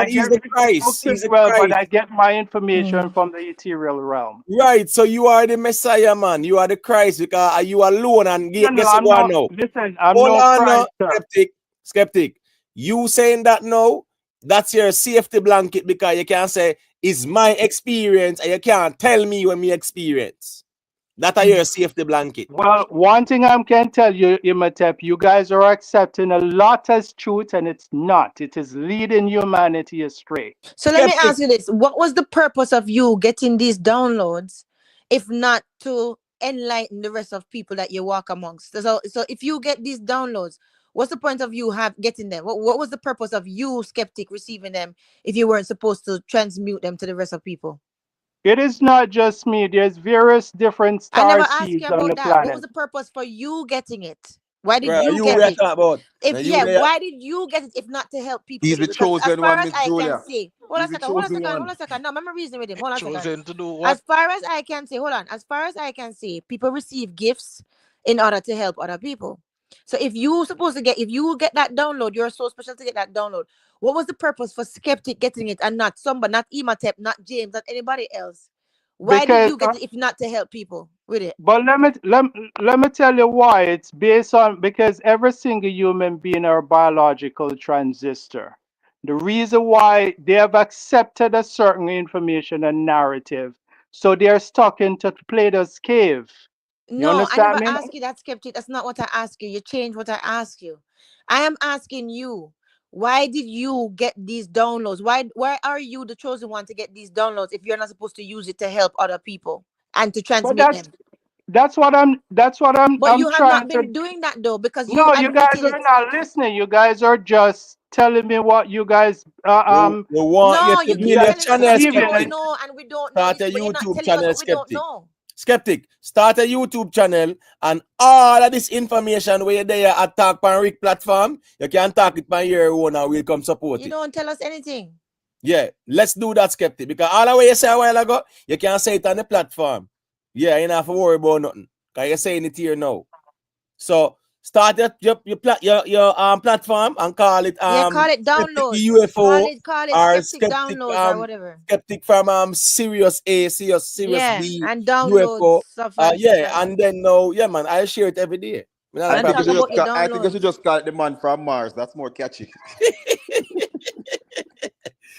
He's the Christ. He's the Christ. But I get my information from the ethereal realm. Right, so you are the Messiah, man. You are the Christ because you alone. And guess what now? Listen, I'm no Christ, Skeptic. You saying that now? That's your safety blanket because you can't say it's my experience and you can't tell me when me experience. That are your safety blanket. Well, one thing I can tell you, Imhotep, you guys are accepting a lot as truth and it's not. It is leading humanity astray. So let me ask you this. What was the purpose of you getting these downloads if not to enlighten the rest of people that you walk amongst? So if you get these downloads, what's the point of you getting them? What was the purpose of you, Skeptic, receiving them if you weren't supposed to transmute them to the rest of people? It is not just me. There's various different star I never asked you seeds on the about that. planet. What was the purpose for you getting it? Why did Right, you get it? About? Why did you get it if not to help people? He's the chosen one, Miss Julia. Hold on a second. No, I'm reasoning with him. Hold on a second. Chosen to do what? As far as I can say, hold on. As far as I can see, people receive gifts in order to help other people. So if you get that download, you're so special to get that download. What was the purpose for Skeptic getting it and not somebody, not Imhotep, not James, not anybody else? Why did you get it if not to help people with it? But let me tell you why. It's based on because every single human being are a biological transistor. The reason why they have accepted a certain information and narrative, so they're stuck into Plato's cave. No, I never asked you that, Skeptic. That's not what I asked you. You changed what I asked you. I am asking you, why did you get these downloads? Why are you the chosen one to get these downloads if you're not supposed to use it to help other people and to transmit them? That's what I'm. But you have not been doing that though, because you guys are not listening. You guys are just telling me what you guys you want you keep telling us what we know and we don't know. Start a YouTube channel, Skeptic. Skeptic, start a YouTube channel and all of this information where you're there at Talk on Rick platform, you can talk it by your own and we'll come support it. You don't tell us anything. Yeah, let's do that, Skeptic, because all the way you say a while ago, you can't say it on the platform. You don't have to worry about nothing because you're saying it here now. So start your platform and call it call it download UFO call it or Skeptic downloads or whatever. Skeptic from Serious A, Serious B, and download UFO. Stuff like and then man, I share it every day. I think you should just call it the man from Mars. That's more catchy.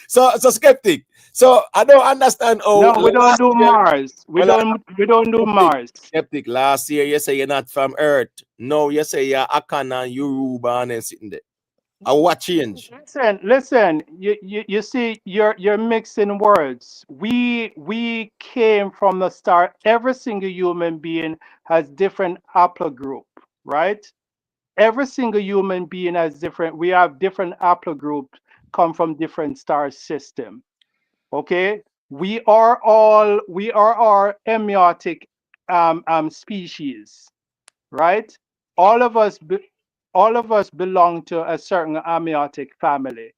So Skeptic. So I don't understand. No, we don't do Mars. We don't do Mars. Skeptic. Last year you say you're not from Earth. No, you say you're Akana, Yoruba, and sitting there. What change? Listen. You see, you're mixing words. We came from the start. Every single human being has different haplogroup, right? every single human being has different. We have different haplogroups come from different star system. Okay, we are all amniotic species, right? All of us belong to a certain amniotic family,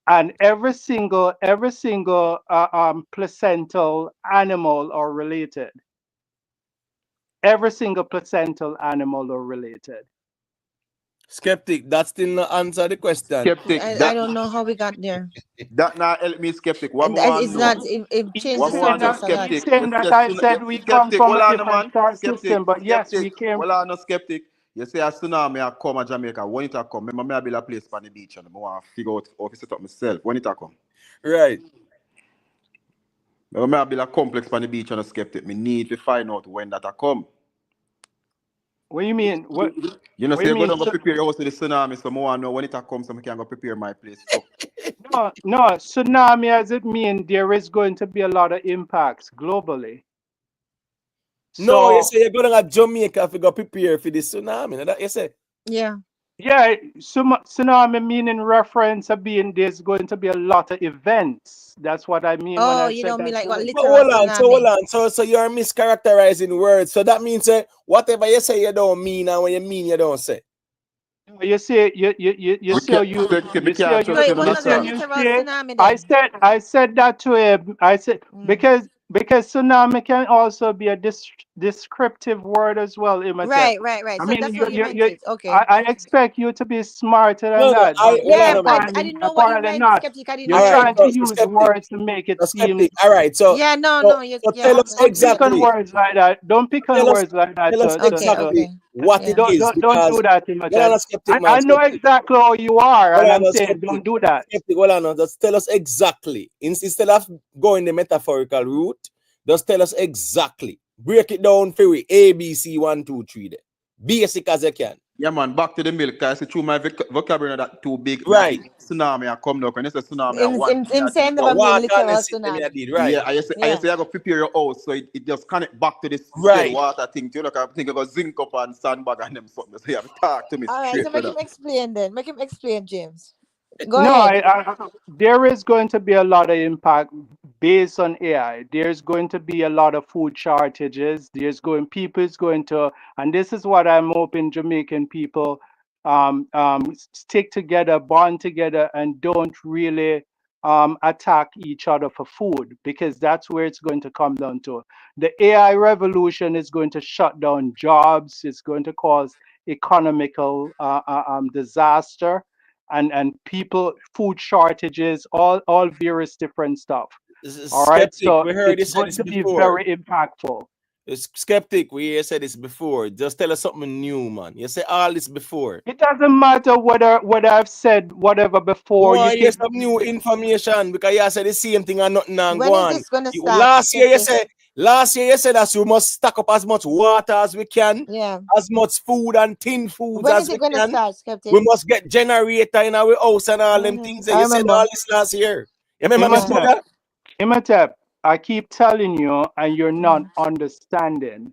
and every single placental animal are related. Every single placental animal are related. Skeptic, that still not answer the question. Skeptic, I don't know how we got there. that now help me skeptic. What And more want it's to know? not, it changed What the more want to know subject a lot. He's skeptic? saying that I said we come Skeptic, from hold a on different man. star Skeptic, system, but yes, skeptic, we came. hold on no skeptic. You say a tsunami a come to Jamaica. When it a come, remember me I build a place on the beach and I want to figure out how to set up myself. When it a come. Right. Remember me I build a complex on the beach and a skeptic. Me need to find out when that a come. What do you mean? What? You know, What say do you you're mean? going to go prepare your house for the tsunami, so I want to know when it a come so I can go prepare my place. So. No, tsunami as it mean there is going to be a lot of impacts globally. No, you So say you're going to Jamaica if you go prepare for the tsunami. That you say? Yeah. yeah, tsunami meaning reference of being there's going to be a lot of events. That's what I mean when Oh, I you said don't mean that. like what But literal hold tsunami? on. So you're mischaracterizing words. So that means whatever you say you don't mean, and when you mean you don't say. You say you We say you can't trust him, What was the understand? literal tsunami I then? said that to him. I said because tsunami can also be a descriptive word as well, Imhotep. Right. I So mean, that's how you meant it. Okay. I expect you to be smarter than No. that, but Hold on Yeah, a minute. I didn't know what you apparently meant, not. Skeptic. I didn't know You're All what you right, trying meant. to so use skeptic. words to make it So seem. skeptic. All right. Yeah, no, you Tell us Don't pick on exactly. words like that. Don't pick on Tell us words like that. exactly what it Yeah. is, Don't because do that, hold on Imhotep. a skeptic man. I know Skeptic. exactly how you are, Hold and on I'm a saying skeptic. don't do that. Skeptic, hold on. Just tell us exactly. Instead of going the metaphorical route, just tell us exactly. Break it down for we. A, B, C, 1, 2, 3 there. Basic as you can. Yeah, man, back to the milk. I see through my vocabulary that too big. Right. Tsunami, I come down. When you say tsunami, I want Him saying never But mean water and literal the system you tsunami. did, right? yeah, I say I go prepare your house, so it just connect back to this dead Right. water thing. You know, I think I go zinc up and sandbag and them something. So you have to talk to me All right, so straight for make him that. explain then. Make him explain, James. Go No, ahead. there is going to be a lot of impact based on AI. There's going to be a lot of food shortages. People's going to, and this is what I'm hoping Jamaican people stick together, bond together, and don't really attack each other for food, because that's where it's going to come down to. The AI revolution is going to shut down jobs. It's going to cause economical disaster and people, food shortages, all various different stuff. All right, Skeptic, so we heard you it's say going this to be before. very impactful. Skeptic, we said this before. Just tell us something new, man. You say all this before. It doesn't matter whether I've said whatever before. Why You hear can some new information, because you said the same thing and nothing and When go is on. this gonna start? Last year you Skeptic? said that we must stack up as much water as we can, Yeah. as much food and tin foods When as is we it gonna can. start, Skeptic? We must get generator in our house and all them things. I You said remember. all this last year. You remember me say that? Imhotep, I keep telling you, and you're not understanding.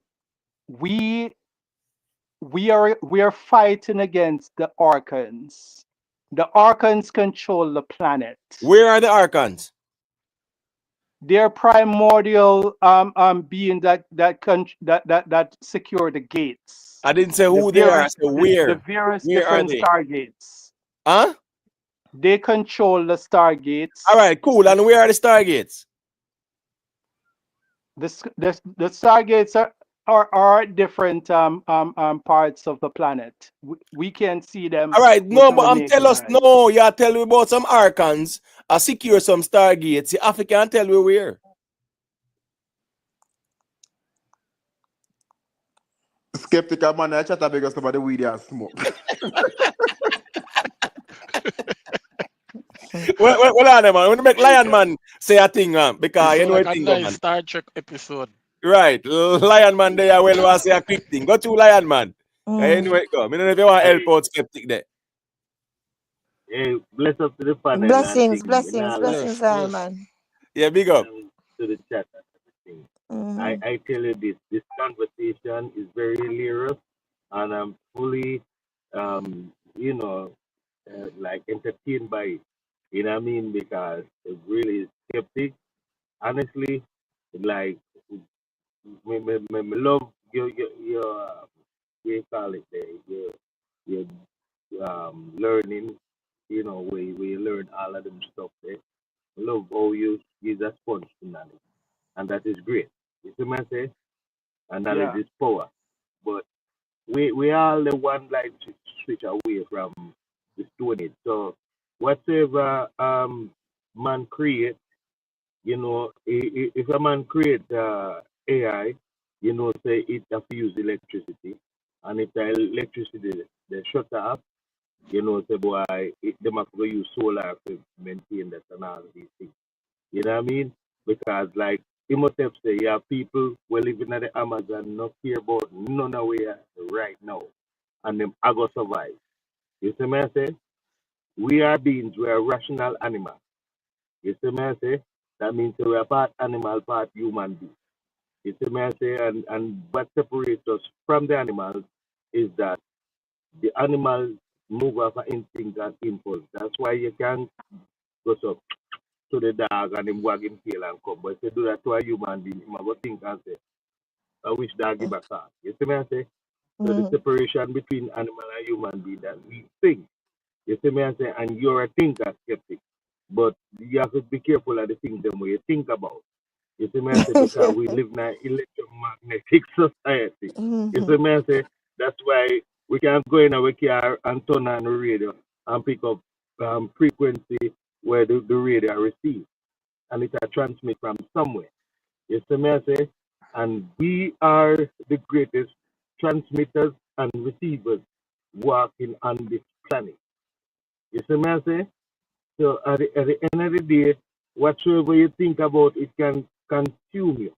We are fighting against the Archons. The Archons control the planet. Where are the Archons? They're primordial being that secure the gates. I didn't say who they are. I said where. The various Where are different they? stargates. Huh? They control the stargates. All right, cool. And where are the stargates? The stargates are different parts of the planet. We can't see them. All right, with no, our but naked eyes. you tell me about some Archons. I secure some stargates. The African tell me where. Skeptic man, I chat because about the weed and smoke. Well, on, man. When you make Lion Man say a thing, because you know like a a thing, nice man. Star Trek episode. Right, Lion Man there well want say a quick thing. Go to Lion Man. Anyway, go. I don't know if you want help out Skeptic there. Hey, bless up to the panel Blessings, and thing. Lion Man. Yeah, big up. To the chat and everything. I tell you this conversation is very hilarious, and I'm fully you know, like entertained by it. You know what I mean? Because it really is skeptic. Honestly, like me love your what you call it there, your learning, you know, where you learn all of them stuff there. I love how you use a sponge to knowledge. And that is great. You see what I say? And knowledge Yeah. is power. But we all the one like to switch away from the Stone Age. So whatever man create, you know, if a man create AI, you know, say it have to use electricity, and if the electricity they shut off, you know, say boy, them have to use solar to maintain that and all of these things. You know what I mean? Because like Imhotep say, you have people who living in the Amazon not care about none of we are right now, and them are gonna survive. You see me I say? We are beings, we are rational animals. You see me I say? That means we are part animal, part human being. You see me I say? And what separates us from the animals is that the animals move off of instinct and impulse. That's why you can go up to the dog and him wag him tail and come. But if you do that to a human being, him go think and say, I wish dog give a car. You see me I say? So the separation between animal and human being that we think. You see me I say? And you're a thinker, skeptic. But you have to be careful of the things them way you think about. You see me I say? Because we live in an electromagnetic society. You see me I say? That's why we can go in our car and turn on the radio and pick up frequency where the radio receives. And it transmit from somewhere. You see me I say? And we are the greatest transmitters and receivers walking on this planet. You see me I say? So at the end of the day, whatsoever you think about, it can consume you.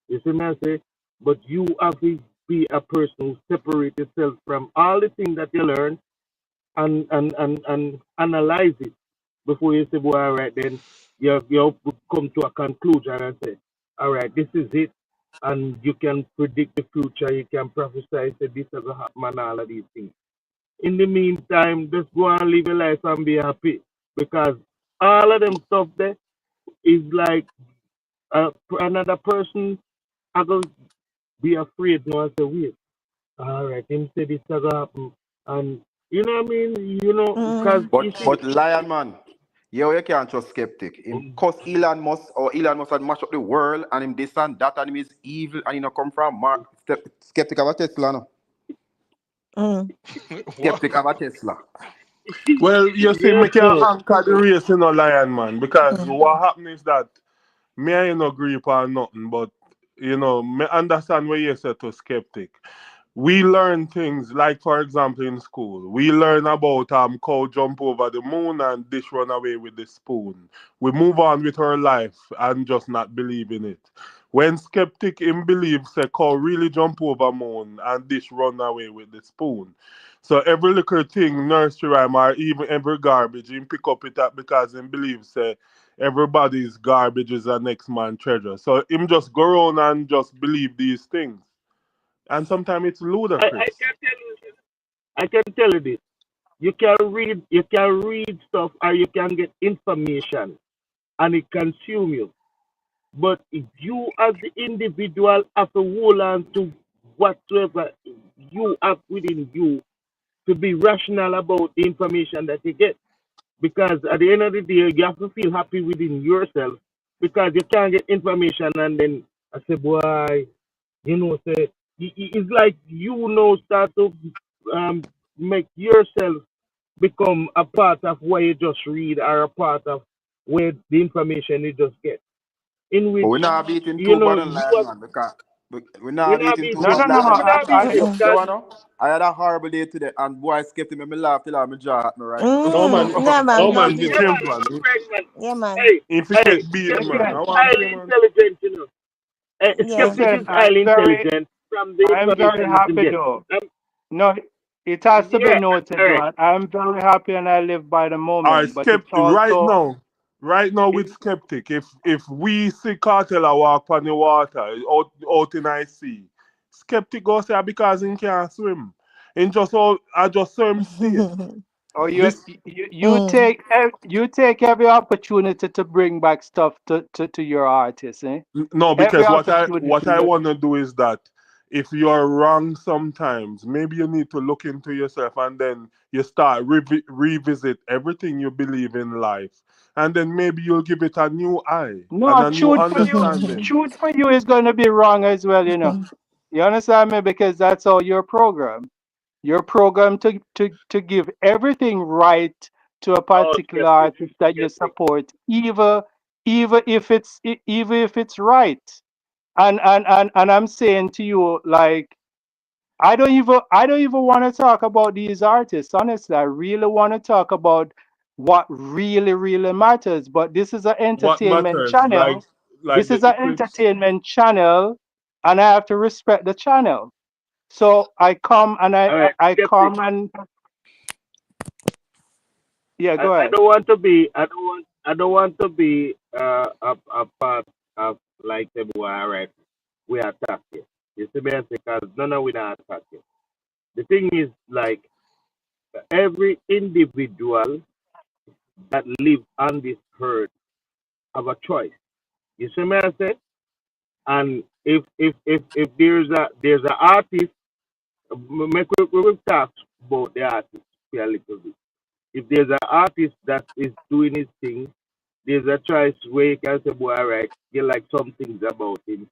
You see me I say? But you have to be a person who separate yourself from all the things that you learn and analyze it before you say, well, all right, then you come to a conclusion and say, all right, this is it. And you can predict the future, you can prophesy, say this is going to happen and all of these things. In the meantime, just go and live your life and be happy. Because all of them stuff there is like another person I go be afraid now and say, wait, all right, him say this is going to happen. And you know what I mean? You know, because But Lion Man, you can't trust skeptic. Him cause Elon Musk had mash up the world and him this and that and him is evil and he not come from Mark. Skeptic have a Tesla no. Skeptic have a Tesla. Well, you see, Yes, me can sir. anchor the race in a Lion Man because what happens is that me I no agree upon nothing, but you know, me understand what you said to skeptic. We learn things like, for example, in school, we learn about cow jump over the moon and dish run away with the spoon. We move on with our life and just not believe in it. When skeptic him believes say cow really jump over moon and dish run away with the spoon. So every little thing, nursery rhyme or even every garbage, him pick up it up because him believes say everybody's garbage is a next man treasure. So him just go around and just believe these things. And sometimes it's ludicrous. I can tell you this. You can read stuff or you can get information and it consume you. But if you as the individual have to hold on to whatsoever you have within you to be rational about the information that you get. Because at the end of the day, you have to feel happy within yourself because you can't get information and then I say, boy, you know, say it's like you know start to make yourself become a part of what you just read or a part of where the information you just get. In But which we're not beating you two know button you Lion have Man because we're we not not beating being two No, button no, no, Lion no. Man. we not being Yo, because I had a horrible day today and boy skeptic me laugh till I'm jaw at me right now. No man, Yeah, man. no No, man, be the yeah change man, man. Frank, yeah, man. hey, If you hey, get beat skeptic man, is I want play highly man. intelligent, you know. Skeptic is Listen, highly intelligent from the I'm very information that he happy gets. though. No, it has to be Yeah, noted all right. that I'm very happy and I live by the All right, moment, but it's skeptic. also Right now with skeptic, if we see cartel a walk on the water out in I sea, skeptic go say because he can't swim. in just all I just saw him see it. Or This you take every opportunity to bring back stuff to your artist, eh? no, Every because what opportunity. I want to do is that if you're wrong sometimes, maybe you need to look into yourself and then you start revisit everything you believe in life, and then maybe you'll give it a new eye and No, a new truth understanding. for you is going to be wrong as well, you know. You understand me? Because that's all your program. You're programmed to give everything right to a Oh, particular artist that you skeptic. support, even if it's right. And I'm saying to you, like, I don't even want to talk about these artists. Honestly, I really want to talk about what really matters. But this is an What entertainment matters, channel. like This the is an eclipse. entertainment channel, and I have to respect the channel. So I come and All right, I skeptic. come and yeah, I, go I ahead. don't want to be I don't want to be a part of like the boy, all right, we attack you. You see me because none of we not attack you. The thing is like every individual that live on this earth have a choice. You see me I say? And if there's a artist, make we talk about the artist here a little bit. If there's an artist that is doing his thing, there's a choice where you can say, boy, all right, you like some things about him.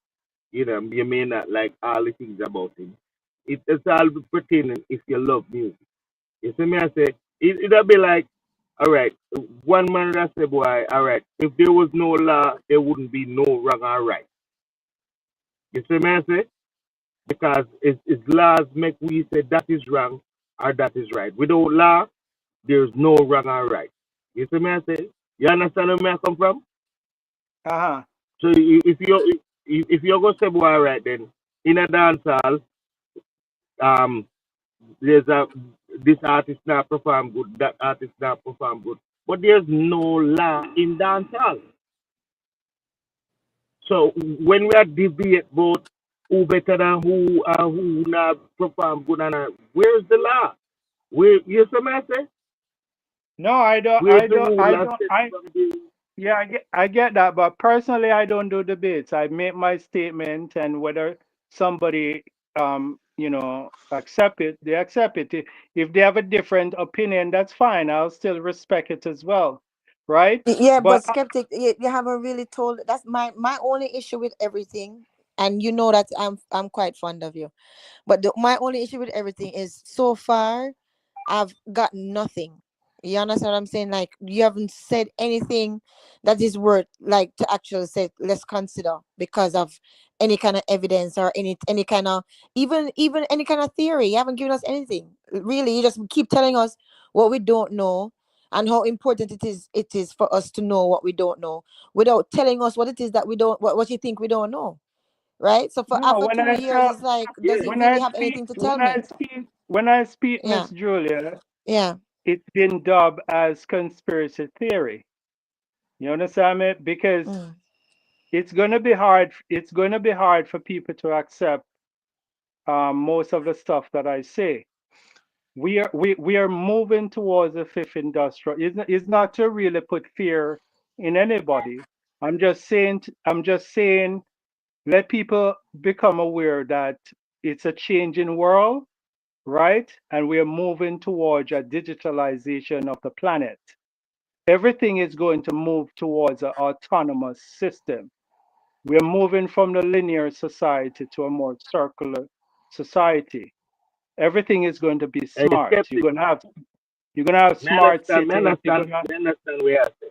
You know, you may not like all the things about him. It's all pertaining if you love music. You see me I say, it'll be like, all right, one man that say, boy, all right, if there was no law, there wouldn't be no wrong or right. You see me I say? Because it's laws make we say that is wrong or that is right. Without law, there's no wrong or right. You see me I say? You understand where I come from? Uh-huh. So if you're gonna say boy right then in a dance hall, um there's a this artist not perform good, that artist not perform good. But there's no law in dance hall. So when we are debate about who better than who and who not perform good and where's the law? Where you see me I say? No, I don't Where's I the don't rule I and don't set I from the yeah, I get that, but personally I don't do debates. I make my statement, and whether somebody accept it, they accept it. If they have a different opinion, that's fine. I'll still respect it as well. Right? Yeah, But but skeptic, you haven't really told. That's my only issue with everything, and you know that I'm quite fond of you. But my only issue with everything is so far, I've got nothing. You understand what I'm saying? Like, you haven't said anything that is worth, like, to actually say let's consider because of any kind of evidence or any kind of, even any kind of theory. You haven't given us anything. Really, you just keep telling us what we don't know and how important it is for us to know what we don't know without telling us what it is that we don't, what you think we don't know. Right? So for no, after 2 years, it's like, does it yeah. really have anything to tell me? when I speak, Yeah. Miss Julia, Yeah. it's been dubbed as conspiracy theory. You understand me? Because Mm. it's gonna be hard. It's gonna be hard for people to accept most of the stuff that I say. We are moving towards the fifth industrial. It's not to really put fear in anybody. I'm just saying, let people become aware that it's a changing world, right? And we are moving towards a digitalization of the planet. Everything is going to move towards an autonomous system. We're moving from the linear society to a more circular society. Everything is going to be Hey, smart. You're skeptic. gonna have smart Me cities. understand where I say.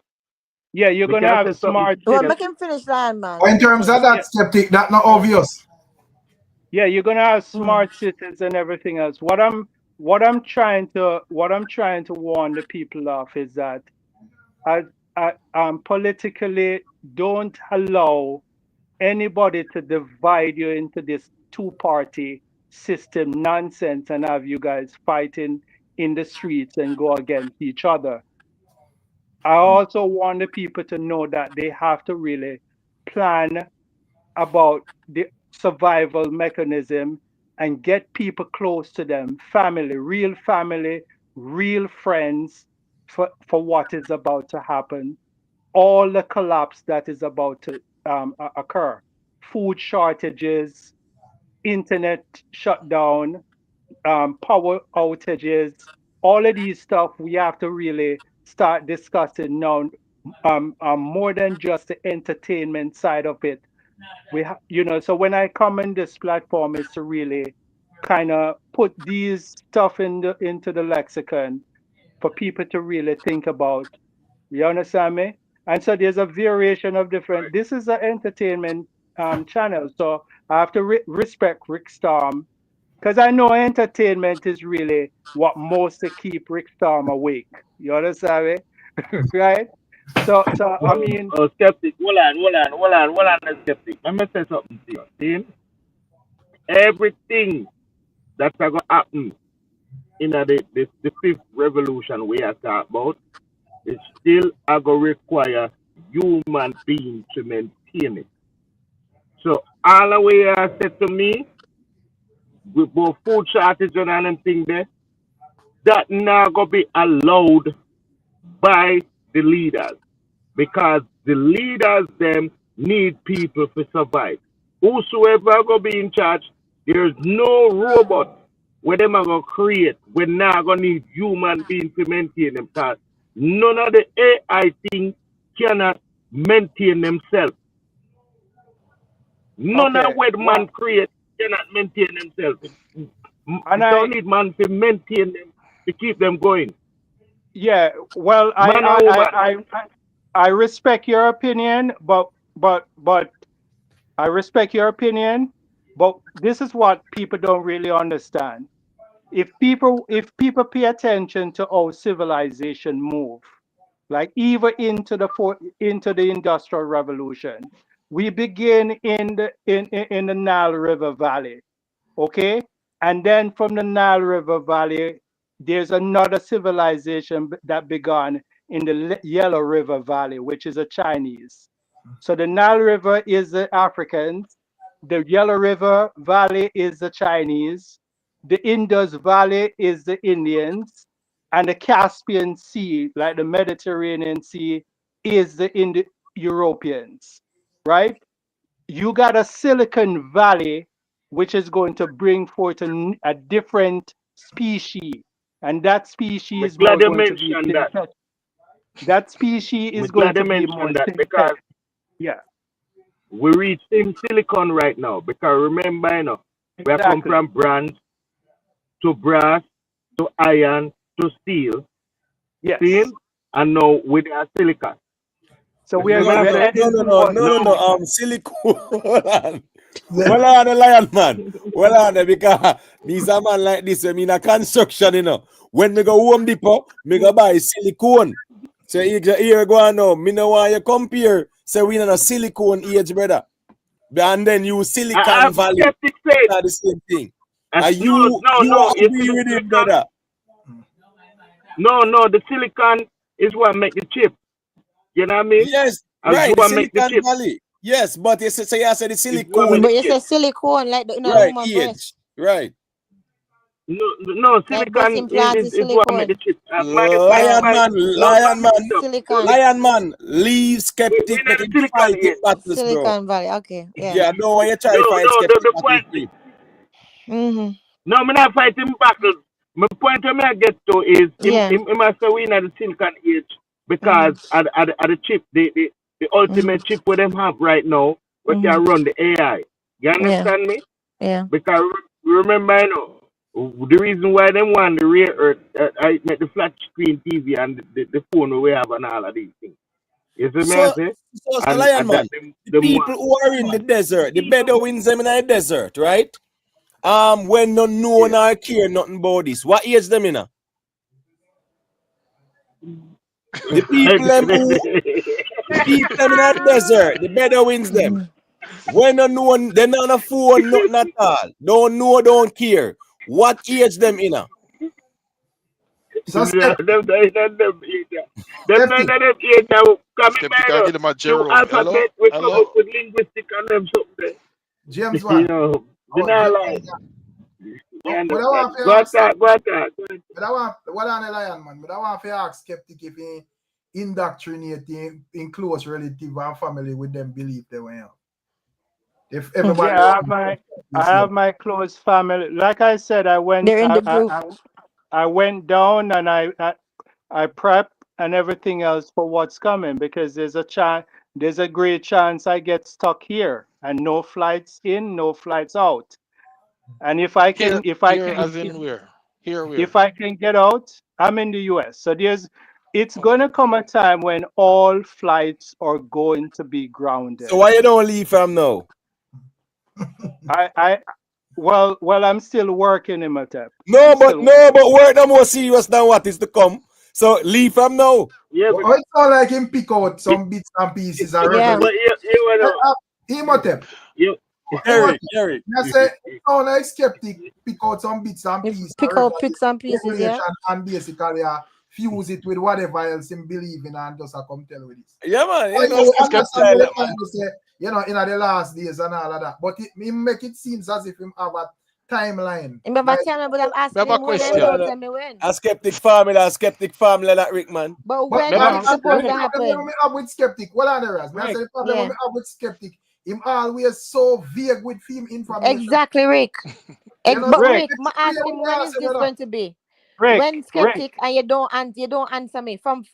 Yeah, you're Me gonna can have say something smart Well, to cities. make him finish that, man. But in Make him terms of finish. that Yeah, skeptic, that not Mm. obvious. yeah, you're gonna have Mm. smart cities and everything else. What I'm trying to warn the people of is that I, politically, don't allow anybody to divide you into this two-party system nonsense and have you guys fighting in the streets and go against each other. I also want the people to know that they have to really plan about the survival mechanism and get people close to them, family, real friends for what is about to happen, all the collapse that is about to occur, food shortages, internet shutdown, power outages, all of these stuff we have to really start discussing now, more than just the entertainment side of it. So when I come in this platform is to really kind of put these stuff into the lexicon for people to really think about. You understand me? And so there's a variation of different. This is an entertainment channel, so I have to respect Rick Storm because I know entertainment is really what most to keep Rick Storm awake. You understand me? Right? So I mean, Skeptic, hold on, Skeptic. Let me say something to you. See? Everything that's going to happen in the fifth revolution we are talking about, it still going to require human beings to maintain it. So all the way I said to me, with both food shortage and anything there, that not going to be allowed by the leaders. Because the leaders them need people to survive. Whosoever going to be in charge, there's no robot where them are going to create. We're not going to need human beings to maintain them. Because none of the AI thing cannot maintain themselves. None of what man create cannot maintain themselves. And don't need man to maintain them, to keep them going. Yeah, well, I respect your opinion, but I respect your opinion, but this is what people don't really understand. If people pay attention to how civilization move, like even into the Industrial Revolution, we begin in the Nile River Valley, okay, and then from the Nile River Valley, there's another civilization that began in the Yellow River Valley, which is a Chinese. So the Nile River is the Africans, the Yellow River Valley is the Chinese, the Indus Valley is the Indians, and the Caspian Sea, like the Mediterranean Sea, is the Europeans, right? You got a Silicon Valley, which is going to bring forth a different species, and that species is more going to be synthetic. That species is going to be more that because yeah, we reach in silicon right now. Because remember, you know, we have come from bronze to brass to iron to steel. Yes. See? And now with our silicon. So we are no, silicon. Well on the lion man. Well on the because these are man like this. I mean a construction, you know. When me go Home Depot, me go buy silicone. So here go on now. Me no want you compare. Say we in a silicone age, brother. And then you Silicon Valley. Not the same thing. And you agree with him, brother. No, the silicon is what make the chip. You know what I mean? Yes, right. The Silicon Valley. Yes, but you say the silicone. But you say silicone like the right, woman breast. Right. No, silicon is what make the chip. Lion man, leave Skeptic, make him fight in battles, Silicon bro. Valley, okay. Yeah, no, when you try to fight Skeptic, the point. No, I'm not fighting battles. My point I get to is he must win at the silicon age because at the chip, the ultimate chip what them have right now, what can run the AI. You understand me? Yeah. Because remember, you know, the reason why them want the rare earth, I make the flat screen TV and the phone we have and all of these things. You see me? So Lion Man, the people who are in the desert, the Bedouins them in the desert, right? When no one or care nothing about this, what age them in? The people them in the desert, the Bedouins them. When no one, them on a phone, nothing at all. Don't know, don't care. What age them in? Skeptic, give them a Jero. Alphabet, we come up with linguistic and them something. James one. But I understand. want to Go ask, attack, go attack. but I want, what on the lion, man? But I want to ask Skeptic if he indoctrinating in close relative and family with them belief they were have. If everybody Yeah, I have my close family. Like I said, I went They're in the group. I went down and I prep and everything else for what's coming, because there's a great chance I get stuck here and no flights in, no flights out. And if I can Here as in where? Here where? if I can get out, I'm in the US. So it's gonna come a time when all flights are going to be grounded. So why you don't leave from now? Well, I'm still working in my tap. No, but work no more serious than what is to come. So leave from now. Yeah, but it's not like him pick out some bits and pieces already. Yeah. But Imhotep. Eric. I say, it's not like Skeptic pick out some bits and pieces. Pick out bits and pieces, yeah. And basically fuse it with whatever else him believe in and just come tell with this. Yeah, man. You know, in the last days and all of that. But it make it seems as if him have a timeline. But I'm asking him when they don't tell me when. A skeptic family like Rick, man. But when is it supposed to happen? The problem we have with Skeptic, well, I say the problem we have with Skeptic, him always so vague with film information. Exactly, Rick. But Rick, I ask him when is this going to be? Rick, when Skeptic and you don't answer me from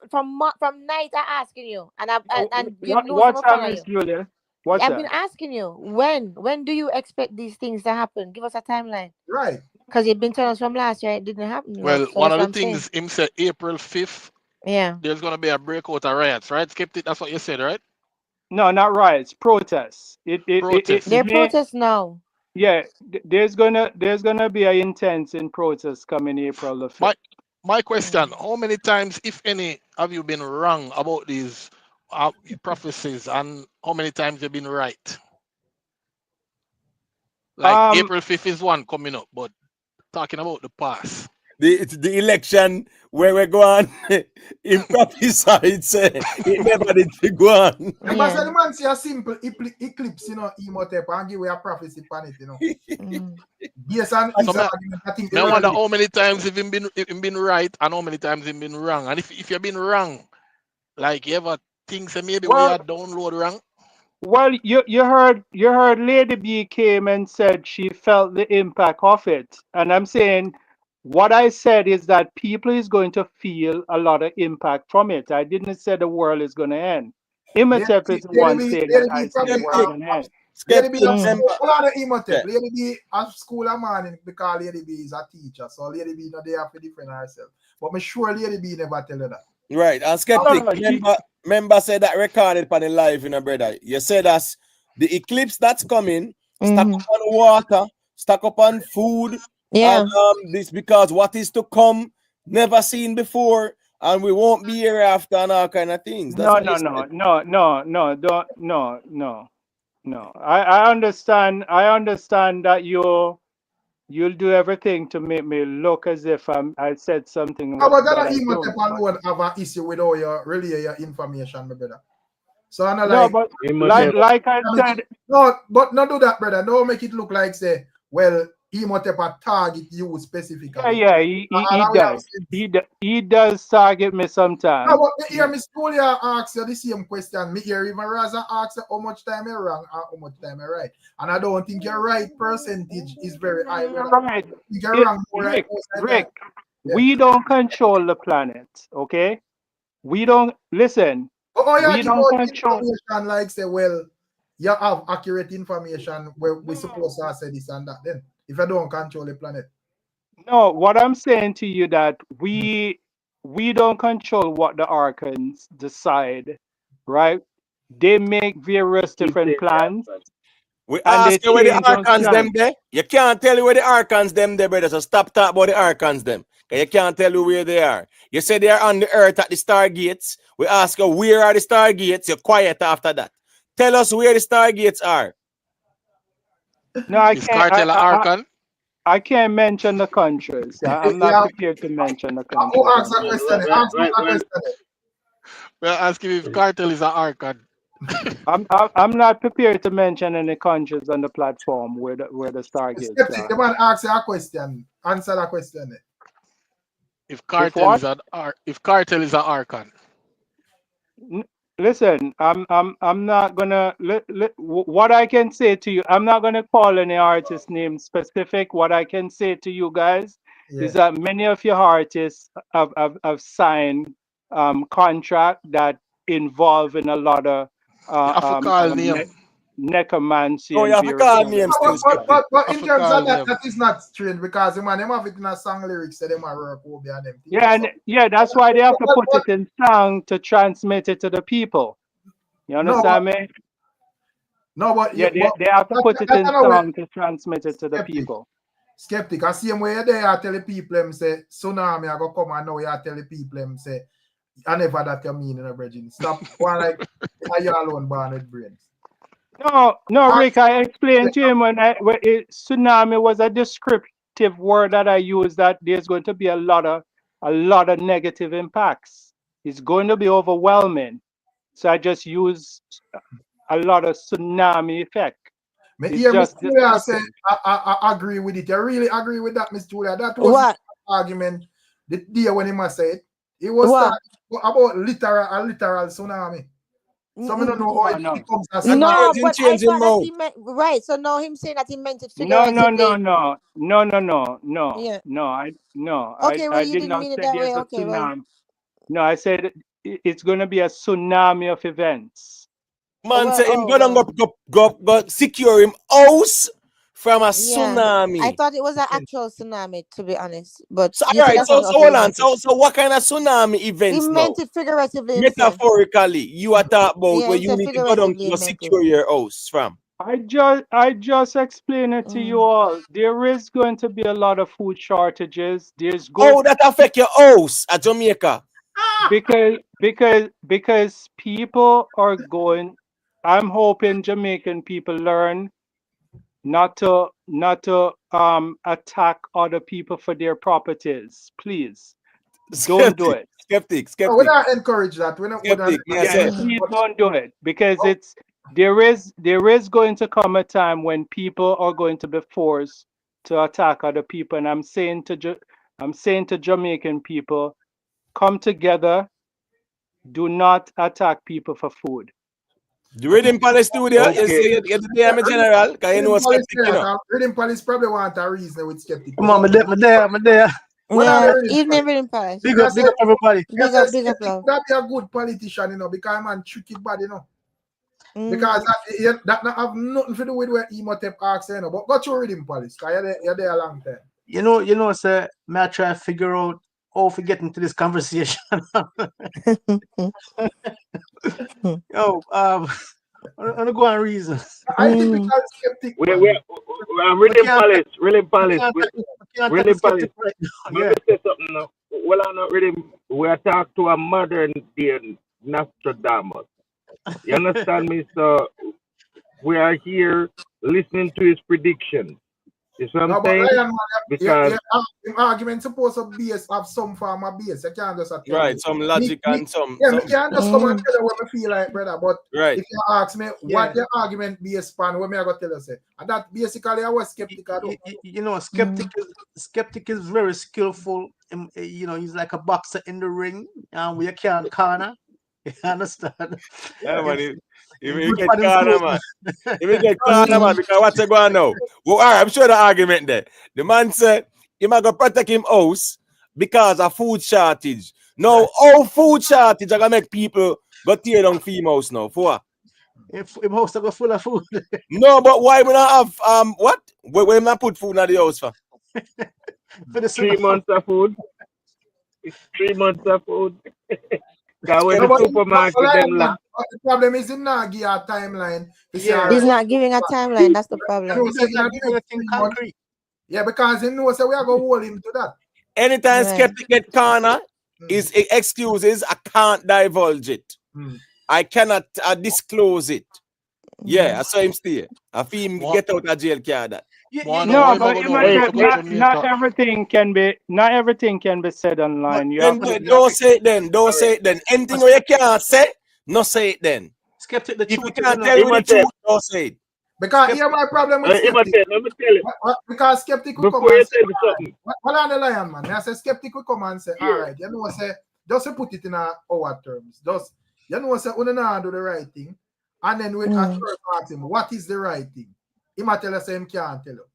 night I asking you and you know what's up, Miss Julia? I've been asking you when do you expect these things to happen? Give us a timeline. Right. Because you've been telling us from last year it didn't happen. Well, one of the things him said April 5th. Yeah. There's gonna be a breakout of riots, right? Skeptic, that's what you said, right? No, not riots, protests. They're protests now. Yeah, there's gonna be an intense in protest coming April the 5th. My question: how many times, if any, have you been wrong about these prophecies, and how many times you've been right? Like April 5th is one coming up, but talking about the past. It's the election where we're going in prophesied say it never did go on. Remember, the man see a simple eclipse, you know, Imhotep and give away a prophecy upon it, you know. Yes, and I wonder how many times you've been right and how many times you've been wrong. And if you've been wrong, like you ever think that maybe we are download wrong? Well, you heard Lady B came and said she felt the impact of it. And I'm saying what I said is that people is going to feel a lot of impact from it. I didn't say the world is going to end. Imhotep is the one saying that I said the world is going to end. Lady B, Lady B at school a morning because Lady B is a teacher. So Lady B not there for defend herself. But I'm sure Lady B never tell her that. Right, and Skeptic, member said that recorded for the live, you know, brother. You said that's the eclipse that's coming, stack up on water, stack up on food. Yeah. And this because what is to come, never seen before, and we won't be here after and all kind of things. No. I understand that you'll do everything to make me look as if I said something. How about that Imhotep alone have an issue with all your information, my brother? So I'm no, but like I said, no, but not do that, brother. Don't make it look like say, well, Imhotep target you specifically. Yeah, he does. He does target me sometimes. No, but me hear Miss Julia ask you the same question. Me hear even Raza ask you how much time you're wrong and how much time you're right. And I don't think your right percentage is very high. Right. You're wrong. Rick, we don't control the planet, okay? We don't listen. We don't control information like say, well, you have accurate information where we're supposed to say this and that then. If I don't control the planet. No, what I'm saying to you that we don't control what the archons decide, right? They make various different plans. We ask you where the archons them there. You can't tell you where the archons them there, brother. So stop talking about the archons them. You can't tell you where they are. You say they are on the earth at the stargates. We ask you where are the stargates. You're quiet after that. Tell us where the stargates are. No, I can't. I can't mention the countries. I'm not prepared to mention the countries. Who asked that question? We're asking if KARTEL is an archon. I'm not prepared to mention any countries on the platform where the Stargates Skeptic, the are. man asks you a question. Answer that question. If KARTEL is an archon. Listen, I'm not gonna what I can say to you. I'm not gonna call any artist name specific. What I can say to you guys is that many of your artists have signed contract that involve in a lot of necromancy Oh, you and have to various call other names things. too, Skeptic. But in terms of that, that is not strange because man, them have it in a song lyrics that them are work over and them. Yeah, that's why they have to put it in song to transmit it to the people. You understand me? No, but they have to put it in song to transmit it to the people. Skeptic, I see him where they are telling people them say tsunami I go come and now you are telling people them say I never that you mean in a virgin. Stop one like are you alone born with brains. No, Rick, I explained to him when tsunami was a descriptive word that I used that there's going to be a lot of negative impacts. It's going to be overwhelming. So I just use a lot of tsunami effect. Mr. Julia said, I agree with it. I really agree with that, Miss Julia. That was the argument the day when he must say it. It was about literal tsunami. So I don't know how it becomes a tsunami. No, but I thought that he meant right. So now him saying that he meant it figuratively. No. Okay, well I you did didn't not mean it say that there's way. a Okay, tsunami. well. No, I said it's going to be a tsunami of events. Man say him go secure him house from a tsunami. I thought it was an actual tsunami, to be honest. But so, hold on. So what kind of tsunami events? He meant it figuratively. Metaphorically, you are talking about where you need to go down to secure your house from. I just explained it to you all. There is going to be a lot of food shortages. There's How that affect your house at Jamaica? Because people are going. I'm hoping Jamaican people learn not to attack other people for their properties. Please, don't do it. Skeptic. We don't encourage that. We're not. Please don't do it because there is going to come a time when people are going to be forced to attack other people, and I'm saying to Jamaican people, come together. Do not attack people for food. The Rhythm Palace studio, you say you're the damn general, because you know Skeptic, you know. Rhythm Palace probably want a reason with Skeptic. Come on, I'm there. Evening Rhythm Palace. Big up everybody. Big up, love. That be a good politician, you know, because man tricky bad, you know. Because that not have nothing to do with where Emotep asks, you know. But go to Rhythm Palace, because you're there a long time. You know, sir, may I try to figure out how we get into this conversation. Yo, I'm gonna go on reason. I think we can Skeptic. I'm Rhythm Palace. Rhythm Palace. Let me say something now. Well, I'm not Rhythm. We are talking to a modern day Nostradamus. You understand me? So we are here listening to his predictions. You see what I'm saying? Because argument supposed to have some form of base. You can't just right, some logic and some. Yeah, you can't just come and tell you what I feel like, brother. But if you ask me what the argument based upon, what me I go tell you say, and that basically I was skeptical. You know, skeptic is very skillful. You know, he's like a boxer in the ring, and we can't corner. You understand? Yeah, man. You get corner, man. You get corner, man, because what's going on now? Well, all right, I'm sure the argument there. The man said he might go protect him house because of food shortage. No, all food shortage are gonna make people go tear down females now. For what? If house go full of food. No, but why we not have what? Where not put food in the house for? For the 3 months of food. 3 months of food. The problem is in not give a timeline. He's not giving a timeline. That's the problem. Yeah, because he knows that we are going to hold him to that. Anytime Skeptic get corner, his excuses, I can't divulge it. I cannot disclose it. Yeah, I saw him stay. I feel him get out of jail card. No, but not everything can be said online. Don't say it then. Anything you can't say, no say it then. Skeptic, the If truth you can't is, tell you the truth, don't say it. Because here my problem with Skeptic. Let me tell you. Because Skeptic will come Before you and say, tell me something. hold on the lion, man. I say Skeptic will come and say, all right, you know, say, just to put it in our terms. Just, you know, say, we don't do the right thing. And then we at first ask him, what is the right thing? He might tell us, him can't tell you.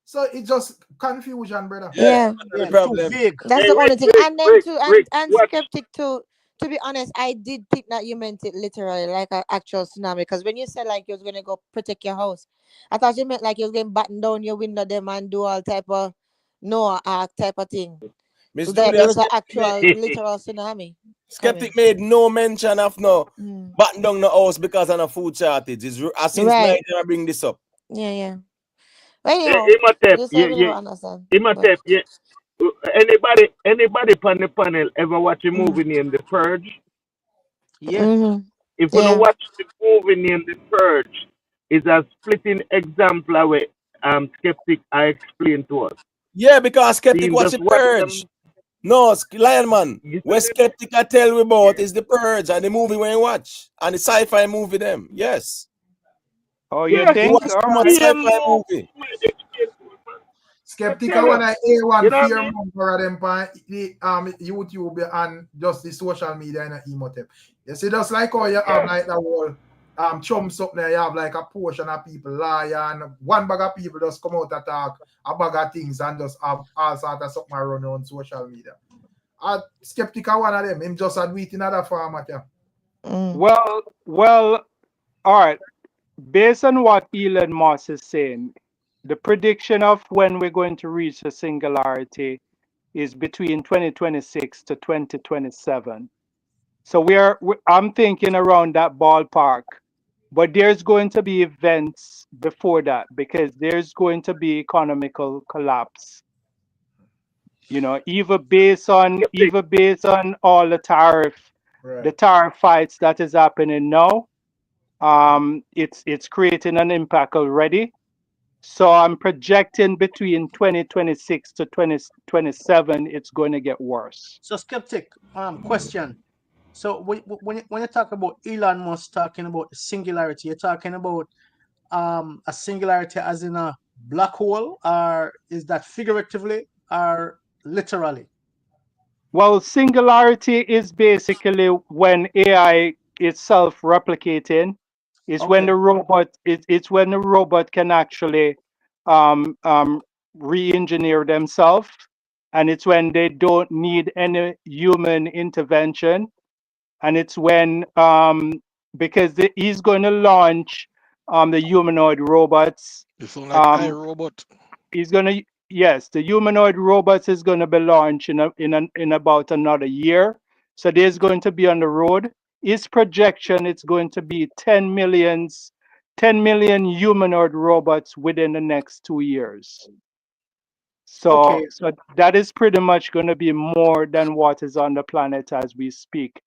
So it's just confusion, brother. Yeah. too vague. That's the only thing. And then too, and Skeptic too. To be honest, I did think that you meant it literally, like an actual tsunami. Because when you said like you was gonna go protect your house, I thought you meant like you was gonna batten down your window them and do all type of Noah Ark type of thing. Miss So that Julia, there was an Skeptic actual made- literal tsunami. Skeptic made no mention of no batten down the house because of a food shortage. It's since Right. night I bring this up. Yeah. But anyhow, Imhotep, you said we don't understand. Imhotep, yeah. Anybody on the panel ever watch a movie named The Purge? Yeah. If you don't watch the movie named The Purge, it's a splitting example of what Skeptic I explained to us. Yeah, because Skeptic Him watch just the watch Purge. No, Lion Man. Where Skeptic I tell we about is the Purge and the movie when you watch. And the sci-fi movie them. Yes. Oh, you You think? watch All too much right. sci-fi movie. Skeptic, I want to A1 You know what I fear mean? monger them on YouTube and just the social media and Imhotep. You see, just like how you have like the whole chumps up there, you have like a portion of people lie and one bag of people just come out and talk a bag of things and just have all sort of something run on social media. Skeptic, I one of them. Him just do it in other format. Yeah. Well, all right. Based on what Elon Musk is saying, the prediction of when we're going to reach the singularity is between 2026 to 2027. So I'm thinking around that ballpark. But there's going to be events before that because there's going to be economical collapse. You know, either based on all the tariff fights that is happening now. It's creating an impact already. So I'm projecting between 2026 to 2027, it's going to get worse. So Skeptic, question. So when you talk about Elon Musk talking about singularity, you're talking about a singularity as in a black hole, or is that figuratively or literally? Well, singularity is basically when AI is self-replicating. It's when the robot it's when the robot can actually re-engineer themselves, and it's when they don't need any human intervention, and it's when because he's going to launch the humanoid robots. It's like iRobot. He's gonna the humanoid robots is gonna be launched in about another year. So there's going to be on the road. His projection it's going to be 10 million humanoid robots within the next 2 years. So that is pretty much going to be more than what is on the planet as we speak.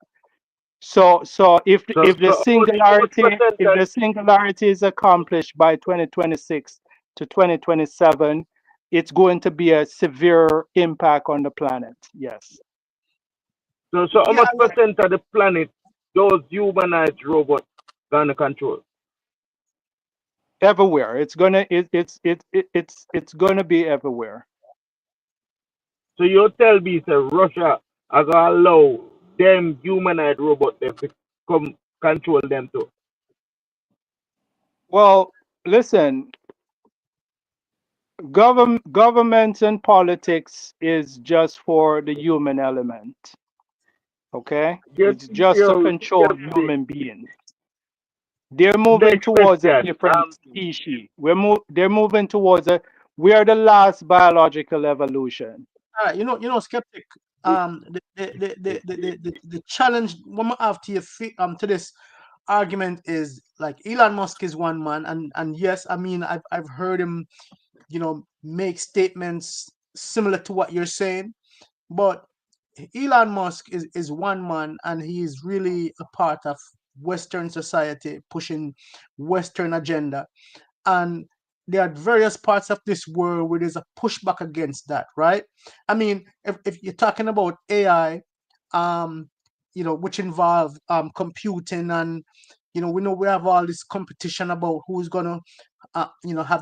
So if the singularity is accomplished by 2026 to 2027, it's going to be a severe impact on the planet. Yes. So how much percent of the planet those humanized robots gonna control? Everywhere. It's gonna be everywhere. So you tell me, say Russia are gonna allow them humanoid robots to come control them too? Well, listen. Government and politics is just for the human element. Okay? It's just to control human beings. They're moving towards a different species. They're moving towards we are the last biological evolution. All right, you know, Skeptic. The challenge one I have to you to this argument is like Elon Musk is one man, and yes, I mean I've heard him, make statements similar to what you're saying, but Elon Musk is one man, and he is really a part of Western society pushing Western agenda, and there are various parts of this world where there's a pushback against that, right? I mean, if you're talking about AI, which involve computing, and we know we have all this competition about who's gonna have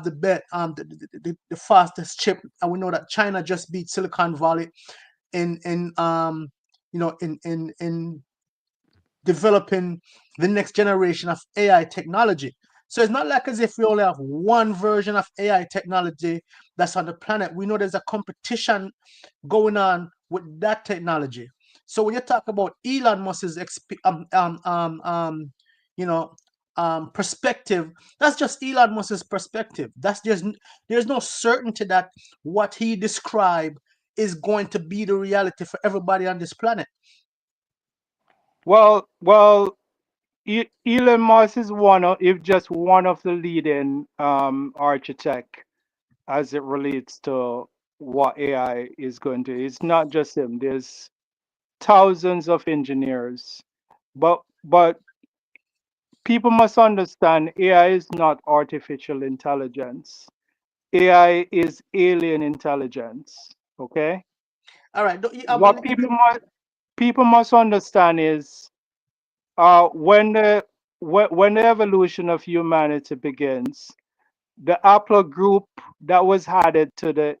the fastest chip, and we know that China just beat Silicon Valley in developing the next generation of AI technology. So it's not like as if we only have one version of AI technology that's on the planet. We know there's a competition going on with that technology. So when you talk about Elon Musk's perspective, that's just Elon Musk's perspective. There's no certainty that what he described is going to be the reality for everybody on this planet. Well, Elon Musk is just one of the leading architect as it relates to what AI is going to. It's not just him. There's thousands of engineers, but people must understand AI is not artificial intelligence. AI is alien intelligence. Okay. All right. What people must understand is when the evolution of humanity begins, the haplogroup that was added to the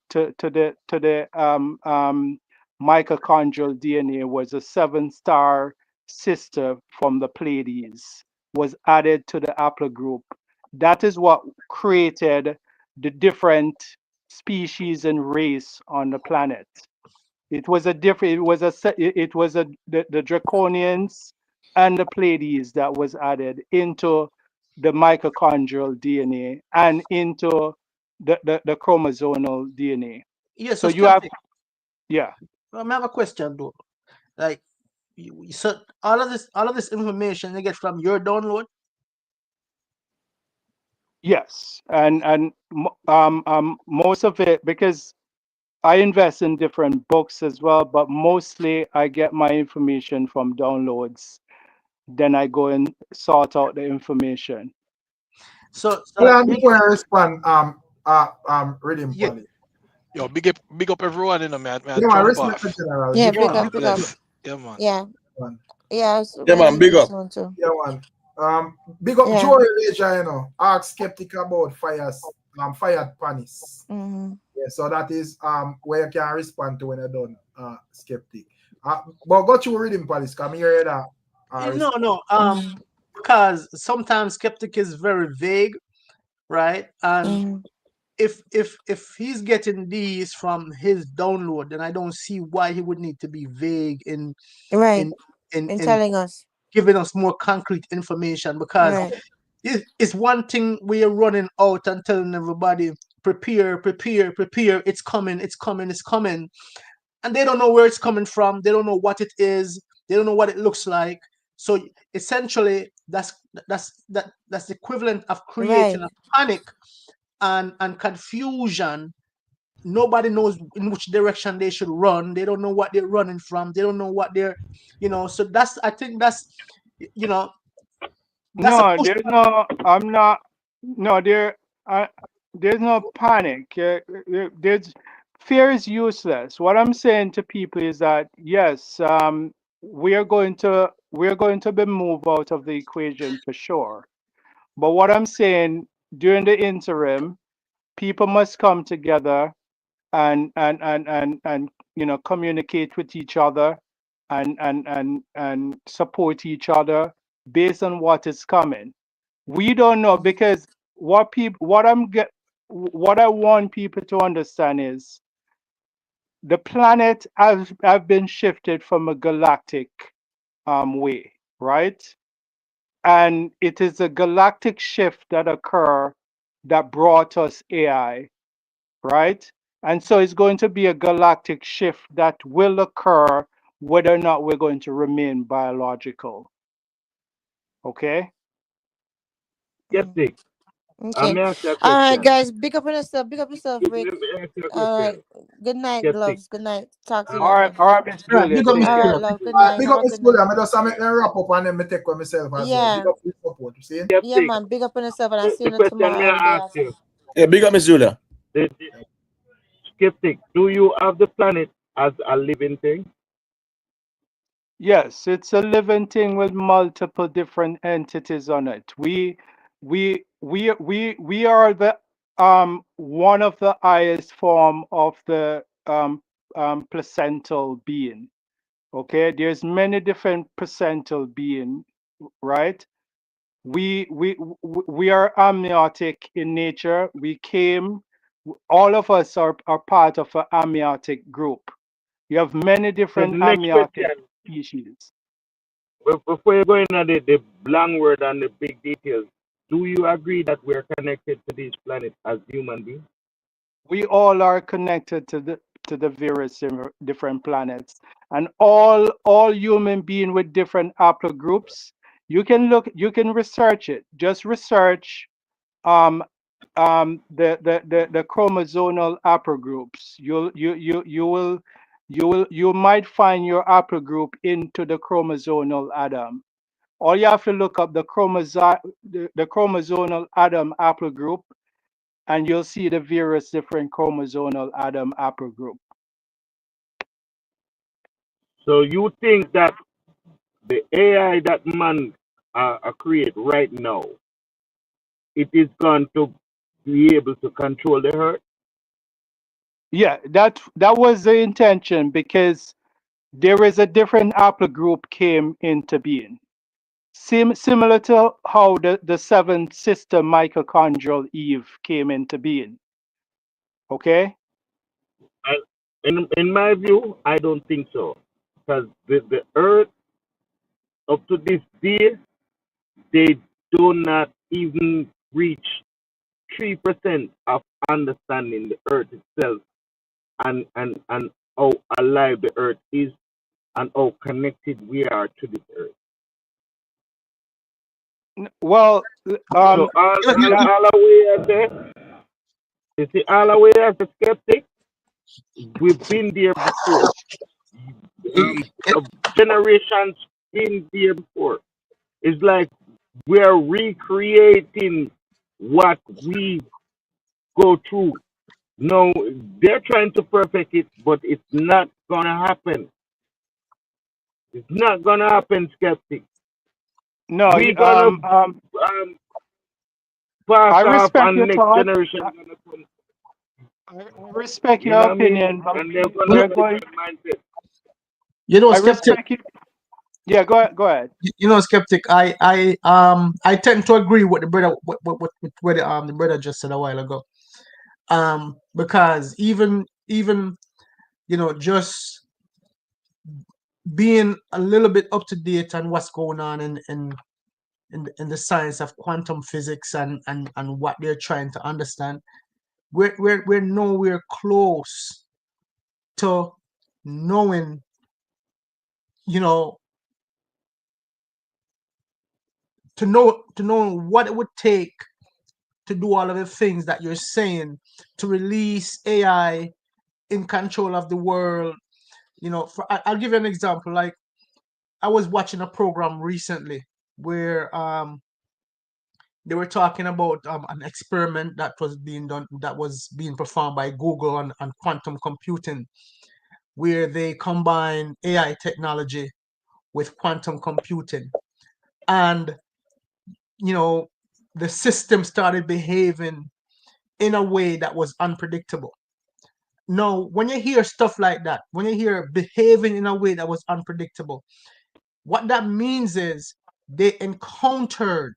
mitochondrial DNA was a 7-star sister from the Pleiades, was added to the haplogroup. That is what created the different species and race on the planet. It was the Draconians and the Pleiades that was added into the mitochondrial DNA and into the chromosomal DNA. Yeah, so you have, yeah. I have a question though. Like, so all of this information you get from your download? Yes, and most of it, because I invest in different books as well, but mostly I get my information from downloads. Then I go and sort out the information. So before I respond, reading Polly. Yo, big up everyone in the man. Yeah, man, respect the general. Yeah, Big big up. Yeah, man. Yeah. Man. Yeah, yeah, man, big up. Too. Yeah, man. Big up Joey Leja, ask Skeptic about fired panis. Mm-hmm. Yeah, so that is where you can respond to when you're done, Skeptic. But go to reading Palis, come here that. No. Because sometimes Skeptic is very vague, right? And if he's getting these from his download, then I don't see why he would need to be vague in telling us, giving us more concrete information, because it's one thing we are running out and telling everybody prepare, it's coming, and they don't know where it's coming from, they don't know what it is, they don't know what it looks like. So essentially that's the equivalent of creating a panic and confusion. Nobody knows in which direction they should run. They don't know what they're running from. They don't know what they're, so I think that's no, there's no, I'm not, no, there's no panic. There's fear is useless. What I'm saying to people is that yes, we are going to be moved out of the equation for sure. But what I'm saying, during the interim, people must come together and communicate with each other and support each other based on what is coming. We don't know, because what I want people to understand is the planet have been shifted from a galactic way, right? And it is a galactic shift that occurred that brought us AI, right? And so it's going to be a galactic shift that will occur whether or not we're going to remain biological. Okay? Skeptic. Okay. All right, guys. Big up on yourself. Big up yourself, Rick. All right. Good night, Gloves. Good night. Talk to you later. All right, Miss Julia. Big up Miss Julia. Love. Good night. Big up Miss Julia. I just make them wrap up and then me take with myself as well. Big up your support, you see? Yeah, man. Big up on yourself, and I'll see you tomorrow. May I ask you? Yeah, big up Miss Julia. Skeptic, do you have the planet as a living thing? Yes, it's a living thing with multiple different entities on it. We are the one of the highest form of the placental being. Okay, there's many different placental being, right? We are amniotic in nature. We came, all of us are part of an amniotic group. You have many The different next amniotic question, species. before you go into the long word and the big details, do you agree that we're connected to this planet as human beings? We all are connected to the various different planets, and all human being with different haplogroups. You can research it. Just research um the chromosomal haplogroups. You might find your haplogroup into the chromosomal atom. All you have to look up the chromosomal atom haplogroup, and you'll see the various different chromosomal atom haplogroup. So you think that the AI that man create right now, it is going to be able to control the earth? Yeah, that was the intention, because there is a different haplogroup came into being. Similar to how the seven sister mitochondrial Eve came into being. Okay? In my view, I don't think so. Because the earth, up to this day, they do not even reach 3% of understanding the earth itself and how alive the earth is and how connected we are to this earth. Well, So all the way out there, you see, all the way as a skeptic, we've been there before. Generations been there before. It's like we're recreating what we go through. No, they're trying to perfect it, but it's not gonna happen. It's not gonna happen, skeptic. no, We gonna pass I off, respect and your next thought. generation gonna come. I respect You your know what I mean? opinion, but And they're gonna we're have a going. different mindset. You know, I skeptic. respect it. Yeah, go ahead. Go ahead. You know, skeptic. I tend to agree with the brother. What the brother just said a while ago. Because even just being a little bit up to date on what's going on in the science of quantum physics and what they're trying to understand, we're nowhere close to knowing, to know what it would take to do all of the things that you're saying, to release AI in control of the world. I'll give you an example. Like, I was watching a program recently where they were talking about an experiment that was being performed by Google on quantum computing, where they combine AI technology with quantum computing, and the system started behaving in a way that was unpredictable. Now, when you hear stuff like that, when you hear behaving in a way that was unpredictable, what that means is they encountered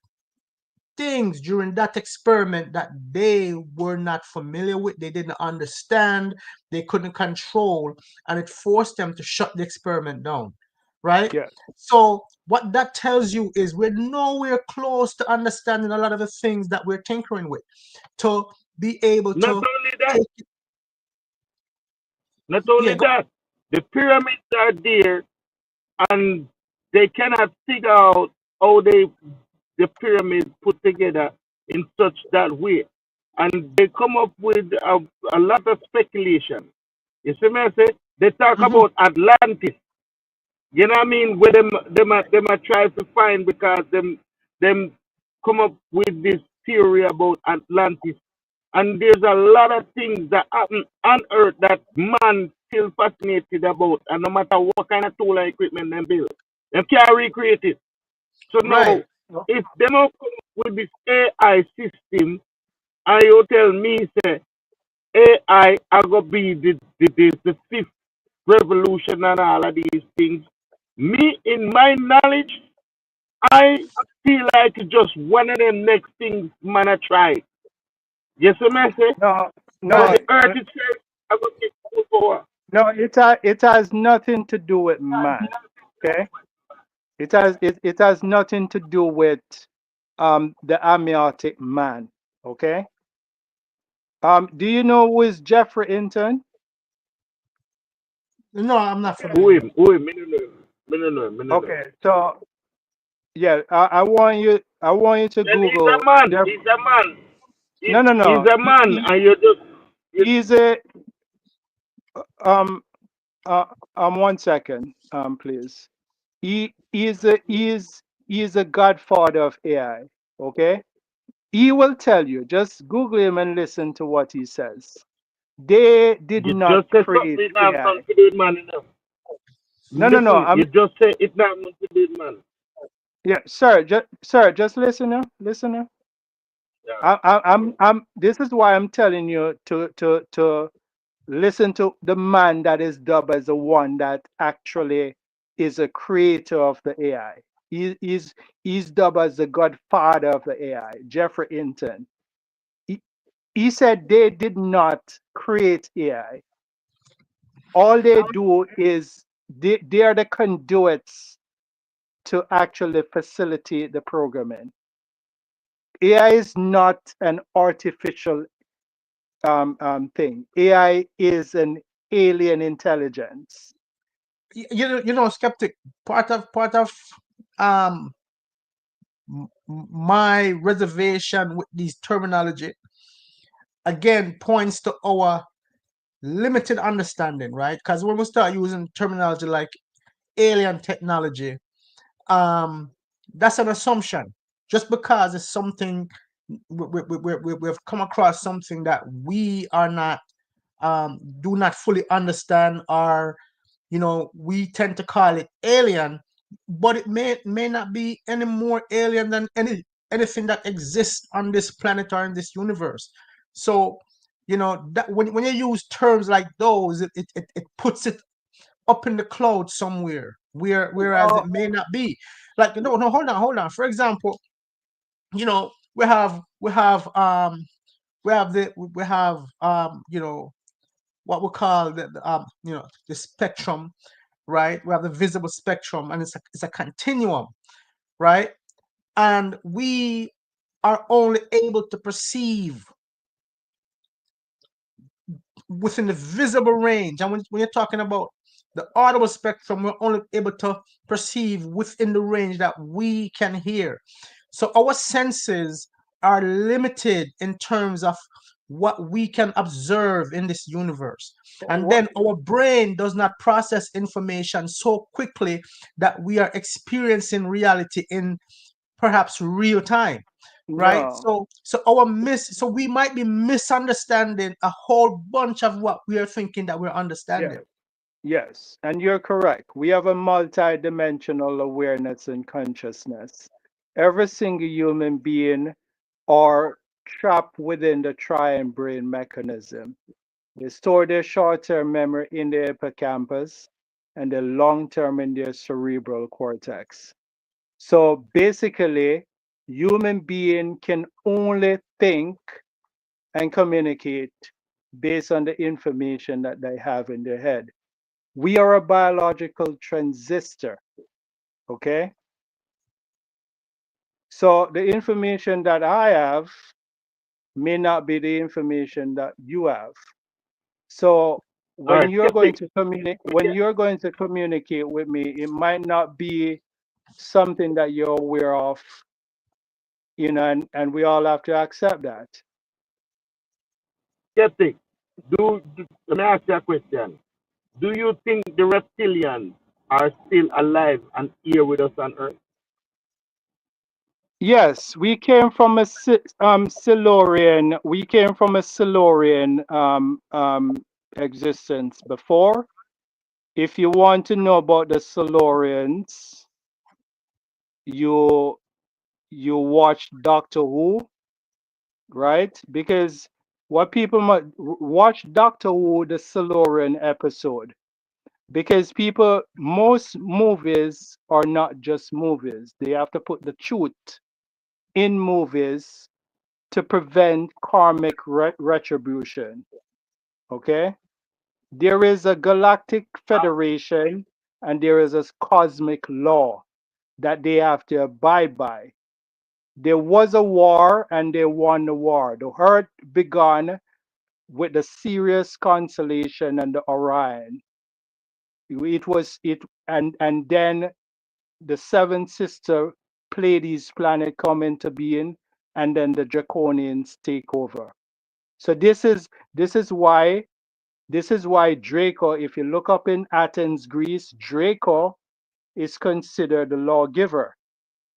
things during that experiment that they were not familiar with, they didn't understand, they couldn't control, and it forced them to shut the experiment down, right? Yeah. So what that tells you is we're nowhere close to understanding a lot of the things that we're tinkering with, to be able Not to only that, take not only yeah, that, the pyramids are there, and they cannot figure out how the pyramids put together in such that way, and they come up with a lot of speculation. You see me I say? They talk about Atlantis. You know what I mean? Where them are try to find, because them come up with this theory about Atlantis. And there's a lot of things that happen on Earth that man still fascinated about, and no matter what kind of tool and equipment they build, they can't recreate it. So now, Right. if them come with this AI system, and you tell me, say, AI are going to be the fifth revolution and all of these things, me, in my knowledge, I feel like it's just one of them next things man I try. Yes, I say? No, Because no, the earth itself, I going to get full power. no. It has nothing to do with man. Okay. It has nothing to do with the amniotic man. Okay. Do you know who is Jeffrey Hinton? No, I'm not familiar. Who him? Me no know. Okay, so yeah, I want you to Then Google Jeff. he's a man. No. He's a man, and you just... He's a 1 second, please. He is a godfather of AI. Okay, he will tell you. Just Google him and listen to what he says. They did You not just say create something it not AI. nothing to do with man enough. No. Listen, you just say it not nothing to do with man. Yeah, sir. Just listen now. Listen now. Yeah. I'm. This is why I'm telling you to listen to the man that is dubbed as the one that actually is a creator of the AI. He's dubbed as the godfather of the AI, Jeffrey Hinton. He said they did not create AI. All they do is they are the conduits to actually facilitate the programming. AI is not an artificial thing. AI is an alien intelligence. You know, Skeptic. Part of um my reservation with these terminology again points to our limited understanding, right? Because when we start using terminology like alien technology, that's an assumption. Just because it's something we've come across something that we are not do not fully understand, or we tend to call it alien, but it may not be any more alien than anything that exists on this planet or in this universe. So that when you use terms like those, it puts it up in the cloud somewhere, whereas it may not be. Like, no, hold on. For example, we have what we call the spectrum, right? We have the visible spectrum, and it's a continuum, right? And we are only able to perceive within the visible range. And when you're talking about the audible spectrum, we're only able to perceive within the range that we can hear. So our senses are limited in terms of what we can observe in this universe. And then our brain does not process information so quickly that we are experiencing reality in perhaps real time, right? No. So we might be misunderstanding a whole bunch of what we are thinking that we're understanding. Yes, and you're correct. We have a multi-dimensional awareness and consciousness. Every single human being are trapped within the triune brain mechanism. They store their short-term memory in the hippocampus and the long-term in their cerebral cortex. So basically, human being can only think and communicate based on the information that they have in their head. We are a biological transistor, okay? So the information that I have may not be the information that you have. So when you're going to communicate with me, it might not be something that you're aware of, and we all have to accept that. Skeptic, let me ask you a question. Do you think the reptilians are still alive and here with us on Earth? Yes, we came from a Silurian. We came from a Silurian existence before. If you want to know about the Silurians, you watch Doctor Who, right? Because what people might watch Doctor Who, the Silurian episode, because most movies are not just movies. They have to put the truth in movies to prevent karmic retribution. Okay? There is a galactic federation and there is a cosmic law that they have to abide by. There was a war and they won the war. The Earth began with the Sirius constellation and the Orion. And then the seven sister Pleiades planet come into being, and then the Draconians take over. So this is why Draco, if you look up in Athens, Greece, Draco is considered the lawgiver.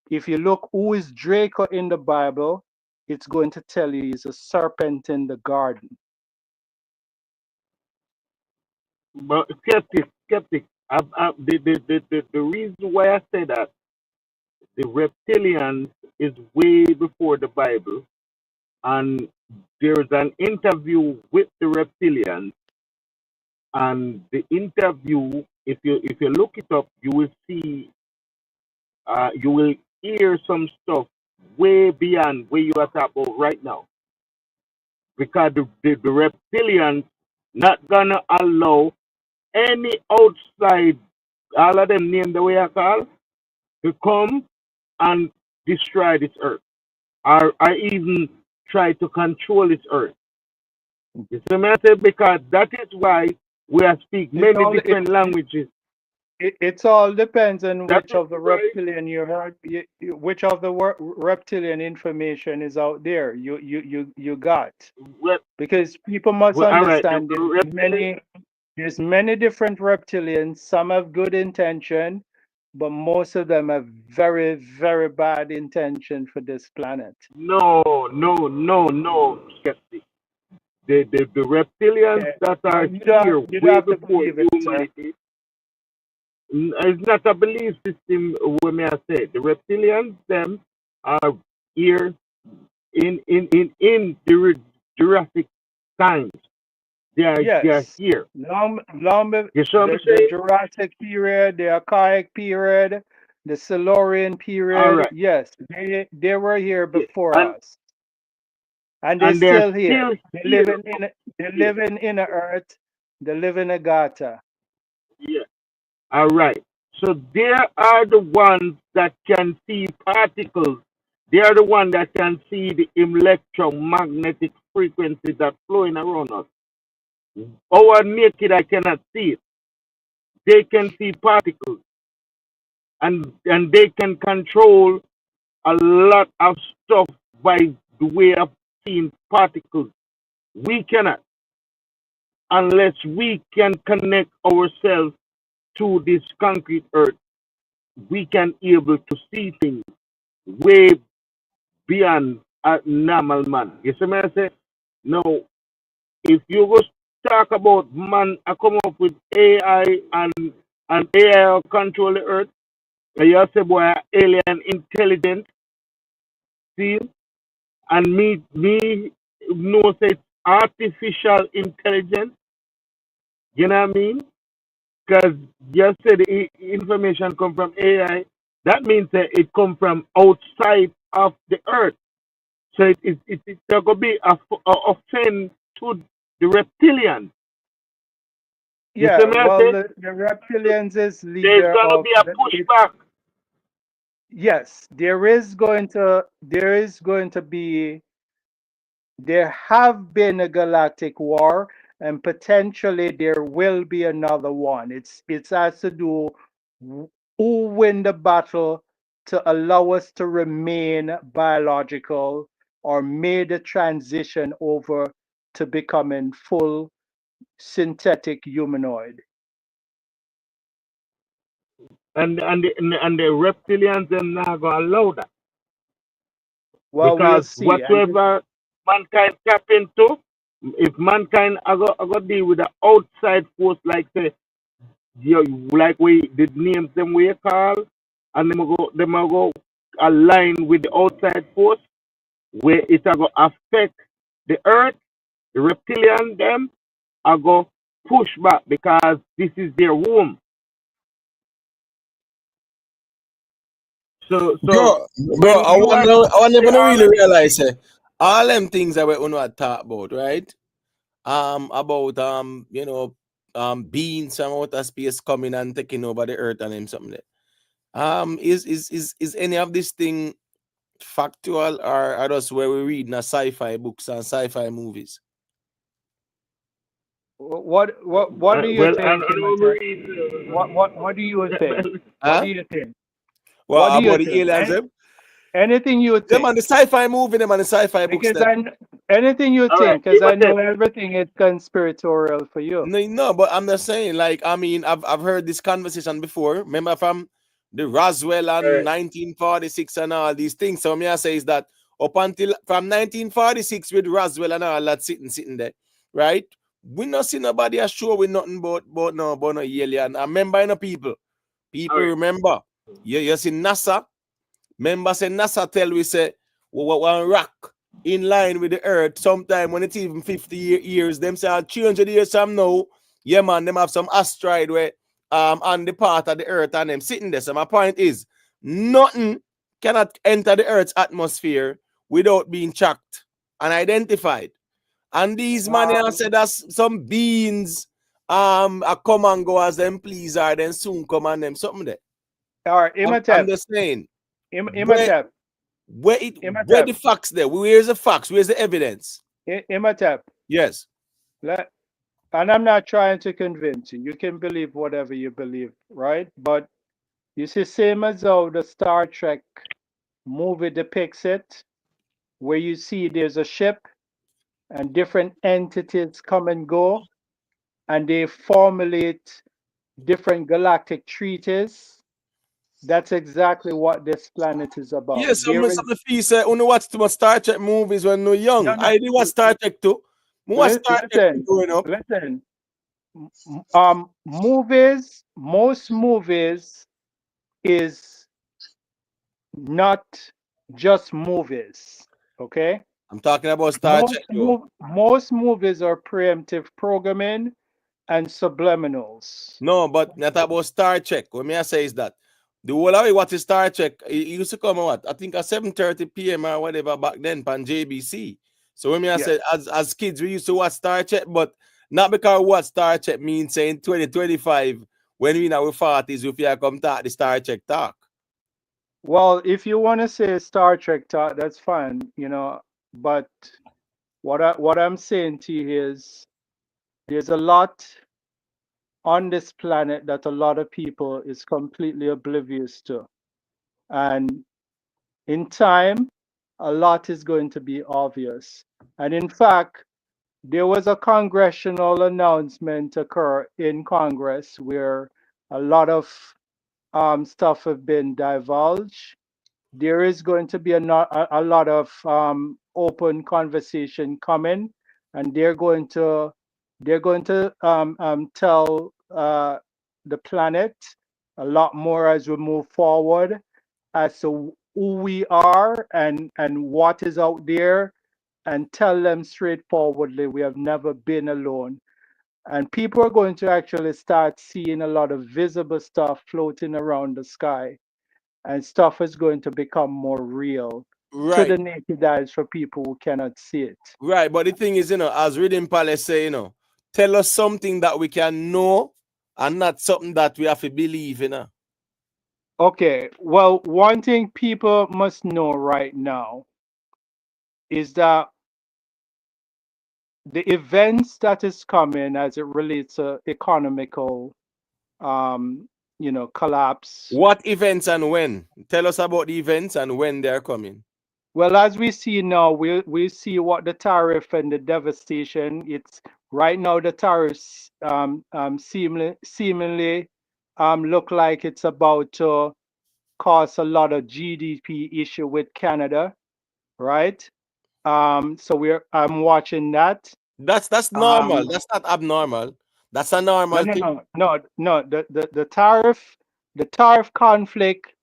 If you look who is Draco in the Bible, it's going to tell you he's a serpent in the garden. But skeptic. The reason why I say that the reptilians is way before the Bible, and there's an interview with the reptilians, and the interview, if you look it up, you will see, you will hear some stuff way beyond where you are talking about right now, because the reptilians not gonna allow any outside, all of them named the way I call, to come and destroy this earth, or even try to control this earth. You see what I say? Because that is why we are speak many different languages. It all depends on which of the reptilian you heard, which of the reptilian information is out there. You got, because people must understand there's many different reptilians. Some have good intention, but most of them have very, very bad intention for this planet. No, Skeptic. The reptilians that are here way before humanity. It's not a belief system, what may I say. The reptilians, them, are here in the Jurassic times. They are here. Long the Jurassic period, the Archaic period, the Silurian period. Right. Yes, they were here before us, and they're still here. They live in inner Earth. They live in a Gata. Yeah. All right. So they are the ones that can see particles. They are the ones that can see the electromagnetic frequencies that flowing around us. Our naked eye cannot see it. They can see particles, and they can control a lot of stuff by the way of seeing particles. We cannot, unless we can connect ourselves to this concrete earth. We can able to see things way beyond a normal man. You see what I say? Now, if you go talk about man, I come up with AI and AI control the earth, and you say boy alien intelligent, see, and me know say it's artificial intelligence. You know what I mean? Because you said the information come from AI. That means that it come from outside of the earth. So it's there gonna be a offense to the reptilians. Yeah, well, the reptilians is leader. There's gonna be a pushback. Yes, there have been a galactic war, and potentially there will be another one. It has to do who win the battle to allow us to remain biological or made the transition over to becoming full synthetic humanoid. And the reptilians are not gonna allow that. Well, because we'll see. Whatever mankind tap into, If mankind I go deal with the outside force like say like we the names them we call and them go align with the outside force where it go affect the earth, the reptilian them I go push back because this is their womb. So Bro, when I you are wonder if say you all really of realize all them things that we want to talk about, right? About beings from outer space coming and taking over the earth and them something there. Is any of this thing factual or are just where we read in sci-fi books and sci-fi movies? What do you well think, I don't Imhotep? read What do you think? What do you think? Well, What do you about the think? aliens, them? Anything you Them think? on the sci-fi movie, them on the sci-fi books, Because them. anything you all right, think, because I know Imhotep. everything is conspiratorial for you. No, but I'm just saying, like, I mean, I've heard this conversation before. Remember from the Roswell and 1946 and all these things. So me I say is that up until from 1946 with Roswell and all that sitting there, right? We not see nobody assure with nothing about no alien. I remember people All right. remember. You see NASA. Remember say NASA tell we say one rock in line with the earth sometime when it's even 50 years. Them say 300 years from now, yeah man, them have some asteroid where on the part of the earth and them sitting there. So my point is nothing cannot enter the earth's atmosphere without being tracked and identified. And these man here said that some beings a come and go as them please or then soon come and them something there. All right, I'm Imhotep. just saying. Imhotep. Where the facts there? Where's the facts? Where's the evidence? Imhotep. Yes. And I'm not trying to convince you. You can believe whatever you believe, right? But you see, same as how the Star Trek movie depicts it, where you see there's a ship and different entities come and go, and they formulate different galactic treaties. That's exactly what this planet is about. Yes, some of the fees say, only watch too much Star Trek movies when you're young. No, no. I did watch Star Trek too. Listen, most movies is not just movies, okay? I'm talking about Star Trek. Most movies are preemptive programming and subliminals. No, but not about Star Trek. What me I say is that the whole of it watch Star Trek, it used to come what? I think at 7:30 p.m. or whatever back then on JBC. So when me I said as kids we used to watch Star Trek, but not because what Star Trek means saying 2025 when we in our 40s if you come talk the Star Trek talk. Well, if you want to say Star Trek talk, that's fine, but what I'm saying to you is there's a lot on this planet that a lot of people is completely oblivious to. And in time, a lot is going to be obvious. And in fact, there was a congressional announcement occur in Congress where a lot of stuff have been divulged. There is going to be a lot of open conversation coming, and they're going to tell the planet a lot more as we move forward as to who we are and what is out there, and tell them straightforwardly we have never been alone. And people are going to actually start seeing a lot of visible stuff floating around the sky, and stuff is going to become more real to the naked eyes for people who cannot see it. Right, but the thing is, as Reading Palace say, tell us something that we can know and not something that we have to believe in. Okay, well, one thing people must know right now is that the events that is coming as it relates to economical collapse. What events and when? Tell us about the events and when they're coming. Well, as we see now, we see what the tariff and the devastation. It's right now the tariffs seemingly look like it's about to cause a lot of GDP issue with Canada, right? So I'm watching that. That's normal. That's not abnormal. That's a normal thing. No. The tariff conflict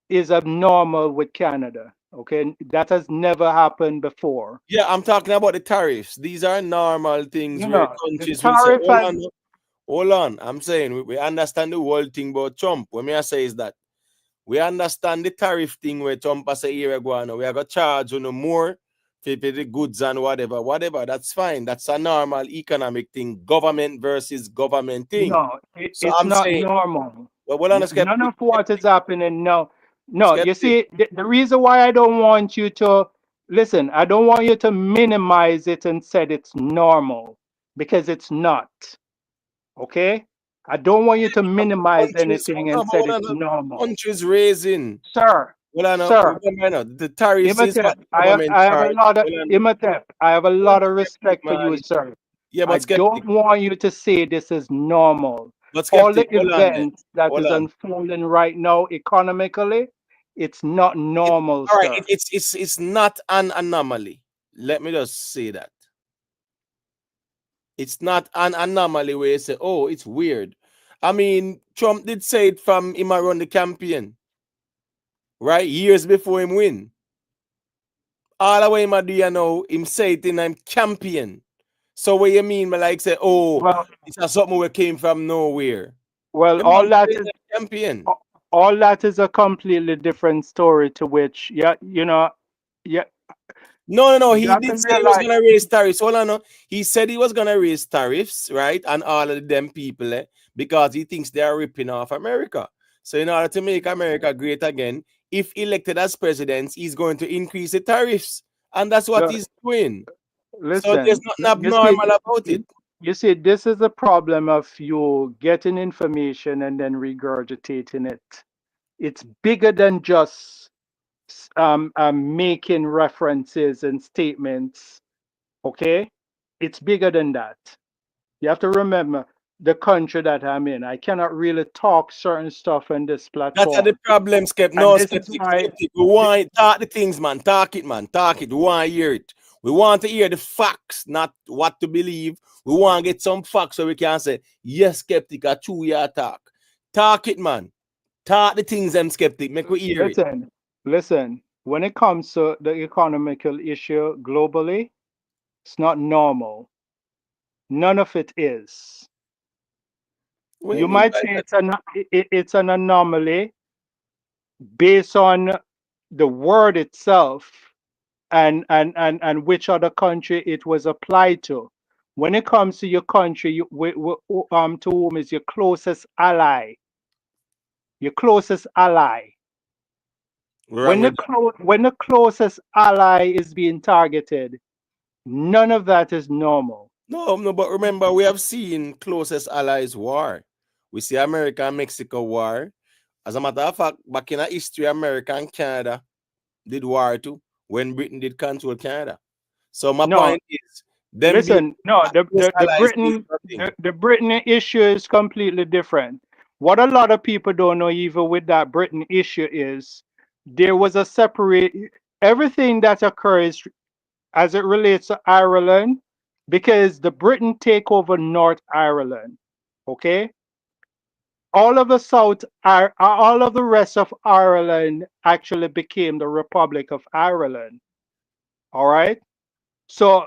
is abnormal with Canada. Okay, that has never happened before. Yeah, I'm talking about the tariffs. These are normal things where The countries will say, tariff hold on. I'm saying we understand the whole thing about Trump. What me I say is that we understand the tariff thing where Trump say here we are gonna charge on more for the goods and whatever. That's fine. That's a normal economic thing. Government versus government thing. No, So it's I'm not saying, normal. well, None of what is happening now. No, you see, the reason why I don't want you to listen, I don't want you to minimize it and said it's normal because it's not. Okay? I don't want you to minimize anything and said it's normal. Countries raising. Sir, sir, the tariffs is what I have a lot of Imhotep, I have a lot of respect for you, sir. Yeah, but I don't want you to say this is normal. But all the Skeptic, events that is unfolding right now economically, it's not normal, all sir. right, it's not an anomaly. Let me just say that. It's not an anomaly where you say, oh, it's weird. I mean, Trump did say it from him around the campaign, right? Years before him win. All the way him do you know, him say it in him campaign. So what you mean by like say, oh, it's something that came from nowhere? Well, all that is campaign. All that is a completely different story to which, No. He did say he was gonna raise tariffs. Hold on, no. He said he was gonna raise tariffs, right? And all of them people, because he thinks they are ripping off America. So in order to make America great again, if elected as president, he's going to increase the tariffs, and that's what he's doing. Listen, so there's nothing abnormal about it. You see, this is the problem of you getting information and then regurgitating it. It's bigger than just making references and statements. Okay, it's bigger than that. You have to remember the country that I'm in. I cannot really talk certain stuff on this platform. That's the problem, Skeptic. No, Skeptic. We want to talk the things, man. Talk it, man. Talk it. We want to hear it. We want to hear the facts, not what to believe. We want to get some facts so we can say, yes, Skeptic, a true year talk. Talk it, man. Talk the things, them Skeptic. Make we hear it. Listen. When it comes to the economical issue globally, it's not normal. None of it is. You might say it's an anomaly based on the word itself and which other country it was applied to. When it comes to your country, to whom is your closest ally? Your closest ally. When the closest ally is being targeted, none of that is normal. No, but remember, we have seen closest allies war. We see America and Mexico war. As a matter of fact, back in history, America and Canada did war too when Britain did control Canada. So my point is, the Britain issue is completely different. What a lot of people don't know, even with that Britain issue, is there was a separate everything that occurs as it relates to Ireland, because the Britain take over North Ireland. Okay, all of the rest of Ireland actually became the Republic of Ireland. All right, so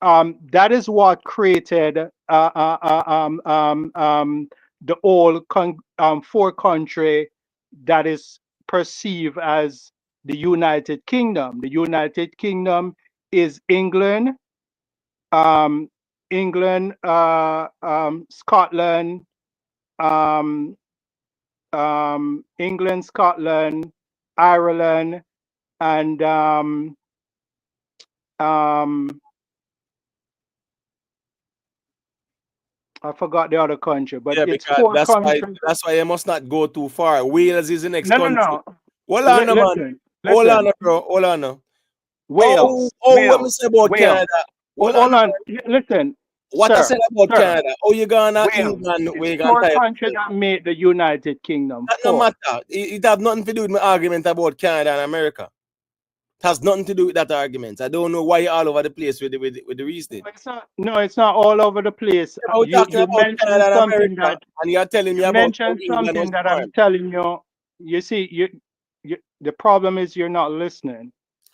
that is what created the old four country that is perceived as the United Kingdom. The United Kingdom is England, Scotland, England, Scotland, Ireland, and I forgot the other country, but yeah, it's four countries. That's why you must not go too far. Wales is the next country. No. Hold on, man. Hold on, bro. Hold on. Wales. What me say about Canada? Hold on. Listen. What I said about Canada? Oh, you're gonna England? It's four countries that made the United Kingdom. That no matter. It have nothing to do with my argument about Canada and America. It has nothing to do with that argument. I don't know why you're all over the place with the reasoning. It's not all over the place. Yeah, we're talking You about mentioned Canada and something America, and you're telling me you about mentioned how England was something that I'm born. telling you. You see, you the problem is you're not listening.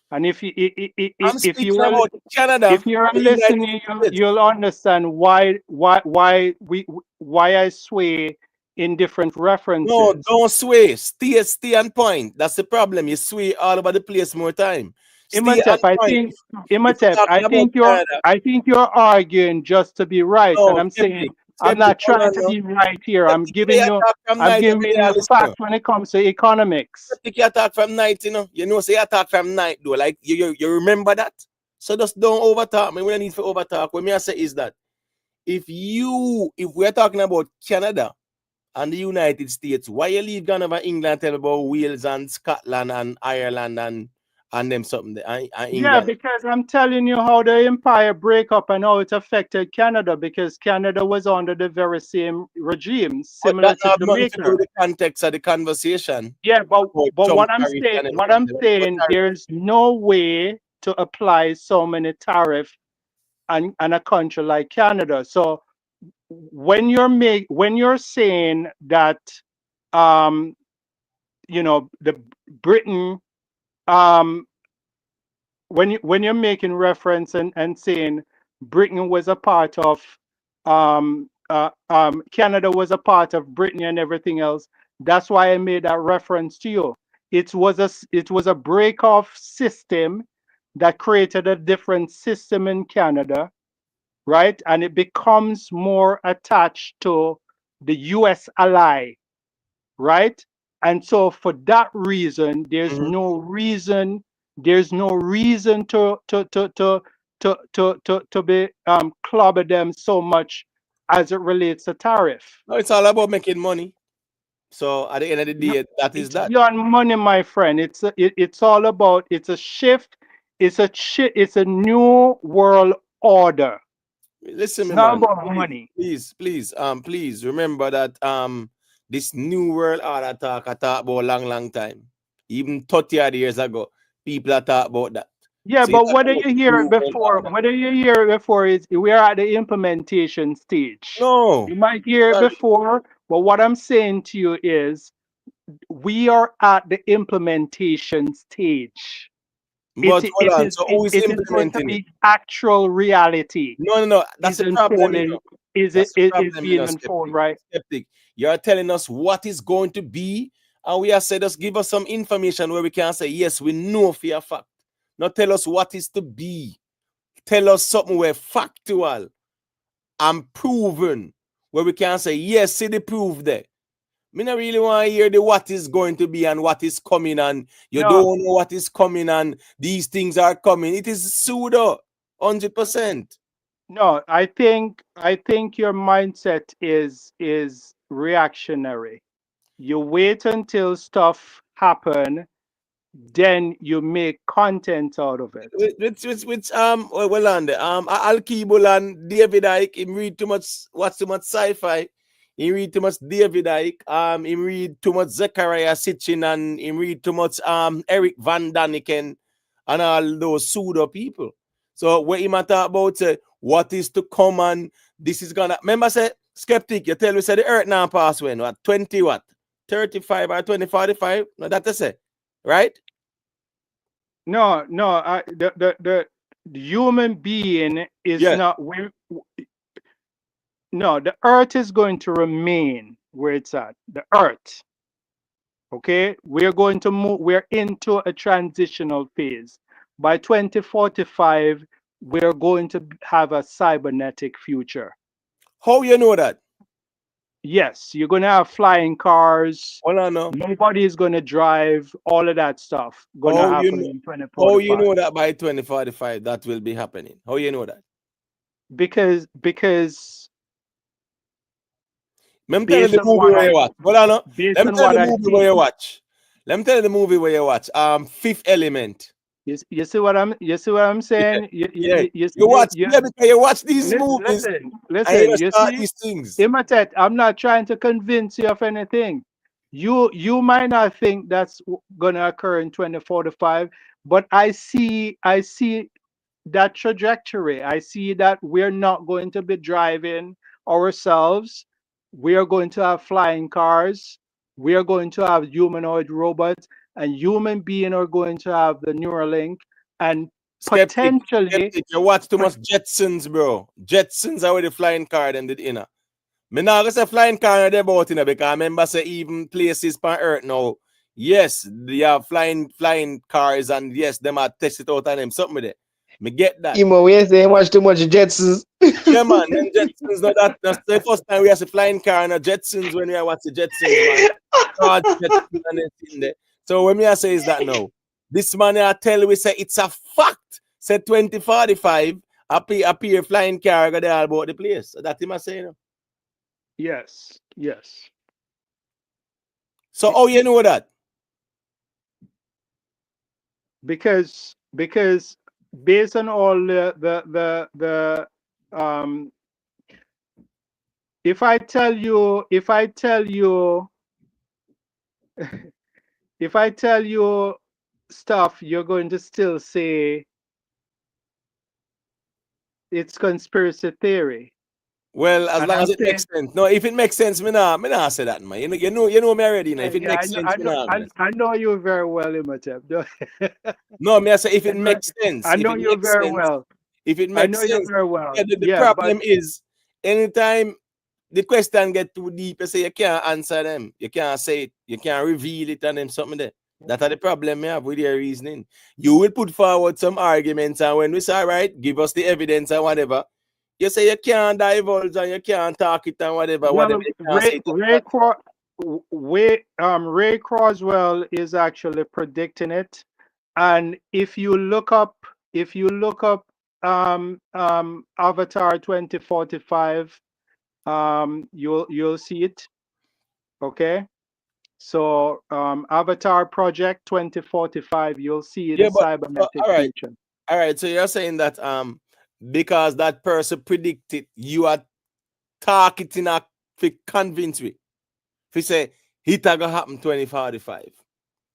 And if you I'm if speaking you are about Canada, if you're the United listening, States. you'll understand why I sway in different No, references. don't sway. Stay on point. That's the problem. You sway all over the place more time. Stay on Imhotep, I point. think If we're Imhotep, talking about Canada, I think you're arguing just to be right, and no, I'm saying Skeptic. I'm Skeptic, not hold trying on to now. be right here. Skeptic, you talk from I'm night, giving you you listen. facts when it comes to economics. Skeptic, you talk from night, you know. You know, say you talk from night though. Like you remember that? So just don't overtalk me. We don't need to overtalk. What me I say is that if we're talking about Canada and the United States, why you leave Ghana over England tell about Wales and Scotland and Ireland and them something there, and Yeah, England? because I'm telling you how the empire break up and how it affected Canada, because Canada was under the very same regime, But similar that to have nothing to do Jamaica. with the context of the conversation. Yeah, but Trump what I'm tariff saying, and everything. there's no way to apply so many tariff on a country like Canada. So when you're saying that the Britain when you're making reference and saying Britain was a part of Canada was a part of Britain and everything else, that's why I made that reference to you. It was a break off system that created a different system in Canada, right? And it becomes more attached to the US ally, right? And so for that reason, there's no reason to be clobber them so much as it relates to tariff. No, it's all about making money. So at the end of the No, day, that is it's that. beyond money, my friend. It's all about, it's a shift. It's a new world order. Listen, It's me not man. about money. Please remember that this new world order talk I talk about long time. Even 30 odd years ago, people are talk about that. Yeah, So but you're whether talking about you the hear new it world before, order. is we are at the implementation stage. No. You might hear it before, but what I'm saying to you is we are at the implementation stage. But hold on, so who is It is going to implementing it? be actual reality. No. That's the problem, you know. That's the Is problem, you being know, unfolded, right? Skeptic. You're telling us what is going to be, and we are said us give us some information where we can say, yes, we know for a fact. Not tell us what is to be. Tell us something where factual and proven, where we can say, yes, see the proof there. Me not really want to hear the what is going to be and what is coming, and you No. don't know what is coming, and these things are coming. It is pseudo, 100%. No, I think your mindset is reactionary. You wait until stuff happen, then you make content out of it. Well on there. Al Keeble and David Icke, him read too much, watch too much sci-fi. He read too much David Icke, him read too much Zechariah Sitchin, and him read too much Eric Van Daniken and all those pseudo people. So what he talk about what is to come, and this is gonna, remember say Skeptic, you tell me say the earth now pass when what 20 what 35 or 2045? No, that I say, right? No, the human being is not where. No, the earth is going to remain where it's at. The earth. Okay, we're going to move. We're into a transitional phase. By 2045, we're going to have a cybernetic future. How you know that? Yes, you're going to have flying cars. Well, I know. Nobody is going to drive. All of that stuff going to happen in 2045. How you know that by 2045 that will be happening? How you know that? Because let me tell you the movie where you watch. Hold on, no. Let me tell you the movie where you watch. Let me tell you the movie where you watch. Fifth Element. You see what I'm saying? Yeah. You watch. Yeah, because you watch these movies. Listen. You see these things. Imhotep, I'm not trying to convince you of anything. You might not think that's gonna occur in 2045, but I see that trajectory. I see that we're not going to be driving ourselves. We are going to have flying cars. We are going to have humanoid robots, and human beings are going to have the Neuralink, and potentially. You watch too much Jetsons, bro. Jetsons are with the flying car and the inner. Me now go say flying car they about in because I remember say even places on Earth now. Yes, they have flying cars and yes, them are tested out on them. Something with it. Me get that. Imo, we say watch too much Jetsons. Yeah, man. Them Jetsons, no, that's the first time we have a flying car and a Jetsons when we watch the Jetsons, man. God, Jetsons and everything there. So when me say is that now, this man I tell we say it's a fact. Say 2045, appear flying car go there all about the place. So that him I say, no? Yes. So how you know that? Because based on all the if I tell you if I tell you stuff, you're going to still say it's conspiracy theory. Well, as long as it makes sense. No, if it makes sense, me nah say that, man. You know me already. If it makes sense, I know you very well, Imhotep. No, me I say if it makes sense. I know you very well. If it makes sense, I know you very well. Yeah, the problem is anytime the question get too deep, you say you can't answer them. You can't say it. You can't reveal it and them something there. That's the problem you have with your reasoning. You will put forward some arguments, and when we say, all right, give us the evidence and whatever, you say you can't divulge and you can't talk it and whatever. Well, Ray Croswell is actually predicting it, and if you look up Avatar 2045, you'll see it. Okay. So Avatar Project 2045, you'll see the cybernetic future. All right. So you're saying that because that person predicted, you are targeting a to convince me. If you say it gonna happen 2045,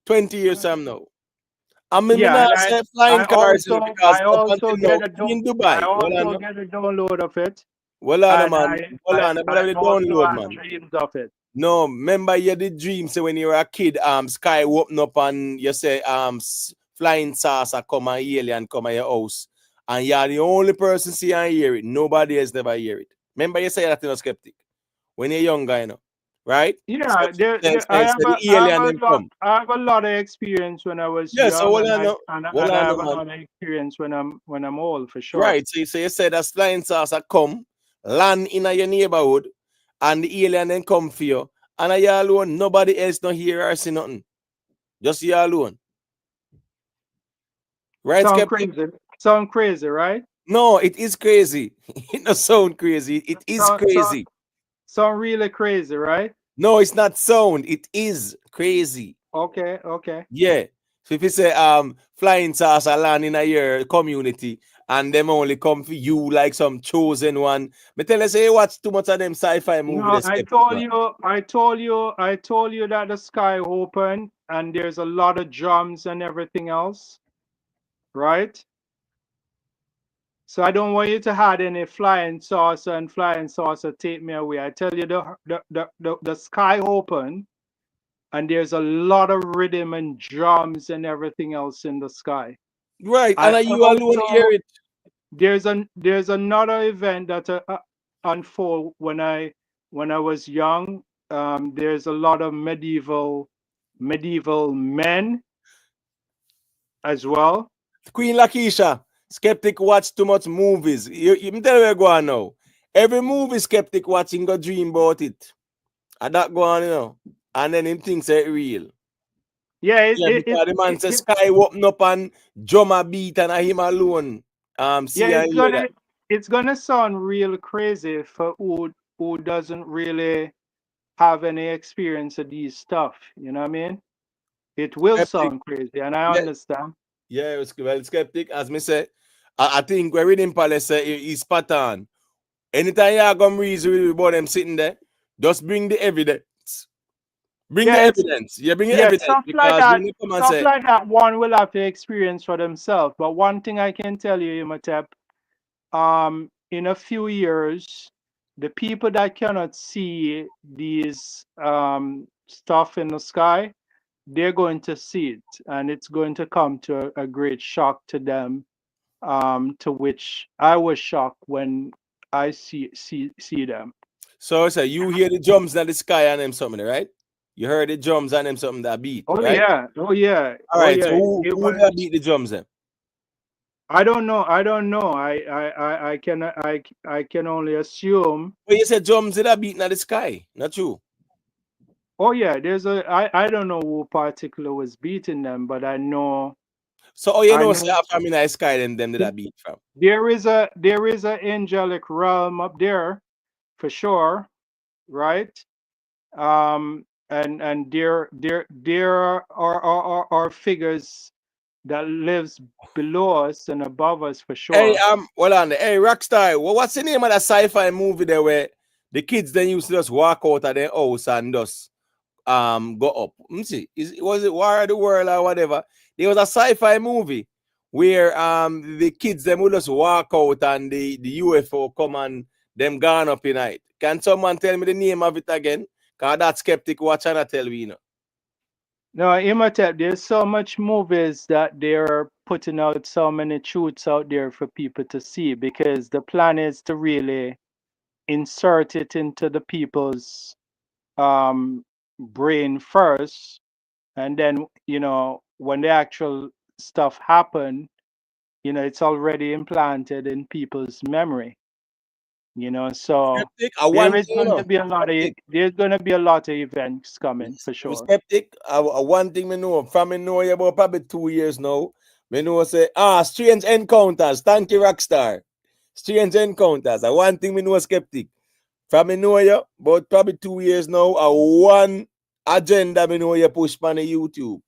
20 years from now. I mean, say flying cars because I also get in Dubai. I also get a download of it. Well, on, man. I download, man. Dreams of it. No, remember you the dream. So when you were a kid, sky open up and you say flying saucer come and alien come at your house, and you're the only person see and hear it. Nobody else never hear it. Remember you say that in a Skeptic when you're younger, you know, right? Yeah, I have a lot of experience when I was young. So I have a lot of experience when I'm old, for sure. Right. So you said that flying saucer come, land in your neighborhood, and the alien then come for you, and you alone. Nobody else don't hear or see nothing. Just you alone. Right? Sound crazy, right? No, it is crazy. It don't sound crazy. It is crazy. Sound really crazy, right? No, it's not sound. It is crazy. Okay. Yeah. So if you say flying saucer land in your community and them only come for you like some chosen one, but tell us, say you watch too much of them sci-fi movies. No, I told you that the sky open and there's a lot of drums and everything else, right? So I don't want you to have any flying saucer take me away. I tell you the sky open and there's a lot of rhythm and drums and everything else in the sky. Right, and you alone hear it. There's another event that unfold when I was young. There's a lot of medieval men as well. Queen Lakeisha, Skeptic watch too much movies. You tell me where go on now. Every movie Skeptic watching go dream about it. And that go on, you know. And then him thinks it's real. Yeah, because the man says sky open up and drummer beat and him alone. It's gonna sound real crazy for who doesn't really have any experience of these stuff. You know what I mean? It will sound crazy, and I understand. Yeah, well, Skeptic, as me say, I think we're reading Palace is spot on. Anytime you come reason about them sitting there, just bring the evidence. Bring the evidence. Yeah, bring the evidence. Stuff like that, one will have to experience for themselves. But one thing I can tell you, Imhotep, in a few years, the people that cannot see these stuff in the sky, they're going to see it, and it's going to come to a great shock to them, to which I was shocked when I see them. So you hear the drums in the sky and them something, right? You heard the drums and them something that beat, right? Oh yeah. All right. So who that beat the drums then? I don't know. I can only assume. Well, you said drums that are beating at the sky, not true. Oh yeah, I don't know who particular was beating them, but I know. So you know from in the sky them that are beat from. There is a angelic realm up there, for sure, right? And there are figures that lives below us and above us, for sure. Hey, hey, Rockstar, what's the name of that sci-fi movie there where the kids then used to just walk out of their house and just go up? Was it War of the World or whatever? There was a sci-fi movie where the kids them would just walk out and the UFO come and them gone up in night. Can someone tell me the name of it again? Cause that Skeptic watch and I tell me, you know. No, Imhotep, there's so much movies that they're putting out so many truths out there for people to see, because the plan is to really insert it into the people's brain first, and then, you know, when the actual stuff happen, you know, it's already implanted in people's memory. You know, so there's going to be a lot of events coming, for sure. Skeptic, one thing I know from me know you about probably 2 years now. Me know say Strange Encounters. Thank you, Rockstar. Strange Encounters. One thing me know Skeptic. From me know you about probably 2 years now. One agenda me know you push on the YouTube.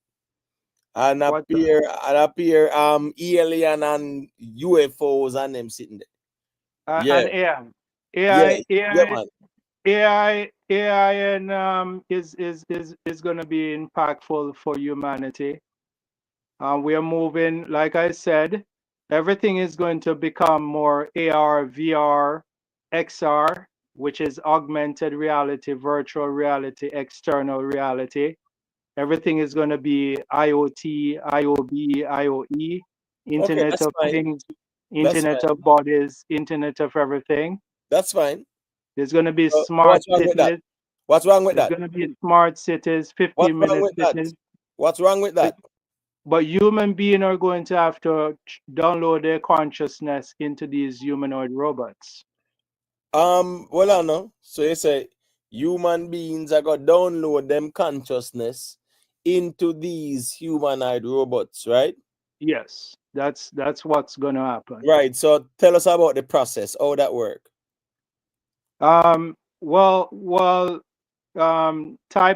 And appear alien and UFOs and them sitting there. And AI and is going to be impactful for humanity. We are moving, like I said, everything is going to become more AR, VR, XR, which is augmented reality, virtual reality, external reality. Everything is going to be IoT, IOB, IoE, Internet of Things, Internet of Bodies, Internet of Everything. That's fine. There's going to be smart cities. What's wrong with that? There's going to be smart cities, 15-minute cities. What's wrong with that? But human beings are going to have to download their consciousness into these humanoid robots. Well, I know. So you say human beings are going to download them consciousness into these humanoid robots, right? Yes, that's what's going to happen. Right. So tell us about the process, how that work. Type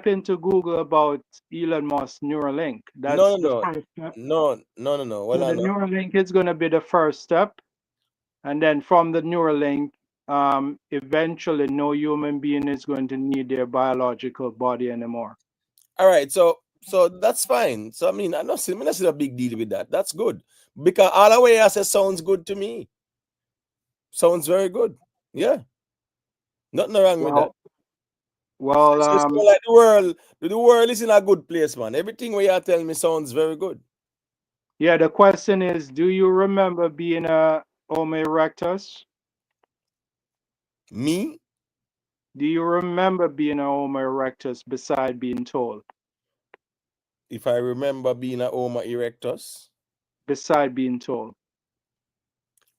into Google about Elon Musk Neuralink. That's the first step. No. So the Neuralink is going to be the first step, and then from the Neuralink, eventually no human being is going to need their biological body anymore. All right, so that's fine. So I mean, I don't see a big deal with that. That's good, because all the way I say sounds good to me. Sounds very good. Yeah, nothing wrong with that. Well, so like the world is in a good place, man. Everything what you tell me sounds very good. Yeah, the question is, do you remember being a Homo erectus? Me? Do you remember being a Homo erectus beside being told? If I remember being a Homo erectus? Beside being told.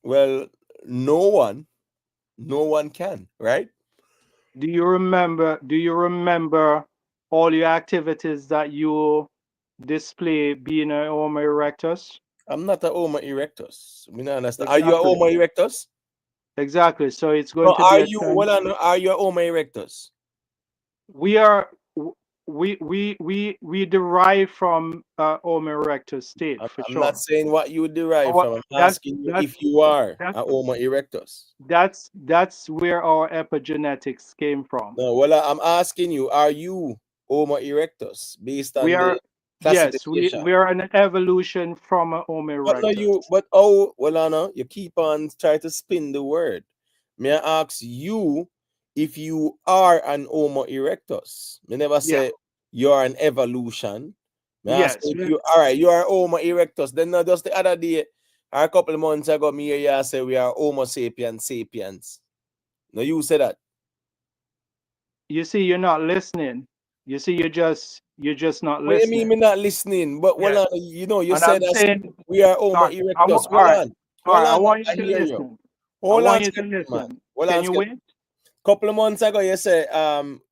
Well, no one can, right? Do you remember all your activities that you display being a Homo erectus? I'm not a Homo erectus. I mean, I understand. Exactly. Are you a Homo erectus? Exactly. So it's going to be are you a Homo erectus? We derive from Homo erectus state. I'm not saying what you derive from. I'm asking you if you are a Homo erectus. That's where our epigenetics came from. No, well, I'm asking you, are you Homo erectus based on We the are, yes, classification. we are an evolution from a Homo But no, erectus. you keep on trying to spin the word. May I ask you if you are an Homo erectus? Me never say you are an evolution. May I ask Yes. if you you are Homo erectus. Then not just the other day or a couple of months ago, me hear you say we are Homo sapiens. No, you say that. You see, you're not listening. You see, you're just not What do you mean listening. me not listening? But Yes. you And said I'm that saying, we are Homo all erectus. right, Hold I on. want you I to hear you. listen. Hold on, you to Skeptic, man. listen. Hold Can on, you Skeptic. wait? Couple of months ago, you say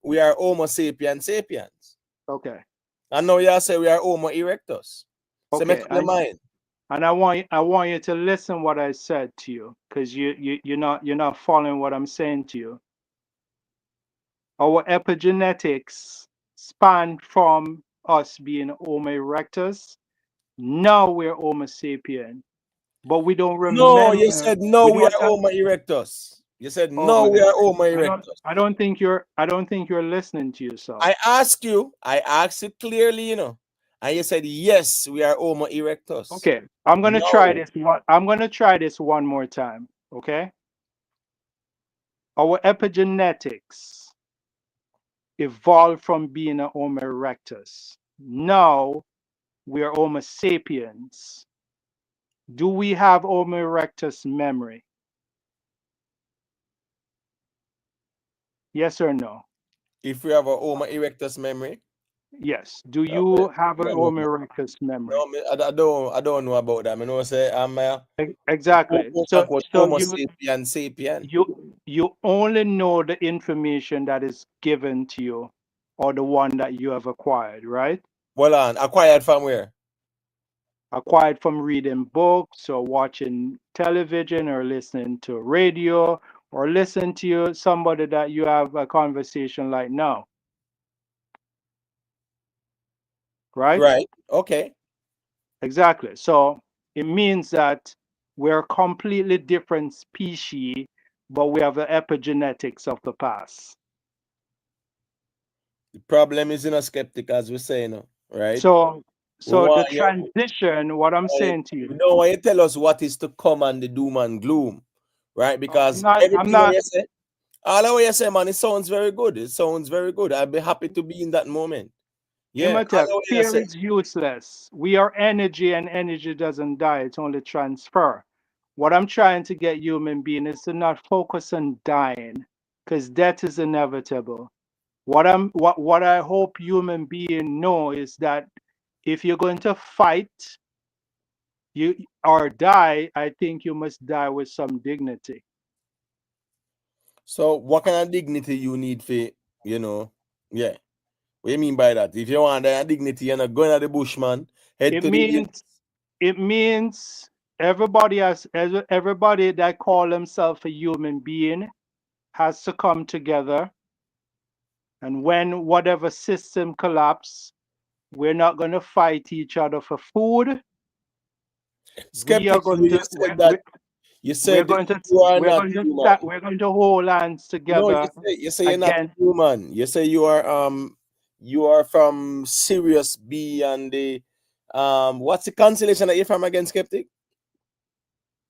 we are Homo sapiens. Okay. And now you say we are Homo erectus. So make Okay. up your mind. And I want you to listen what I said to you, because you're not following what I'm saying to you. Our epigenetics span from us being Homo erectus. Now we're Homo sapien, but we don't No, remember. you said no, we are Homo erectus. You said no, we are Homo erectus. I don't think you're listening to yourself. I asked you clearly, and you said yes, we are Homo erectus. Okay, I'm gonna try this. I'm gonna try this one more time. Okay. Our epigenetics evolved from being a Homo erectus. Now we are Homo sapiens. Do we have Homo erectus memory? Yes or no? If we have a Homo erectus memory. Yes. Do you have a Homo erectus memory? No, I don't know about that. I know say I'm exactly. So Homo sapien. You only know the information that is given to you, or the one that you have acquired, right? Well, acquired from where? Acquired from reading books or watching television or listening to radio or listening to somebody that you have a conversation like now. Right? Right. Okay. Exactly. So it means that we're a completely different species, but we have the epigenetics of the past. The problem is in a skeptic, as we say, right? So the transition, what I'm saying to you. No, when you tell us what is to come and the doom and gloom, right? Because everything you say, all of what you say, man, it sounds very good. It sounds very good. I'd be happy to be in that moment. Yeah. Fear is useless. We are energy, and energy doesn't die. It's only transfer. What I'm trying to get human being is to not focus on dying, because death is inevitable. What I hope human being know is that if you're going to fight or die, I think you must die with some dignity. So what kind of dignity you need for, yeah. What do you mean by that? If you want that dignity, you're not going at the bush, man. It means everybody that call themselves a human being has to come together. And when whatever system collapse, we're not going to fight each other for food. Skeptic, you said we're going to hold hands together. No, you say you're not human. You say you are from Sirius B and the what's the constellation that you're from again, Skeptic?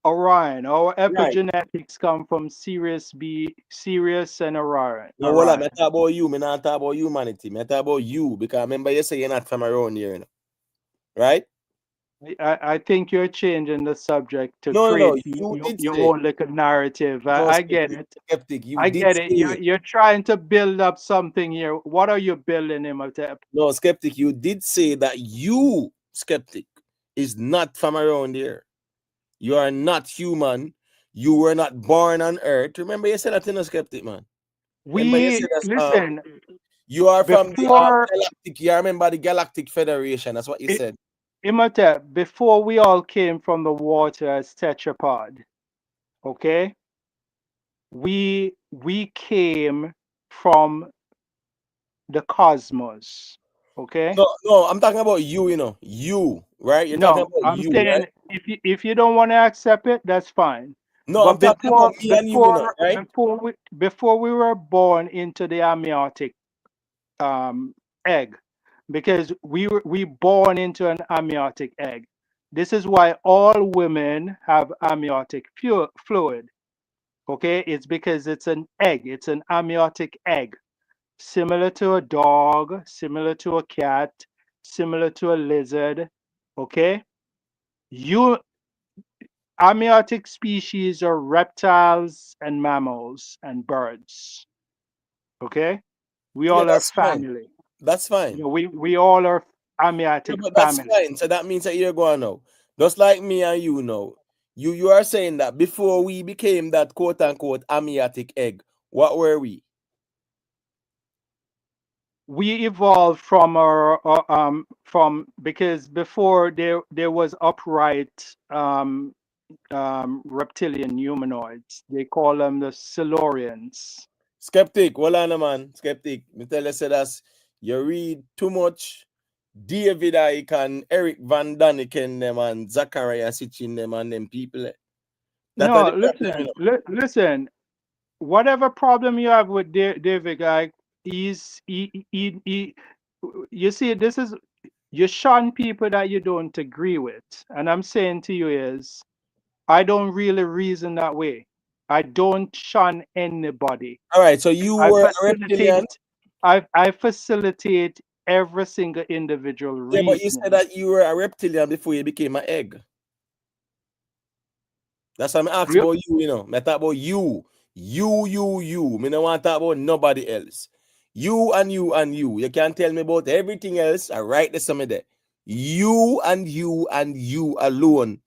Orion. Our epigenetics come from Sirius and Orion. No, well, I'm talking about you. I'm not talking about humanity. I'm talking about you, because remember you say you're not from around here, right? I think you're changing the subject to create your own little narrative. I get it. Skeptic, I get it. You're trying to build up something here. What are you building, Imhotep? No, Skeptic, you did say that you, Skeptic, is not from around here. You are not human. You were not born on Earth. Remember, you said that in a Skeptic, man. Listen. You are from the galactic. You remember the Galactic Federation. That's what you said. Imhotep, before we all came from the water as tetrapod, okay? We came from the cosmos, okay? No, I'm talking about you, you, right? You're talking about I'm you, saying, right? if you don't want to accept it, that's fine. No, I'm talking about me and you, right? Before we were born into the amniotic egg, because we born into an amniotic egg. This is why all women have amniotic fluid. Okay, it's because it's an egg. It's an amniotic egg, similar to a dog, similar to a cat, similar to a lizard. Okay, amniotic species are reptiles and mammals and birds. Okay, we all are that's fine. family. That's fine. You know, we all are amniotic but that's family. fine. So that means that you're going now. Just like me and you know. You are saying that before we became that quote unquote amniotic egg, what were we? We evolved from because before there was upright reptilian humanoids. They call them the Silurians. Skeptic, hold on, man. Skeptic, me tell you, say that's you read too much David Icke and Eric Van Daniken them and Zachariah Sitchin them and them people. No, listen. Whatever problem you have with David Icke, you see, this is, you shun people that you don't agree with. And I'm saying to you is, I don't really reason that way. I don't shun anybody. All right, so you were a reptilian. I facilitate every single individual reason. Yeah, but you said that you were a reptilian before you became an egg. That's why I'm asking about you, you know. I talk about you. You. Me don't want to talk about nobody else. You and you and you. You can't tell me about everything else. I write this somewhere there. You and you and you alone